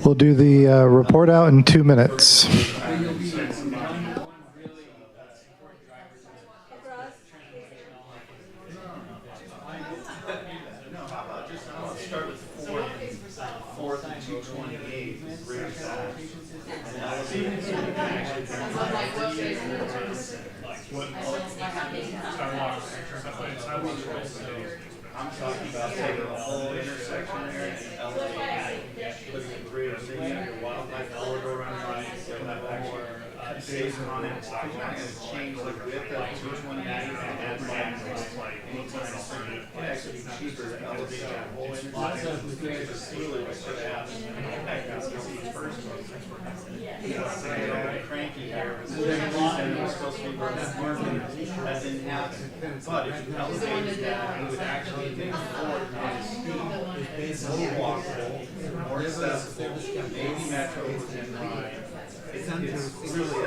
We'll do the report out in 2 minutes. I'm talking about taking a whole intersection there and elevating it, putting a bridge, so you have your wildlife corridor on right, you'll have actually safe connectivity. I'm gonna change the width of 228 and add lanes anytime soon. It'd actually be cheaper to elevate that whole intersection. It's really what should happen. That's the first one. Cranky here. It was supposed to be where that market, that didn't happen. But if you elevated that, it would actually make Fort not as steep, more walkable, more accessible, maybe Metro within ride. It's really a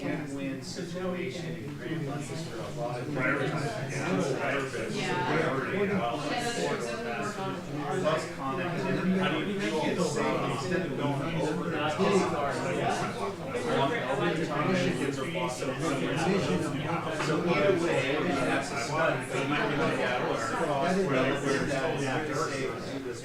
win-win situation in Grand Rapids for a lot of plus connectivity. I mean, you can say instead of going over the kids are lost. So either way, we have to study. They might be looking at cost where that we have to save this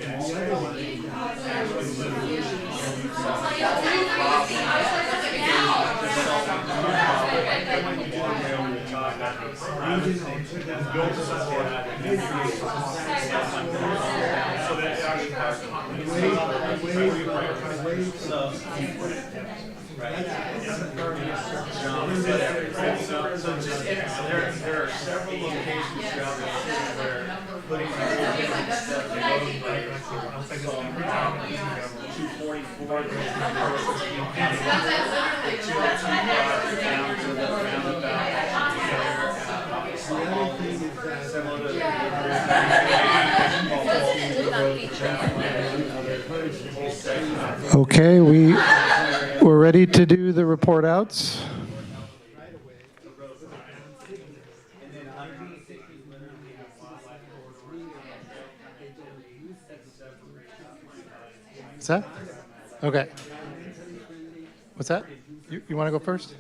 there are several locations throughout the city where putting 244 down to the roundabout Okay, we're ready to do the report outs. What's that? Okay. What's that? You want to go first?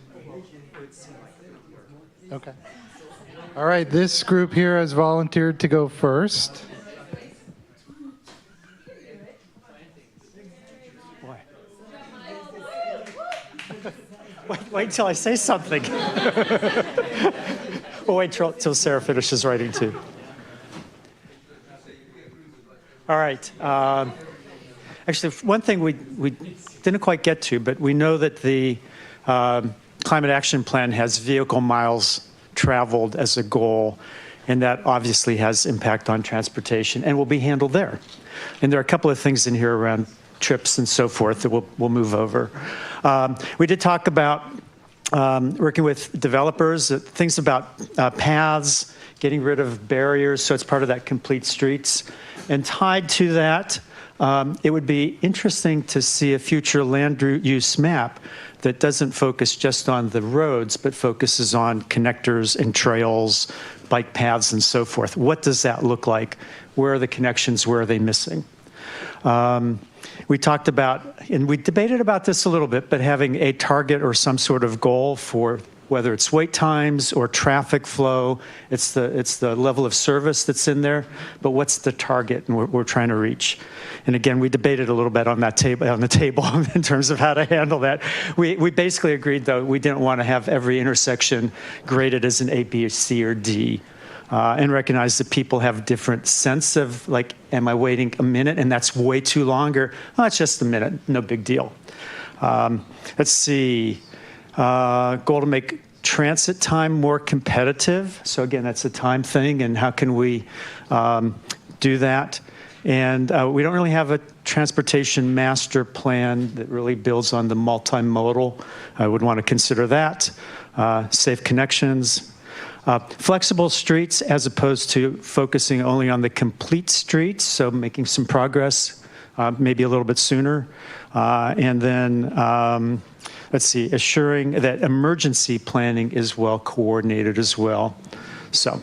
Okay. All right, this group here has volunteered to go first. Wait until I say something. We'll wait till Sarah finishes writing too. All right. Actually, one thing we didn't quite get to, but we know that the Climate Action Plan has vehicle miles traveled as a goal, and that obviously has impact on transportation and will be handled there. And there are a couple of things in here around trips and so forth that we'll move over. We did talk about working with developers, things about paths, getting rid of barriers, so it's part of that complete streets. And tied to that, it would be interesting to see a future land use map that doesn't focus just on the roads, but focuses on connectors and trails, bike paths, and so forth. What does that look like? Where are the connections? Where are they missing? We talked about, and we debated about this a little bit, but having a target or some sort of goal for whether it's wait times or traffic flow, it's the level of service that's in there, but what's the target and we're trying to reach? And again, we debated a little bit on the table in terms of how to handle that. We basically agreed, though, we didn't want to have every intersection graded as an A, B, C, or D. And recognize that people have different sense of, like, am I waiting a minute and that's way too longer? Oh, it's just a minute, no big deal. Let's see, goal to make transit time more competitive. So again, that's a time thing, and how can we do that? And we don't really have a transportation master plan that really builds on the multimodal. I would want to consider that. Safe connections. Flexible streets as opposed to focusing only on the complete streets, so making some progress maybe a little bit sooner. And then, let's see, assuring that emergency planning is well coordinated as well. So.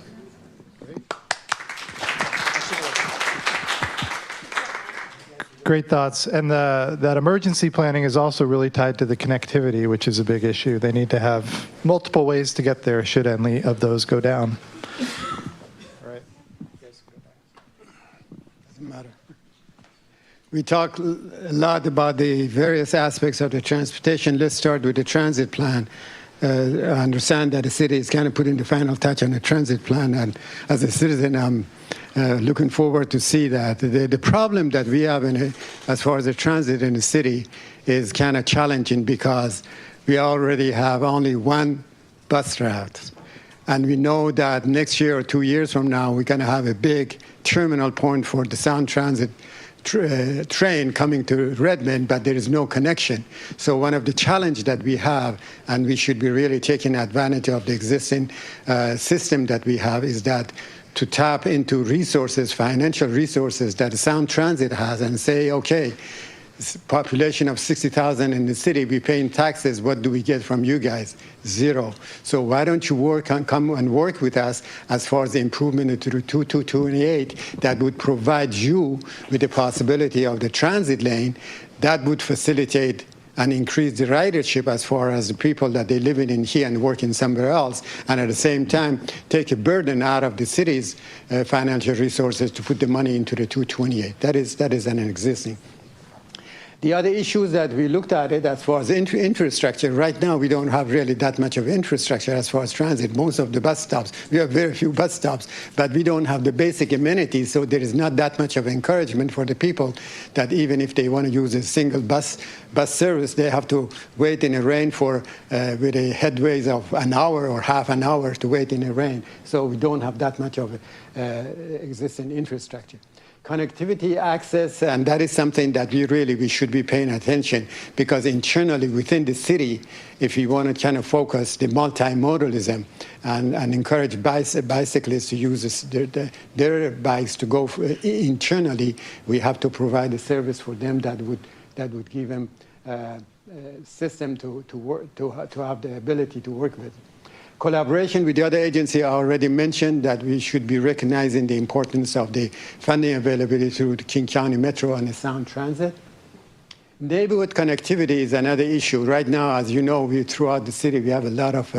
Great thoughts. And that emergency planning is also really tied to the connectivity, which is a big issue. They need to have multiple ways to get there should any of those go down. All right. Doesn't matter. We talk a lot about the various aspects of the transportation. Let's start with the transit plan. I understand that the city is kind of putting the final touch on the transit plan, and as a citizen, I'm looking forward to see that. The problem that we have as far as the transit in the city is kind of challenging because we already have only one bus route. And we know that next year or 2 years from now, we're going to have a big terminal point for the Sound Transit train coming to Redmond, but there is no connection. So one of the challenges that we have, and we should be really taking advantage of the existing system that we have, is that to tap into resources, financial resources that Sound Transit has, and say, okay, population of 60,000 in the city, we're paying taxes, what do we get from you guys? Zero. So why don't you come and work with us as far as the improvement to the 2228 that would provide you with the possibility of the transit lane that would facilitate and increase the ridership as far as the people that they live in here and working somewhere else, and at the same time take a burden out of the city's financial resources to put the money into the 228. That is an existing. The other issues that we looked at it as far as infrastructure, right now we don't have really that much of infrastructure as far as transit. Most of the bus stops, we have very few bus stops, but we don't have the basic amenities, so there is not that much of encouragement for the people that even if they want to use a single bus service, they have to wait in the rain for with a headways of an hour or half an hour to wait in the rain. So we don't have that much of existing infrastructure. Connectivity, access, and that is something that we should be paying attention, because internally within the city, if we want to kind of focus the multimodalism and encourage bicyclists to use their bikes to go internally, we have to provide a service for them that would give them a system to have the ability to work with. Collaboration with the other agency, I already mentioned that we should be recognizing the importance of the funding availability through the King County Metro and the Sound Transit. Neighborhood connectivity is another issue. Right now, as you know, throughout the city, we have a lot of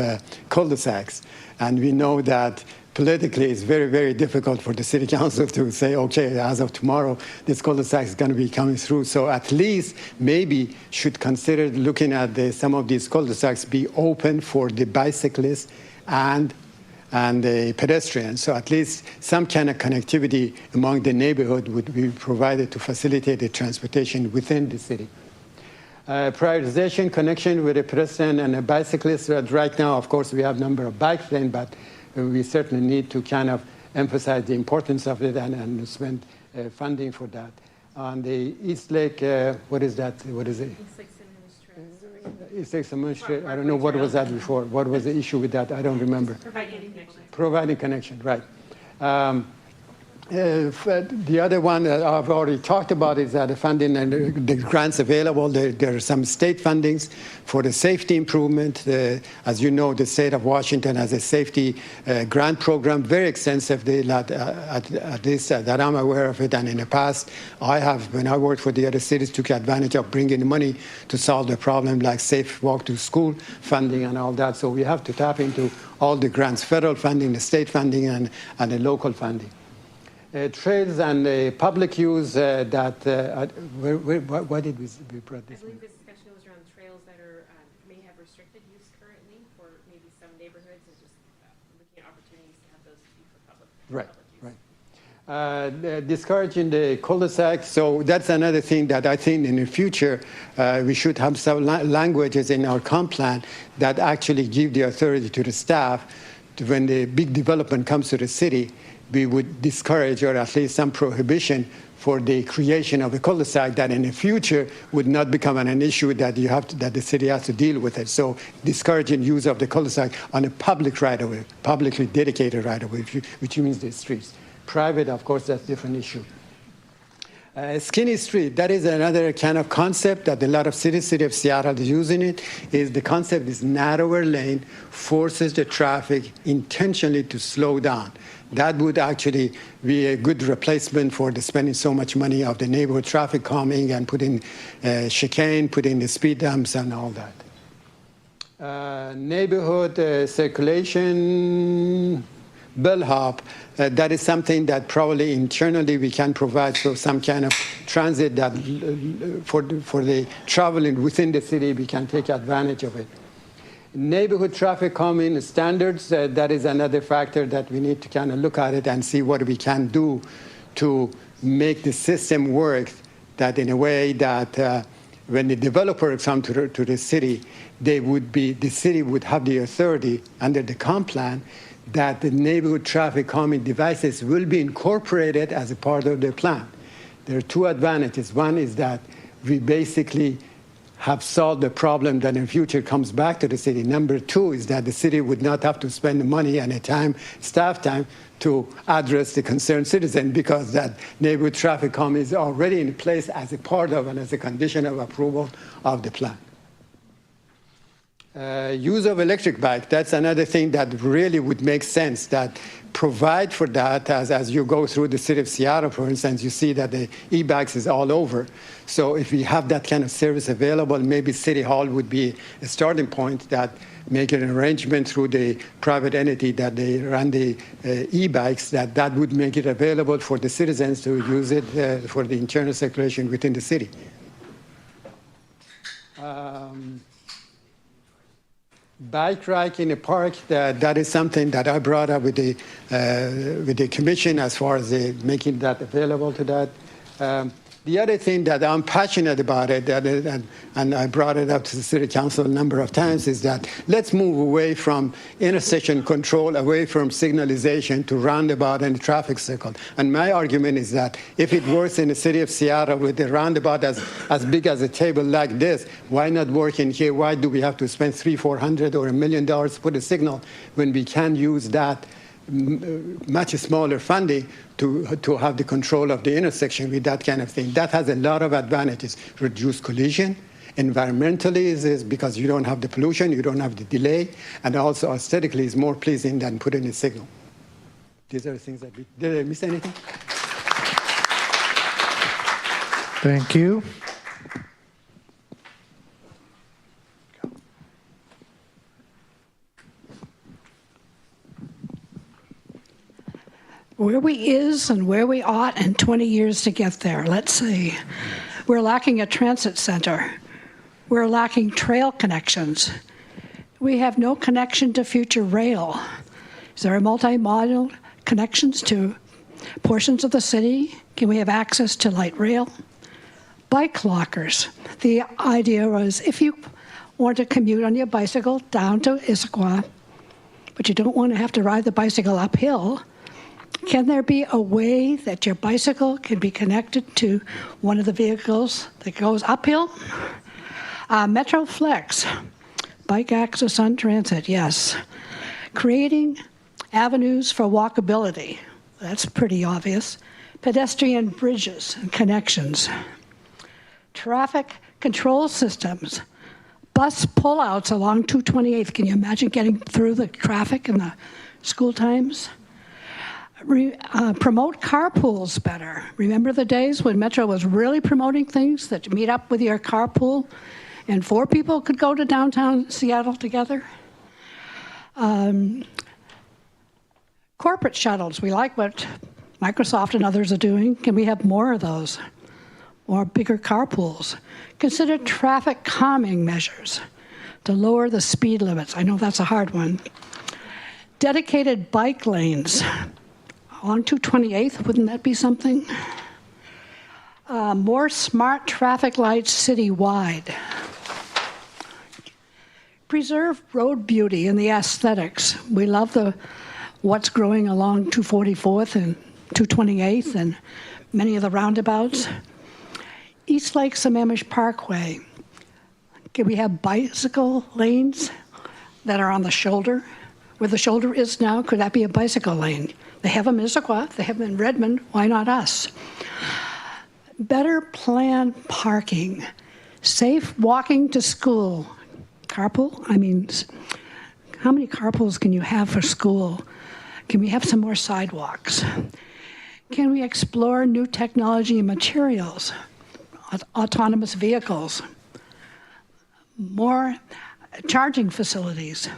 cul-de-sacs, and we know that politically it's very, very difficult for the city council to say, okay, as of tomorrow, this cul-de-sac is going to be coming through. So at least maybe should consider looking at some of these cul-de-sacs be open for the bicyclists and the pedestrians. So at least some kind of connectivity among the neighborhood would be provided to facilitate the transportation within the city. Prioritization, connection with a pedestrian and a bicyclist. Right now, of course, we have a number of bike lanes, but we certainly need to kind of emphasize the importance of it and spend funding for that. On the East Lake, what is that? What is it? East Lake Administrative. I don't know what was that before. What was the issue with that? I don't remember. Providing connection. Providing connection, right. The other one that I've already talked about is that the funding and the grants available. There are some state fundings for the safety improvement. As you know, the state of Washington has a safety grant program, very extensively, at least that I'm aware of it. And in the past, when I worked for the other cities, took advantage of bringing money to solve the problem, like Safe Walk to School funding and all that. So we have to tap into all the grants, federal funding, the state funding, and the local funding. Trails and public use why did we brought this? I believe this discussion was around trails that may have restricted use currently for maybe some neighborhoods, and just looking at opportunities to have those be for public use. Discouraging the cul-de-sac. So that's another thing that I think in the future we should have some languages in our comp plan that actually give the authority to the staff when the big development comes to the city. we would discourage, or at least some prohibition for the creation of a cul-de-sac that in the future would not become an issue that that the city has to deal with it. So discouraging use of the cul-de-sac on a public right-of-way, publicly dedicated right-of-way, which means the streets. Private, of course, that's a different issue. Skinny street, that is another kind of concept that a lot of cities, City of Seattle is using it, is the concept is narrower lane forces the traffic intentionally to slow down. That would actually be a good replacement for the spending so much money of the neighborhood traffic calming and putting chicane, putting the speed bumps and all that. Neighborhood circulation, bellhop, that is something that probably internally we can provide for some kind of transit that for the traveling within the city, we can take advantage of it. Neighborhood traffic calming standards, that is another factor that we need to kind of look at it and see what we can do to make the system work, that in a way that when the developers come to the city, the city would have the authority under the comp plan that the neighborhood traffic calming devices will be incorporated as a part of the plan. There are two advantages. One is that we basically have solved the problem that in the future comes back to the city. Number two is that the city would not have to spend the money and the time, staff time, to address the concerned citizen because that neighborhood traffic calming is already in place as a part of and as a condition of approval of the plan. Use of electric bike, that's another thing that really would make sense, that provide for that as you go through the city of Seattle, for instance, you see that the e-bikes is all over. So if we have that kind of service available, maybe City Hall would be a starting point that make an arrangement through the private entity that they run the e-bikes, that would make it available for the citizens to use it for the internal circulation within the city. Bike rack in a park, that is something that I brought up with the commission as far as making that available to that. The other thing that I'm passionate about it, and I brought it up to the City Council a number of times, is that let's move away from intersection control, away from signalization to roundabout and traffic circle. And my argument is that if it works in the City of Seattle with a roundabout as big as a table like this, why not work in here? Why do we have to spend $300,000, $400,000 or $1 million to put a signal when we can use that much smaller funding to have the control of the intersection with that kind of thing? That has a lot of advantages. Reduce collision. Environmentally is because you don't have the pollution, you don't have the delay, and also aesthetically is more pleasing than putting a signal. These are the things that did I miss anything? Thank you. Where we is and where we ought and 20 years to get there. Let's see. We're lacking a transit center. We're lacking trail connections. We have no connection to future rail. Is there a multimodal connections to portions of the city? Can we have access to light rail? Bike lockers. The idea was if you want to commute on your bicycle down to Issaquah, but you don't want to have to ride the bicycle uphill, can there be a way that your bicycle can be connected to one of the vehicles that goes uphill? Metro Flex, bike access on transit, yes. Creating avenues for walkability, that's pretty obvious. Pedestrian bridges and connections. Traffic control systems. Bus pullouts along 228th. Can you imagine getting through the traffic in the school times? Promote carpools better. Remember the days when Metro was really promoting things that you meet up with your carpool and 4 people could go to downtown Seattle together? Corporate shuttles. We like what Microsoft and others are doing. Can we have more of those? Or bigger carpools? Consider traffic calming measures to lower the speed limits. I know that's a hard one. Dedicated bike lanes. On 228th, wouldn't that be something? More smart traffic lights citywide. Preserve road beauty and the aesthetics. We love the what's growing along 244th and 228th and many of the roundabouts. East Lake Sammamish Parkway. Can we have bicycle lanes that are on the shoulder? Where the shoulder is now, could that be a bicycle lane? They have them in Issaquah, they have them in Redmond, why not us? Better plan parking. Safe walking to school. Carpool? I mean, how many carpools can you have for school? Can we have some more sidewalks? Can we explore new technology and materials? Autonomous vehicles, more charging facilities,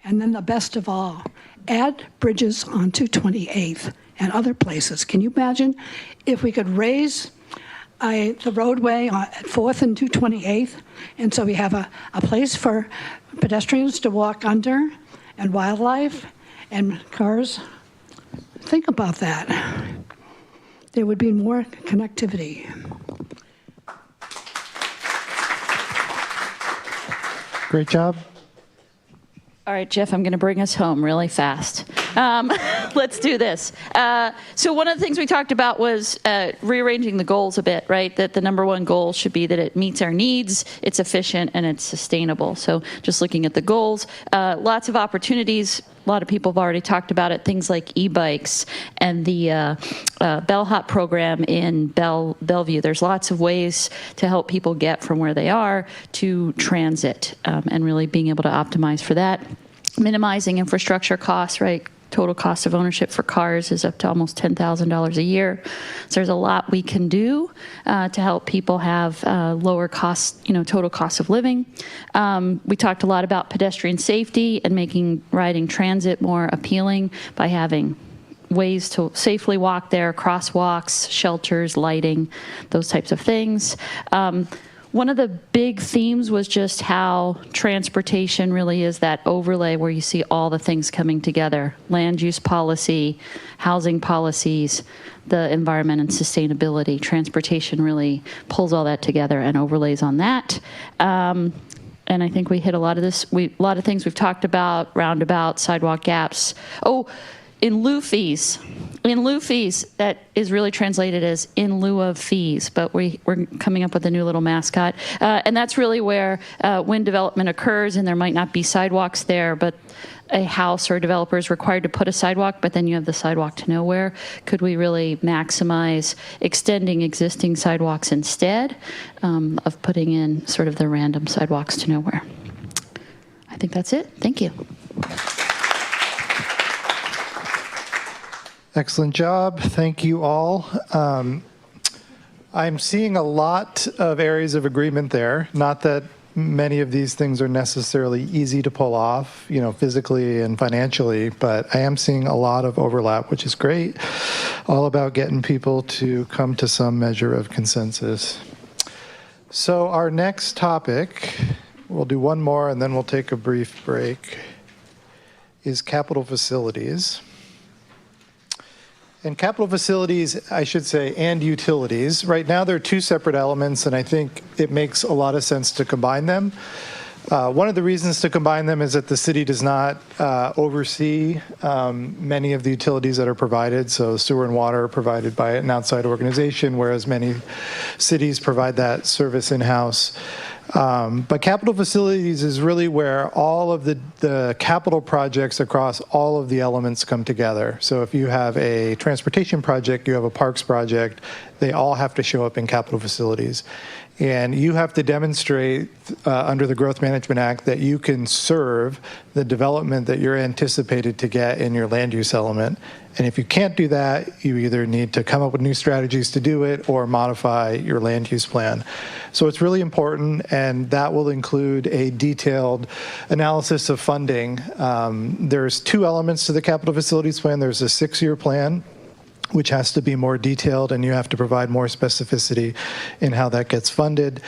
and then the best of all, add bridges on 228th and other places. Can you imagine if we could raise the roadway at 4th and 228th, and so we have a place for pedestrians to walk under and wildlife and cars? Think about that. There would be more connectivity. Great job. All right, Jeff, I'm going to bring us home really fast. Let's do this. So one of the things we talked about was rearranging the goals a bit, right? That the number one goal should be that it meets our needs, it's efficient, and it's sustainable. So just looking at the goals, lots of opportunities. A lot of people have already talked about it, things like e-bikes and the Bellhop program in Bellevue. There's lots of ways to help people get from where they are to transit and really being able to optimize for that. Minimizing infrastructure costs, right? Total cost of ownership for cars is up to almost $10,000 a year. So there's a lot we can do to help people have lower costs, total cost of living. We talked a lot about pedestrian safety and making riding transit more appealing by having ways to safely walk there, crosswalks, shelters, lighting, those types of things. One of the big themes was just how transportation really is that overlay where you see all the things coming together. Land use policy, housing policies, the environment and sustainability. Transportation really pulls all that together and overlays on that. And I think we hit a lot of this. A lot of things we've talked about, roundabouts, sidewalk gaps. Oh, in lieu fees. In lieu fees, that is really translated as in lieu of fees, but we're coming up with a new little mascot. And that's really where when development occurs and there might not be sidewalks there, but a house or a developer is required to put a sidewalk, but then you have the sidewalk to nowhere. Could we really maximize extending existing sidewalks instead of putting in sort of the random sidewalks to nowhere? I think that's it. Thank you. Excellent job. Thank you all. I'm seeing a lot of areas of agreement there. Not that many of these things are necessarily easy to pull off, physically and financially, but I am seeing a lot of overlap, which is great. All about getting people to come to some measure of consensus. So our next topic, we'll do one more and then we'll take a brief break, is capital facilities. And capital facilities, I should say, and utilities. Right now, they're two separate elements, and I think it makes a lot of sense to combine them. One of the reasons to combine them is that the city does not oversee many of the utilities that are provided. So sewer and water are provided by an outside organization, whereas many cities provide that service in-house. But capital facilities is really where all of the capital projects across all of the elements come together. So if you have a transportation project, you have a parks project, they all have to show up in capital facilities. And you have to demonstrate under the Growth Management Act that you can serve the development that you're anticipated to get in your land use element. And if you can't do that, you either need to come up with new strategies to do it or modify your land use plan. So it's really important, and that will include a detailed analysis of funding. There's two elements to the capital facilities plan. There's a 6-year plan, which has to be more detailed, and you have to provide more specificity in how that gets funded.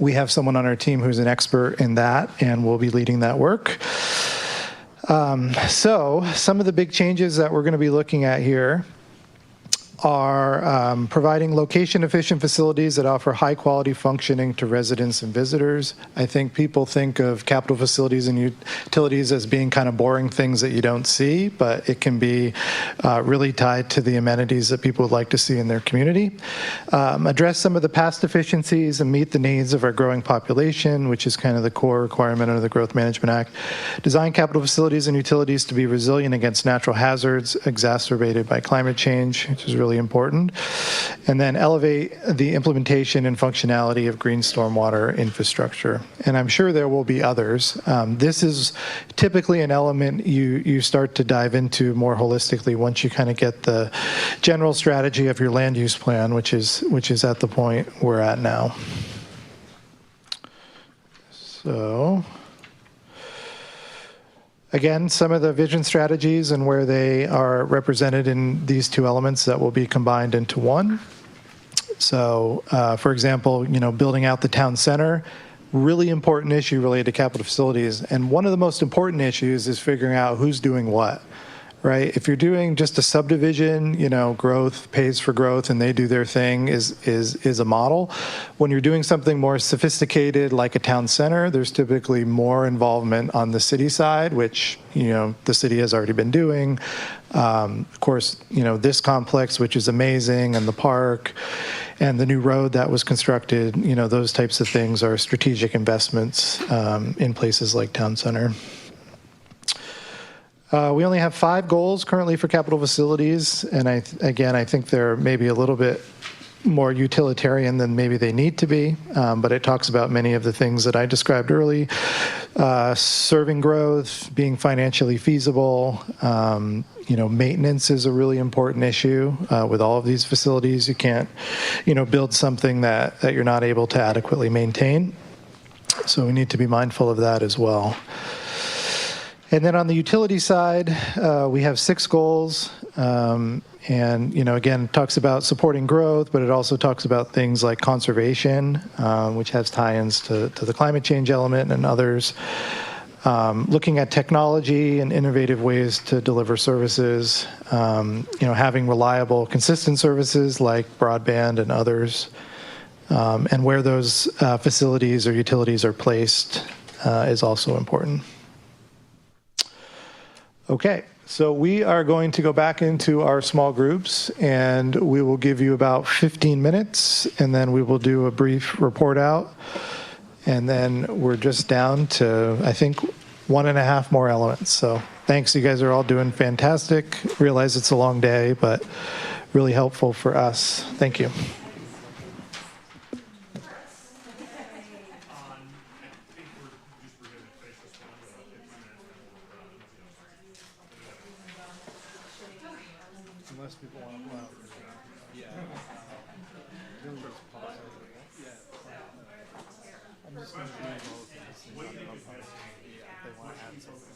We have someone on our team who's an expert in that, and will be leading that work. So some of the big changes that we're going to be looking at here are providing location-efficient facilities that offer high-quality functioning to residents and visitors. I think people think of capital facilities and utilities as being kind of boring things that you don't see, but it can be really tied to the amenities that people would like to see in their community. Address some of the past deficiencies and meet the needs of our growing population, which is kind of the core requirement under the Growth Management Act. Design capital facilities and utilities to be resilient against natural hazards exacerbated by climate change, which is really important. And then elevate the implementation and functionality of green stormwater infrastructure. And I'm sure there will be others. This is typically an element you start to dive into more holistically once you kind of get the general strategy of your land use plan, which is at the point we're at now. So, again, some of the vision strategies and where they are represented in these two elements that will be combined into one. So, for example, building out the town center, really important issue related to capital facilities. And one of the most important issues is figuring out who's doing what. Right? If you're doing just a subdivision, growth pays for growth and they do their thing is a model. When you're doing something more sophisticated like a town center, there's typically more involvement on the city side, which, the city has already been doing. Of course, this complex, which is amazing, and the park and the new road that was constructed, those types of things are strategic investments in places like town center. We only have 5 goals currently for capital facilities, and I think they're maybe a little bit more utilitarian than maybe they need to be, but it talks about many of the things that I described early. Serving growth, being financially feasible, maintenance is a really important issue with all of these facilities. You can't, build something that you're not able to adequately maintain. So we need to be mindful of that as well. And then on the utility side, we have 6 goals. And, again, it talks about supporting growth, but it also talks about things like conservation, which has tie-ins to the climate change element and others. Looking at technology and innovative ways to deliver services, having reliable, consistent services like broadband and others, and where those facilities or utilities are placed is also important. Okay, so we are going to go back into our small groups, and we will give you about 15 minutes, and then we will do a brief report out. And then we're just down to, I think, 1.5 more elements. So thanks, you guys are all doing fantastic. Realize it's a long day, but really helpful for us. Thank you. Unless people want to go out. I'm just going to do both. If they want to add something.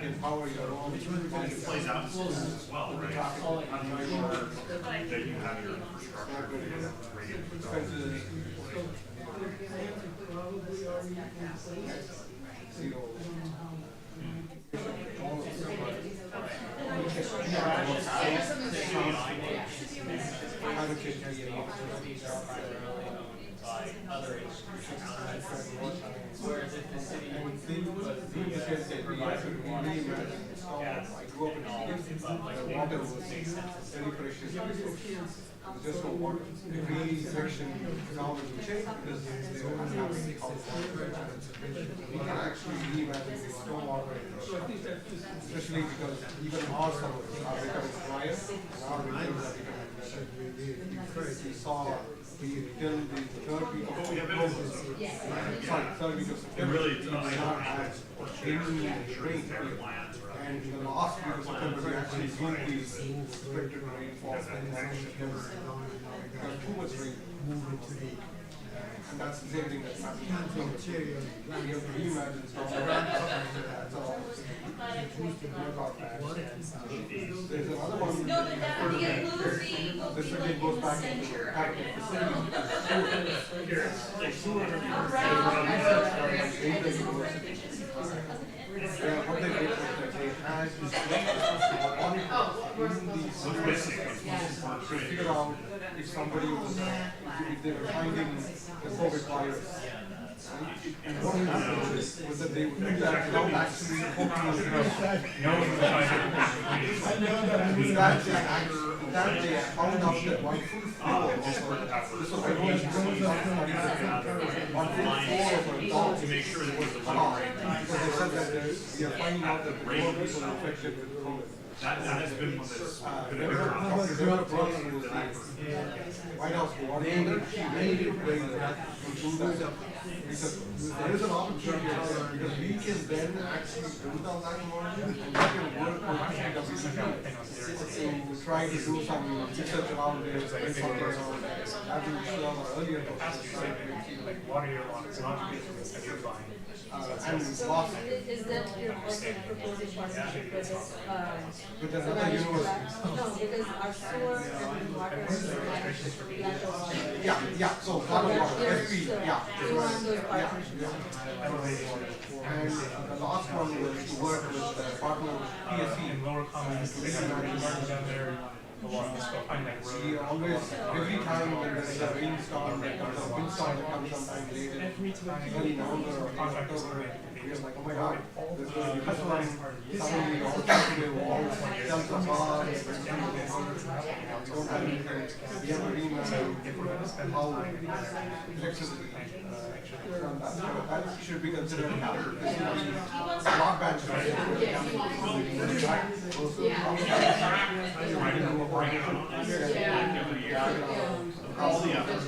Empower your own plays out as well, right? That you have your infrastructure ready to Whereas if the city was the water was very precious resource. Just for water. The green section now will change because they don't have any we can actually leave as a stormwater, especially because even our summers are becoming drier and our rivers are becoming better. We saw till the third week of October, third week of September, we did not have any rain. And in the last week of September, we actually seen these expected rainfall and September. Because too much rain moved into the, and that's the same thing that's happening. So we have to reimagine stuff around that. So it's used to work out that. There's another one. No, but that this again goes back to the capital what they did was that they had to figure out if somebody was, if they were finding the COVID virus. And what happened was that they would do that without actually hooking the that they found out that one full floor of this was I know it's one full floor of a dog to make sure there was a because they said that we are finding out that more people are infected with COVID. That has been one that's been a big White House board, they need to bring that to do that. Because there is an opportunity because we can then actually build on that model and we can work with PwC to try to do some research around there, as we saw earlier. Water your lawn, it's not to get from the fine. Is that your also proposing partnership with another university? No, because our sewer and water is yeah, so part of FP, yeah. And the last one was to work with the partner PSE in Lower Commons, they have a down there. We always, every time when there's a rainstorm that comes, a windstorm that comes sometime late in early November or October, we're like, oh my God, there's going to be a storm, suddenly all the walls, dumps of bars, we don't have anything, we have a remind how electricity that should be considered capital. This should be broadband. All the efforts.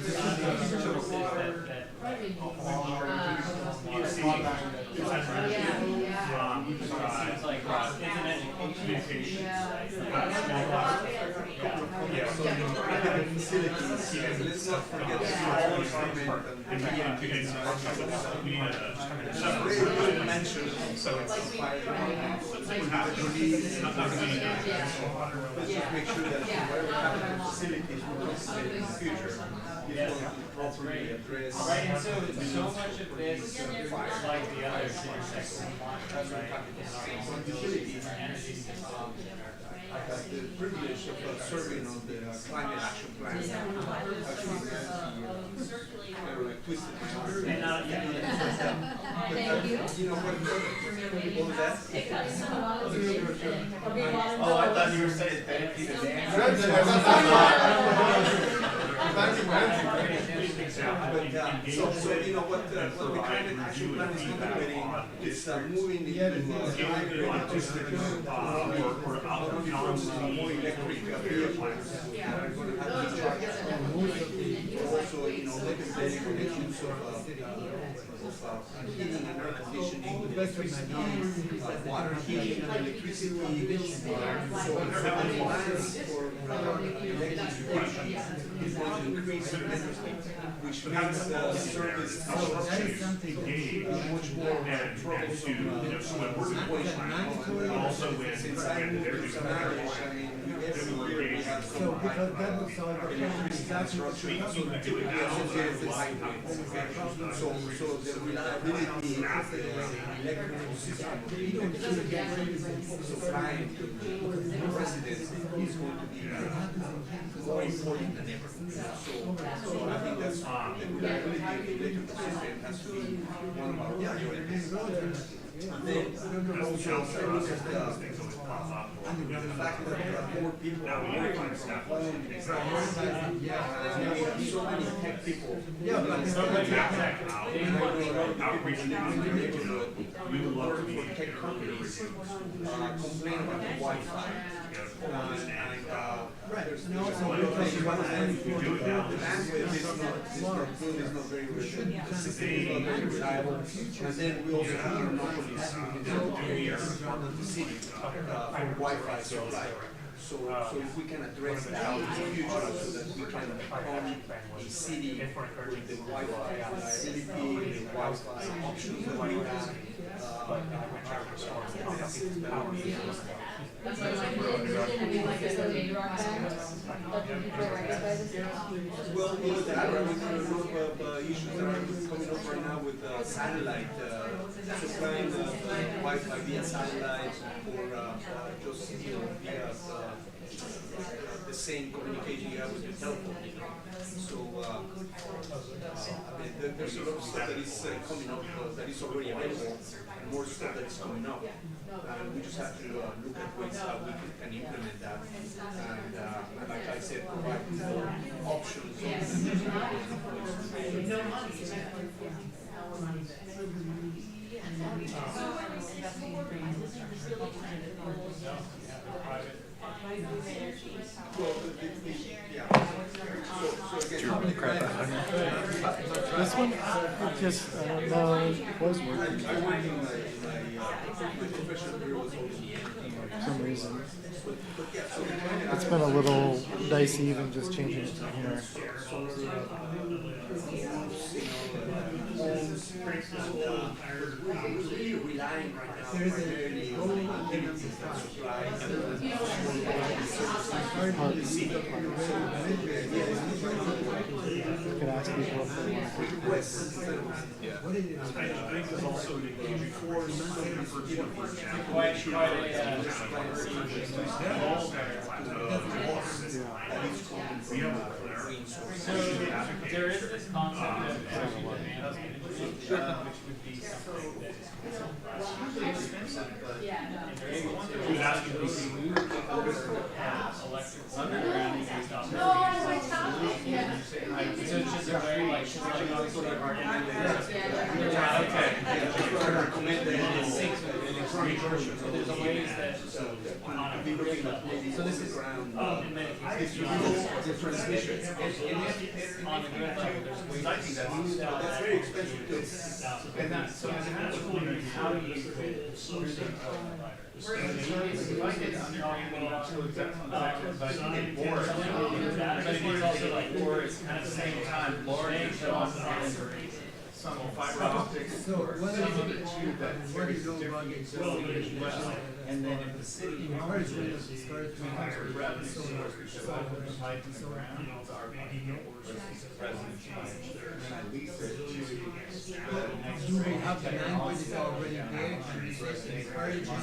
Let's not forget the small dimension. So it's let's just make sure that whatever capital facilities we're considering in the future is going to properly address. Right, and so much of this is like the other city sector. I had the privilege of serving on the climate action plan. Actually, kind of like twisted my arm. Thank you. You know what was that? Oh, I thought you were saying thank you to Dan. So you know what the climate action plan is implementing is moving the more electric vehicles. Also, you know, contemplating on the use of heating and air conditioning, electricity, water heating and electricity. So the demands for electrification is going to increase tremendously, which makes service disruptions much more troublesome situation. Also, since I moved to marriage, I mean, every year we have some electricity disruption associated with highways. So the reliability of the electrical system supplying residents is going to be more important than ever. So I think that's the reliability of the electrical system has to be one of our priorities. And then also look at the fact that more people are working from home. So many tech people. We would love for tech companies complain about the Wi-Fi. Right, there's no, so we're talking about the bandwidth is not very reliable. The city is not very reliable. And then we also have monopolies in some areas of the city for Wi-Fi supply. So if we can address that in the future so that we can become a city with the Wi-Fi reliability, the Wi-Fi options that we have, well, there are a lot of issues that are coming up right now with satellite, supplying Wi-Fi via satellite or just via the same communication you have with your telephone. So, I mean, there's a lot of stuff that is coming up that is already available, and more stuff that is coming up. We just have to look at ways how we can implement that. And like I said, provide more options. This one, it just, I don't know, it was working. For some reason. It's been a little dicey even just changing it from here. Relying right now primarily on activities that supply You can ask people if they want to request. I think there's also the before So there is this concept of energy demand management, which would be something that is usually expensive, but very expensive to remove electric underground used operating. So it's just a very like, it's like obviously hard so there's ways that on a grid level. So this is in many cases the transmission. On the grid level, there's ways to smooth out that. Very expensive. And that's so how do you create the solution? If I did underground, but it's also like, or it's kind of the same time, Lauren shows some fiber optics. So what is what is your budget? And then if the city encouragement of discouragement higher revenue so pipe in the ground, our do we have the language already there and encouraging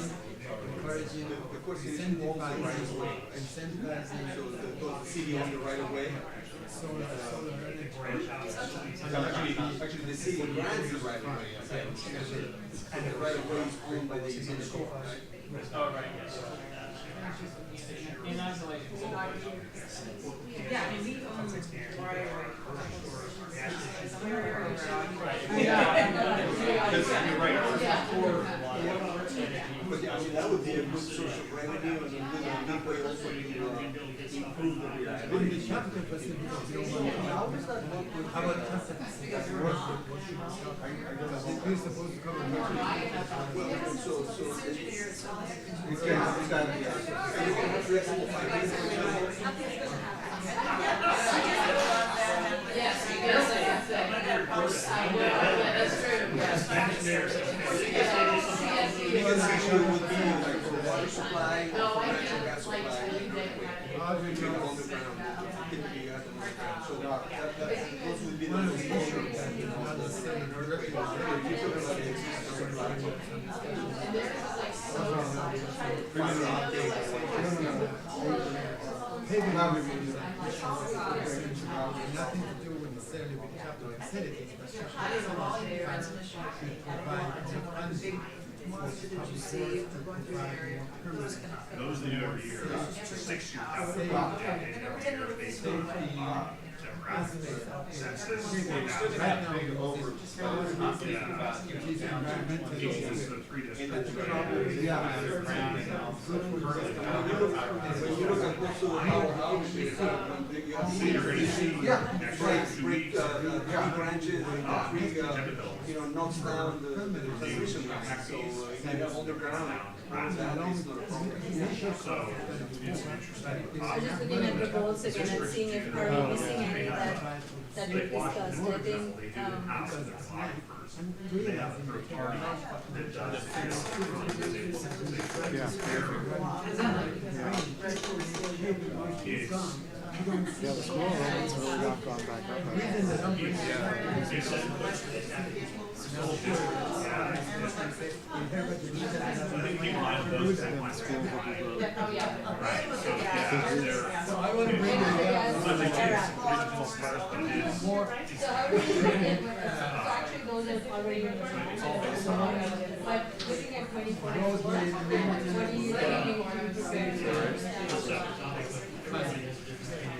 incentivizing so the city on the right of way. solar Actually, the city grants the right of way. And the right of way is owned by the utility, right? Oh, right, yes. In isolation. Yeah, I mean, we own right away. But I mean, that would be a good source of revenue and a good way also to improve the reliability. how about competency? We're supposed to cover Would be like for water supply or for natural gas supply. On the ground, typically at the ground. So those would be nothing to do with necessarily with capital facilities, but Those they do every year. It's a 6-year to the powerhouse, you're gonna see break branches, knocks down the position line, so hold the ground. I'm just looking at the goals again and seeing if are we missing any that we discussed. I think They have a third party that does Yeah, the school enrollment's really not gone back up. so I want to bring more. So how do you look at actually those are already in the but looking at 2044, what do you think you want to prepare?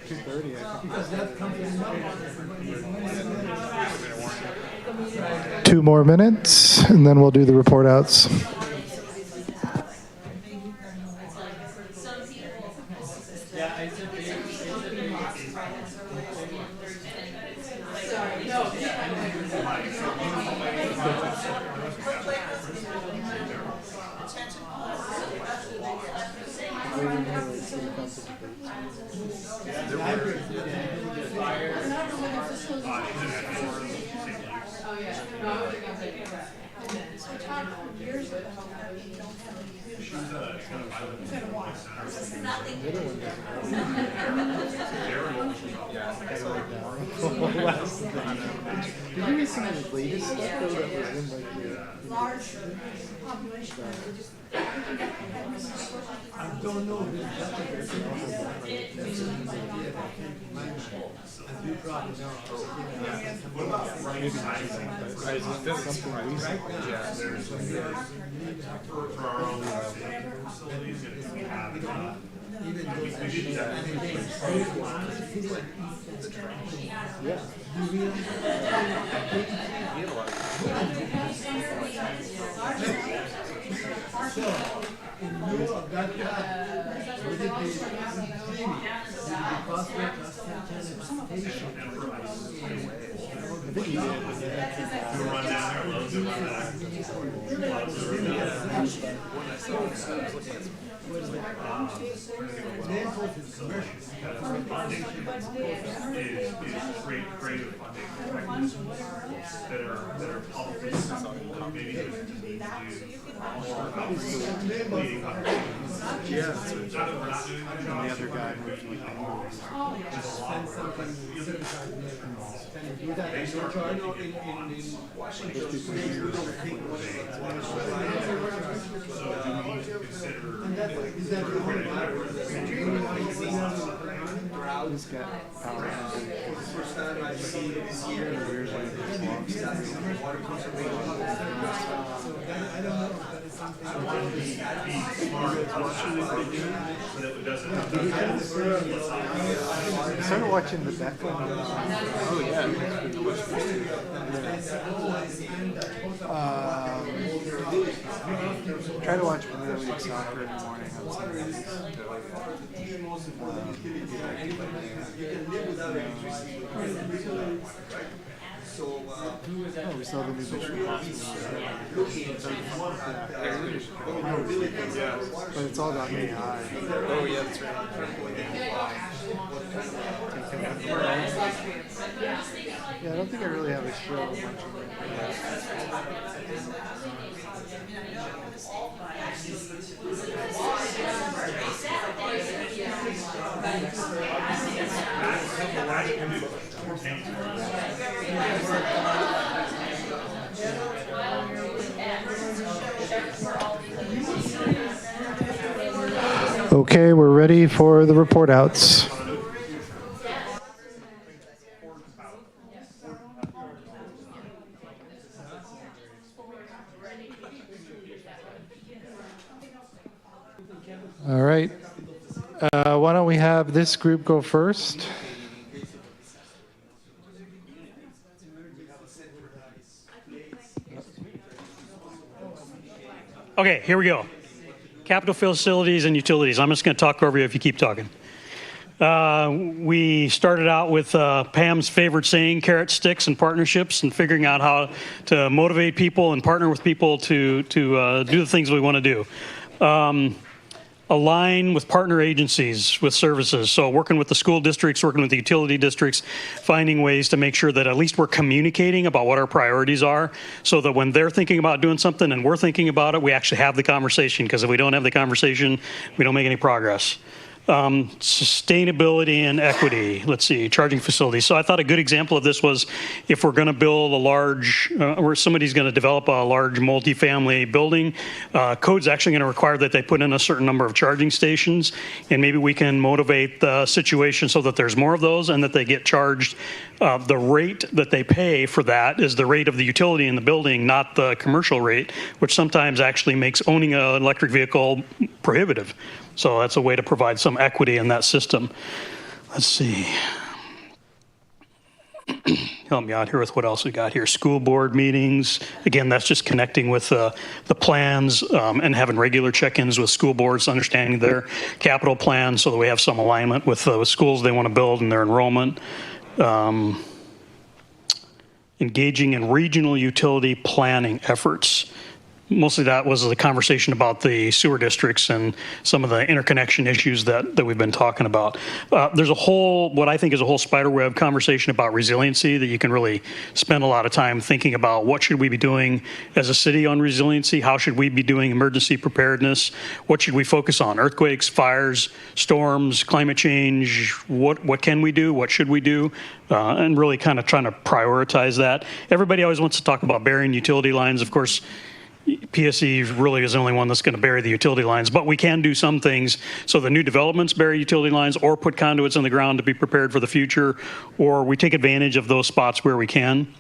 2:30, I think. Because that comes in. 2 more minutes, and then we'll do the report outs. Did you read some of the latest stuff though that was in like the large population? I don't know. As you probably know, something recent. for our own facilities, and we have even those Yeah. So, in lieu of that plan, would it be possible to transportation? I think you did. we'll run down there, loads of creative funding that are publicly accessible, maybe leading up. Yeah, and the other guy moved like They start charging in Washington. Is that the only matter? Who's got power? First time I see this year. Water conservation. I don't know if that is something. I want to be smart watching what they do, but it doesn't. I started watching the Beckham. Oh yeah. Try to watch Premier League soccer in the morning on Sundays. You can live without electricity. So, we saw the new Mission But it's all about AI. Oh yeah, that's right. Yeah, I don't think I really have a show much of it. Okay, we're ready for the report outs. All right. Why don't we have this group go first? Okay, here we go. Capital facilities and utilities. I'm just going to talk over you if you keep talking. We started out with Pam's favorite saying, carrot sticks and partnerships, and figuring out how to motivate people and partner with people to do the things we want to do. Align with partner agencies with services. So working with the school districts, working with the utility districts, finding ways to make sure that at least we're communicating about what our priorities are, so that when they're thinking about doing something and we're thinking about it, we actually have the conversation, because if we don't have the conversation, we don't make any progress. Sustainability and equity. Let's see, charging facilities. So I thought a good example of this was if we're going to build a large, or somebody's going to develop a large multifamily building, code's actually going to require that they put in a certain number of charging stations, and maybe we can motivate the situation so that there's more of those and that they get charged. The rate that they pay for that is the rate of the utility in the building, not the commercial rate, which sometimes actually makes owning an electric vehicle prohibitive. So that's a way to provide some equity in that system. Let's see. Help me out here with what else we got here. School board meetings. Again, that's just connecting with the plans and having regular check-ins with school boards, understanding their capital plans so that we have some alignment with the schools they want to build and their enrollment. Engaging in regional utility planning efforts. Mostly that was the conversation about the sewer districts and some of the interconnection issues that we've been talking about. There's a whole, what I think is a whole spiderweb conversation about resiliency that you can really spend a lot of time thinking about. What should we be doing as a city on resiliency? How should we be doing emergency preparedness? What should we focus on? Earthquakes, fires, storms, climate change? What can we do? What should we do? And really kind of trying to prioritize that. Everybody always wants to talk about burying utility lines. Of course, PSE really is the only one that's going to bury the utility lines, but we can do some things. So the new developments bury utility lines or put conduits in the ground to be prepared for the future, or we take advantage of those spots where we can.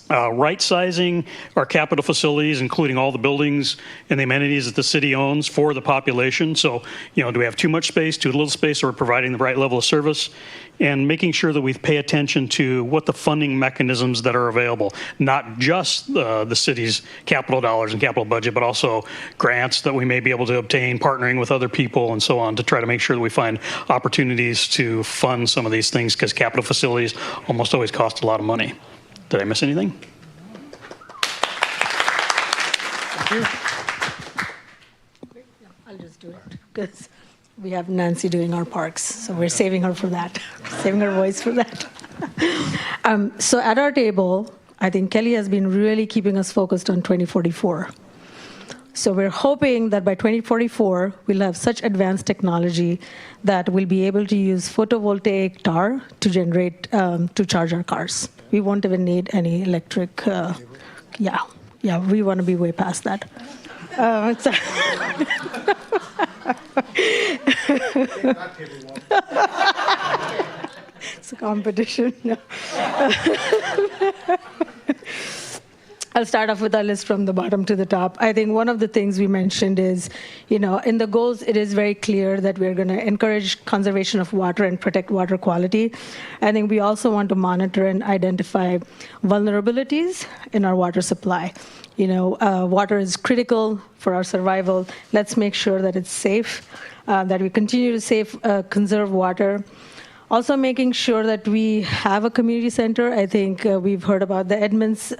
Right-sizing our capital facilities, including all the buildings and the amenities that the city owns for the population. So, you know, do we have too much space, too little space, or we're providing the right level of service? And making sure that we pay attention to what the funding mechanisms that are available, not just the city's capital dollars and capital budget, but also grants that we may be able to obtain, partnering with other people and so on, to try to make sure that we find opportunities to fund some of these things, because capital facilities almost always cost a lot of money. Did I miss anything? I'll just do it because we have Nancy doing our parks, so we're saving her for that, saving her voice for that. So at our table, I think Kelly has been really keeping us focused on 2044. So we're hoping that by 2044, we'll have such advanced technology that we'll be able to use photovoltaic tar to generate, to charge our cars. We won't even need any electric, yeah, we want to be way past that. It's a competition. No. I'll start off with our list from the bottom to the top. I think one of the things we mentioned is, you know, in the goals, it is very clear that we're going to encourage conservation of water and protect water quality. I think we also want to monitor and identify vulnerabilities in our water supply. You know, water is critical for our survival. Let's make sure that it's safe, that we continue to conserve water. Also making sure that we have a community center. I think we've heard about the Edmonds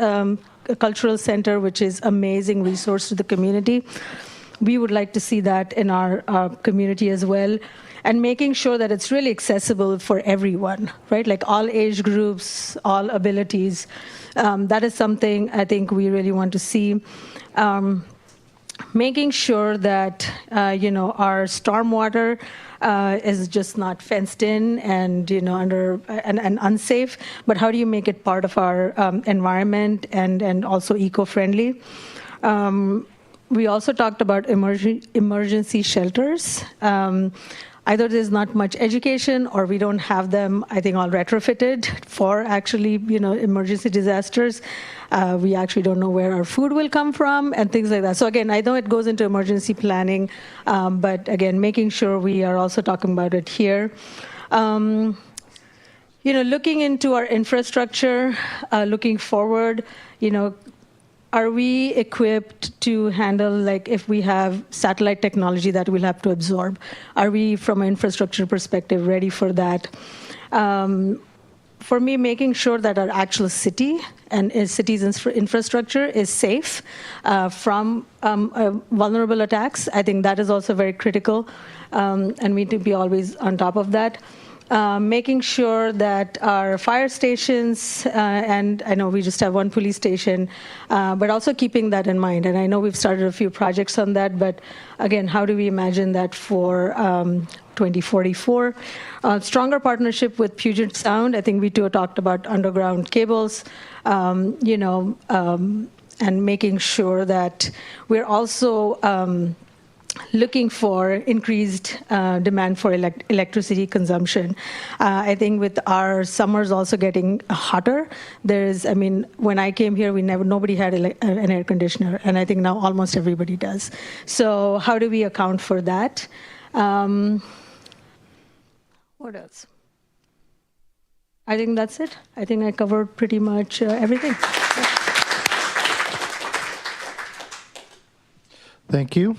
Cultural Center, which is amazing resource to the community. We would like to see that in our community as well. And making sure that it's really accessible for everyone, right? Like all age groups, all abilities. That is something I think we really want to see. Making sure that, you know, our stormwater is just not fenced in and, you know, and unsafe, but how do you make it part of our environment and also eco-friendly? We also talked about emergency shelters. Either there's not much education or we don't have them, I think, all retrofitted for actually, you know, emergency disasters. We actually don't know where our food will come from and things like that. So again, I know it goes into emergency planning, but again, making sure we are also talking about it here. You know, looking into our infrastructure, looking forward, you know, are we equipped to handle, like, if we have satellite technology that we'll have to absorb? Are we, from an infrastructure perspective, ready for that? For me, making sure that our actual city and city's infrastructure is safe from vulnerable attacks, I think that is also very critical, and we need to be always on top of that. Making sure that our fire stations, and I know we just have one police station, but also keeping that in mind. And I know we've started a few projects on that, but again, how do we imagine that for 2044? Stronger partnership with Puget Sound. I think we too talked about underground cables, and making sure that we're also looking for increased demand for electricity consumption. I think with our summers also getting hotter, when I came here, nobody had an air conditioner, and I think now almost everybody does. So how do we account for that? What else? I think that's it. I think I covered pretty much everything. Thank you.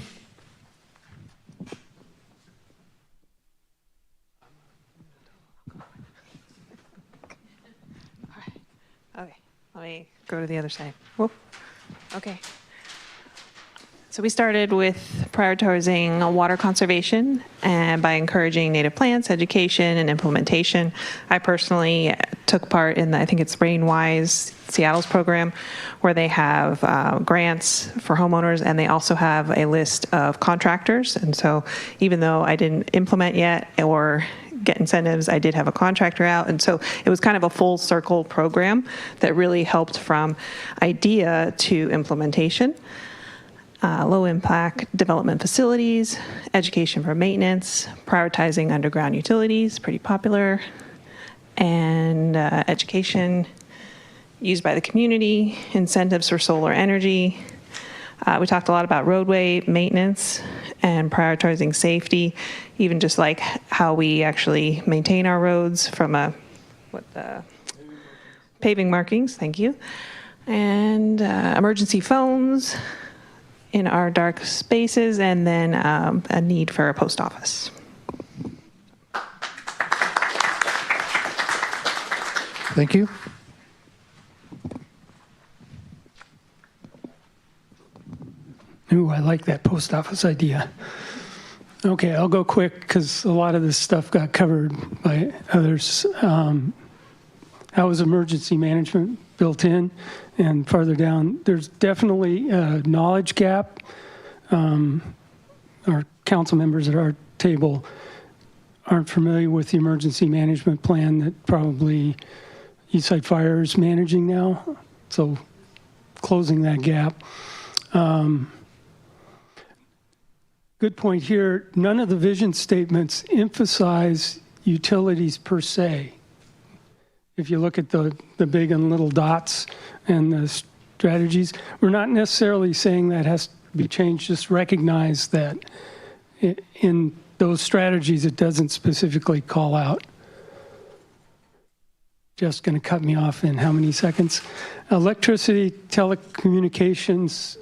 Okay, let me go to the other side. Whoop. Okay. So we started with prioritizing water conservation and by encouraging native plants, education, and implementation. I personally took part in I think it's RainWise, Seattle's program, where they have grants for homeowners, and they also have a list of contractors. And so even though I didn't implement yet or get incentives, I did have a contractor out. And so it was kind of a full circle program that really helped from idea to implementation. Low impact development facilities, education for maintenance, prioritizing underground utilities, pretty popular, and education used by the community, incentives for solar energy. We talked a lot about roadway maintenance and prioritizing safety, even just like how we actually maintain our roads from paving markings, thank you, and emergency phones in our dark spaces, and then a need for a post office. Thank you. Ooh, I like that post office idea. Okay, I'll go quick because a lot of this stuff got covered by others. How is emergency management built in? And farther down, there's definitely a knowledge gap. Our council members at our table aren't familiar with the emergency management plan that probably Eastside Fire is managing now. So closing that gap. Good point here. None of the vision statements emphasize utilities per se. If you look at the big and little dots and the strategies, we're not necessarily saying that has to be changed. Just recognize that in those strategies, it doesn't specifically call out. Just going to cut me off in how many seconds? Electricity, telecommunications,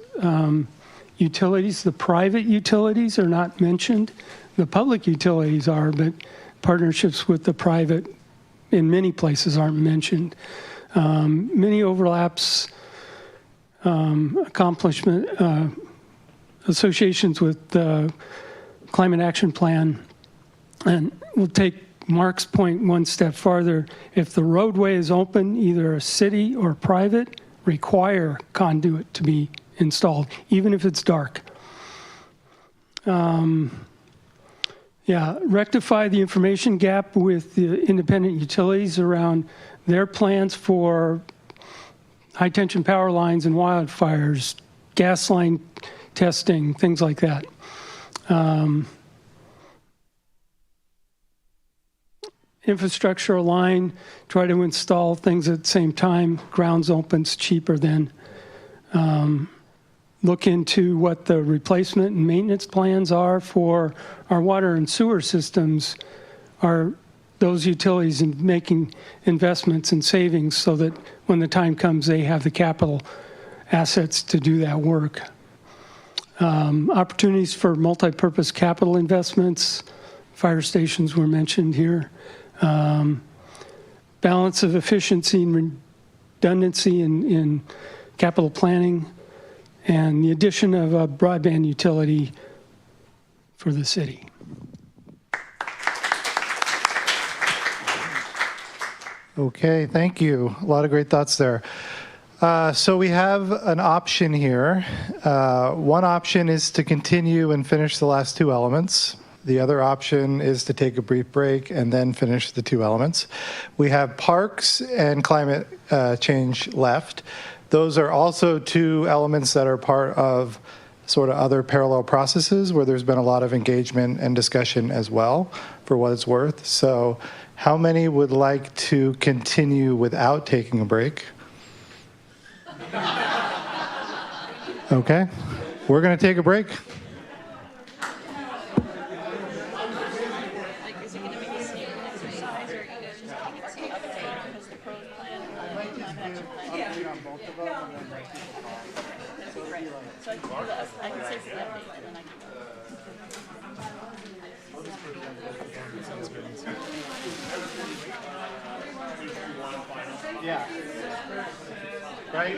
utilities, the private utilities are not mentioned. The public utilities are, but partnerships with the private in many places aren't mentioned. Many overlaps, associations with the Climate Action Plan. And we'll take Mark's point one step farther. If the roadway is open, either a city or private, require conduit to be installed, even if it's dark. Rectify the information gap with the independent utilities around their plans for high tension power lines and wildfires, gas line testing, things like that. Infrastructure align, try to install things at the same time. Grounds open's cheaper than. Look into what the replacement and maintenance plans are for our water and sewer systems. Are those utilities in making investments and savings so that when the time comes, they have the capital assets to do that work. Opportunities for multi-purpose capital investments, fire stations were mentioned here. Balance of efficiency and redundancy in capital planning, and the addition of a broadband utility for the city. Okay, thank you. A lot of great thoughts there. So we have an option here. One option is to continue and finish the last two elements. The other option is to take a brief break and then finish the two elements. We have parks and climate change left. Those are also two elements that are part of sort of other parallel processes where there's been a lot of engagement and discussion as well, for what it's worth. So how many would like to continue without taking a break? Okay, we're going to take a break. Yeah. Right?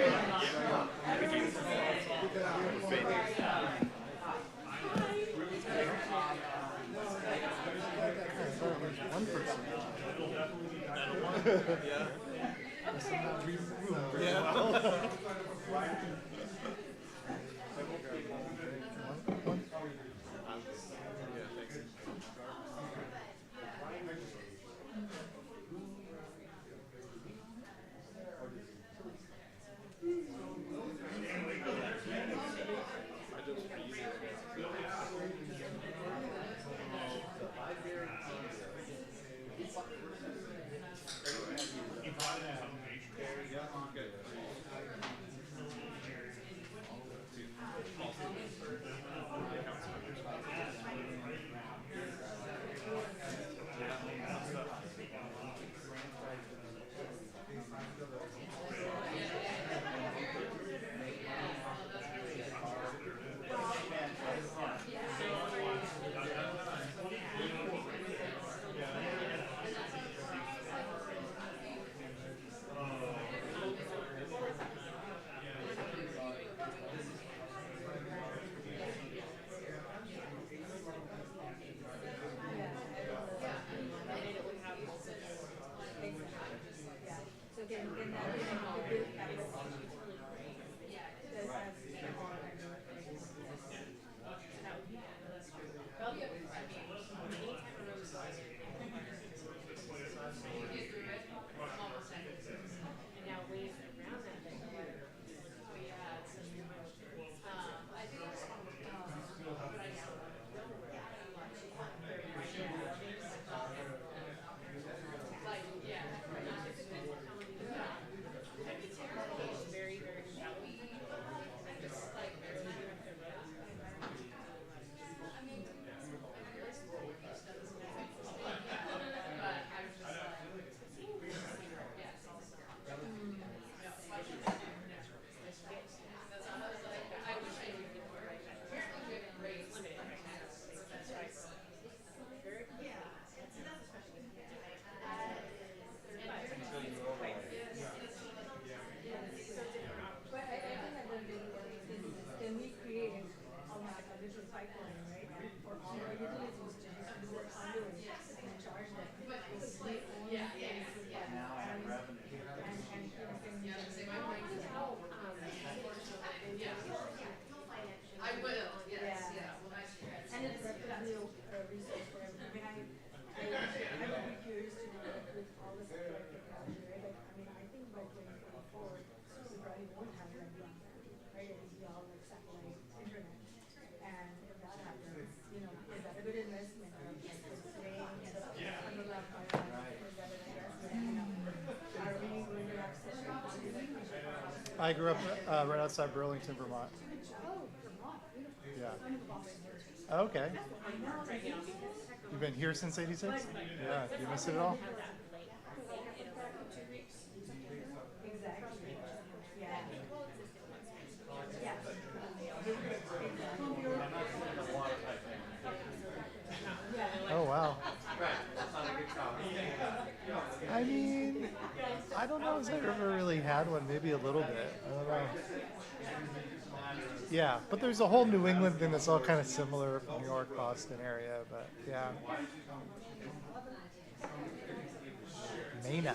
I grew up right outside Burlington, Vermont. Yeah. Okay. You've been here since '86? Yeah. You miss it at all? I mean, I don't know if I've ever really had one. Maybe a little bit. I don't know. Yeah, but there's a whole New England thing that's all kind of similar from New York, Boston area. But yeah. Maine.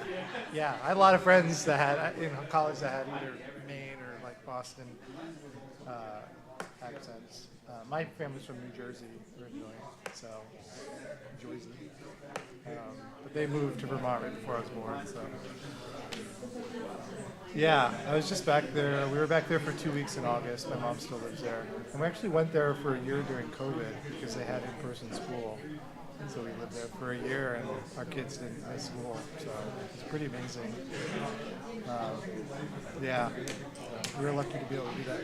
Yeah, I had a lot of friends that had in college that had either Maine or like Boston accents. My family's from New Jersey originally, so Jersey. But they moved to Vermont right before I was born. So yeah, I was just back there. We were back there for 2 weeks in August. My mom still lives there, and we actually went there for a year during COVID because they had in-person school. So we lived there for a year, and our kids didn't miss school, so it's pretty amazing. Yeah, we were lucky to be able to do that.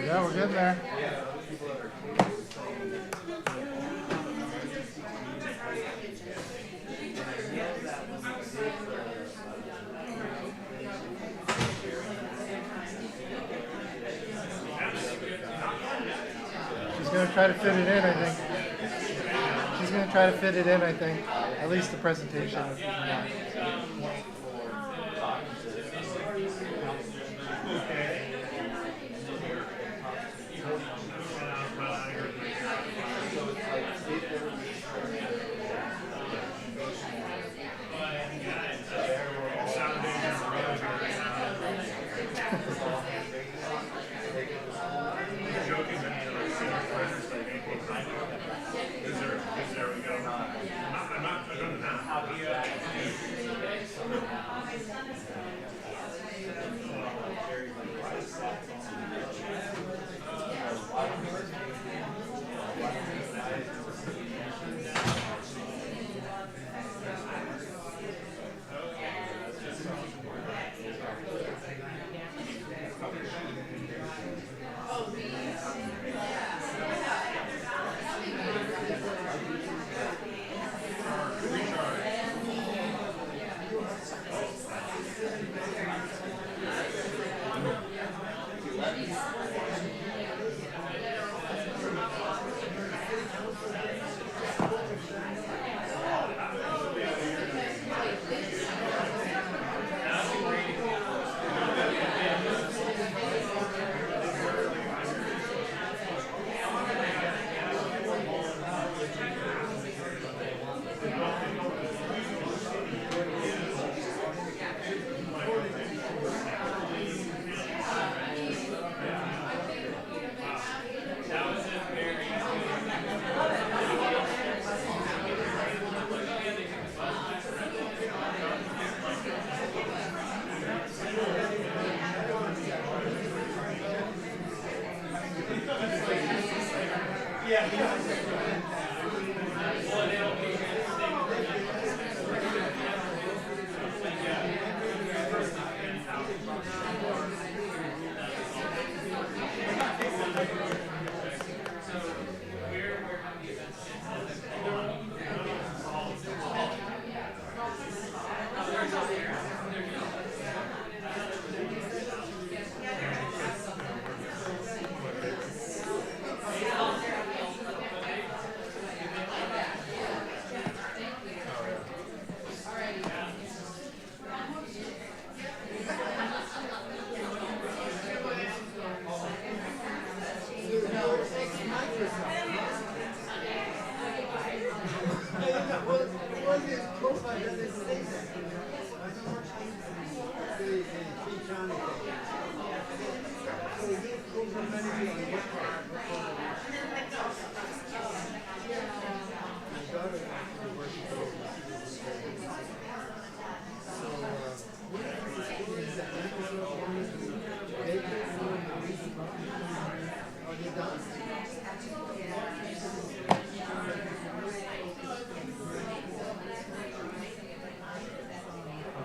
Yeah, we're getting there. She's going to try to fit it in, I think. She's going to try to fit it in, I think. At least the presentation.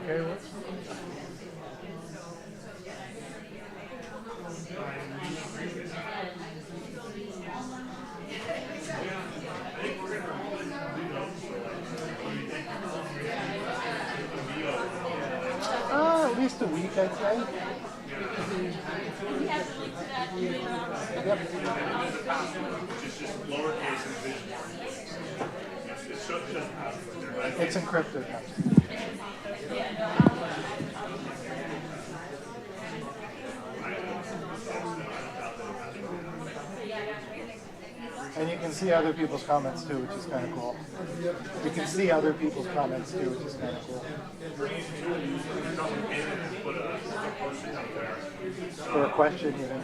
Okay, what's at least a week, I'd say. It's encrypted. And you can see other people's comments too, which is kind of cool. You can see other people's comments too, which is kind of cool. Or a question even.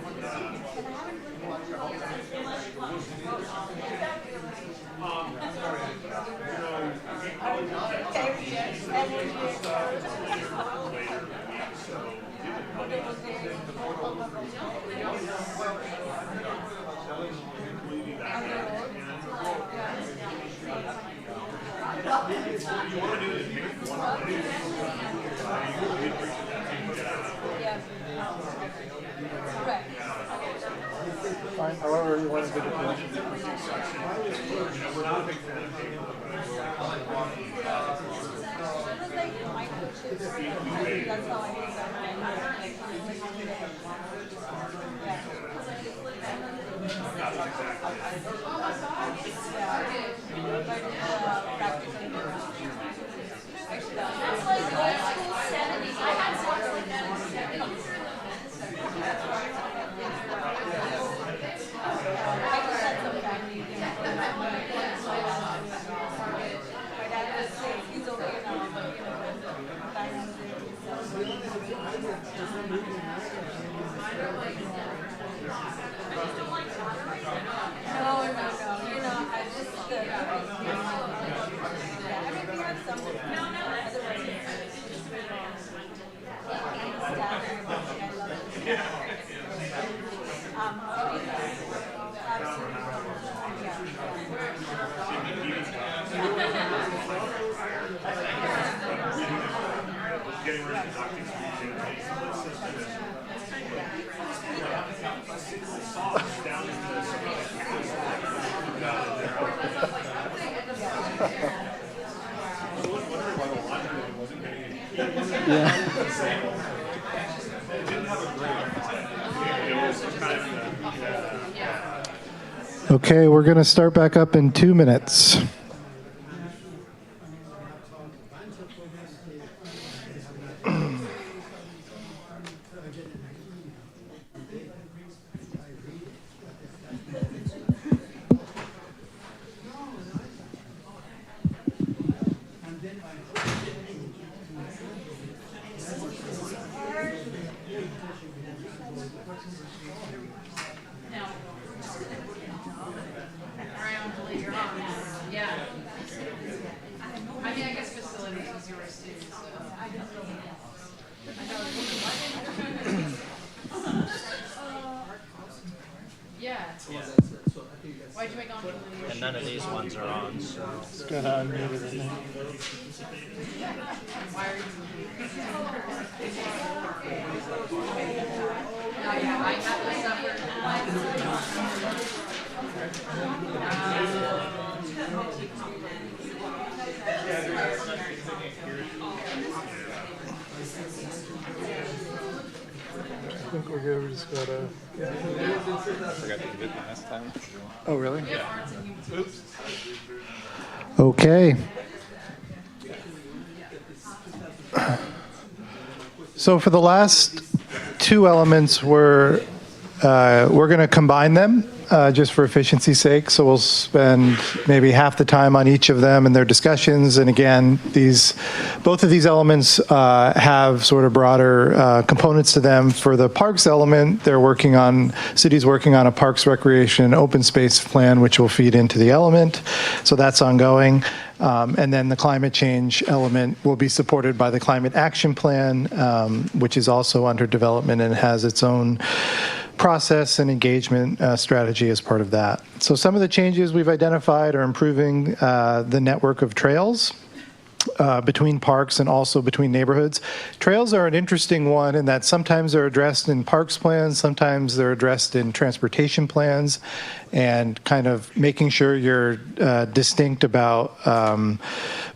Fine, however you want to do the question. Okay, we're going to start back up in 2 minutes. And none of these ones are on, so. It's kind of unmuted, isn't it? I think we're good. We just gotta. I forgot to do it last time. Oh, really? Yeah. Oops. Okay. So for the last two elements, we're we're going to combine them just for efficiency's sake. So we'll spend maybe half the time on each of them and their discussions. And again, both of these elements have sort of broader components to them. For the parks element, city's working on a parks, recreation, and open space plan, which will feed into the element. So that's ongoing. And then the climate change element will be supported by the Climate Action Plan, which is also under development and has its own process and engagement strategy as part of that. So some of the changes we've identified are improving the network of trails between parks and also between neighborhoods. Trails are an interesting one in that sometimes they're addressed in parks plans, sometimes they're addressed in transportation plans, and kind of making sure you're distinct about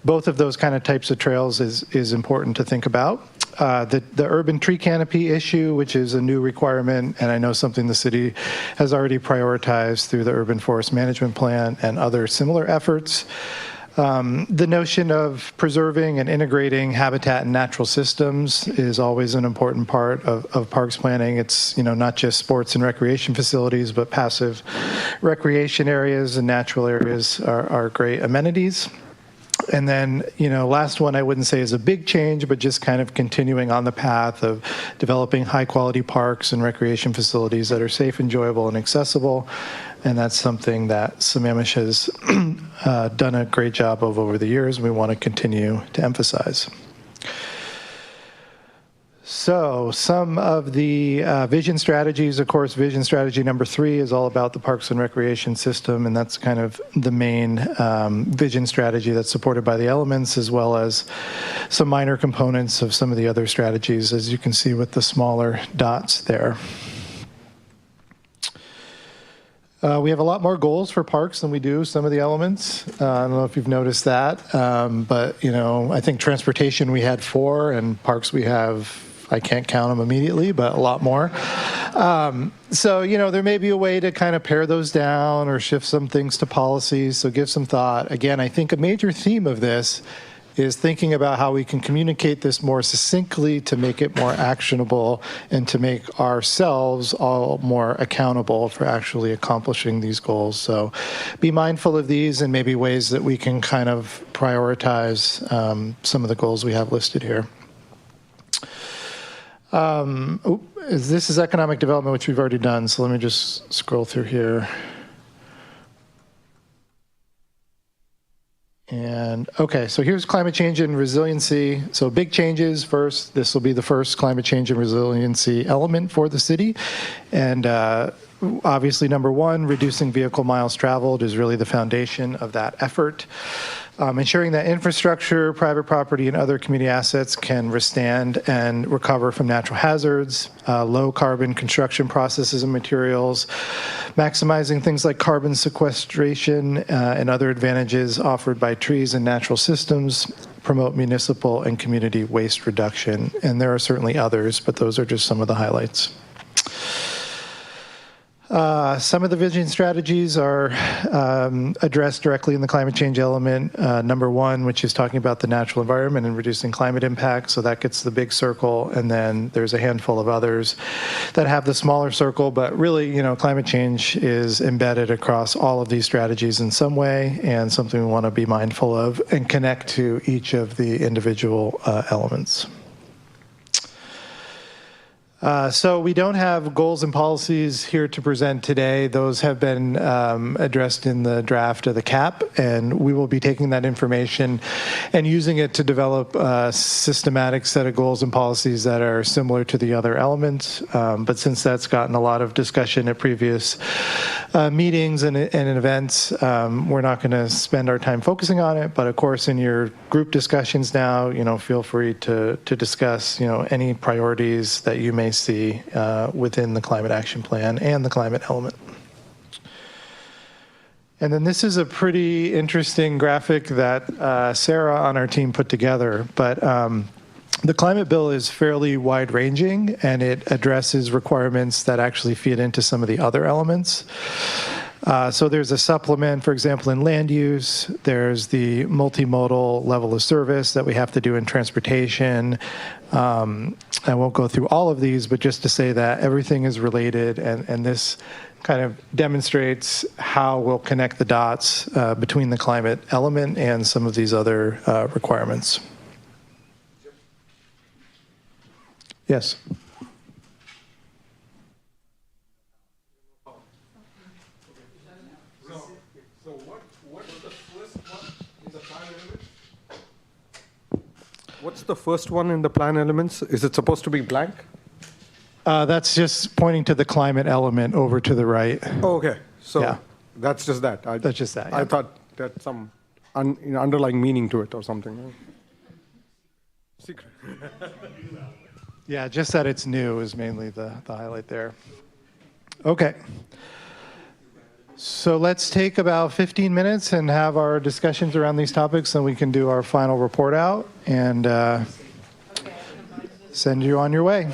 both of those kind of types of trails is important to think about. The urban tree canopy issue, which is a new requirement, and I know something the city has already prioritized through the Urban Forest Management Plan and other similar efforts. The notion of preserving and integrating habitat and natural systems is always an important part of parks planning. It's, not just sports and recreation facilities, but passive recreation areas and natural areas are great amenities. And then, last one I wouldn't say is a big change, but just kind of continuing on the path of developing high-quality parks and recreation facilities that are safe, enjoyable, and accessible. And that's something that Sammamish has done a great job of over the years, and we want to continue to emphasize. So some of the vision strategies, of course, vision strategy number 3 is all about the parks and recreation system, and that's kind of the main vision strategy that's supported by the elements, as well as some minor components of some of the other strategies, as you can see with the smaller dots there. We have a lot more goals for parks than we do some of the elements. I don't know if you've noticed that, but I think transportation we had 4, and parks we have, I can't count them immediately, but a lot more. So there may be a way to kind of pare those down or shift some things to policies. So give some thought. Again, I think a major theme of this is thinking about how we can communicate this more succinctly to make it more actionable and to make ourselves all more accountable for actually accomplishing these goals. So be mindful of these and maybe ways that we can kind of prioritize some of the goals we have listed here. This is economic development, which we've already done. So let me just scroll through here. And okay, so here's climate change and resiliency. So big changes first. This will be the first climate change and resiliency element for the city. And obviously, number 1, reducing vehicle miles traveled is really the foundation of that effort. Ensuring that infrastructure, private property, and other community assets can withstand and recover from natural hazards, low carbon construction processes and materials, maximizing things like carbon sequestration and other advantages offered by trees and natural systems, promote municipal and community waste reduction. And there are certainly others, but those are just some of the highlights. Some of the vision strategies are addressed directly in the climate change element. Number 1, which is talking about the natural environment and reducing climate impact. So that gets the big circle. And then there's a handful of others that have the smaller circle. But really, climate change is embedded across all of these strategies in some way, and something we want to be mindful of and connect to each of the individual elements. So we don't have goals and policies here to present today. Those have been addressed in the draft of the CAP, and we will be taking that information and using it to develop a systematic set of goals and policies that are similar to the other elements. But since that's gotten a lot of discussion at previous meetings and events, we're not going to spend our time focusing on it. But of course, in your group discussions now, feel free to discuss, any priorities that you may see within the Climate Action Plan and the climate element. And then this is a pretty interesting graphic that Sarah on our team put together. But the climate bill is fairly wide-ranging, and it addresses requirements that actually feed into some of the other elements. So there's a supplement, for example, in land use. There's the multimodal level of service that we have to do in transportation. I won't go through all of these, but just to say that everything is related, and this kind of demonstrates how we'll connect the dots between the climate element and some of these other requirements. Yes. What's the first one in the plan elements? Is it supposed to be blank? That's just pointing to the climate element over to the right. Oh, okay. So Yeah. that's just that. That's just that, I yeah. thought that some underlying meaning to it or something. Secret. Yeah, just that it's new is mainly the highlight there. Okay. So let's take about 15 minutes and have our discussions around these topics, and we can do our final report out and send you on your way.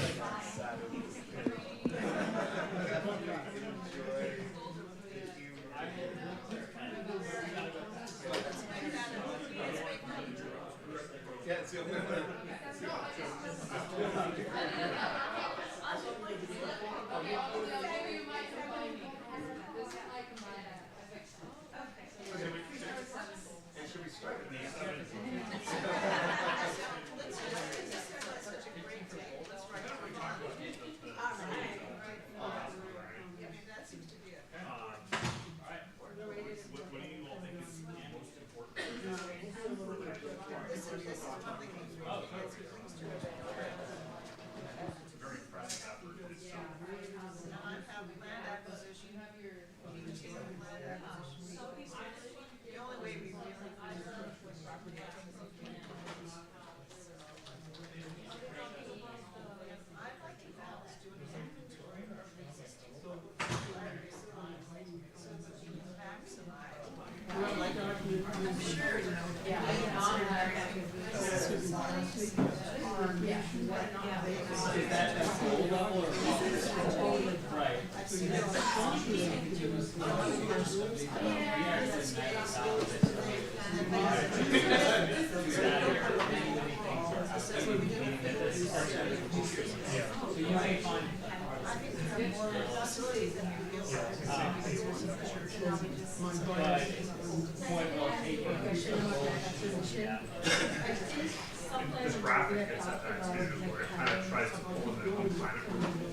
This graphic gets at that too, where it kind of tries to pull in the climate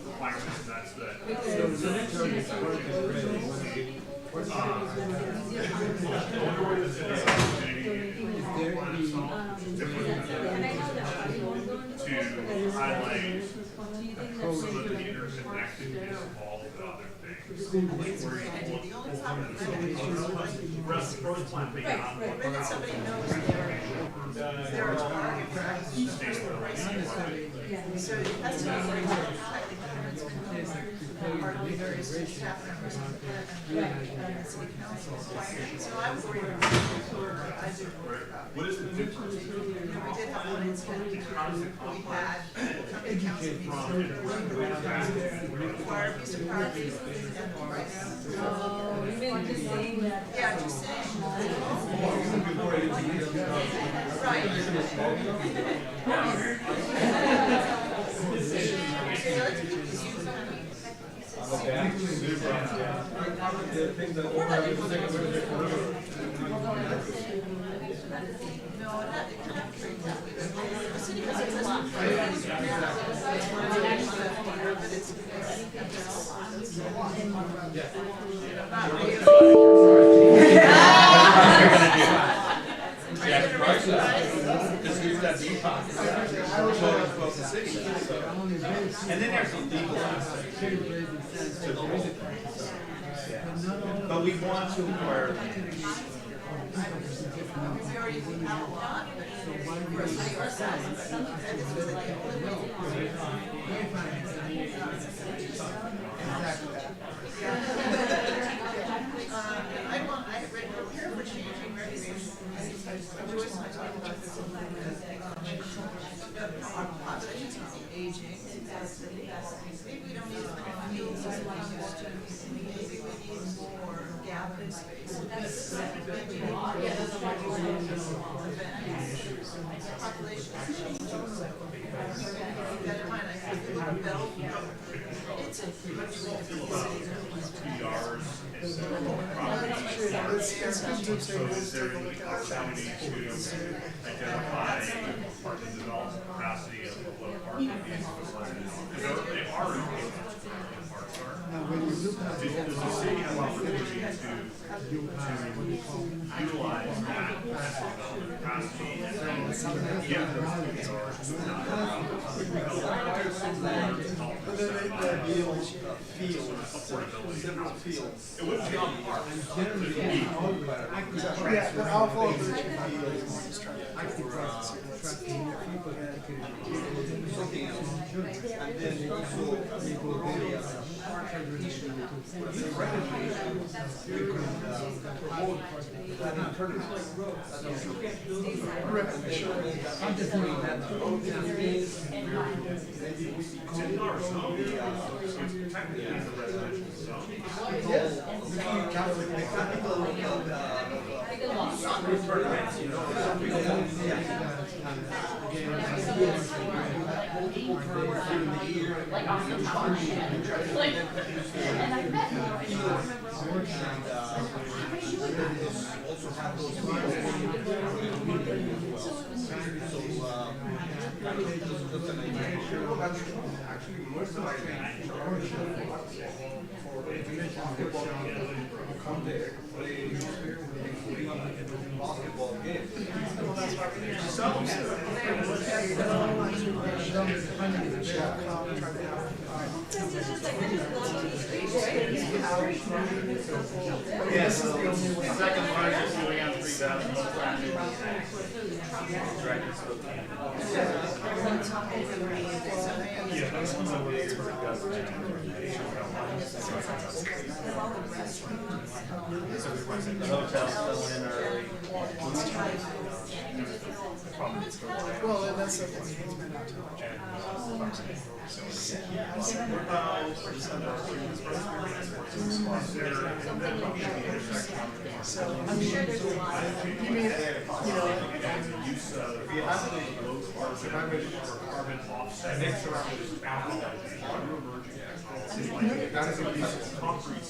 requirements, and that's the to highlight some of the interconnectedness of all the other things. Like where you growth plan beyond what But then somebody knows there are target practices for pricing. So that's not very good. Like the government's been part of the various staff members of the city council. So I'm worried about what is the difference? we did have one incident we had company council require a piece of property and the price. Oh, you mean just saying that? Yeah, just saying. And then there's a legal aspect to the whole thing. But we want to acquire land. I have read no here for changing regulations. Joyce and I talked about this in populations aging. Maybe we don't need as many fields as we used to. Maybe we need more open space. Yeah, that's why It's good to so is there any opportunity to identify part of the development capacity of what part of these facilities? Because they are in parts are. Does the city have opportunity to utilize that development capacity and then get those it wouldn't be on the park. Yeah, but I'll follow the active process. Something else. And then also, we will be promote that alternative. Yes, second largest, we have 3,000. Well, and that's the thing. I'm sure there's a lot of. You mean, Use of carbon offset. Concrete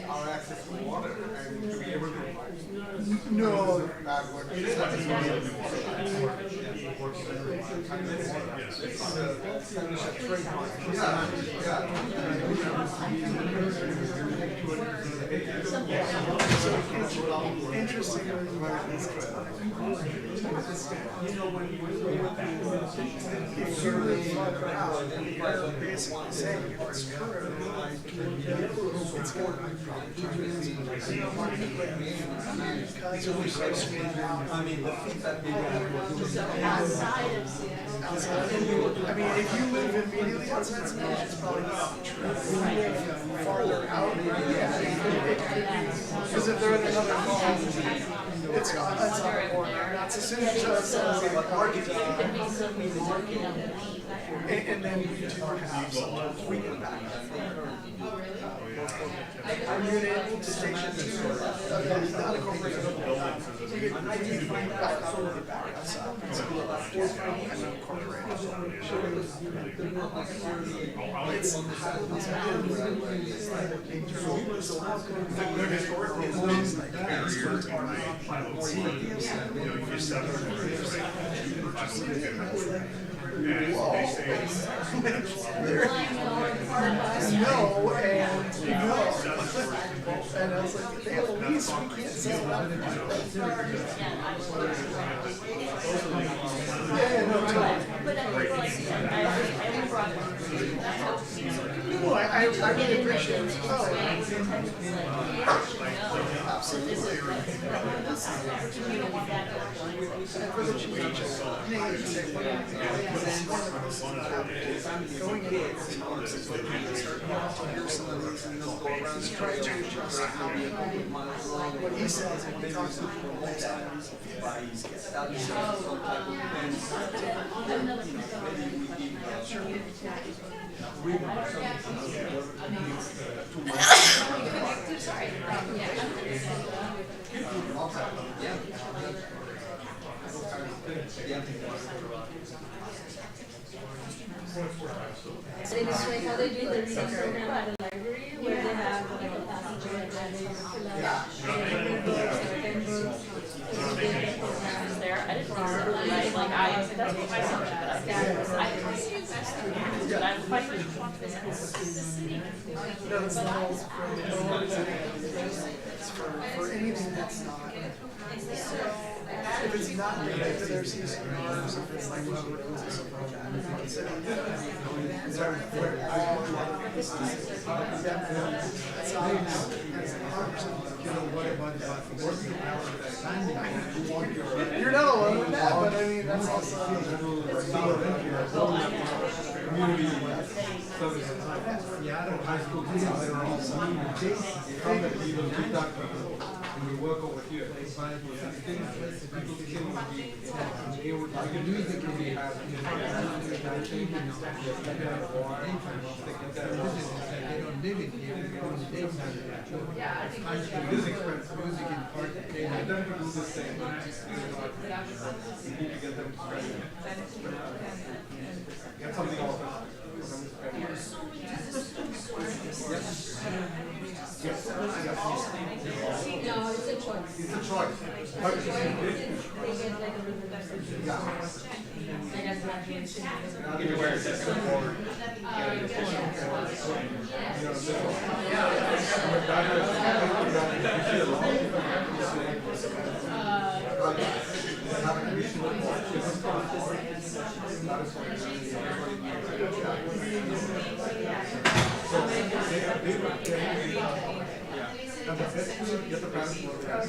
our access to water and to be able to. No, it is not. Interesting. If you live farther out, you're basically saying it's current, it's going to I mean, the feedback we Outside of Seattle. I mean, if you live immediately outside Seattle, it's probably not true. If you live farther out, because if they're in another home, it's on the border. That's as soon as you start saying and then we do have some weekend back. Are you able to station two? Not incorporated buildings. You can find back out of the back outside. It's about 4 feet and incorporated. It's the historical homes like barriers and they say no, and no. And I was like, they have a lease, we can't sell that. Yeah, no, no, I really appreciate it. What he says, when he talks to people most times, that is some type of So in this way, how they do the reading program at a library, where they have like a passenger and they fill out their books, there. I didn't right? Like that's what my assumption, but I didn't see investors, but I'm quite For anything that's not, if it's not related to their CCRs, if it's like whoever owns this project, you're not alone in that, but I mean, that's also Seattle high school kids that are all from the people who talk and we work over here. 5 or 6 things, people can be able to music can be they don't live in here, they don't live in music in part they have done to do the same. You need to get them to get something else. No, it's a choice. It's a choice. They get like a representative. Where it says go forward. Get the parents work out.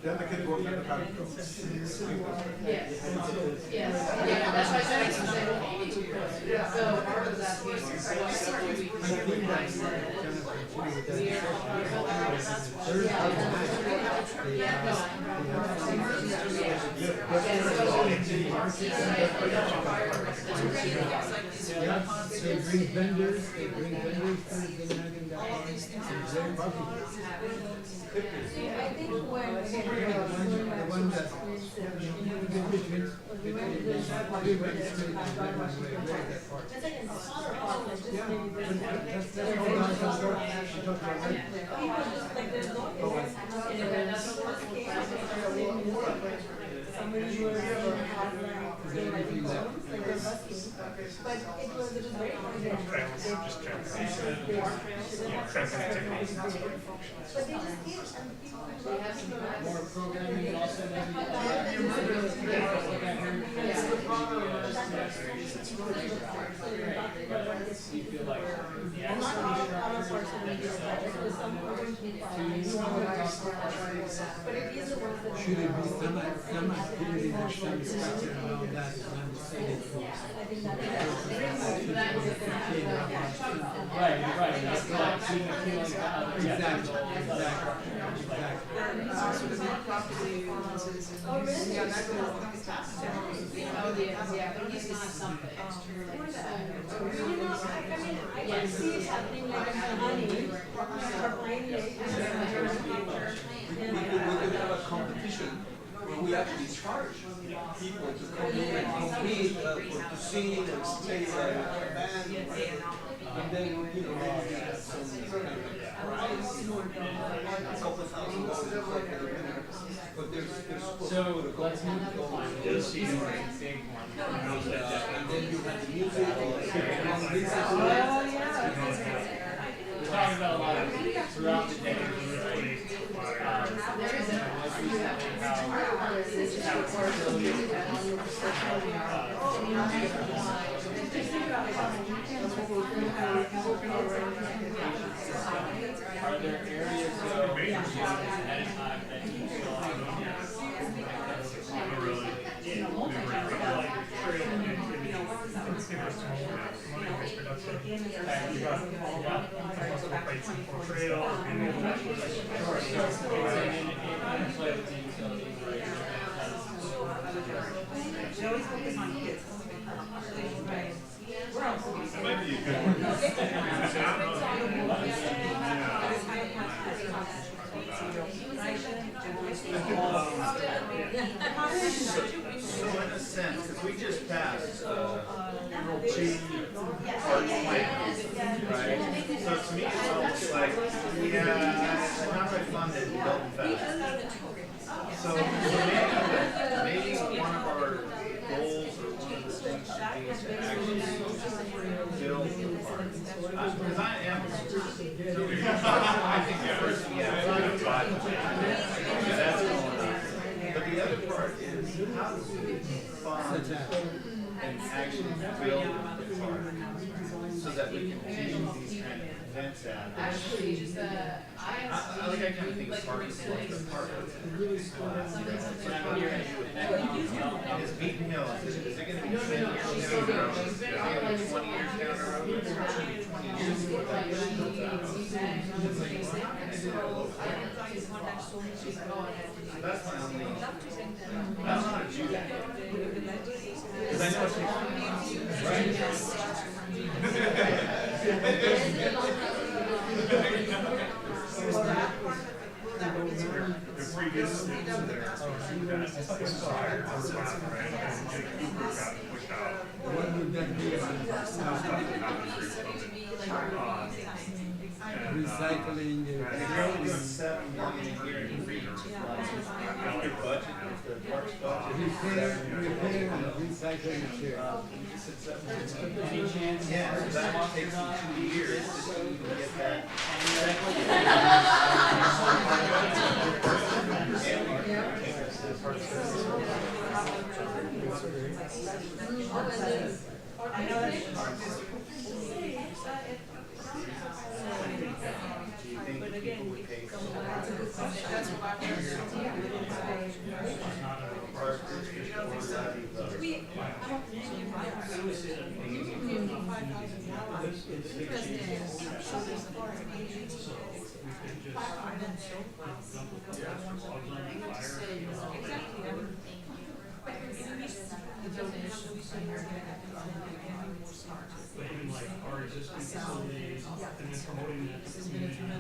Then the kids work at the parents. Yeah, that's why I said so part of that They bring vendors to the American Diamonds. I think when The one that somebody who was had like loans, like they're busking. But it was very confident. But they just keep and people more programming also but it is the ones that should it be semi-activity or semi-structure and all that is not the same. Right. That's like seeing the feeling of Exactly. I can see it happening like in honey, or Pine Lake. We could have a competition where we actually charge people to come in and compete, to sing and play a band. And then, maybe some kind of prize, a couple $1,000. But there's so let's move to the line. This is a big one. and then you have the music. We're talking about a lot of throughout the day. Are there areas though ahead of time that you feel That might be a good So in a sense, because we just passed G part plan, right? So to me, it's almost like, how do I fund it and build fast? So maybe one of our goals or one of the things should be to actually build the park. Because I am, I think the first, that's going on. But the other part is how do we fund and actually build the park so that we can do these kind of events out there. Actually, I kind of think of park as like the park of is Beacon Hill, is it going to be 10 years down the road? Is it going to be 20 years down the road? It's going to be 20 years before that is built out. That's my only, that's not a Jew. Because I know it's the previous there that expired or last right and got pushed out. What would that be about? Recycling. $7 million a year in reach. Your budget, the park's budget. Repair and recycling material. any chance? Yeah, that takes you 2 years just to even get that.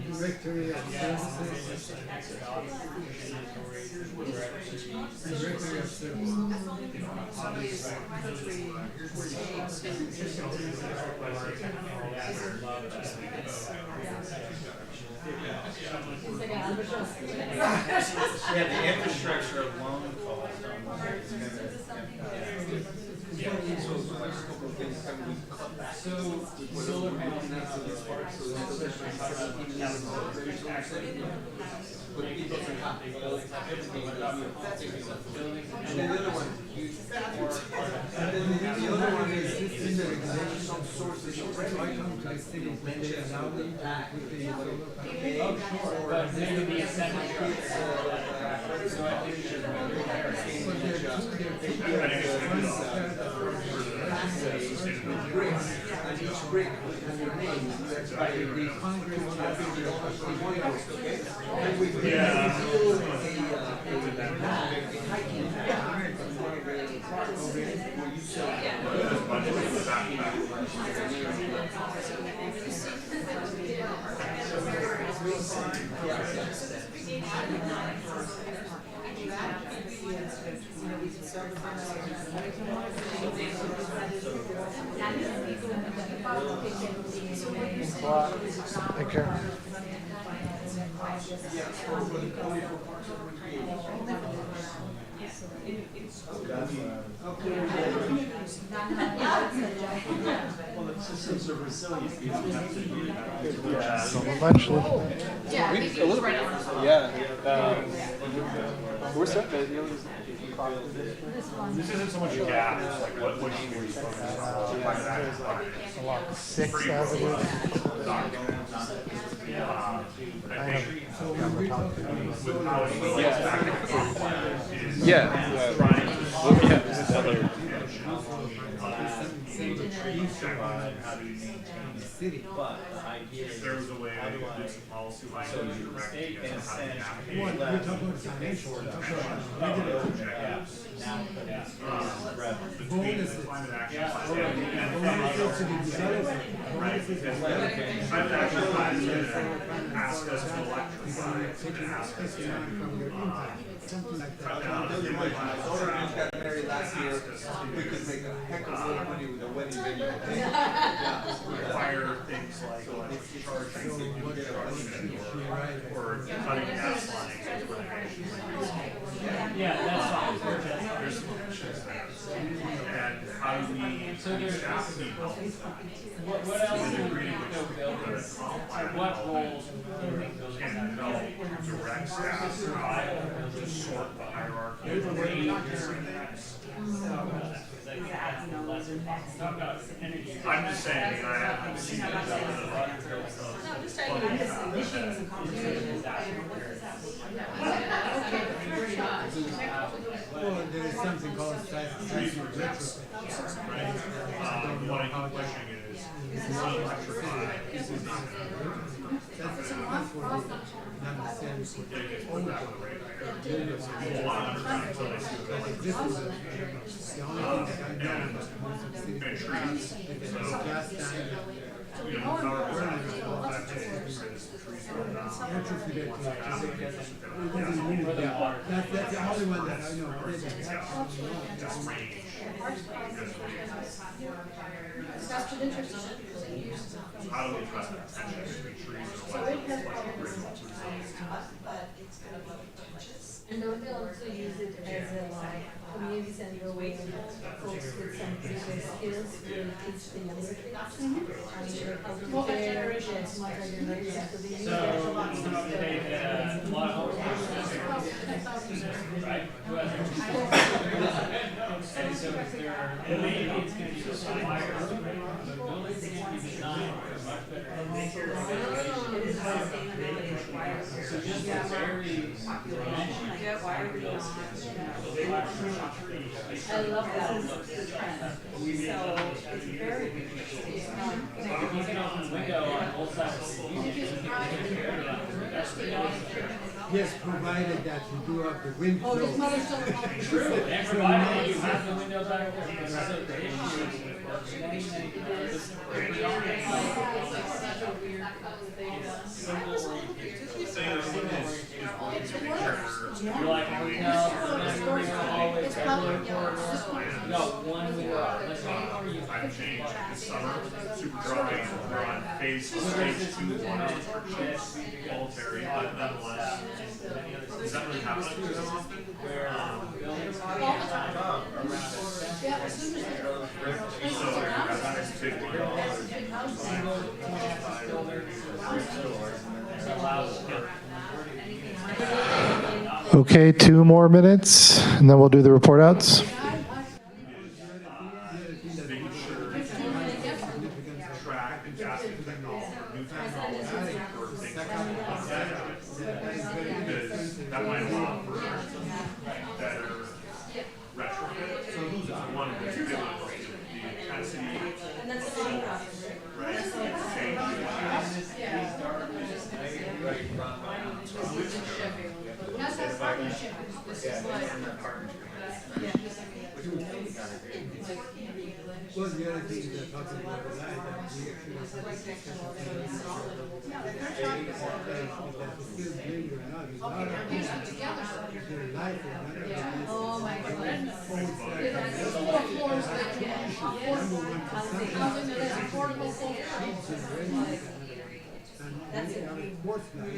Directory of Services. Directory of Yeah, the infrastructure of loan costs is going to. So, solar panels now for this part, so and then the other one, and then the other one is just in the regulation sources. So I come to the city, they allow me to put the solar panels. Oh, sure, but maybe the incentive structure. So I think it should be And each brick with your name, you expire the concrete one that will be and we build a hiking track from one of the parks where you sell Take care. Well, the systems are resilient. You don't have to do So eventually. Yeah. Where's that? This isn't so much gaps, like what do you focus on? Along 6th Avenue. I think with how it relates back to the food plan is trying to city. But if there was a way to do some policy language to direct you guys on how to navigate Well, we're talking about financial, we're talking about regular objectives. between the climate action plan and Bonuses to the developer. right, because climate action plan is going to ask us to electrify, it's going to ask us to Something like cut that. down on the My daughter just got married last year. We could make a heck of a lot of money with a wedding venue. require things like electric charging, or cutting gas lines. Yeah, that's fine. There's some issues there. And how do we, staff need help with that? What else With do we agreeing need with to build? What roles do you think those and help direct staff to sort the hierarchy of the I'm just saying, I haven't seen it. No, just trying to initiate some conversations. Well, there is something called Trees were retrofit. Right? What I keep pushing is electrify. That's what not necessarily for It gets put back on the radar. A lot of underground utilities do it. this is the only thing that I know about most of the cities. And trees. So gas tank, You know, power plants, all that trees go down. retrofitted to that's the only one that I know. How do we address the tension between trees and electric? And don't they also use it as a community center where folks with some previous skills will teach the younger kids? I mean, multi-generation. So they use it as a lot of stuff. They had a lot of right? And so if they're, and maybe it's going to be the supplier, but buildings need to be designed for much better. So just a very I love that. So it's very if you can open the window on both sides of the unit, you can that's pretty awesome. Yes, provided that you do have the wind flow. Oh, this mother's so True, and provided you have the window back there, because so the issue is with many you're like, no, you got one window. I've changed this summer, super dry, we're on phase stage 2, 1 voluntary, but nonetheless, is that really happening too often? So that's big one. Okay, 2 more minutes, and then we'll do the report outs. Track and adjusting technology, new technology for things like because that might allow for better retrofit. So who's the one that's good the intensity, right? Well, the other thing that talking about the light, that we actually have a discussion that the skilled labor or not, is not a their life or not. Oh my goodness. That's it. Sports night,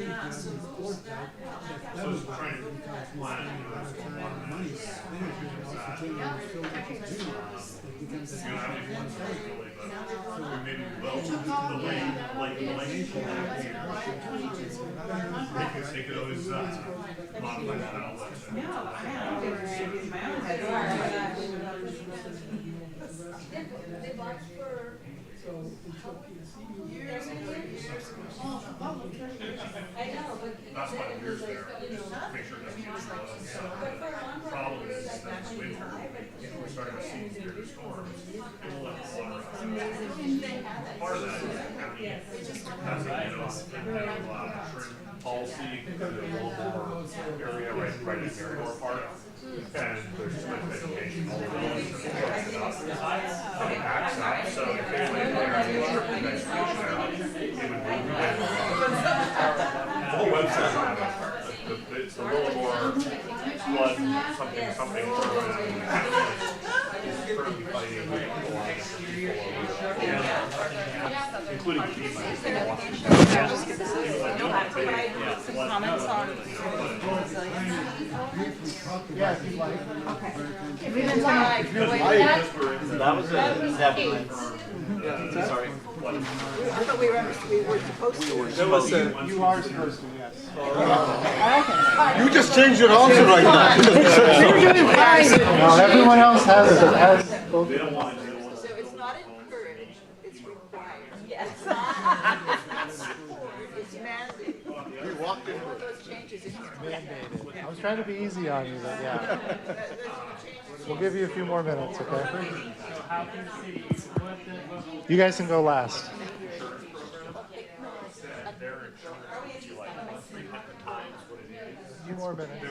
that was trying to plan, Maybe well, the lane, like the lane here, they could always modify that outlet. That's why the weir's there, just make sure it doesn't get too low. The problem is that this winter, we're starting to see severe storms, it will let the water out. Part of that is county has a shrimp policy, there's a little more area right in the Miramar Park. And there's just like vegetation all around it, it backs up, so if they went there and they stripped the vegetation out, it would move it. The whole website's on it. It's the Willamore flood something is currently fighting a lot of people including FEMA. Some comments on That was definitely. Sorry. I thought we were supposed to. You are supposed to, yes. You just changed your answer right now. No, everyone else has. So it's not encouraged, it's required. Yes. It's mandated. We walked in. One of those changes is Mandated. I was trying to be easy on you, but yeah. We'll give you a few more minutes, okay? You guys can go last. A few more minutes.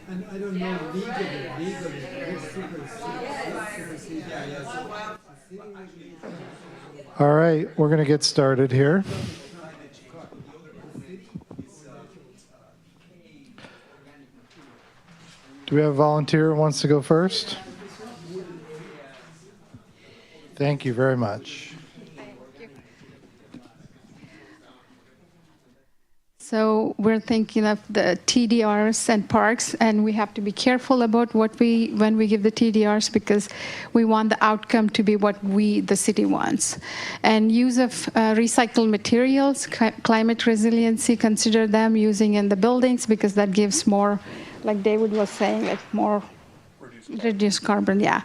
And I don't know legally, All right, we're going to get started here. Do we have a volunteer who wants to go first? Thank you very much. So we're thinking of the TDRs and parks, and we have to be careful about when we give the TDRs, because we want the outcome to be what the city wants. And use of recycled materials, climate resiliency, consider them using in the buildings, because that gives more, like David was saying, like more reduced carbon, yeah.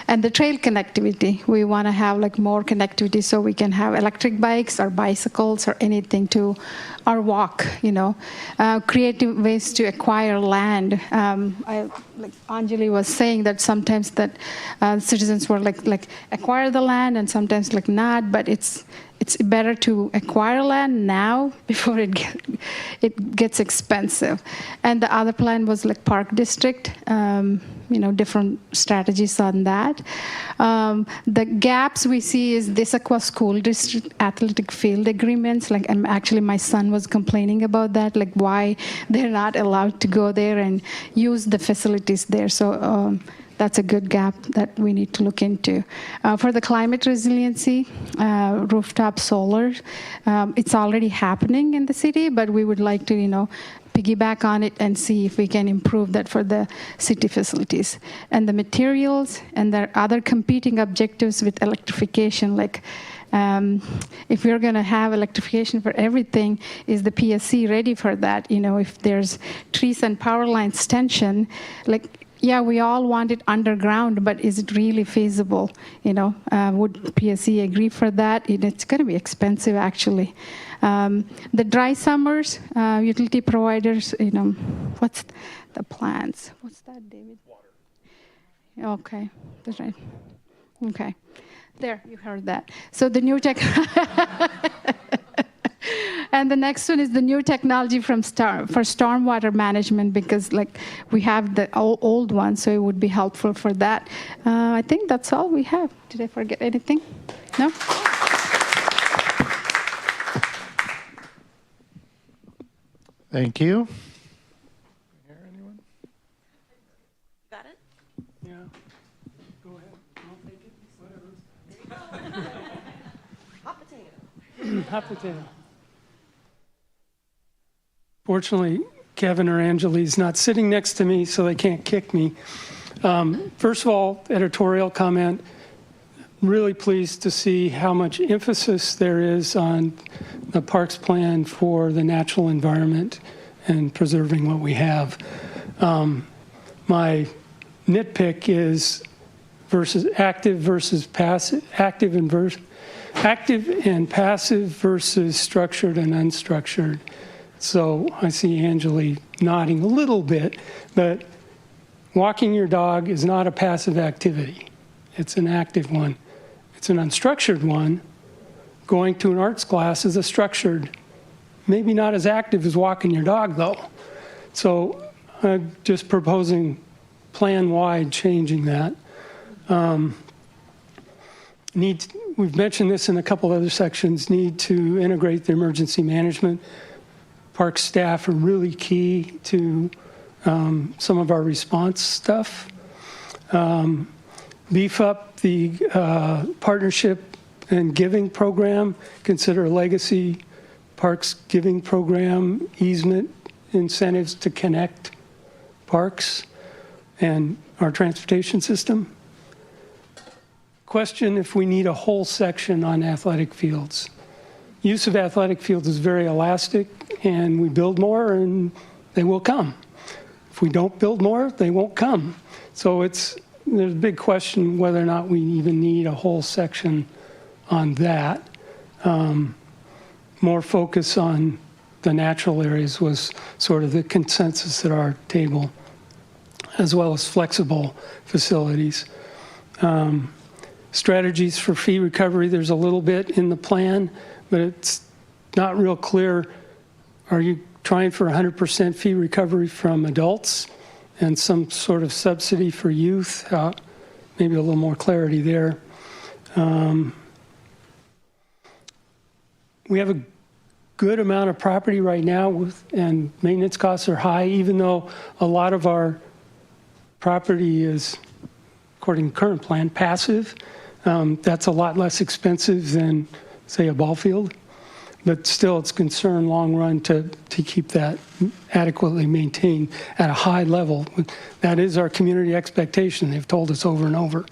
And the trail connectivity, we want to have like more connectivity so we can have electric bikes or bicycles or anything to, or walk, creative ways to acquire land. Like Anjali was saying that sometimes that citizens were like acquire the land and sometimes like not, but it's better to acquire land now before it gets expensive. And the other plan was like park district, different strategies on that. The gaps we see is this Issaquah School District athletic field agreements. Like, actually my son was complaining about that, like why they're not allowed to go there and use the facilities there. So that's a good gap that we need to look into. For the climate resiliency, rooftop solar, it's already happening in the city, but we would like to, piggyback on it and see if we can improve that for the city facilities. And the materials and the other competing objectives with electrification, like if we're going to have electrification for everything, is the PSC ready for that? If there's trees and power lines tension, like yeah, we all want it underground, but is it really feasible? You know, would PSE agree for that? It's going to be expensive, actually. The dry summers, utility providers, you know, what's the plans? What's that, David? Water. Okay, that's right. Okay, there, you heard that. So the new tech. And the next one is the new technology for stormwater management, because like we have the old one, so it would be helpful for that. I think that's all we have. Did I forget anything? No? Thank you. Got it? Yeah. Go ahead. I'll take it. Whatever. Hot potato. Hot potato. Fortunately, Kevin or Angeli's not sitting next to me, so they can't kick me. First of all, editorial comment. Really pleased to see how much emphasis there is on the parks plan for the natural environment and preserving what we have. My nitpick is active versus passive, active and passive versus structured and unstructured. So I see Angeli nodding a little bit, but walking your dog is not a passive activity. It's an active one. It's an unstructured one. Going to an arts class is a structured, maybe not as active as walking your dog, though. So I'm just proposing plan-wide changing that. We've mentioned this in a couple other sections, need to integrate the emergency management. Park staff are really key to some of our response stuff. Beef up the partnership and giving program. Consider a legacy parks giving program, easement incentives to connect parks and our transportation system. Question if we need a whole section on athletic fields. Use of athletic fields is very elastic, and we build more and they will come. If we don't build more, they won't come. So there's a big question whether or not we even need a whole section on that. More focus on the natural areas was sort of the consensus at our table, as well as flexible facilities. Strategies for fee recovery, there's a little bit in the plan, but it's not real clear. Are you trying for 100% fee recovery from adults and some sort of subsidy for youth? Maybe a little more clarity there. We have a good amount of property right now and maintenance costs are high, even though a lot of our property is, according to current plan, passive. That's a lot less expensive than, say, a ball field. But still, it's concern long run to keep that adequately maintained at a high level. That is our community expectation. They've told us over and over.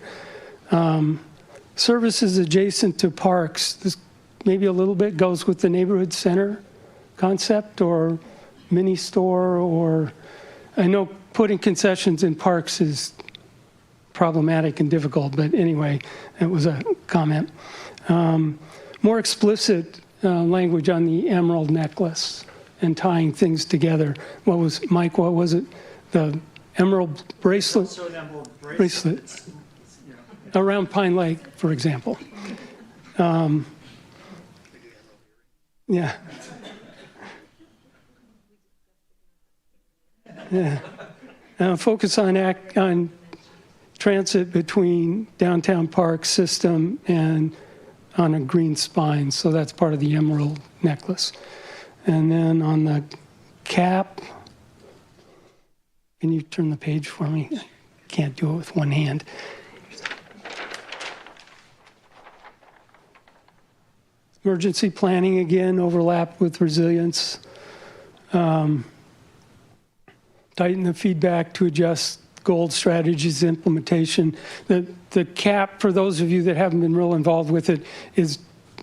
Services adjacent to parks. This maybe a little bit goes with the neighborhood center concept or mini store, or I know putting concessions in parks is problematic and difficult, but anyway, it was a comment. More explicit language on the emerald necklace and tying things together. What was it? The emerald bracelet? So an emerald bracelet. Around Pine Lake, for example. Yeah. Yeah. Focus on transit between downtown park system and on a green spine, so that's part of the emerald necklace. And then on the cap, can you turn the page for me? I can't do it with one hand. Emergency planning, again, overlap with resilience. Tighten the feedback to adjust goal strategies implementation. The CAP, for those of you that haven't been real involved with it, is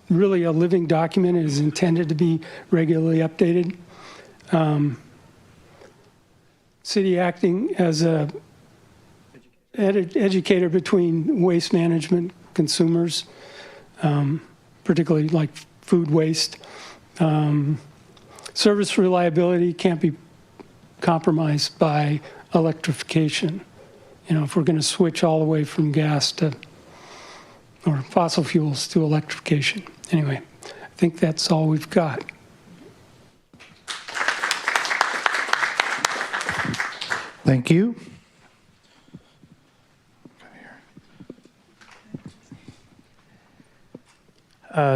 really a living document. It is intended to be regularly updated. City acting as a educator between waste management consumers, particularly like food waste. Service reliability can't be compromised by electrification. You know, if we're going to switch all the way from gas to, or fossil fuels to electrification. Anyway, I think that's all we've got. Thank you.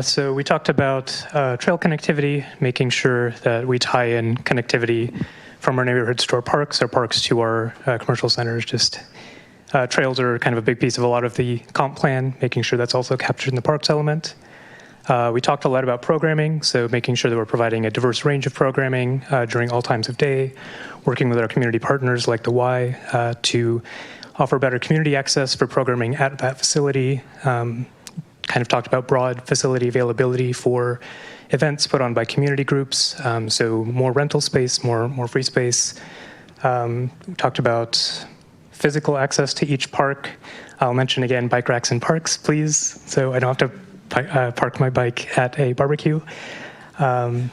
So we talked about trail connectivity, making sure that we tie in connectivity from our neighborhoods to our parks to our commercial centers. Just trails are kind of a big piece of a lot of the comp plan, making sure that's also captured in the parks element. We talked a lot about programming, so making sure that we're providing a diverse range of programming during all times of day, working with our community partners like the Y to offer better community access for programming at that facility. Kind of talked about broad facility availability for events put on by community groups, so more rental space, more free space. Talked about physical access to each park. I'll mention again bike racks in parks, please, so I don't have to park my bike at a barbecue and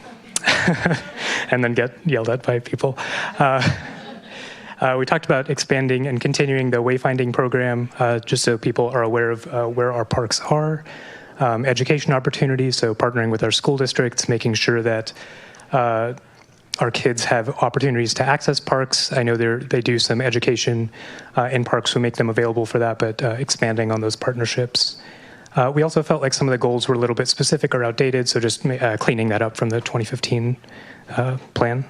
then get yelled at by people. We talked about expanding and continuing the wayfinding program just so people are aware of where our parks are. Education opportunities, so partnering with our school districts, making sure that our kids have opportunities to access parks. I know they do some education in parks, so make them available for that, but expanding on those partnerships. We also felt like some of the goals were a little bit specific or outdated, so just cleaning that up from the 2015 plan.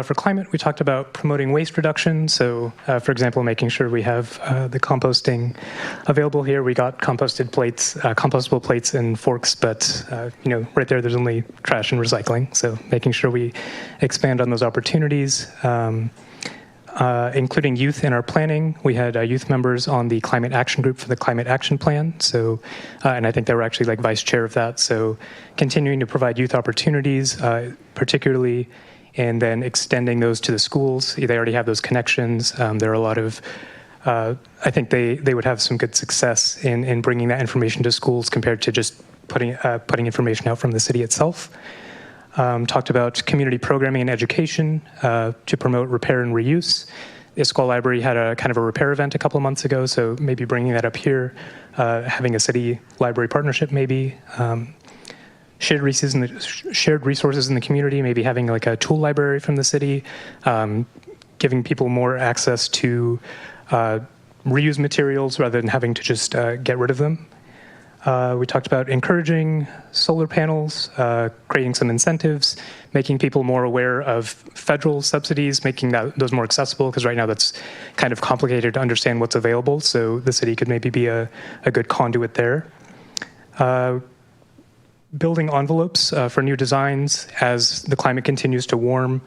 For climate, we talked about promoting waste reduction. So, for example, making sure we have the composting available here. We got composted plates, compostable plates and forks, but you know, right there's only trash and recycling. So, making sure we expand on those opportunities. Including youth in our planning. We had youth members on the climate action group for the climate action plan. So, and I think they were actually like vice chair of that. So, continuing to provide youth opportunities, particularly. And then extending those to the schools. They already have those connections. There are a lot of, I think they would have some good success in bringing that information to schools compared to just putting information out from the city itself. Talked about community programming and education to promote repair and reuse. The Issaquah Library had a kind of a repair event a couple of months ago, so maybe bringing that up here, having a city library partnership maybe. Shared resources in the community, maybe having like a tool library from the city, giving people more access to reuse materials rather than having to just get rid of them. We talked about encouraging solar panels, creating some incentives, making people more aware of federal subsidies, making those more accessible, because right now that's kind of complicated to understand what's available, so the city could maybe be a good conduit there. Building envelopes for new designs as the climate continues to warm,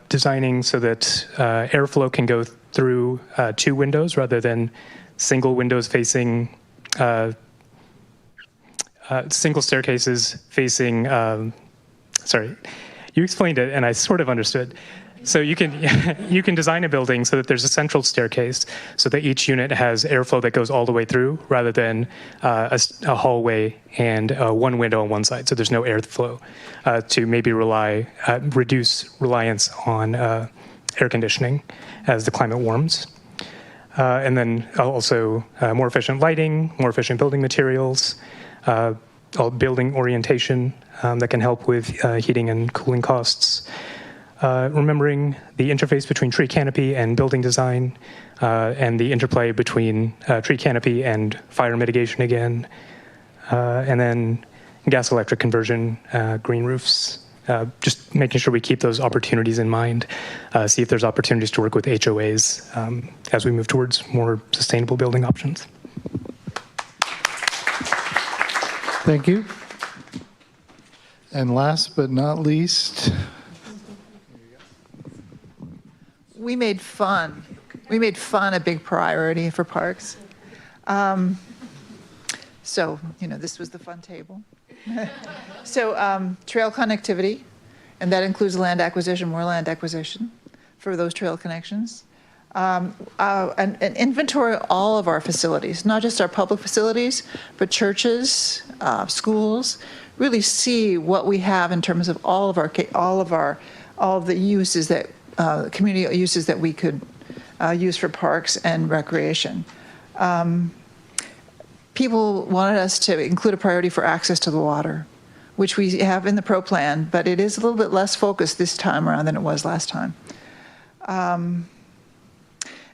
designing so that airflow can go through two windows rather than single windows facing, single staircases facing, sorry, you explained it and I sort of understood. So you can design a building so that there's a central staircase so that each unit has airflow that goes all the way through rather than a hallway and one window on one side, so there's no airflow to maybe reduce reliance on air conditioning as the climate warms. And then also more efficient lighting, more efficient building materials, building orientation that can help with heating and cooling costs. Remembering the interface between tree canopy and building design, and the interplay between tree canopy and fire mitigation again, and then gas electric conversion, green roofs, just making sure we keep those opportunities in mind, see if there's opportunities to work with HOAs as we move towards more sustainable building options. Thank you. And last but not least, we made fun a big priority for parks. So, you know, this was the fun table. So trail connectivity, and that includes land acquisition, more land acquisition. for those trail connections. And inventory all of our facilities, not just our public facilities, but churches, schools. Really see what we have in terms of all of the uses that community uses that we could use for parks and recreation. People wanted us to include a priority for access to the water, which we have in the PRO plan, but it is a little bit less focused this time around than it was last time.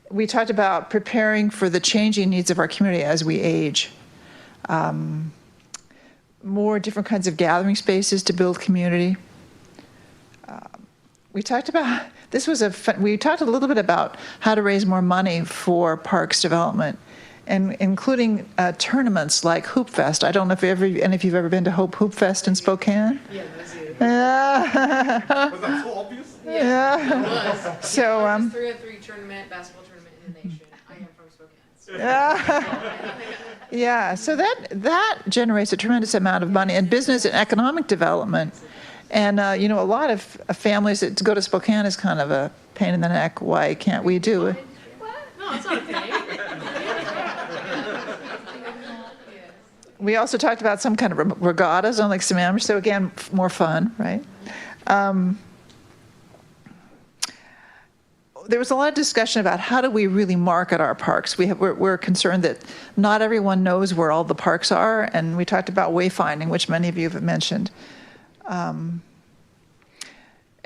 We talked about preparing for the changing needs of our community as we age. More different kinds of gathering spaces to build community. We talked about, we talked a little bit about how to raise more money for parks development, and including tournaments like Hoop Fest. I don't know if any of you've ever been to Hoop Fest in Spokane. Yeah, that's it. Yeah. Was that so obvious? Yeah. It was. So 3-on-3 tournament, basketball tournament in the nation. I am from Spokane. Yeah. Yeah. So that generates a tremendous amount of money in business and economic development. And a lot of families that go to Spokane is kind of a pain in the neck. Why can't we do it? No, it's okay. We also talked about some kind of regattas on Lake Sammamish, so again, more fun, right? There was a lot of discussion about how do we really market our parks. We're concerned that not everyone knows where all the parks are, and we talked about wayfinding, which many of you have mentioned. And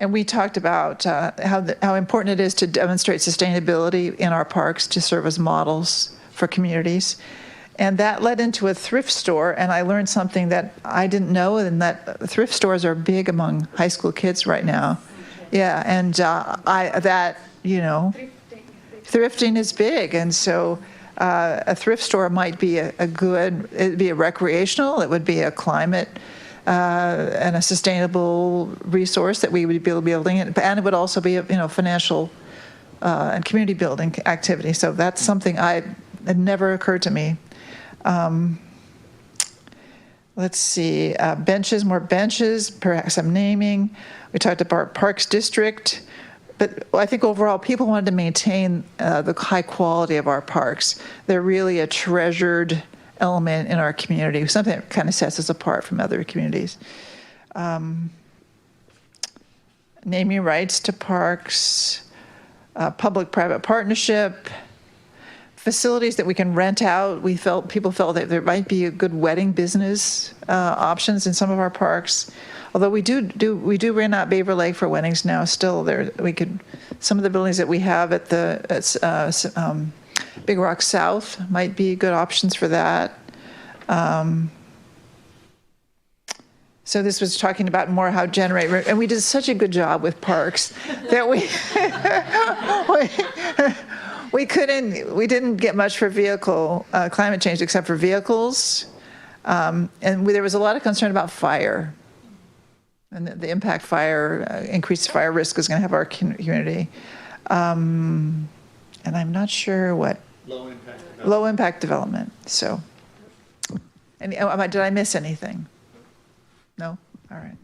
we talked about how important it is to demonstrate sustainability in our parks to serve as models for communities. And that led into a thrift store, and I learned something that I didn't know, and that thrift stores are big among high school kids right now. Yeah, and thrifting is big, and so a thrift store might be it'd be a recreational, it would be a climate and a sustainable resource that we would be building, and it would also be a financial and community building activity. So that's something it never occurred to me. Let's see, more benches, perhaps some naming. We talked about Parks District, but I think overall people wanted to maintain the high quality of our parks. They're really a treasured element in our community, something that kind of sets us apart from other communities. Naming rights to parks, public-private partnership, facilities that we can rent out. People felt that there might be a good wedding business options in some of our parks. Although we do rent out Beaver Lake for weddings now. Still, some of the buildings that we have at Big Rock South might be good options for that. So this was talking about more how generate, and we did such a good job with parks that we didn't get much for climate change except for vehicles. And there was a lot of concern about fire and the impact increased fire risk is going to have our community. And I'm not sure what. Low impact development. So, did I miss anything? No? All right.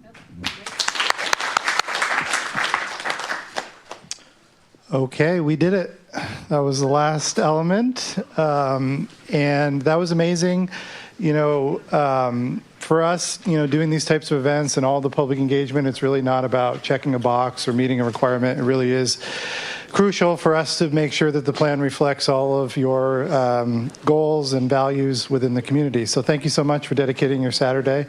Okay, we did it. That was the last element, and that was amazing. For us, doing these types of events and all the public engagement, it's really not about checking a box or meeting a requirement. It really is crucial for us to make sure that the plan reflects all of your goals and values within the community. So thank you so much for dedicating your Saturday.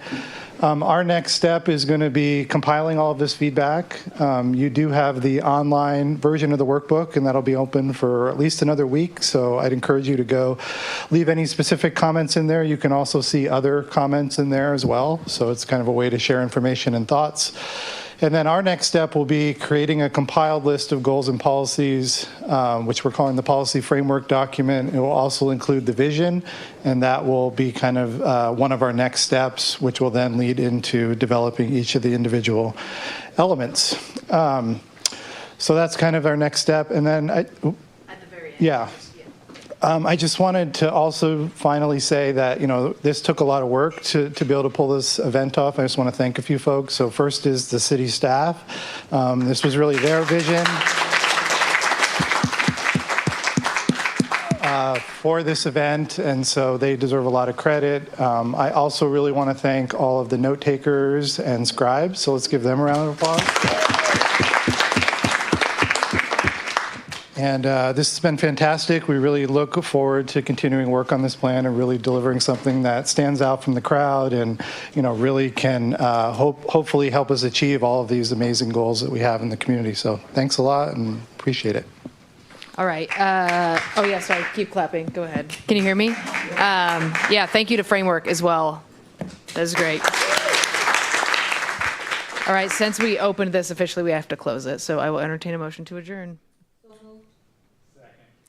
Our next step is going to be compiling all of this feedback. You do have the online version of the workbook, and that'll be open for at least another week. So I'd encourage you to go leave any specific comments in there. You can also see other comments in there as well. So it's kind of a way to share information and thoughts. And then our next step will be creating a compiled list of goals and policies, which we're calling the policy framework document. It will also include the vision, and that will be kind of one of our next steps, which will then lead into developing each of the individual elements. So that's kind of our next step. And then, at the very end. Yeah. I just wanted to also finally say that, this took a lot of work to be able to pull this event off. I just want to thank a few folks. So first is the city staff. This was really their vision. for this event, and so they deserve a lot of credit. I also really want to thank all of the note takers and scribes, so let's give them a round of applause. And this has been fantastic. We really look forward to continuing work on this plan and really delivering something that stands out from the crowd and, really can hopefully help us achieve all of these amazing goals that we have in the community. So thanks a lot and appreciate it. All right. Oh, yeah, sorry. Keep clapping. Go ahead. Can you hear me? Yeah, thank you to Framework as well. That was great. All right, since we opened this officially, we have to close it. So I will entertain a motion to adjourn.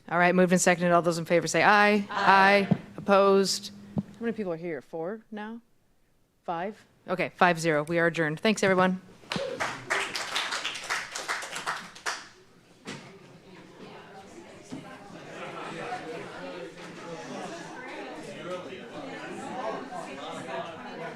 All right, moved and seconded. All those in favor say aye. Aye. Opposed? How many people are here? 4 now? 5? Okay, 5-0. We are adjourned. Thanks, everyone.